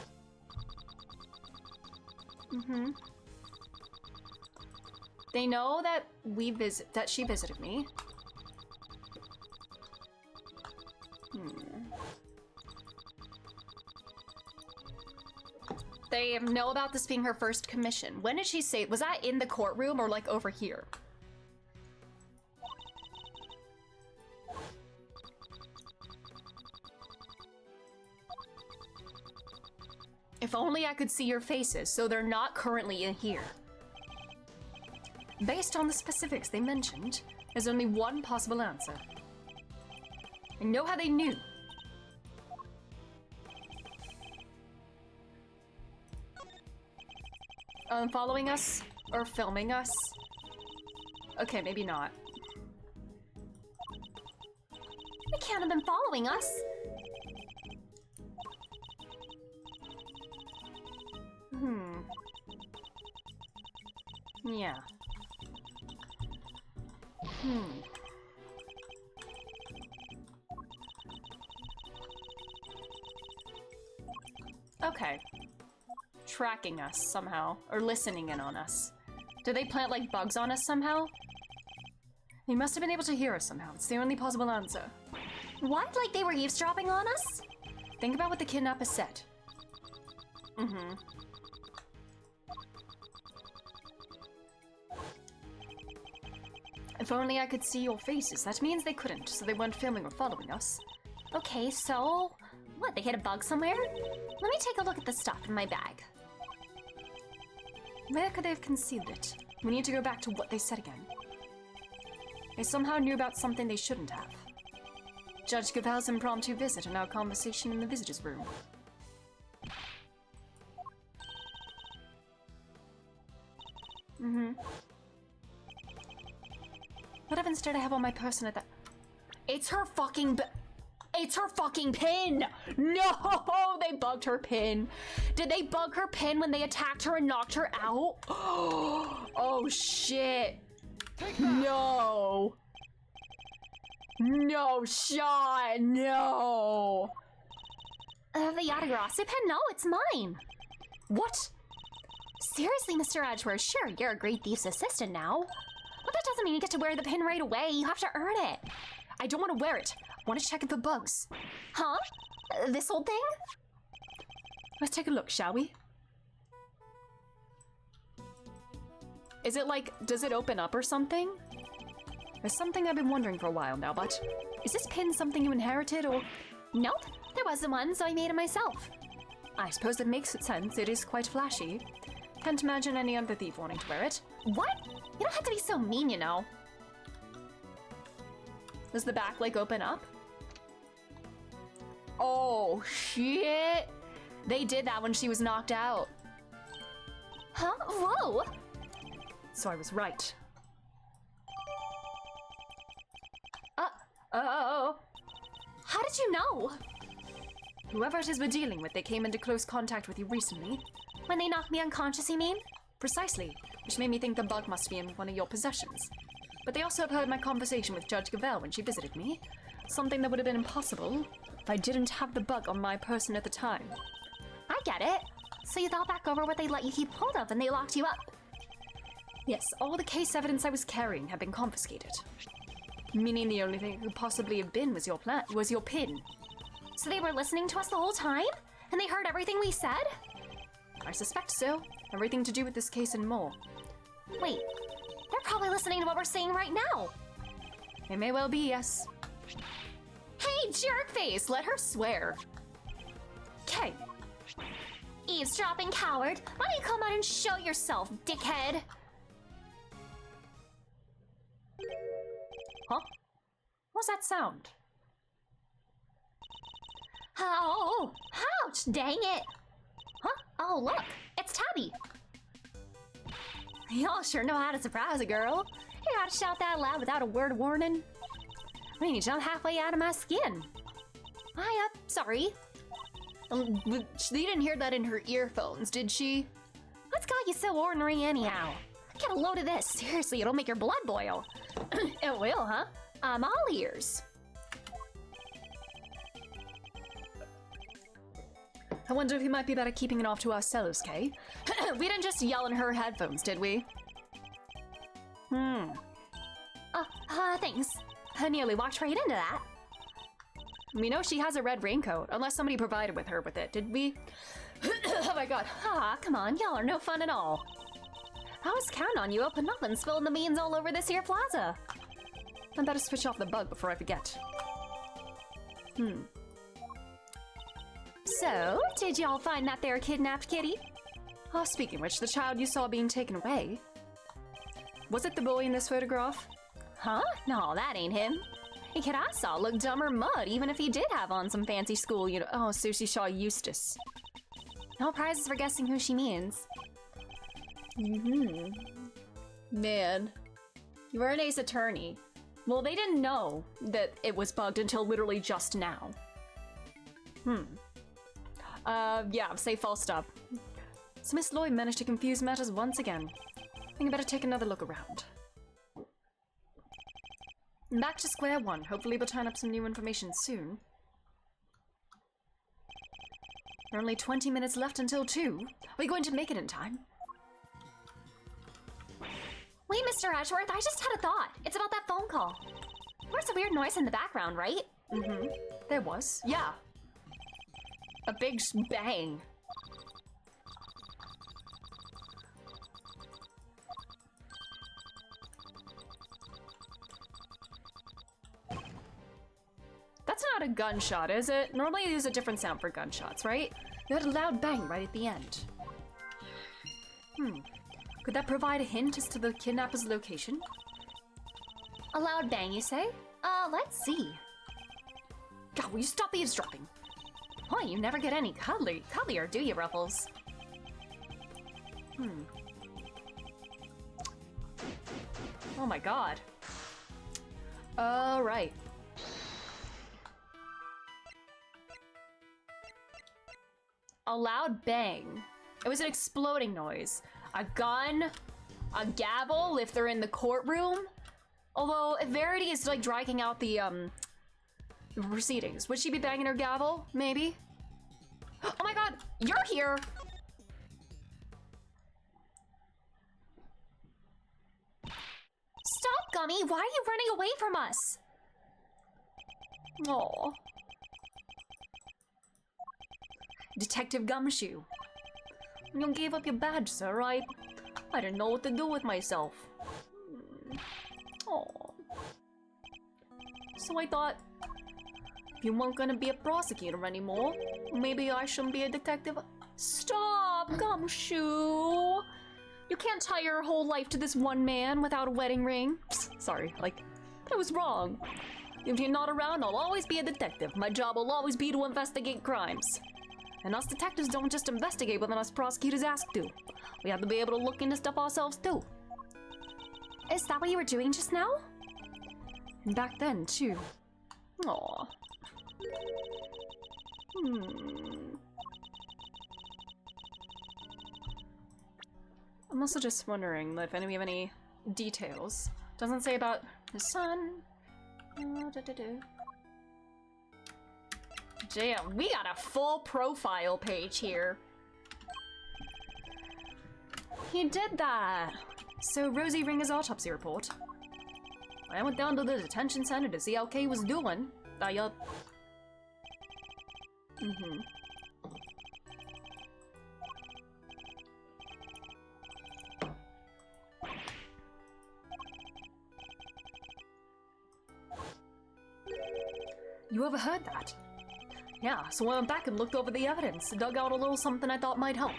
They know that she visited me. They know about this being her first commission. When did she say? Was that in the courtroom or like over here? If only I could see your faces, so they're not currently in here. Based on the specifics they mentioned, there's only one possible answer. I know how they knew. Following us? Or filming us? Okay, maybe not. They can't have been following us. Yeah. Okay. Tracking us somehow, or listening in on us. Did they plant like bugs on us somehow? They must have been able to hear us somehow. It's the only possible answer. What? Like they were eavesdropping on us? Think about what the kidnapper said. If only I could see your faces. That means they couldn't, so they weren't filming or following us. Okay, so... What, they hit a bug somewhere? Let me take a look at the stuff in my bag. Where could they have concealed it? We need to go back to what they said again. They somehow knew about something they shouldn't have. Judge Gaval's impromptu visit and our conversation in the visitors' room. What if instead I have on my person at that? It's her fucking it's her fucking pin! No! They bugged her pin. Did they bug her pin when they attacked her and knocked her out? Oh shit. No. No, Sean, no. The Yatagarasu pen? No, it's mine. What? Seriously, Mr. Edgeworth, sure, you're a great thief's assistant now. But that doesn't mean you get to wear the pin right away. You have to earn it. I don't want to wear it. I want to check it for bugs. Huh? This old thing? Let's take a look, shall we? Is it like, does it open up or something? There's something I've been wondering for a while now, but is this pin something you inherited or? Nope. There wasn't one, so I made it myself. I suppose it makes sense. It is quite flashy. Can't imagine any other thief wanting to wear it. What? You don't have to be so mean, you know. Does the back like open up? Oh, shit. They did that when she was knocked out. Huh? Whoa! So I was right. How did you know? Whoever it is we're dealing with, they came into close contact with you recently. When they knocked me unconscious, you mean? Precisely, which made me think the bug must be in one of your possessions. But they also have heard my conversation with Judge Gavelle when she visited me. Something that would have been impossible if I didn't have the bug on my person at the time. I get it. So you thought back over what they let you keep hold of and they locked you up. Yes, all the case evidence I was carrying had been confiscated. Meaning the only thing it could possibly have been was your pin. So they were listening to us the whole time? And they heard everything we said? I suspect so. Everything to do with this case and more. Wait, they're probably listening to what we're saying right now. It may well be, yes. Hey, jerkface, let her swear. Okay. Eavesdropping coward, why don't you come out and show yourself, dickhead? Huh? What's that sound? Oh, ouch, dang it. Huh? Oh, look, it's Tabby. Y'all sure know how to surprise a girl. You gotta shout that loud without a word of warning. I mean, you jump halfway out of my skin. Sorry. She didn't hear that in her earphones, did she? What's got you so ornery anyhow? Get a load of this. Seriously, it'll make your blood boil. It will, huh? I'm all ears. I wonder if we might be better keeping it off to ourselves, Kay. We didn't just yell in her headphones, did we? Thanks. I nearly walked right into that. We know she has a red raincoat, unless somebody provided with her with it, did we? Oh my god. Come on, y'all are no fun at all. I was counting on you open up and spilling the beans all over this here plaza. I better switch off the bug before I forget. So, did y'all find that there kidnapped kitty? Oh, speaking of which, the child you saw being taken away. Was it the boy in this photograph? Huh? No, that ain't him. The kid I saw looked dumber mud, even if he did have on some fancy school, you know. Oh, Susie Shaw Eustace. No prizes for guessing who she means. Man. You were an ace attorney. Well, they didn't know that it was bugged until literally just now. Yeah, say false stop. So Miss Lloyd managed to confuse matters once again. I think I better take another look around. Back to square one. Hopefully we'll turn up some new information soon. There are only 20 minutes left until 2. Are we going to make it in time? Wait, Mr. Edgeworth, I just had a thought. It's about that phone call. There's a weird noise in the background, right? There was. Yeah. A big bang. That's not a gunshot, is it? Normally you use a different sound for gunshots, right? You had a loud bang right at the end. Could that provide a hint as to the kidnapper's location? A loud bang, you say? Let's see. God, will you stop eavesdropping? Boy, you never get any cuddlier, do you, Ruffles? Oh my god. Alright. A loud bang. It was an exploding noise. A gun, a gavel if they're in the courtroom. Although, if Verity is like dragging out the proceedings, would she be banging her gavel? Maybe? Oh my god, you're here! Gummy, why are you running away from us? Aw. Detective Gumshoe. You gave up your badge, sir. I didn't know what to do with myself. Aw. So I thought, if you weren't gonna be a prosecutor anymore, maybe I shouldn't be a detective. Stop, Gumshoe! You can't tie your whole life to this one man without a wedding ring. Psst, sorry, that was wrong. If you're not around, I'll always be a detective. My job will always be to investigate crimes. And us detectives don't just investigate when us prosecutors ask to. We have to be able to look into stuff ourselves too. Is that what you were doing just now? And back then, too. Aw. I'm also just wondering if we have any details. Doesn't say about the sun. Damn, we got a full profile page here. He did that. So Rosie Ringer's autopsy report. I went down to the detention center to see how Kay was doing. You overheard that? Yeah, so I went back and looked over the evidence, dug out a little something I thought might help.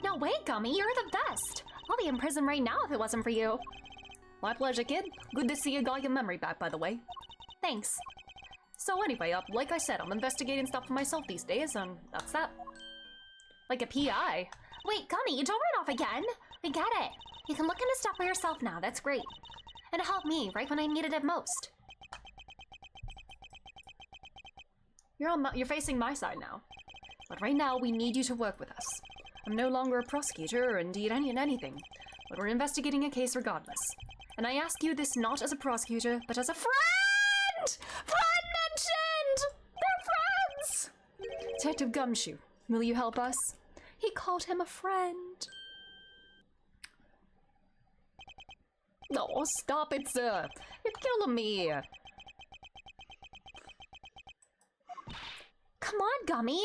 No way, Gummy, you're the best. I'll be in prison right now if it wasn't for you. My pleasure, kid. Good to see you got your memory back, by the way. Thanks. So anyway, like I said, I'm investigating stuff for myself these days, and that's that. Like a PI. Wait, Gummy, don't run off again. We get it. You can look into stuff for yourself now, that's great. And it helped me right when I needed it most. You're facing my side now. But right now, we need you to work with us. I'm no longer a prosecutor, or indeed anything, but we're investigating a case regardless. And I ask you this not as a prosecutor, but as a friend! Friend mentioned! They're friends! Detective Gumshoe, will you help us? He called him a friend. No, stop it, sir. You're killing me. Come on, Gummy.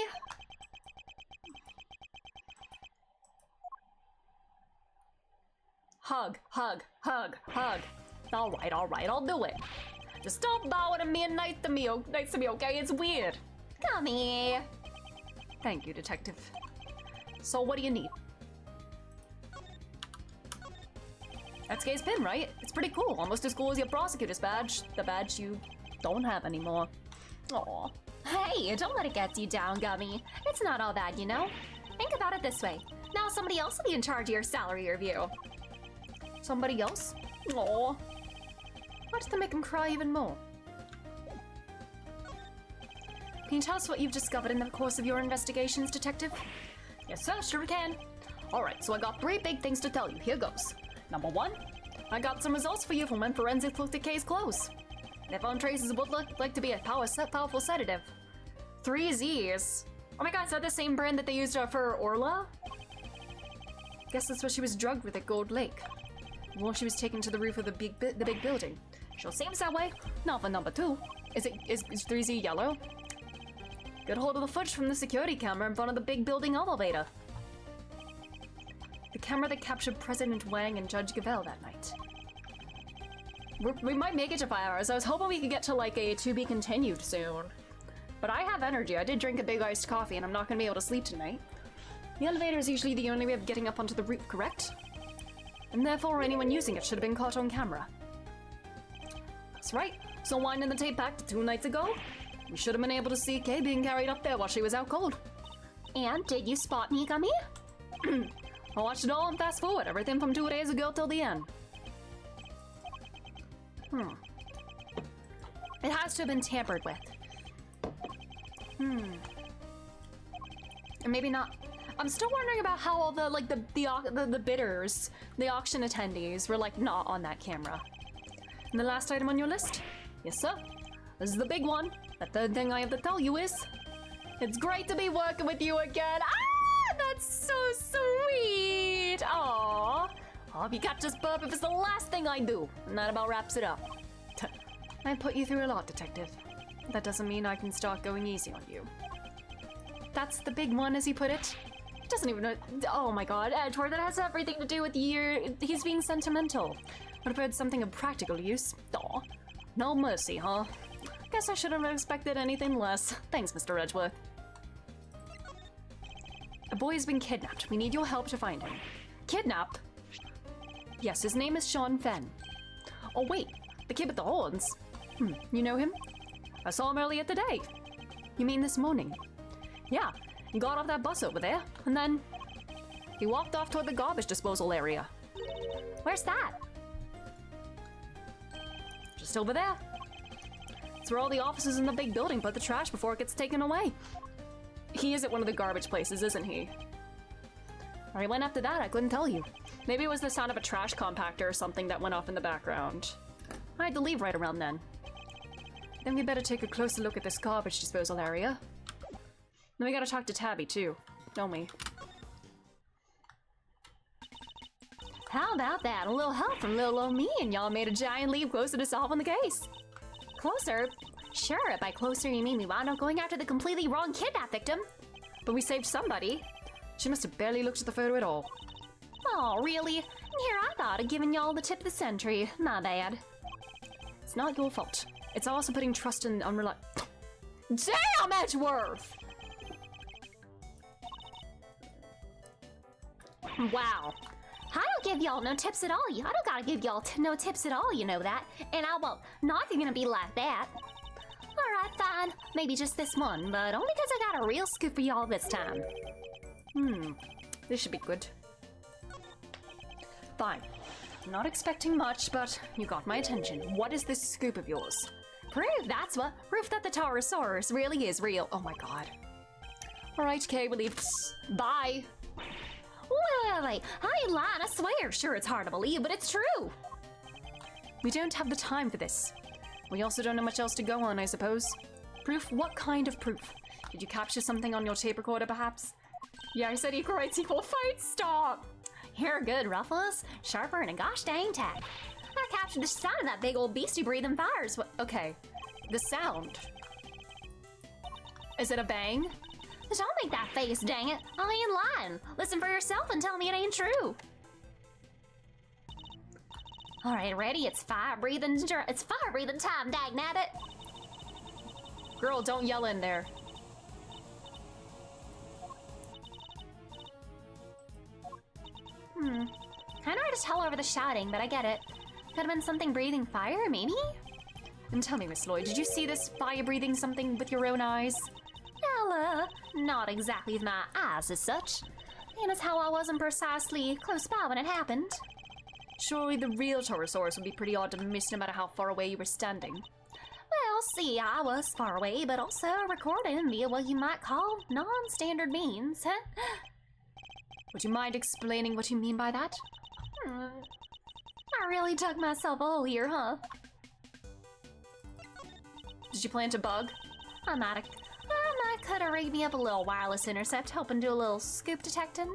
Hug, hug, hug, hug. All right, I'll do it. Just stop bowing at me and nice to me, okay? It's weird. Gummy. Thank you, detective. So what do you need? That's Gay's pin, right? It's pretty cool, almost as cool as your prosecutor's badge. The badge you don't have anymore. Aw. Hey, don't let it get you down, Gummy. It's not all bad, you know? Think about it this way. Now somebody else will be in charge of your salary review. Somebody else? Aw. Why did they make him cry even more? Can you tell us what you've discovered in the course of your investigations, detective? Yes, sir, sure can. Alright, so I got 3 big things to tell you. Here goes. Number 1, I got some results for you from when forensics looked at Kay's clothes. They found traces of what looked like to be a powerful sedative. 3 Z's. Oh my god, is that the same brand that they used for Orla? Guess that's what she was drugged with at Gold Lake. Well, she was taken to the roof of the big building. Sure seems that way. Now for number 2. Is 3Z yellow? Get hold of the footage from the security camera in front of the big building elevator. The camera that captured President Wang and Judge Gavelle that night. We might make it to 5 hours. I was hoping we could get to like a to be continued soon. But I have energy. I did drink a big iced coffee and I'm not going to be able to sleep tonight. The elevator is usually the only way of getting up onto the roof, correct? And therefore anyone using it should have been caught on camera. That's right. So winding the tape back to 2 nights ago, we should have been able to see Kay being carried up there while she was out cold. And did you spot me, Gummy? I watched it all and fast forward, everything from 2 days ago till the end. It has to have been tampered with. And maybe not. I'm still wondering about how all the the bidders, the auction attendees were like not on that camera. And the last item on your list? Yes, sir. This is the big one. The third thing I have to tell you is, it's great to be working with you again. Ah, that's so sweet. Aw, if you catch this burp, if it's the last thing I do. And that about wraps it up. I put you through a lot, Detective. That doesn't mean I can start going easy on you. That's the big one, as he put it. Doesn't even know. Oh my god, Edward, that has everything to do with he's being sentimental. Would have heard something of practical use. Aw, no mercy, huh? Guess I should have expected anything less. Thanks, Mr. Edgeworth. A boy has been kidnapped. We need your help to find him. Kidnapped? Yes, his name is Sean Fenn. Oh wait, the kid with the horns. You know him? I saw him earlier today. You mean this morning? Yeah, he got off that bus over there, and then he walked off toward the garbage disposal area. Where's that? Just over there. It's where all the officers in the big building put the trash before it gets taken away. He is at one of the garbage places, isn't he? Or he went after that, I couldn't tell you. Maybe it was the sound of a trash compactor or something that went off in the background. I had to leave right around then. Then we better take a closer look at this garbage disposal area. Then we gotta talk to Tabby too, don't we? How about that? A little help from little old me and y'all made a giant leap closer to solving the case. Closer? Sure, by closer you mean we wound up going after the completely wrong kidnap victim. But we saved somebody. She must have barely looked at the photo at all. Oh, really? Here I thought of giving y'all the tip of the century. My bad. It's not your fault. It's also putting trust in unreliable. Damn, Edgeworth! Wow. I don't give y'all no tips at all. I don't gotta give y'all no tips at all, you know that. And I won't. Not if you're gonna be like that. Alright, fine. Maybe just this one, but only because I got a real scoop for y'all this time. This should be good. Fine. Not expecting much, but you got my attention. What is this scoop of yours? Proof, that's what. Proof that the Taurosaurus really is real. Oh my god. Alright, Kay, we'll leave. Bye! Wait. I ain't lying, I swear. Sure, it's hard to believe, but it's true. We don't have the time for this. We also don't know much else to go on, I suppose. Proof? What kind of proof? Did you capture something on your tape recorder, perhaps? Yeah, I said equal rights, equal fight. Stop! You're good, Ruffles. Sharper than a gosh dang tack. I captured the sound of that big old beastie breathing fires. Okay. The sound. Is it a bang? Don't make that face, dang it. I ain't lying. Listen for yourself and tell me it ain't true. All right, ready? It's fire breathing time, dag nabbit. Girl, don't yell in there. Kinda hard to tell over the shouting, but I get it. Could have been something breathing fire, maybe? And tell me, Miss Lloyd, did you see this fire-breathing something with your own eyes? Well, not exactly with my eyes as such. And it's how I wasn't precisely close by when it happened. Surely the real Taurosaurus would be pretty odd to miss no matter how far away you were standing. Well, see, I was far away, but also recording via what you might call non-standard means. Would you mind explaining what you mean by that? I really dug myself a hole here, huh? Did you plant a bug? I might could have rigged me up a little wireless intercept, hoping to do a little scoop detecting.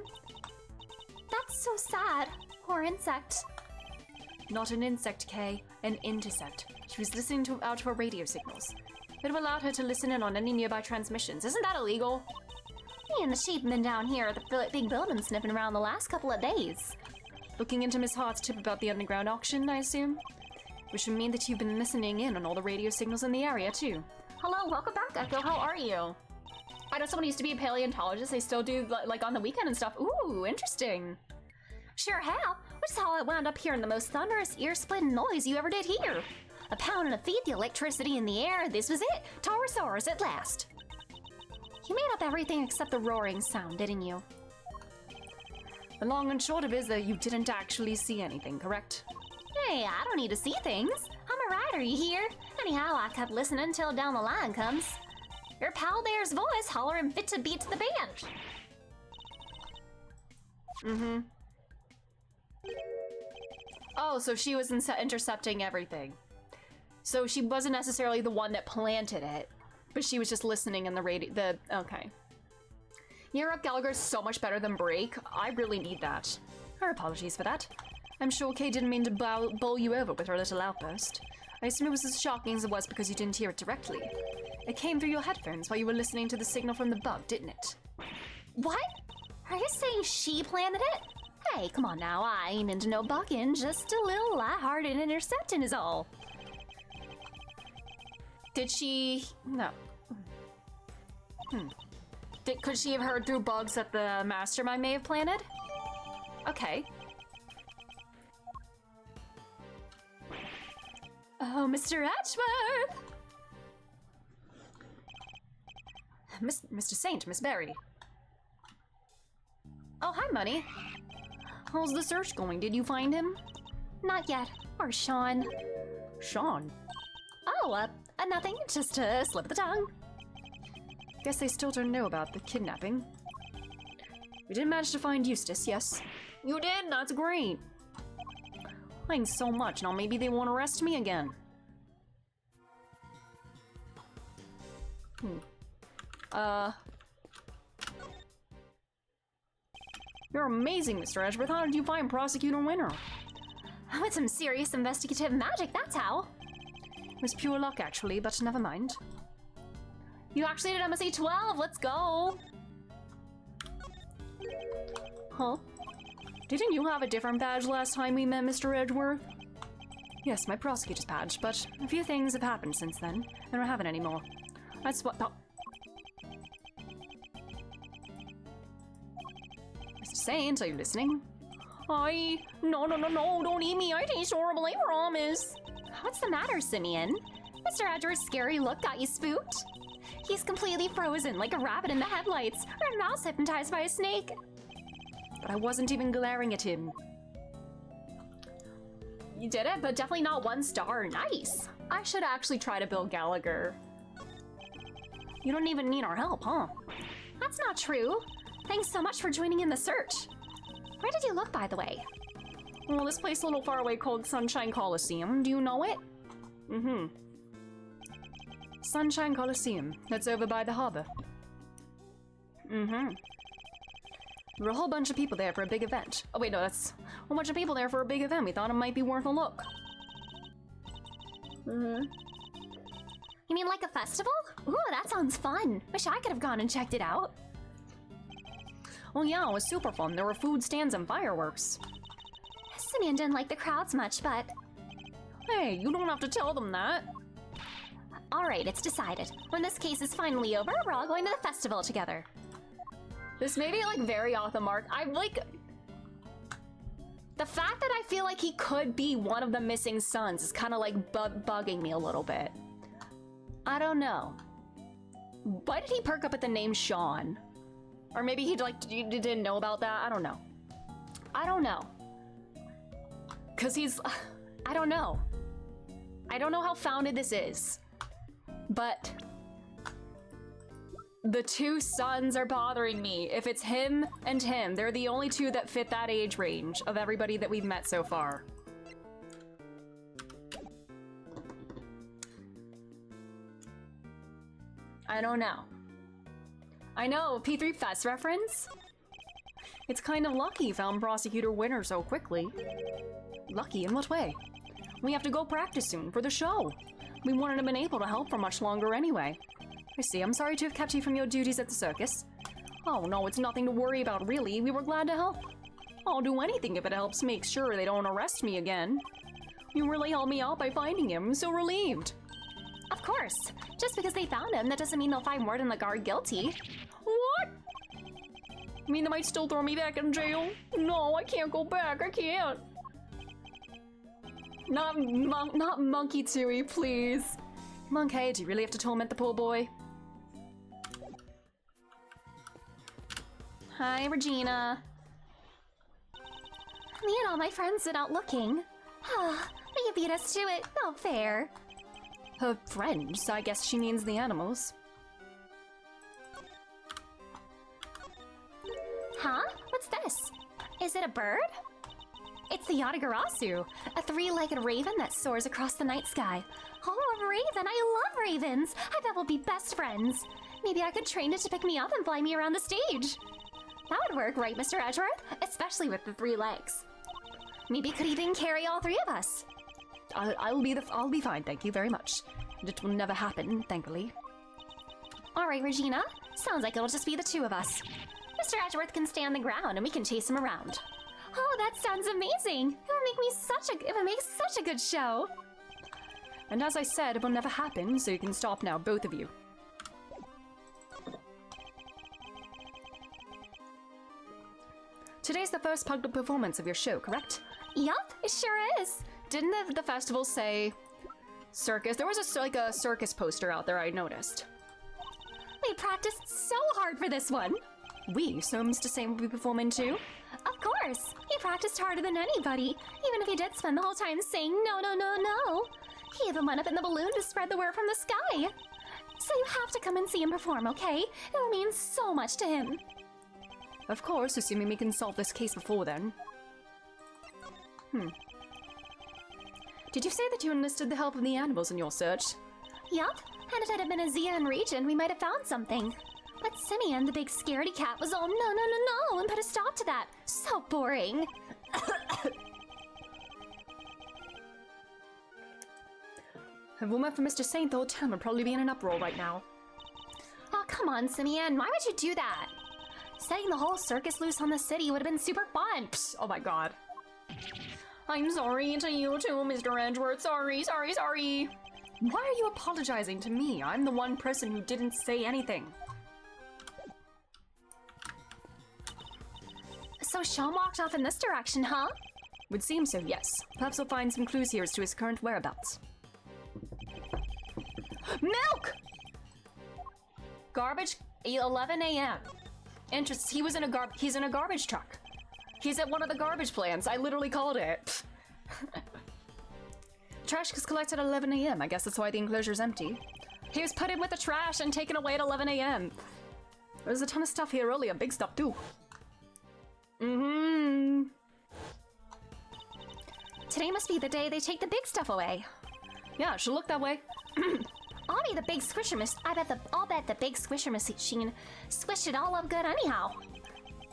That's so sad. Poor insect. Not an insect, Kay. An intercept. She was listening out to her radio signals. It would have allowed her to listen in on any nearby transmissions. Isn't that illegal? Me and the sheep have been down here at the big building sniffing around the last couple of days. Looking into Miss Hart's tip about the underground auction, I assume? Which would mean that you've been listening in on all the radio signals in the area, too. Hello, welcome back, Echo. How are you? I know someone used to be a paleontologist. They still do, like, on the weekend and stuff. Ooh, interesting. Sure have. Which is how I wound up hearing the most thunderous, ear-splitting noise you ever did hear. A pounding of feet, the electricity in the air. This was it. Taurosaurus at last. You made up everything except the roaring sound, didn't you? The long and short of it is that you didn't actually see anything, correct? Hey, I don't need to see things. I'm a writer, you hear? Anyhow, I kept listening till down the line comes. Your pal there's voice hollering fit to beat to the band. Oh, so she was intercepting everything. So she wasn't necessarily the one that planted it, but she was just listening in the radio. Okay. Europe Gallagher's so much better than Break. I really need that. Her apologies for that. I'm sure Kay didn't mean to bowl you over with her little outburst. I assume it was as shocking as it was because you didn't hear it directly. It came through your headphones while you were listening to the signal from the bug, didn't it? What? Are you saying she planted it? Hey, come on now, I ain't into no bugging, just a little lighthearted intercepting is all. Did she... no. Could she have heard through bugs that the mastermind may have planted? Okay. Oh, Mr. Edgeworth! Mr. Saint, Miss Berry. Oh, hi, Money. How's the search going? Did you find him? Not yet. Or Sean. Sean? Oh, nothing. Just a slip of the tongue. Guess they still don't know about the kidnapping. We did manage to find Eustace, yes. You did? That's great. Thanks so much. Now maybe they won't arrest me again. You're amazing, Mr. Edgeworth. How did you find Prosecutor Winter? With some serious investigative magic, that's how. It was pure luck, actually, but never mind. You actually did MSA 12, let's go! Huh? Didn't you have a different badge last time we met, Mr. Edgeworth? Yes, my prosecutor's badge, but a few things have happened since then. I don't have it anymore. That's what... oh. Mr. Saint, are you listening? No, don't eat me. I taste horrible, I promise. What's the matter, Simeon? Mr. Edgeworth's scary look got you spooked? He's completely frozen, like a rabbit in the headlights, or a mouse hypnotized by a snake. But I wasn't even glaring at him. You did it, but definitely not 1 star. Nice. I should actually try to Bill Gallagher. You don't even need our help, huh? That's not true. Thanks so much for joining in the search. Where did you look, by the way? Well, this place a little far away called Sunshine Coliseum. Do you know it? Mm-hmm. Sunshine Coliseum. That's over by the harbor. Mm-hmm. There were a whole bunch of people there for a big event. Oh wait, no, that's a whole bunch of people there for a big event. We thought it might be worth a look. Mm-hmm. You mean like a festival? Ooh, that sounds fun. Wish I could have gone and checked it out. Well, yeah, it was super fun. There were food stands and fireworks. Simeon didn't like the crowds much, but... Hey, you don't have to tell them that. Alright, it's decided. When this case is finally over, we're all going to the festival together. This may be, like, very off the mark. I'm, like... The fact that I feel like he could be one of the missing sons is kind of, like, bugging me a little bit. I don't know. Why did he perk up at the name Sean? Or maybe he, like, didn't know about that? I don't know. I don't know. Because he's... I don't know. I don't know how founded this is. But... the 2 sons are bothering me. If it's him and him, they're the only 2 that fit that age range of everybody that we've met so far. I don't know. I know, P3 Fest reference? It's kind of lucky you found Prosecutor Winter so quickly. Lucky in what way? We have to go practice soon for the show. We wouldn't have been able to help for much longer anyway. I see, I'm sorry to have kept you from your duties at the circus. Oh no, it's nothing to worry about really, we were glad to help. I'll do anything if it helps make sure they don't arrest me again. You really helped me out by finding him, I'm so relieved. Of course. Just because they found him, that doesn't mean they'll find Warden Lagarde guilty. What? You mean they might still throw me back in jail? No, I can't go back, I can't. Not Monkey Tooie, please. Monkey, do you really have to torment the poor boy? Hi, Regina. Me and all my friends went out looking. You beat us to it. Not fair. Her friends? I guess she means the animals. Huh? What's this? Is it a bird? It's the Yatagarasu, a 3-legged raven that soars across the night sky. Oh, a raven! I love ravens! I bet we'll be best friends. Maybe I could train it to pick me up and fly me around the stage. That would work, right, Mr. Edgeworth? Especially with the 3 legs. Maybe it could even carry all three of us. I'll be fine, thank you very much. It will never happen, thankfully. All right, Regina. Sounds like it'll just be the two of us. Mr. Edgeworth can stay on the ground and we can chase him around. Oh, that sounds amazing! It would make such a good show. And as I said, it will never happen, so you can stop now, both of you. Today's the first public performance of your show, correct? Yup, it sure is. Didn't the festival say circus? There was a circus poster out there I noticed. We practiced so hard for this one. So Mr. Saint will be performing too? Of course, he practiced harder than anybody, even if he did spend the whole time saying no, no, no, no. He even went up in the balloon to spread the word from the sky. So you have to come and see him perform, okay? It will mean so much to him. Of course, assuming we can solve this case before then. Did you say that you enlisted the help of the animals in your search? Yup, and if it had been a Zeon region, we might have found something. But Simeon, the big scaredy cat, was all no, no, no, no, and put a stop to that. So boring. If it weren't for Mr. Saint, the whole town would probably be in an uproar right now. Oh, come on, Simeon, why would you do that? Setting the whole circus loose on the city would have been super fun. Psst, oh my god. I'm sorry to you too, Mr. Edgeworth. Sorry. Why are you apologizing to me? I'm the one person who didn't say anything. So Sean walked off in this direction, huh? Would seem so, yes. Perhaps we'll find some clues here as to his current whereabouts. Milk! Garbage, 11 a.m. Interest, he's in a garbage truck. He's at one of the garbage plants. I literally called it. Trash is collected at 11 a.m. I guess that's why the enclosure's empty. He was put in with the trash and taken away at 11 a.m. There's a ton of stuff here earlier, big stuff too. Today must be the day they take the big stuff away. Yeah, it should look that way. I'll be the big squisher I'll bet the big squisher machine squished it all up good anyhow.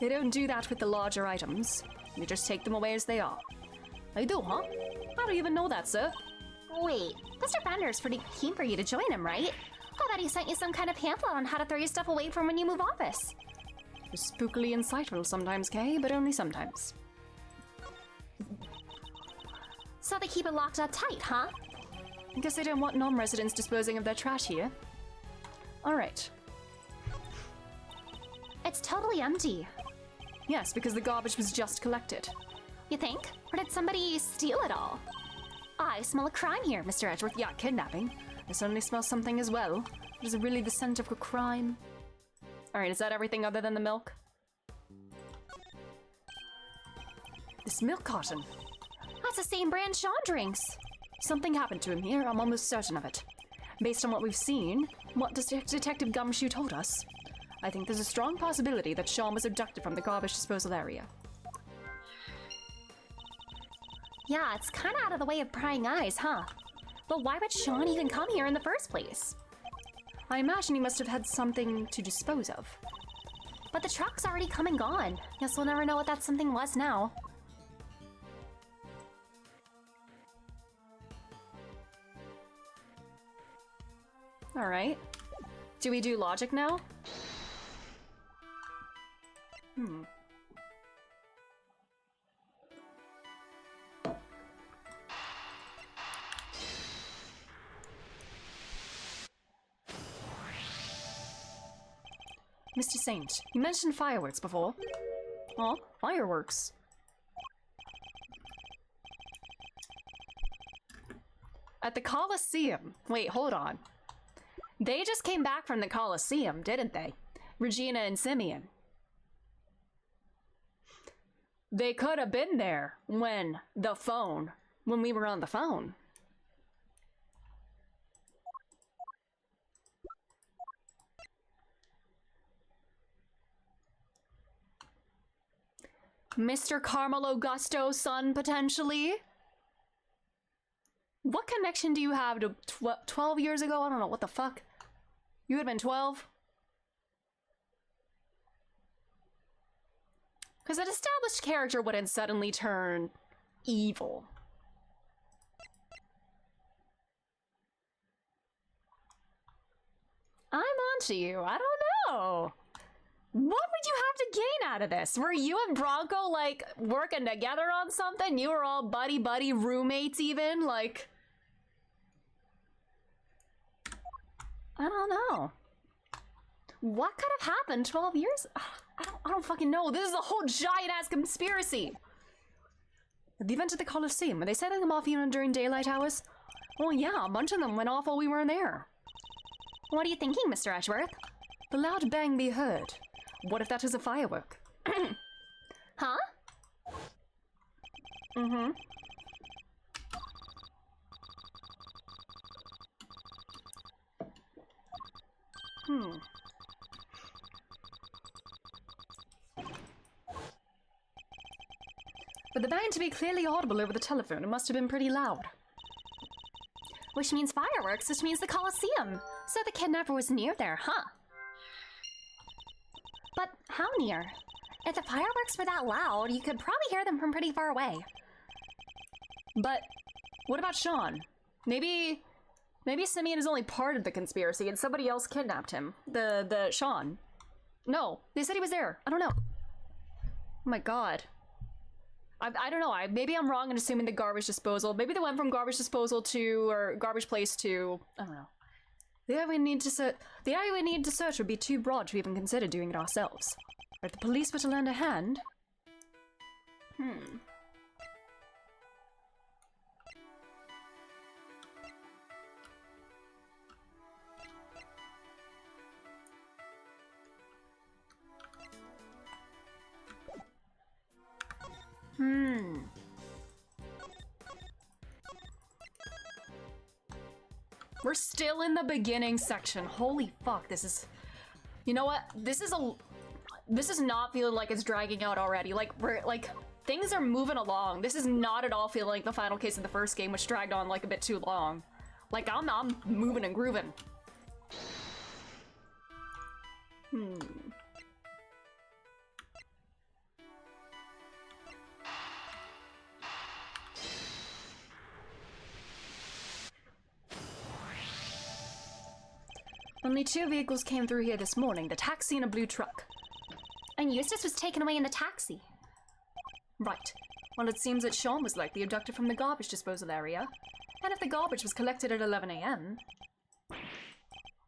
They don't do that with the larger items. You just take them away as they are. They do, huh? I don't even know that, sir. Wait, Mr. Fender's pretty keen for you to join him, right? I bet he sent you some kind of pamphlet on how to throw your stuff away from when you move office. It's spookily insightful sometimes, Kay, but only sometimes. So they keep it locked up tight, huh? I guess they don't want non-residents disposing of their trash here. Alright. It's totally empty. Yes, because the garbage was just collected. You think? Or did somebody steal it all? I smell a crime here, Mr. Edgeworth. Yeah, kidnapping. I certainly smell something as well. Is it really the scent of a crime? Alright, is that everything other than the milk? This milk carton. That's the same brand Sean drinks. Something happened to him here, I'm almost certain of it. Based on what we've seen, what Detective Gumshoe told us, I think there's a strong possibility that Sean was abducted from the garbage disposal area. Yeah, it's kind of out of the way of prying eyes, huh? But why would Sean even come here in the first place? I imagine he must have had something to dispose of. But the truck's already come and gone. Guess we'll never know what that something was now. Alright. Do we do logic now? Mr. Saint, you mentioned fireworks before. Oh, fireworks. At the Colosseum. Wait, hold on. They just came back from the Colosseum, didn't they? Regina and Simeon. They could have been there when we were on the phone. Mr. Carmelo Gusto's son, potentially? What connection do you have to 12 years ago? I don't know, what the fuck? You would have been 12? Because an established character wouldn't suddenly turn evil. I'm onto you. I don't know. What would you have to gain out of this? Were you and Bronco, like, working together on something? You were all buddy-buddy roommates even? Like... I don't know. What could have happened 12 years? I don't fucking know. This is a whole giant-ass conspiracy. The event at the Coliseum, were they setting them off even during daylight hours? Well, yeah, a bunch of them went off while we weren't there. What are you thinking, Mr. Ashworth? The loud bang be heard. What if that is a firework? Huh? Mm-hmm. For the bang to be clearly audible over the telephone, it must have been pretty loud. Which means fireworks, which means the Coliseum. So the kidnapper was near there, huh? But how near? If the fireworks were that loud, you could probably hear them from pretty far away. But what about Sean? Maybe Simeon is only part of the conspiracy and somebody else kidnapped him. The Sean. No, they said he was there. I don't know. Oh my god. I don't know. Maybe I'm wrong in assuming the garbage disposal. Maybe they went from garbage disposal to, or garbage place to, I don't know. The area we need to search would be too broad to even consider doing it ourselves. Or if the police were to lend a hand. We're still in the beginning section. Holy fuck, this is... You know what? This is not feeling like it's dragging out already. Like, things are moving along. This is not at all feeling like the final case of the first game, which dragged on, like, a bit too long. Like, I'm moving and grooving. Only 2 vehicles came through here this morning, the taxi and a blue truck. And Eustace was taken away in the taxi. Right. Well, it seems that Sean was likely abducted from the garbage disposal area. And if the garbage was collected at 11 a.m.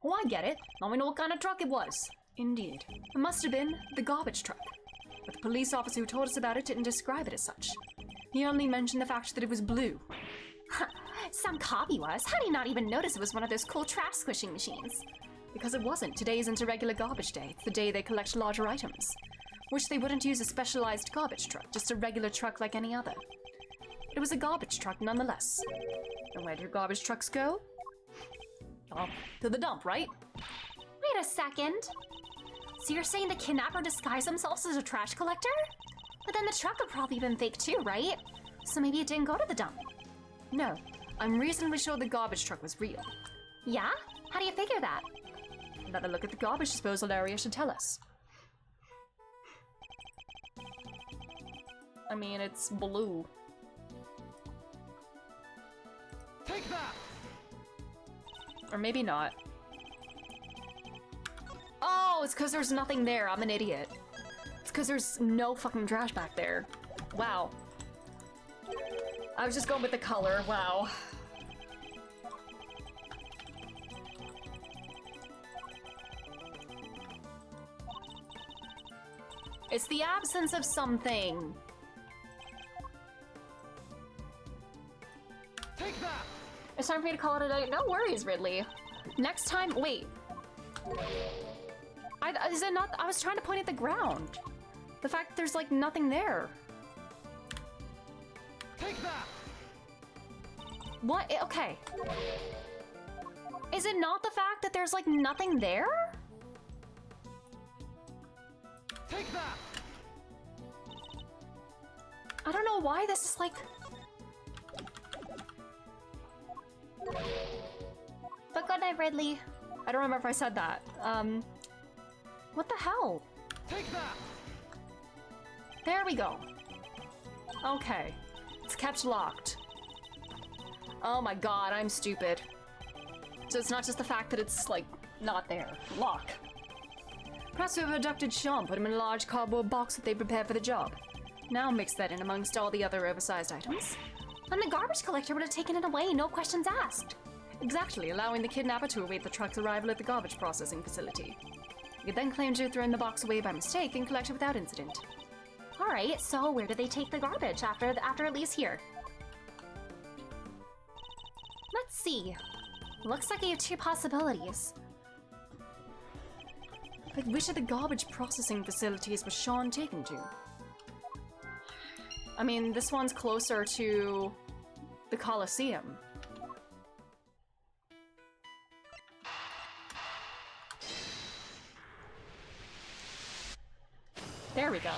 Oh, I get it. Now we know what kind of truck it was. Indeed. It must have been the garbage truck. But the police officer who told us about it didn't describe it as such. He only mentioned the fact that it was blue. Some copy was. How do you not even notice it was one of those cool trash squishing machines? Because it wasn't. Today isn't a regular garbage day. It's the day they collect larger items. Which they wouldn't use a specialized garbage truck, just a regular truck like any other. But it was a garbage truck nonetheless. And where do garbage trucks go? Oh, to the dump, right? Wait a second. So you're saying the kidnapper disguised themselves as a trash collector? But then the truck would probably been fake too, right? So maybe it didn't go to the dump. No, I'm reasonably sure the garbage truck was real. Yeah? How do you figure that? Another look at the garbage disposal area should tell us. I mean, it's blue. Take that! Or maybe not. Oh, it's because there's nothing there. I'm an idiot. It's because there's no fucking trash back there. Wow. I was just going with the color. Wow. It's the absence of something. Take that! It's time for me to call it a day. No worries, Ridley. Next time, wait. Is it not? I was trying to point at the ground. The fact that there's like nothing there. Take that! What? Okay. Is it not the fact that there's like nothing there? Take that! I don't know why this is like... But good night, Ridley. I don't remember if I said that. What the hell? Take that! There we go. Okay. It's kept locked. Oh my god, I'm stupid. So it's not just the fact that it's, like, not there. Lock. Perhaps whoever abducted Sean put him in a large cardboard box that they prepared for the job. Now mix that in amongst all the other oversized items. And the garbage collector would have taken it away, no questions asked. Exactly, allowing the kidnapper to await the truck's arrival at the garbage processing facility. He could then claim to have thrown the box away by mistake and collect it without incident. Alright, so where do they take the garbage after it leaves here? Let's see. Looks like you have two possibilities. But which of the garbage processing facilities was Sean taken to? I mean, this one's closer to the Coliseum. There we go.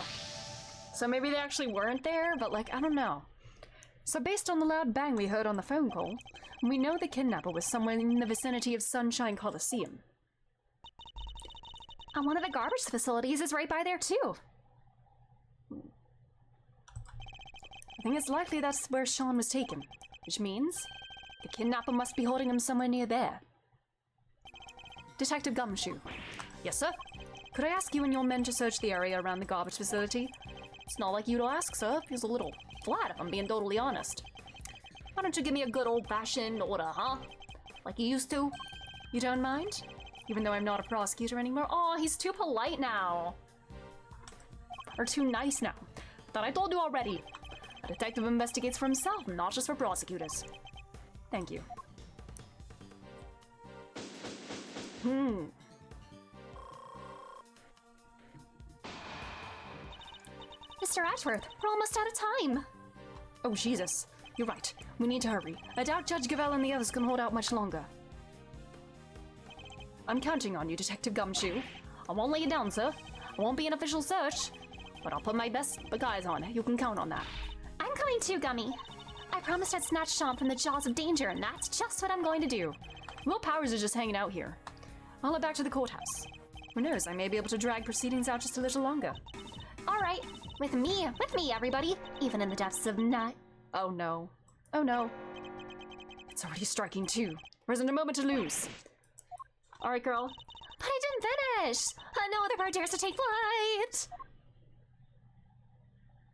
So maybe they actually weren't there, but like, I don't know. So based on the loud bang we heard on the phone call, we know the kidnapper was somewhere in the vicinity of Sunshine Coliseum. And one of the garbage facilities is right by there too. I think it's likely that's where Sean was taken, which means the kidnapper must be holding him somewhere near there. Detective Gumshoe. Yes, sir? Could I ask you and your men to search the area around the garbage facility? It's not like you to ask, sir. Feels a little flat, if I'm being totally honest. Why don't you give me a good old-fashioned order, huh? Like you used to? You don't mind? Even though I'm not a prosecutor anymore? Oh, he's too polite now. Or too nice now. Thought I told you already. A detective investigates for himself, not just for prosecutors. Thank you. Mr. Ashworth, we're almost out of time. Oh, Jesus. You're right. We need to hurry. I doubt Judge Gavelle and the others can hold out much longer. I'm counting on you, Detective Gumshoe. I won't lay you down, sir. I won't be an official search, but I'll put my best guys on it. You can count on that. I'm coming too, Gummy. I promised I'd snatch Sean from the jaws of danger, and that's just what I'm going to do. Will Powers is just hanging out here. I'll head back to the courthouse. Who knows, I may be able to drag proceedings out just a little longer. All right, with me, everybody, even in the depths of night. Oh no. Oh no. It's already striking two. There isn't a moment to lose. Alright, girl. But I didn't finish! No other bird dares to take flight!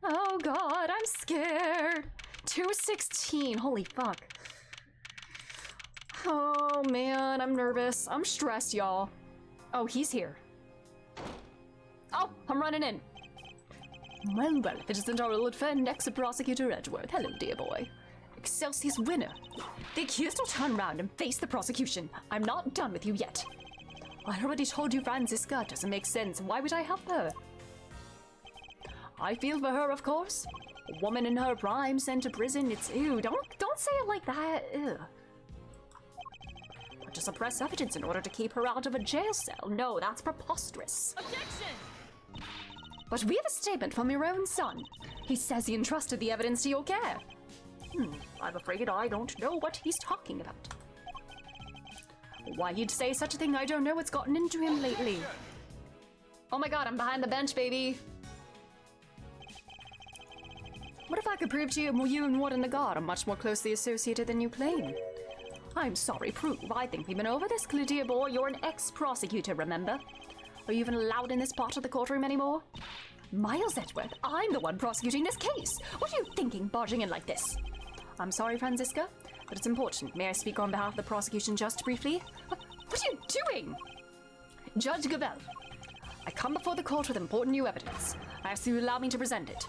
Oh god, I'm scared. 2:16, holy fuck. Oh man, I'm nervous. I'm stressed, y'all. Oh, he's here. Oh, I'm running in. Well, if it isn't our old friend, ex-prosecutor Edgeworth. Hello, dear boy. Excelsius winner. The accused will turn around and face the prosecution. I'm not done with you yet. I already told you Franziska doesn't make sense. Why would I help her? I feel for her, of course. A woman in her prime sent to prison. It's ew. Don't say it like that. Ew. But to suppress evidence in order to keep her out of a jail cell. No, that's preposterous. Objection! But we have a statement from your own son. He says he entrusted the evidence to your care. I'm afraid I don't know what he's talking about. Why he'd say such a thing, I don't know what's gotten into him lately. Oh my god, I'm behind the bench, baby. What if I could prove to you and Warden Nagard are much more closely associated than you claim? I'm sorry, prove. I think we've been over this, dear boy. You're an ex-prosecutor, remember? Are you even allowed in this part of the courtroom anymore? Miles Edgeworth, I'm the one prosecuting this case. What are you thinking, barging in like this? I'm sorry, Franziska, but it's important. May I speak on behalf of the prosecution just briefly? What are you doing? Judge Gavelle, I come before the court with important new evidence. I ask you to allow me to present it.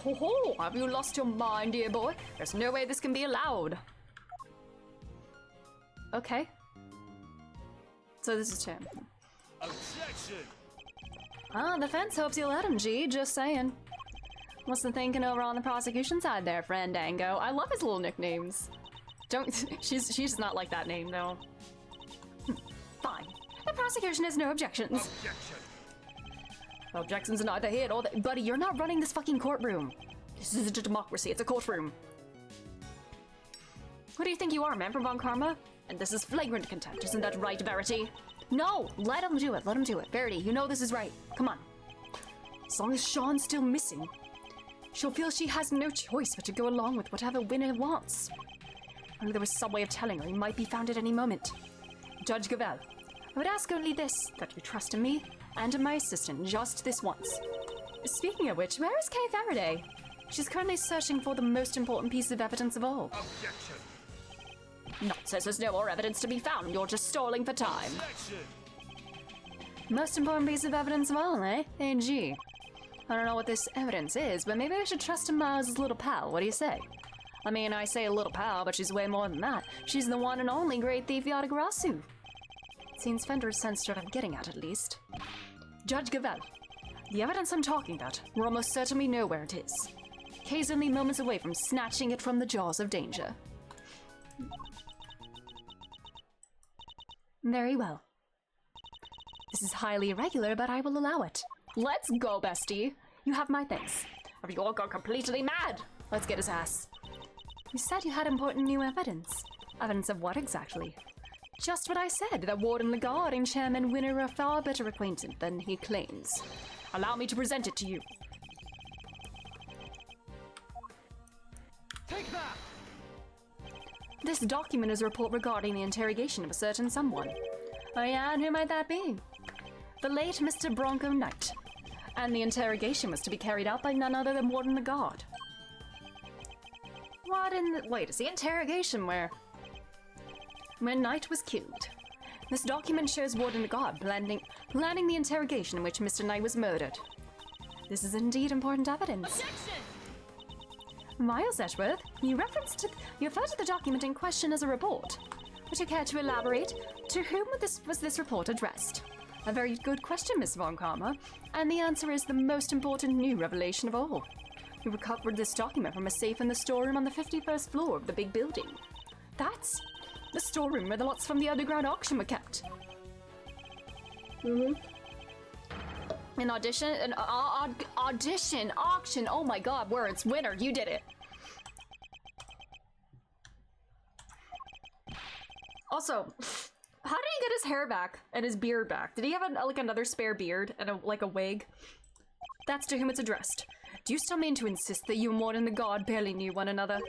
Oh, have you lost your mind, dear boy? There's no way this can be allowed. Okay. So this is Tim. Objection! Ah, the fence hopes you'll let him, G. Just saying. What's the thinking over on the prosecution side there, friend Dango? I love his little nicknames. She's not like that name, though. Fine. The prosecution has no objections. Objection! Objections are neither here nor there. Buddy, you're not running this fucking courtroom. This isn't a democracy, it's a courtroom. Who do you think you are, man from Von Karma? And this is flagrant contempt, isn't that right, Verity? No! Let him do it, let him do it. Verity, you know this is right. Come on. As long as Sean's still missing, she'll feel she has no choice but to go along with whatever Winner wants. Only there was some way of telling her he might be found at any moment. Judge Gavel, I would ask only this, that you trust in me and in my assistant just this once. Speaking of which, where is Kay Faraday? She's currently searching for the most important piece of evidence of all. Objection. Nonsense, there's no more evidence to be found. You're just stalling for time. Objection. Most important piece of evidence of all, eh? AG. I don't know what this evidence is, but maybe I should trust in Miles' little pal. What do you say? I mean, I say a little pal, but she's way more than that. She's the one and only great thief Yatagarasu. Seems Fender's sensed what I'm getting at least. Judge Gavel, the evidence I'm talking about, we're almost certain we know where it is. Kay's only moments away from snatching it from the jaws of danger. Very well. This is highly irregular, but I will allow it. Let's go, bestie. You have my thanks. Have you all gone completely mad? Let's get his ass. You said you had important new evidence. Evidence of what exactly? Just what I said, that Warden Lagarde and Chairman Winner are far better acquainted than he claims. Allow me to present it to you. Take that. This document is a report regarding the interrogation of a certain someone. Oh yeah, and who might that be? The late Mr. Bronco Knight. And the interrogation was to be carried out by none other than Warden Lagarde. What in the— wait, is the interrogation where? When Knight was killed. This document shows Warden Lagarde planning the interrogation in which Mr. Knight was murdered. This is indeed important evidence. Objection! Miles Edgeworth, you referred to the document in question as a report. Would you care to elaborate? To whom was this report addressed? A very good question, Miss Von Karma, and the answer is the most important new revelation of all. We recovered this document from a safe in the storeroom on the 51st floor of the big building. That's the storeroom where the lots from the underground auction were kept. An auction, auction, oh my god, words, Winner, you did it. Also, how did he get his hair back and his beard back? Did he have like another spare beard and like a wig? That's to whom it's addressed. Do you still mean to insist that you and Warden Lagarde barely knew one another?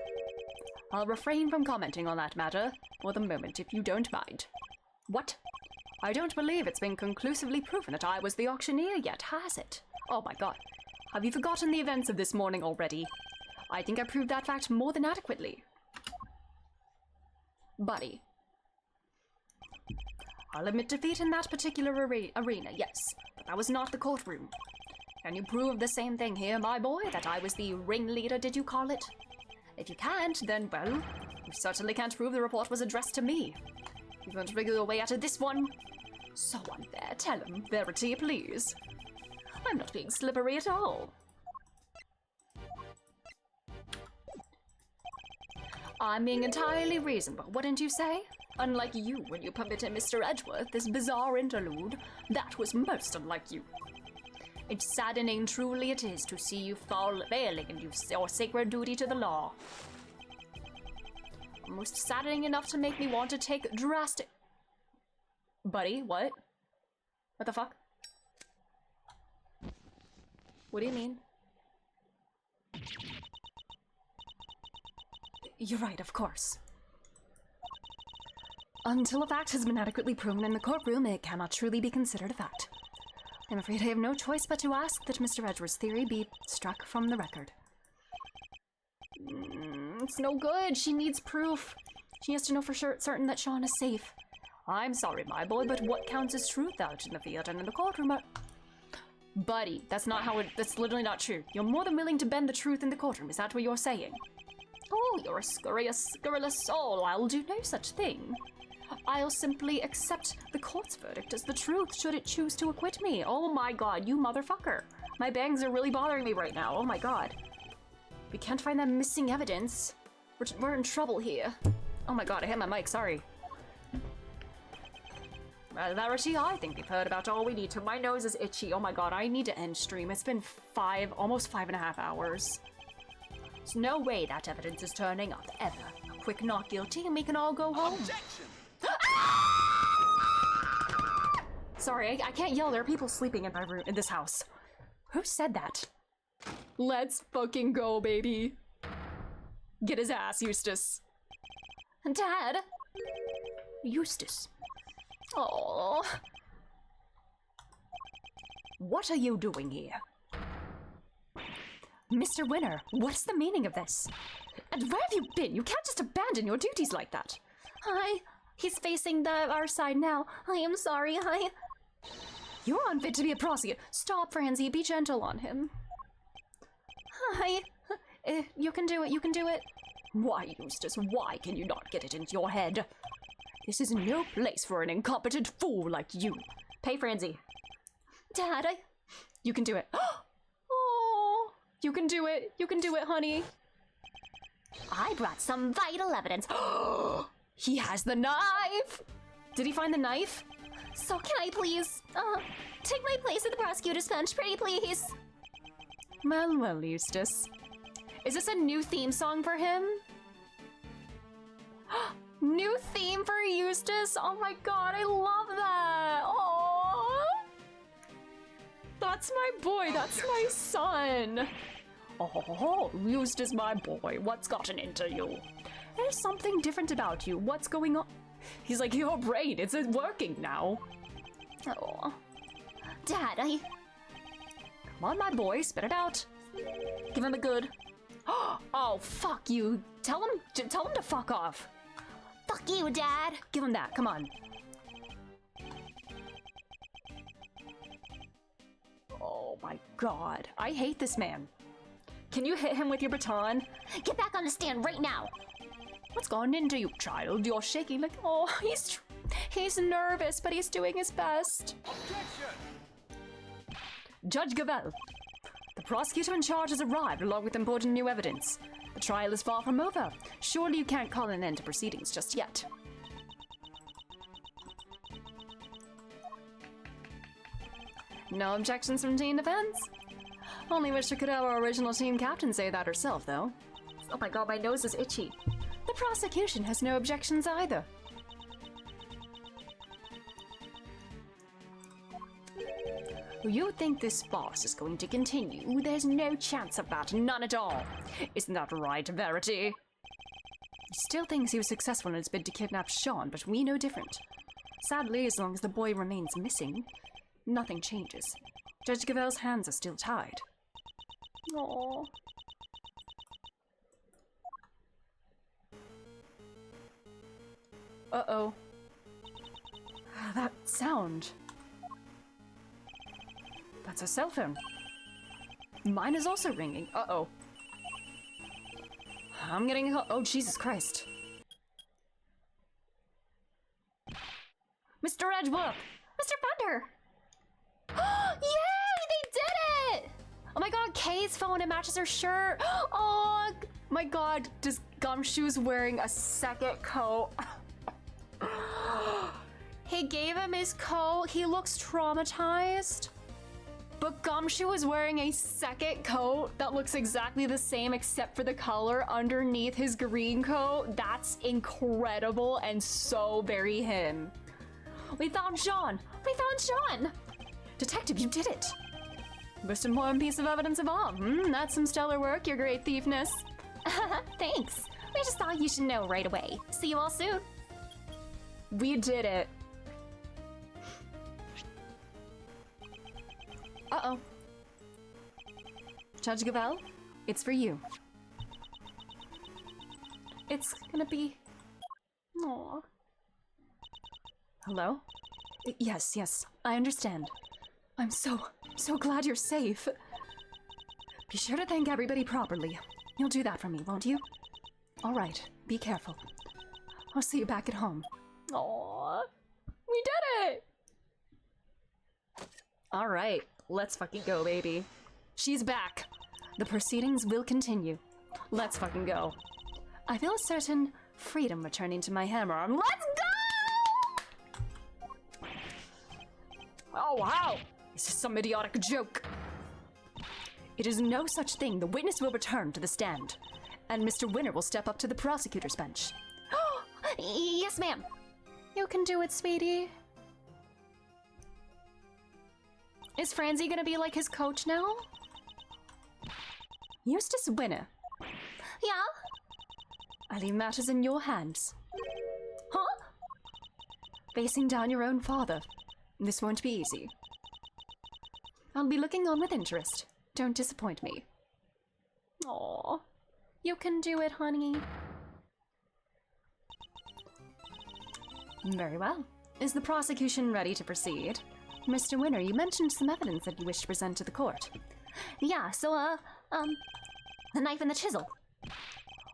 I'll refrain from commenting on that matter for the moment, if you don't mind. What? I don't believe it's been conclusively proven that I was the auctioneer yet, has it? Oh my god. Have you forgotten the events of this morning already? I think I proved that fact more than adequately. Buddy. I'll admit defeat in that particular arena, yes, but that was not the courtroom. Can you prove the same thing here, my boy, that I was the ringleader, did you call it? If you can't, then, well, you certainly can't prove the report was addressed to me. You won't wriggle your way out of this one? So unfair, tell him, verity, please. I'm not being slippery at all. I'm being entirely reasonable, wouldn't you say? Unlike you when you permitted Mr. Edgeworth this bizarre interlude, that was most unlike you. It's saddening, truly it is, to see you failing in your sacred duty to the law. Almost saddening enough to make me want to take drastic— Buddy, what? What the fuck? What do you mean? You're right, of course. Until a fact has been adequately proven in the courtroom, it cannot truly be considered a fact. I'm afraid I have no choice but to ask that Mr. Edgeworth's theory be struck from the record. It's no good. She needs proof. She has to know for certain that Sean is safe. I'm sorry, my boy, but what counts as truth out in the field and in the courtroom are— Buddy, that's that's literally not true. You're more than willing to bend the truth in the courtroom, is that what you're saying? Oh, you're a scurrilous soul. I'll do no such thing. I'll simply accept the court's verdict as the truth should it choose to acquit me. Oh my god, you motherfucker. My bangs are really bothering me right now. Oh my god. We can't find that missing evidence. We're in trouble here. Oh my god, I hit my mic, sorry. Well, Verity, I think we've heard about all we need to. My nose is itchy. Oh my god, I need to end stream. It's been almost 5.5 hours. There's no way that evidence is turning up, ever. A quick not guilty and we can all go home. Objection. Sorry, I can't yell. There are people sleeping in my room, in this house. Who said that? Let's fucking go, baby. Get his ass, Eustace. Dad? Eustace. Oh. What are you doing here? Mr. Winner, what's the meaning of this? And where have you been? You can't just abandon your duties like that. Hi. He's facing our side now. I am sorry. You're unfit to be a prosecutor. Stop, Francie. Be gentle on him. Hi. You can do it. You can do it. Why, Eustace? Why can you not get it into your head? This is no place for an incompetent fool like you. Pay Francie. Dad, You can do it. Oh, you can do it. You can do it, honey. I brought some vital evidence. He has the knife. Did he find the knife? So can I please, take my place at the prosecutor's bench, pretty please? Well, Eustace. Is this a new theme song for him? New theme for Eustace? Oh my god, I love that! Oh, that's my boy, that's my son! Oh, Eustace, my boy, what's gotten into you? There's something different about you, what's going on? He's like, your brain, it's working now. Oh. Dad, Come on, my boy, spit it out. Give him a good. Oh, fuck you. Tell him to fuck off. Fuck you, Dad! Give him that, come on. Oh my god, I hate this man. Can you hit him with your baton? Get back on the stand right now! What's gone into you, child? You're shaking like, oh, he's nervous, but he's doing his best. Judge Gavel, the prosecutor in charge has arrived along with important new evidence. The trial is far from over. Surely you can't call an end to proceedings just yet. No objections from team defense? Only wish we could have our original team captain say that herself, though. Oh my god, my nose is itchy. The prosecution has no objections either. You think this farce is going to continue? There's no chance of that, none at all. Isn't that right, Verity? He still thinks he was successful in his bid to kidnap Sean, but we know different. Sadly, as long as the boy remains missing, nothing changes. Judge Gavel's hands are still tied. Aww. Uh-oh. That sound. That's a cell phone. Mine is also ringing. Uh-oh. I'm getting oh, Jesus Christ. Mr. Edgeworth! Mr. Thunder! Yay! They did it! Oh my god, Kay's phone, it matches her shirt. Oh my god, just Gumshoe's wearing a second coat. He gave him his coat, he looks traumatized. But Gumshoe is wearing a second coat that looks exactly the same except for the color underneath his green coat. That's incredible and so very him. We found Sean! We found Sean! Detective, you did it! Most important piece of evidence of all. That's some stellar work, your great thiefness. Thanks. We just thought you should know right away. See you all soon. We did it. Uh-oh. Judge Gavel, it's for you. It's gonna be... Aww. Hello? Yes, I understand. I'm so glad you're safe. Be sure to thank everybody properly. You'll do that for me, won't you? All right, be careful. I'll see you back at home. Aww. We did it! All right, let's fucking go, baby. She's back. The proceedings will continue. Let's fucking go. I feel a certain freedom returning to my hammer arm. Let's go! Oh, wow. This is some idiotic joke. It is no such thing. The witness will return to the stand, and Mr. Winner will step up to the prosecutor's bench. Yes, ma'am. You can do it, sweetie. Is Franzi gonna be like his coach now? Eustace Winner, Yeah? I leave matters in your hands. Huh? Facing down your own father. This won't be easy. I'll be looking on with interest. Don't disappoint me. Aww. You can do it, honey. Very well. Is the prosecution ready to proceed? Mr. Winner, you mentioned some evidence that you wish to present to the court. Yeah, so, the knife and the chisel.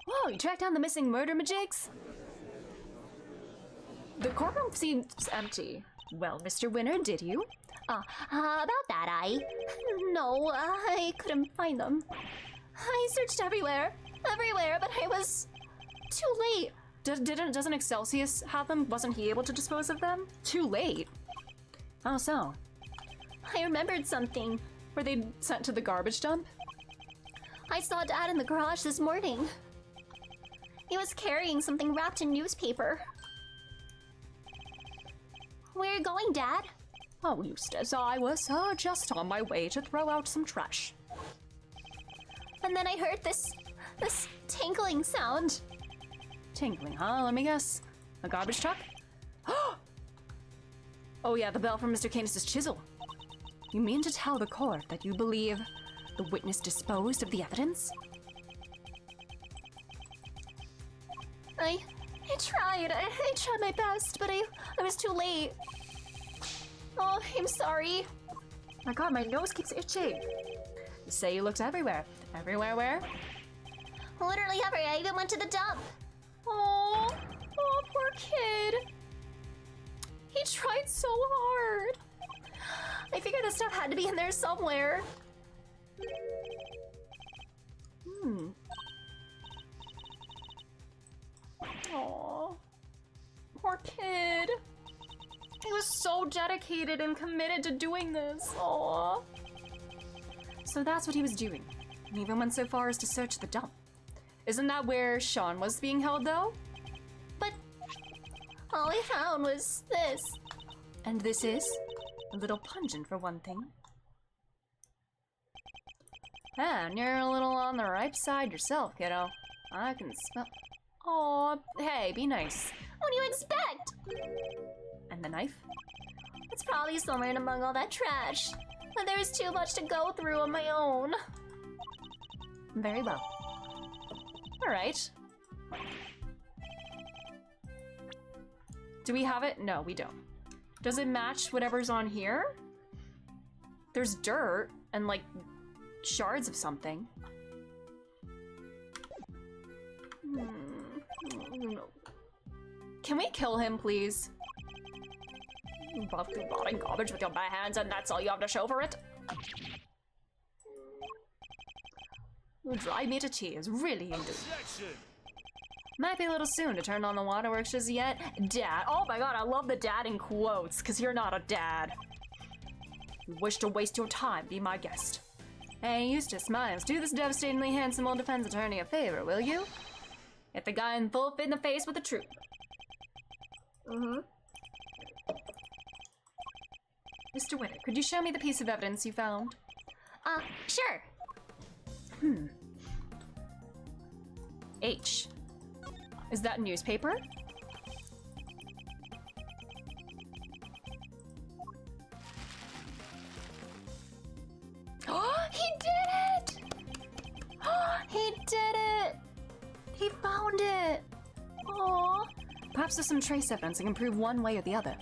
Whoa, you tracked down the missing murder majigs? The courtroom seems empty. Well, Mr. Winner, did you? About that, No, I couldn't find them. I searched everywhere, but I was too late. Doesn't Excelsius have them? Wasn't he able to dispose of them? Too late. How so? I remembered something. Were they sent to the garbage dump? I saw Dad in the garage this morning. He was carrying something wrapped in newspaper. Where are you going, Dad? Oh, Eustace, I was just on my way to throw out some trash. And then I heard this tinkling sound. Tinkling, huh? Let me guess. A garbage truck? Oh yeah, the bell from Mr. Canis' chisel. You mean to tell the court that you believe the witness disposed of the evidence? I tried. I tried my best, but I was too late. Oh, I'm sorry. My god, my nose keeps itching. You say you looked everywhere. Everywhere where? Literally everywhere. I even went to the dump. Oh, poor kid. He tried so hard. I figured the stuff had to be in there somewhere. Aw, poor kid. He was so dedicated and committed to doing this. Aw. So that's what he was doing. He even went so far as to search the dump. Isn't that where Sean was being held, though? But all I found was this. And this is a little pungent for one thing. And you're a little on the ripe side yourself, kiddo. I can smell. Aw, hey, be nice. What do you expect? And the knife? It's probably somewhere in among all that trash. But there is too much to go through on my own. Very well. Alright. Do we have it? No, we don't. Does it match whatever's on here? There's dirt and like shards of something. Can we kill him, please? You buff through rotting garbage with your bare hands and that's all you have to show for it? You drive me to tears, really you do. Objection! Might be a little soon to turn on the waterworks just yet. Dad. Oh my god, I love the dad in quotes, because you're not a dad. You wish to waste your time, be my guest. Hey, Eustace Miles, do this devastatingly handsome old defense attorney a favor, will you? Hit the guy in full fit in the face with the truth. Mr. Winter, could you show me the piece of evidence you found? Sure. H. Is that newspaper? Oh, he did it! He did it! He found it! Aww. Perhaps there's some trace evidence that can prove one way or the other.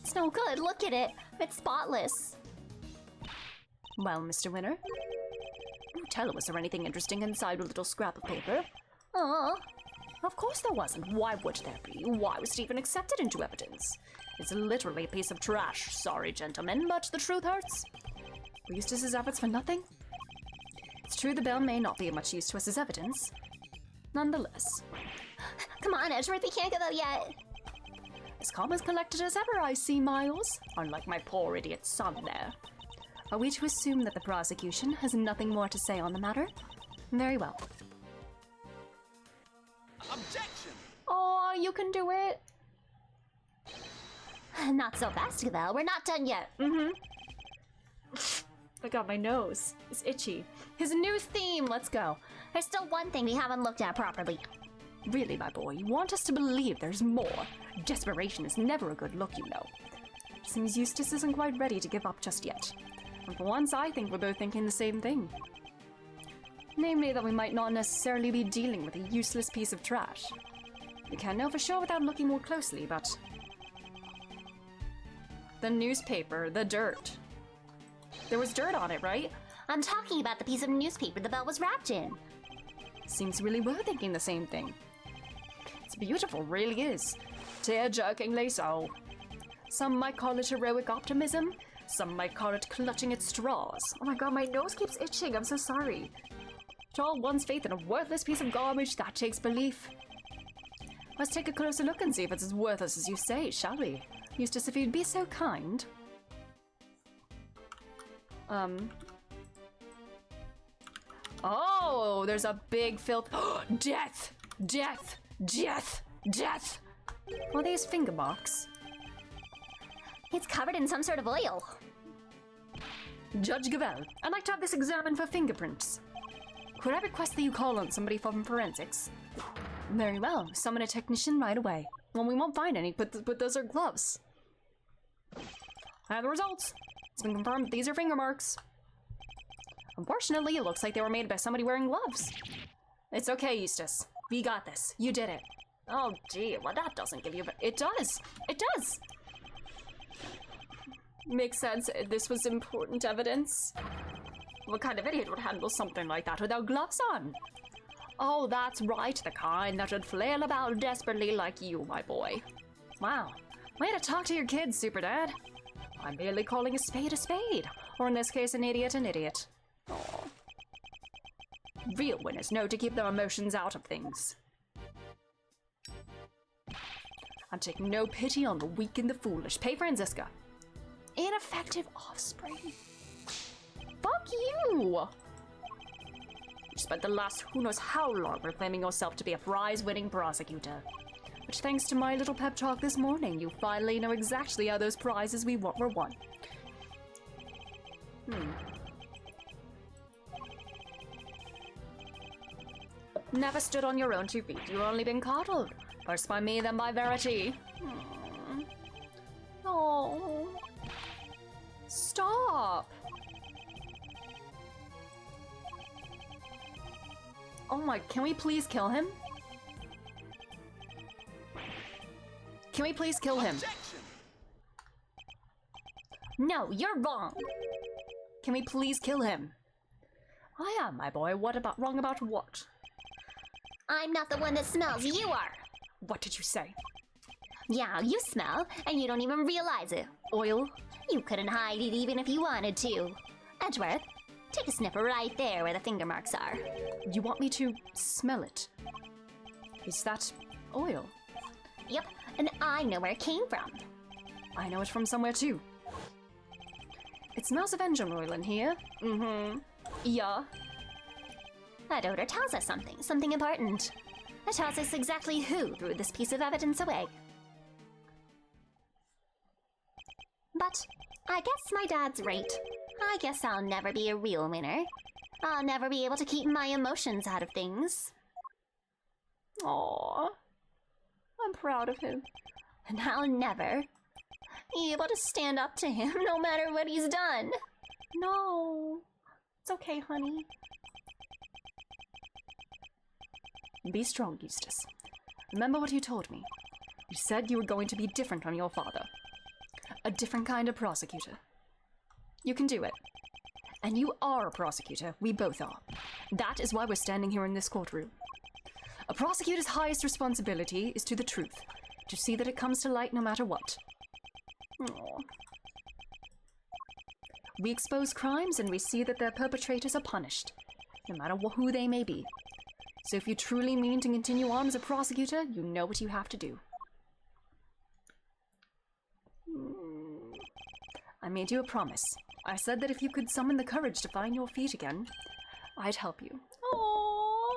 It's no good, look at it. It's spotless. Well, Mr. Winter, do tell us, was there anything interesting inside a little scrap of paper? Aw. Of course there wasn't. Why would there be? Why was it even accepted into evidence? It's literally a piece of trash. Sorry, gentlemen, but the truth hurts. We used his efforts for nothing. It's true the bell may not be of much use to us as evidence. Nonetheless, Come on, Edgeworth, we can't give up yet. as calm as collected as ever, I see, Miles. Unlike my poor idiot son there. Are we to assume that the prosecution has nothing more to say on the matter? Very well. Objection! Oh, you can do it. Not so fast, though. We're not done yet. I got my nose. It's itchy. His new theme, let's go. There's still one thing we haven't looked at properly. Really, my boy, you want us to believe there's more. Desperation is never a good look, you know. Seems Eustace isn't quite ready to give up just yet. And for once, I think we're both thinking the same thing. Namely, that we might not necessarily be dealing with a useless piece of trash. We can't know for sure without looking more closely, but... The newspaper, the dirt. There was dirt on it, right? I'm talking about the piece of newspaper the bell was wrapped in. Seems really we're thinking the same thing. It's beautiful, really is. Tear-jerkingly so. Some might call it heroic optimism. Some might call it clutching at straws. Oh my god, my nose keeps itching. I'm so sorry. To all one's faith in a worthless piece of garbage, that takes belief. Let's take a closer look and see if it's as worthless as you say, shall we? Eustace, if you'd be so kind. Oh, there's a big filth. Death! Death! Death! Death! Are these finger marks? It's covered in some sort of oil. Judge Gavel, I'd like to have this examined for fingerprints. Could I request that you call on somebody from forensics? Very well, summon a technician right away. Well, we won't find any, but those are gloves. I have the results. It's been confirmed that these are finger marks. Unfortunately, it looks like they were made by somebody wearing gloves. It's okay, Eustace. We got this. You did it. Oh, gee, well, that doesn't give you... It does. It does. Makes sense. This was important evidence. What kind of idiot would handle something like that without gloves on? Oh, that's right. The kind that would flail about desperately like you, my boy. Wow. Way to talk to your kids, Super Dad. I'm merely calling a spade, or in this case, an idiot. Aww. Real winners know to keep their emotions out of things. I'm taking no pity on the weak and the foolish. Pay Franziska. Ineffective offspring. Fuck you! You spent the last who knows how long proclaiming yourself to be a prize-winning prosecutor. Which, thanks to my little pep talk this morning, you finally know exactly how those prizes were won. Never stood on your own 2 feet. You've only been coddled. First by me, then by Verity. Oh. Stop. Oh my, can we please kill him? Can we please kill him? Objection! No, you're wrong. Can we please kill him? I am, my boy. What about wrong about what? I'm not the one that smells, you are. What did you say? Yeah, you smell, and you don't even realize it. Oil? You couldn't hide it even if you wanted to. Edgeworth, take a sniff right there where the finger marks are. You want me to smell it? Is that oil? Yep, and I know where it came from. I know it from somewhere too. It smells of engine oil in here. Yeah. That odor tells us something important. It tells us exactly who threw this piece of evidence away. But I guess my dad's right. I guess I'll never be a real winner. I'll never be able to keep my emotions out of things. Aww. I'm proud of him. And I'll never be able to stand up to him no matter what he's done. No. It's okay, honey. Be strong, Eustace. Remember what you told me. You said you were going to be different from your father. A different kind of prosecutor. You can do it. And you are a prosecutor. We both are. That is why we're standing here in this courtroom. A prosecutor's highest responsibility is to the truth, to see that it comes to light no matter what. Aww. We expose crimes and we see that their perpetrators are punished, no matter who they may be. So if you truly mean to continue on as a prosecutor, you know what you have to do. I made you a promise. I said that if you could summon the courage to find your feet again, I'd help you. Aww.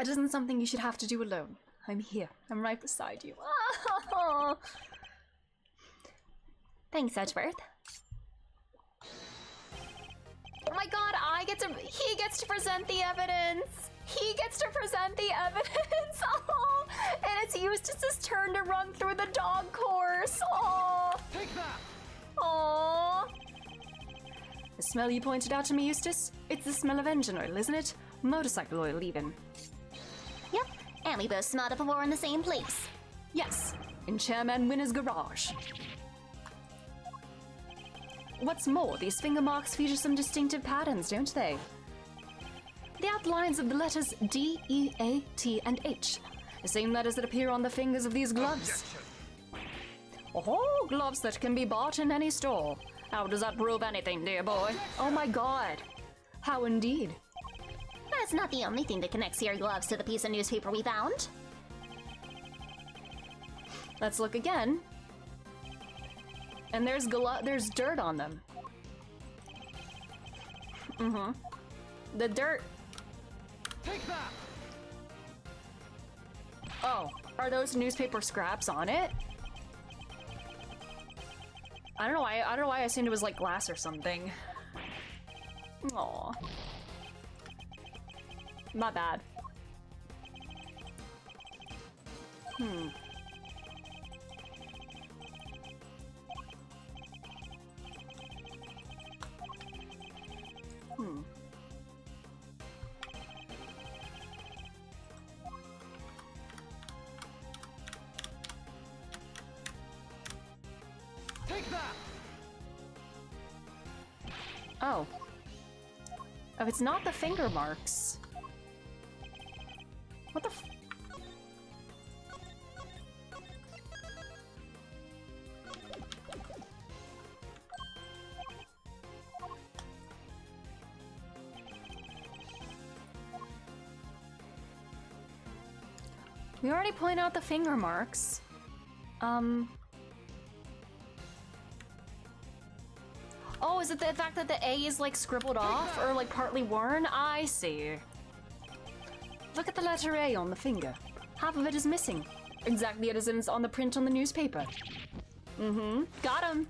It isn't something you should have to do alone. I'm here. I'm right beside you. Thanks, Edgeworth. Oh my god, he gets to present the evidence! He gets to present the evidence! Oh! And it's Eustace's turn to run through the dog course! Oh! Take that! Oh! The smell you pointed out to me, Eustace? It's the smell of engine oil, isn't it? Motorcycle oil, even. Yep, and we both smelled it before in the same place. Yes, in Chairman Winner's garage. What's more, these finger marks feature some distinctive patterns, don't they? The outlines of the letters D, E, A, T, and H. The same letters that appear on the fingers of these gloves. Oh, gloves that can be bought in any store. How does that prove anything, dear boy? Oh my god. How indeed. That's not the only thing that connects your gloves to the piece of newspaper we found. Let's look again. And there's dirt on them. Mm-hmm. The dirt. Take that! Oh, are those newspaper scraps on it? I don't know why I assumed it was like glass or something. Aw. My bad. Hmm. Take that! Oh. Oh, it's not the finger marks. What the f- We already pointed out the finger marks. Oh, is it the fact that the A is like scribbled off or like partly worn? I see. Look at the letter A on the finger. Half of it is missing. Exactly as it is on the print on the newspaper. Mm-hmm. Got him.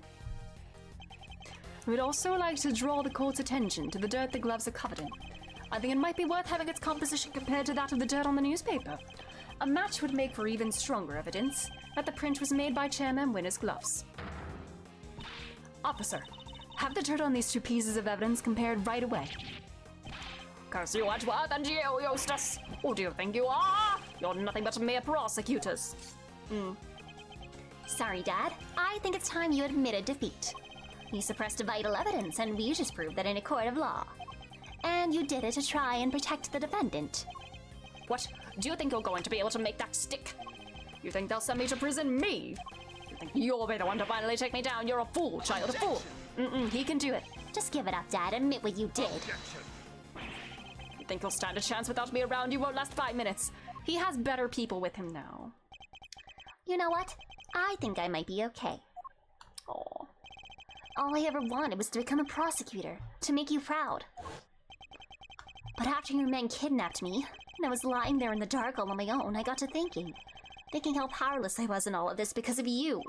We'd also like to draw the court's attention to the dirt the gloves are covered in. I think it might be worth having its composition compared to that of the dirt on the newspaper. A match would make for even stronger evidence that the print was made by Chairman Winner's gloves. Officer, have the dirt on these two pieces of evidence compared right away. Curse you, Edgeworth, and you, Eustace! Who do you think you are? You're nothing but mere prosecutors. Sorry, Dad. I think it's time you admitted defeat. You suppressed vital evidence, and we just proved that in a court of law. And you did it to try and protect the defendant. What? Do you think you're going to be able to make that stick? You think they'll send me to prison? Me? You think you'll be the one to finally take me down? You're a fool, child, a fool. He can do it. Just give it up, Dad. Admit what you did. You think he'll stand a chance without me around? You won't last 5 minutes. He has better people with him now. You know what? I think I might be okay. Oh. All I ever wanted was to become a prosecutor, to make you proud. But after your men kidnapped me, and I was lying there in the dark all on my own, I got to thinking how powerless I was in all of this because of you.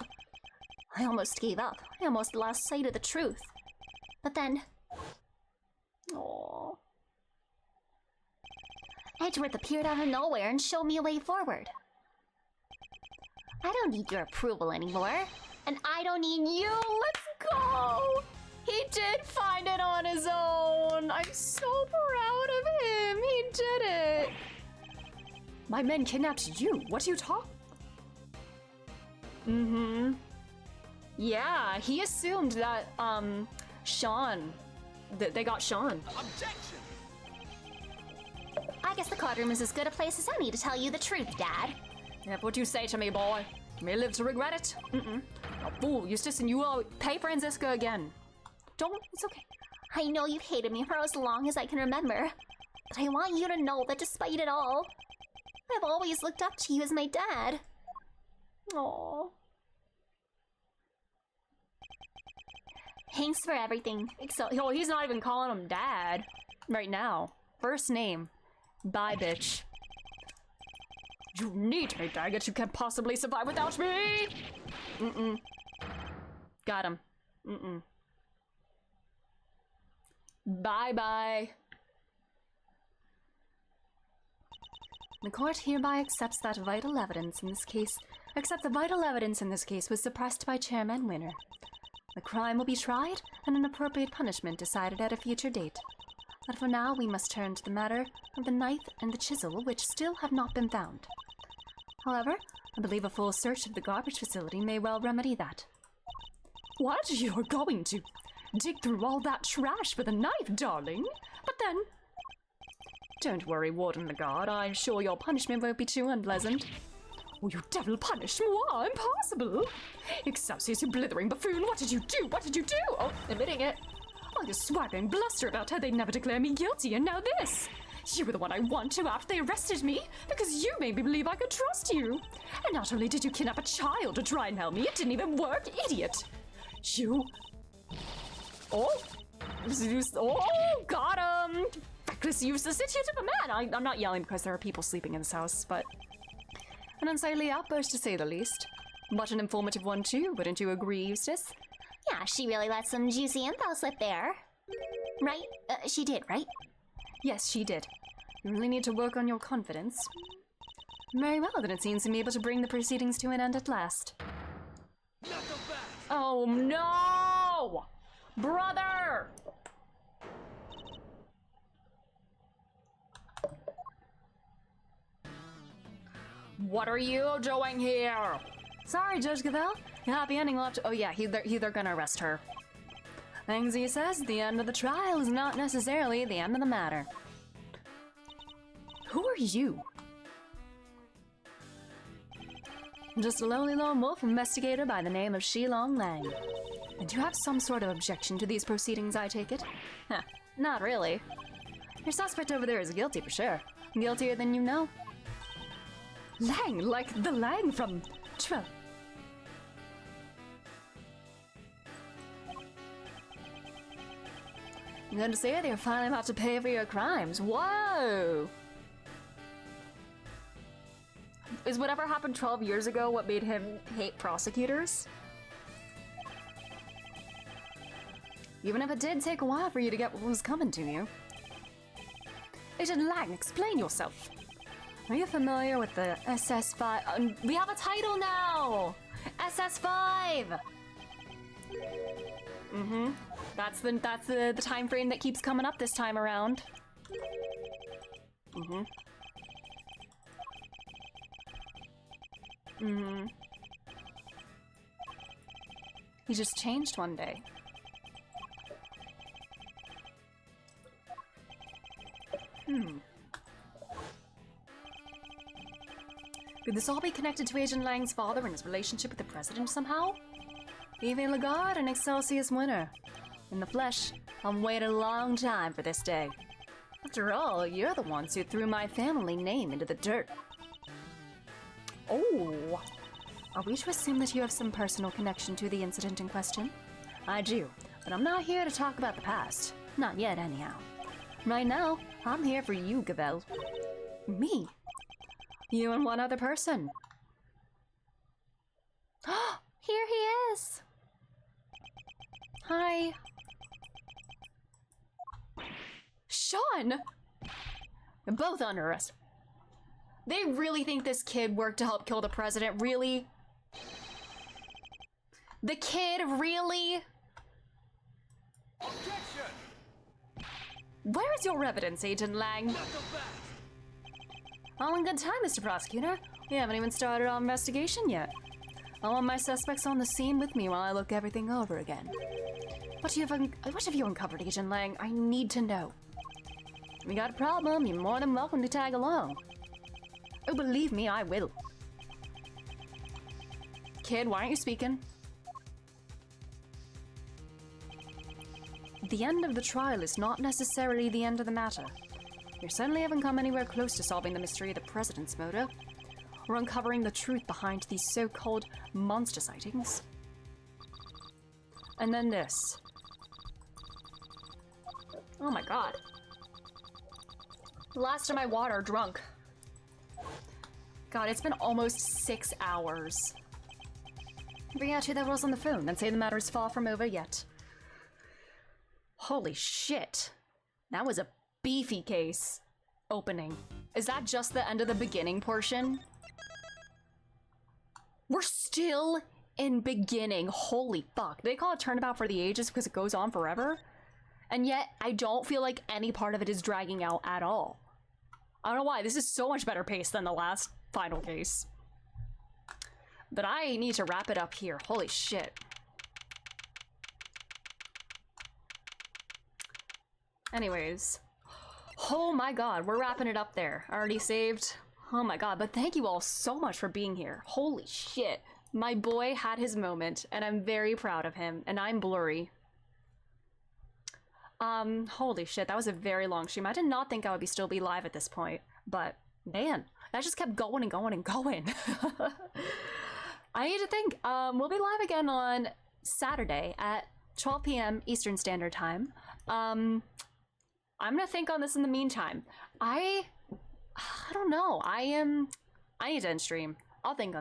I almost gave up. I almost lost sight of the truth. But then... Oh. Edgeworth appeared out of nowhere and showed me a way forward. I don't need your approval anymore, and I don't need you. Let's go! He did find it on his own. I'm so proud of him. He did it. My men kidnapped you. What are you talking? Yeah, he assumed that, Sean, that they got Sean. Objection! I guess the courtroom is as good a place as any to tell you the truth, Dad. Yep, what you say to me, boy. You may live to regret it. Oh, fool, Eustace, and you will pay Franziska again. Don't, it's okay. I know you've hated me for as long as I can remember, but I want you to know that despite it all, I've always looked up to you as my dad. Aww. Thanks for everything. Oh, he's not even calling him dad right now. First name. Bye, bitch. You need me, Daggett. You can't possibly survive without me. Got him. Mm-mm. Bye-bye. The court hereby accepts that vital evidence in this case. Except the vital evidence in this case was suppressed by Chairman Winner. The crime will be tried and an appropriate punishment decided at a future date. But for now, we must turn to the matter of the knife and the chisel, which still have not been found. However, I believe a full search of the garbage facility may well remedy that. What? You're going to dig through all that trash with a knife, darling? But then... Don't worry, Warden Lagarde. I'm sure your punishment won't be too unpleasant. Oh, you devil punish moi, impossible! Excelsius, you blithering buffoon, what did you do? What did you do? Oh, admitting it. All your swagger and bluster about how they'd never declare me guilty, and now this! You were the one I won to after they arrested me, because you made me believe I could trust you. And not only did you kidnap a child to try and help me, it didn't even work, idiot! You... Oh! Oh, got him! Reckless, useless idiot of a man! I'm not yelling because there are people sleeping in this house, but... An unsightly outburst, to say the least. But an informative one, too, wouldn't you agree, Eustace? Yeah, she really let some juicy info slip there. Right? She did, right? Yes, she did. You really need to work on your confidence. Very well, then it seems to be able to bring the proceedings to an end at last. Oh no! Brother! What are you doing here? Sorry, Judge Gavel. The happy ending will have to— oh yeah, they're gonna arrest her. Langzy says the end of the trial is not necessarily the end of the matter. Who are you? Just a lonely lone wolf investigator by the name of Shilong Lang. And do you have some sort of objection to these proceedings, I take it? Huh, not really. Your suspect over there is guilty for sure. Guiltier than you know. Lang, like the Lang from Trell. I'm going to say they're finally about to pay for your crimes. Whoa! Is whatever happened 12 years ago what made him hate prosecutors? Even if it did take a while for you to get what was coming to you. Agent Lang, explain yourself. Are you familiar with the SS5? We have a title now! SS5! Mm-hmm. That's the time frame that keeps coming up this time around. Mm-hmm. Mm-hmm. He just changed one day. Could this all be connected to Agent Lang's father and his relationship with the president somehow? Evie Lagarde and Excelsius Winner. In the flesh, I've waited a long time for this day. After all, you're the ones who threw my family name into the dirt. Oh! Are we to assume that you have some personal connection to the incident in question? I do, but I'm not here to talk about the past. Not yet, anyhow. Right now, I'm here for you, Gavel. Me? You and one other person. Here he is. Hi. Sean! They're both under arrest. They really think this kid worked to help kill the president? Really? The kid, really? Objection! Where is your evidence, Agent Lang? All in good time, Mr. Prosecutor. We haven't even started our investigation yet. I want my suspects on the scene with me while I look everything over again. What have you uncovered, Agent Lang? I need to know. If you got a problem, you're more than welcome to tag along. Oh, believe me, I will. Kid, why aren't you speaking? The end of the trial is not necessarily the end of the matter. You certainly haven't come anywhere close to solving the mystery of the president's murder, or uncovering the truth behind these so-called monster sightings. And then this. Oh my god. The last of my water, drunk. God, it's been almost 6 hours. Bring out 2 that was on the phone, then say the matter is far from over yet. Holy shit. That was a beefy case opening. Is that just the end of the beginning portion? We're still in beginning. Holy fuck. They call it Turnabout for the Ages because it goes on forever. And yet, I don't feel like any part of it is dragging out at all. I don't know why. This is so much better paced than the last final case. But I need to wrap it up here. Holy shit. Anyways. Oh my god, we're wrapping it up there. Already saved. Oh my god, but thank you all so much for being here. Holy shit. My boy had his moment, and I'm very proud of him, and I'm blurry. Holy shit, that was a very long stream. I did not think I would still be live at this point, but man, that just kept going and going and going. I need to think. We'll be live again on Saturday at 12 p.m. Eastern Standard Time. I'm gonna think on this in the meantime. I don't know. I need to end stream. I'll think on this.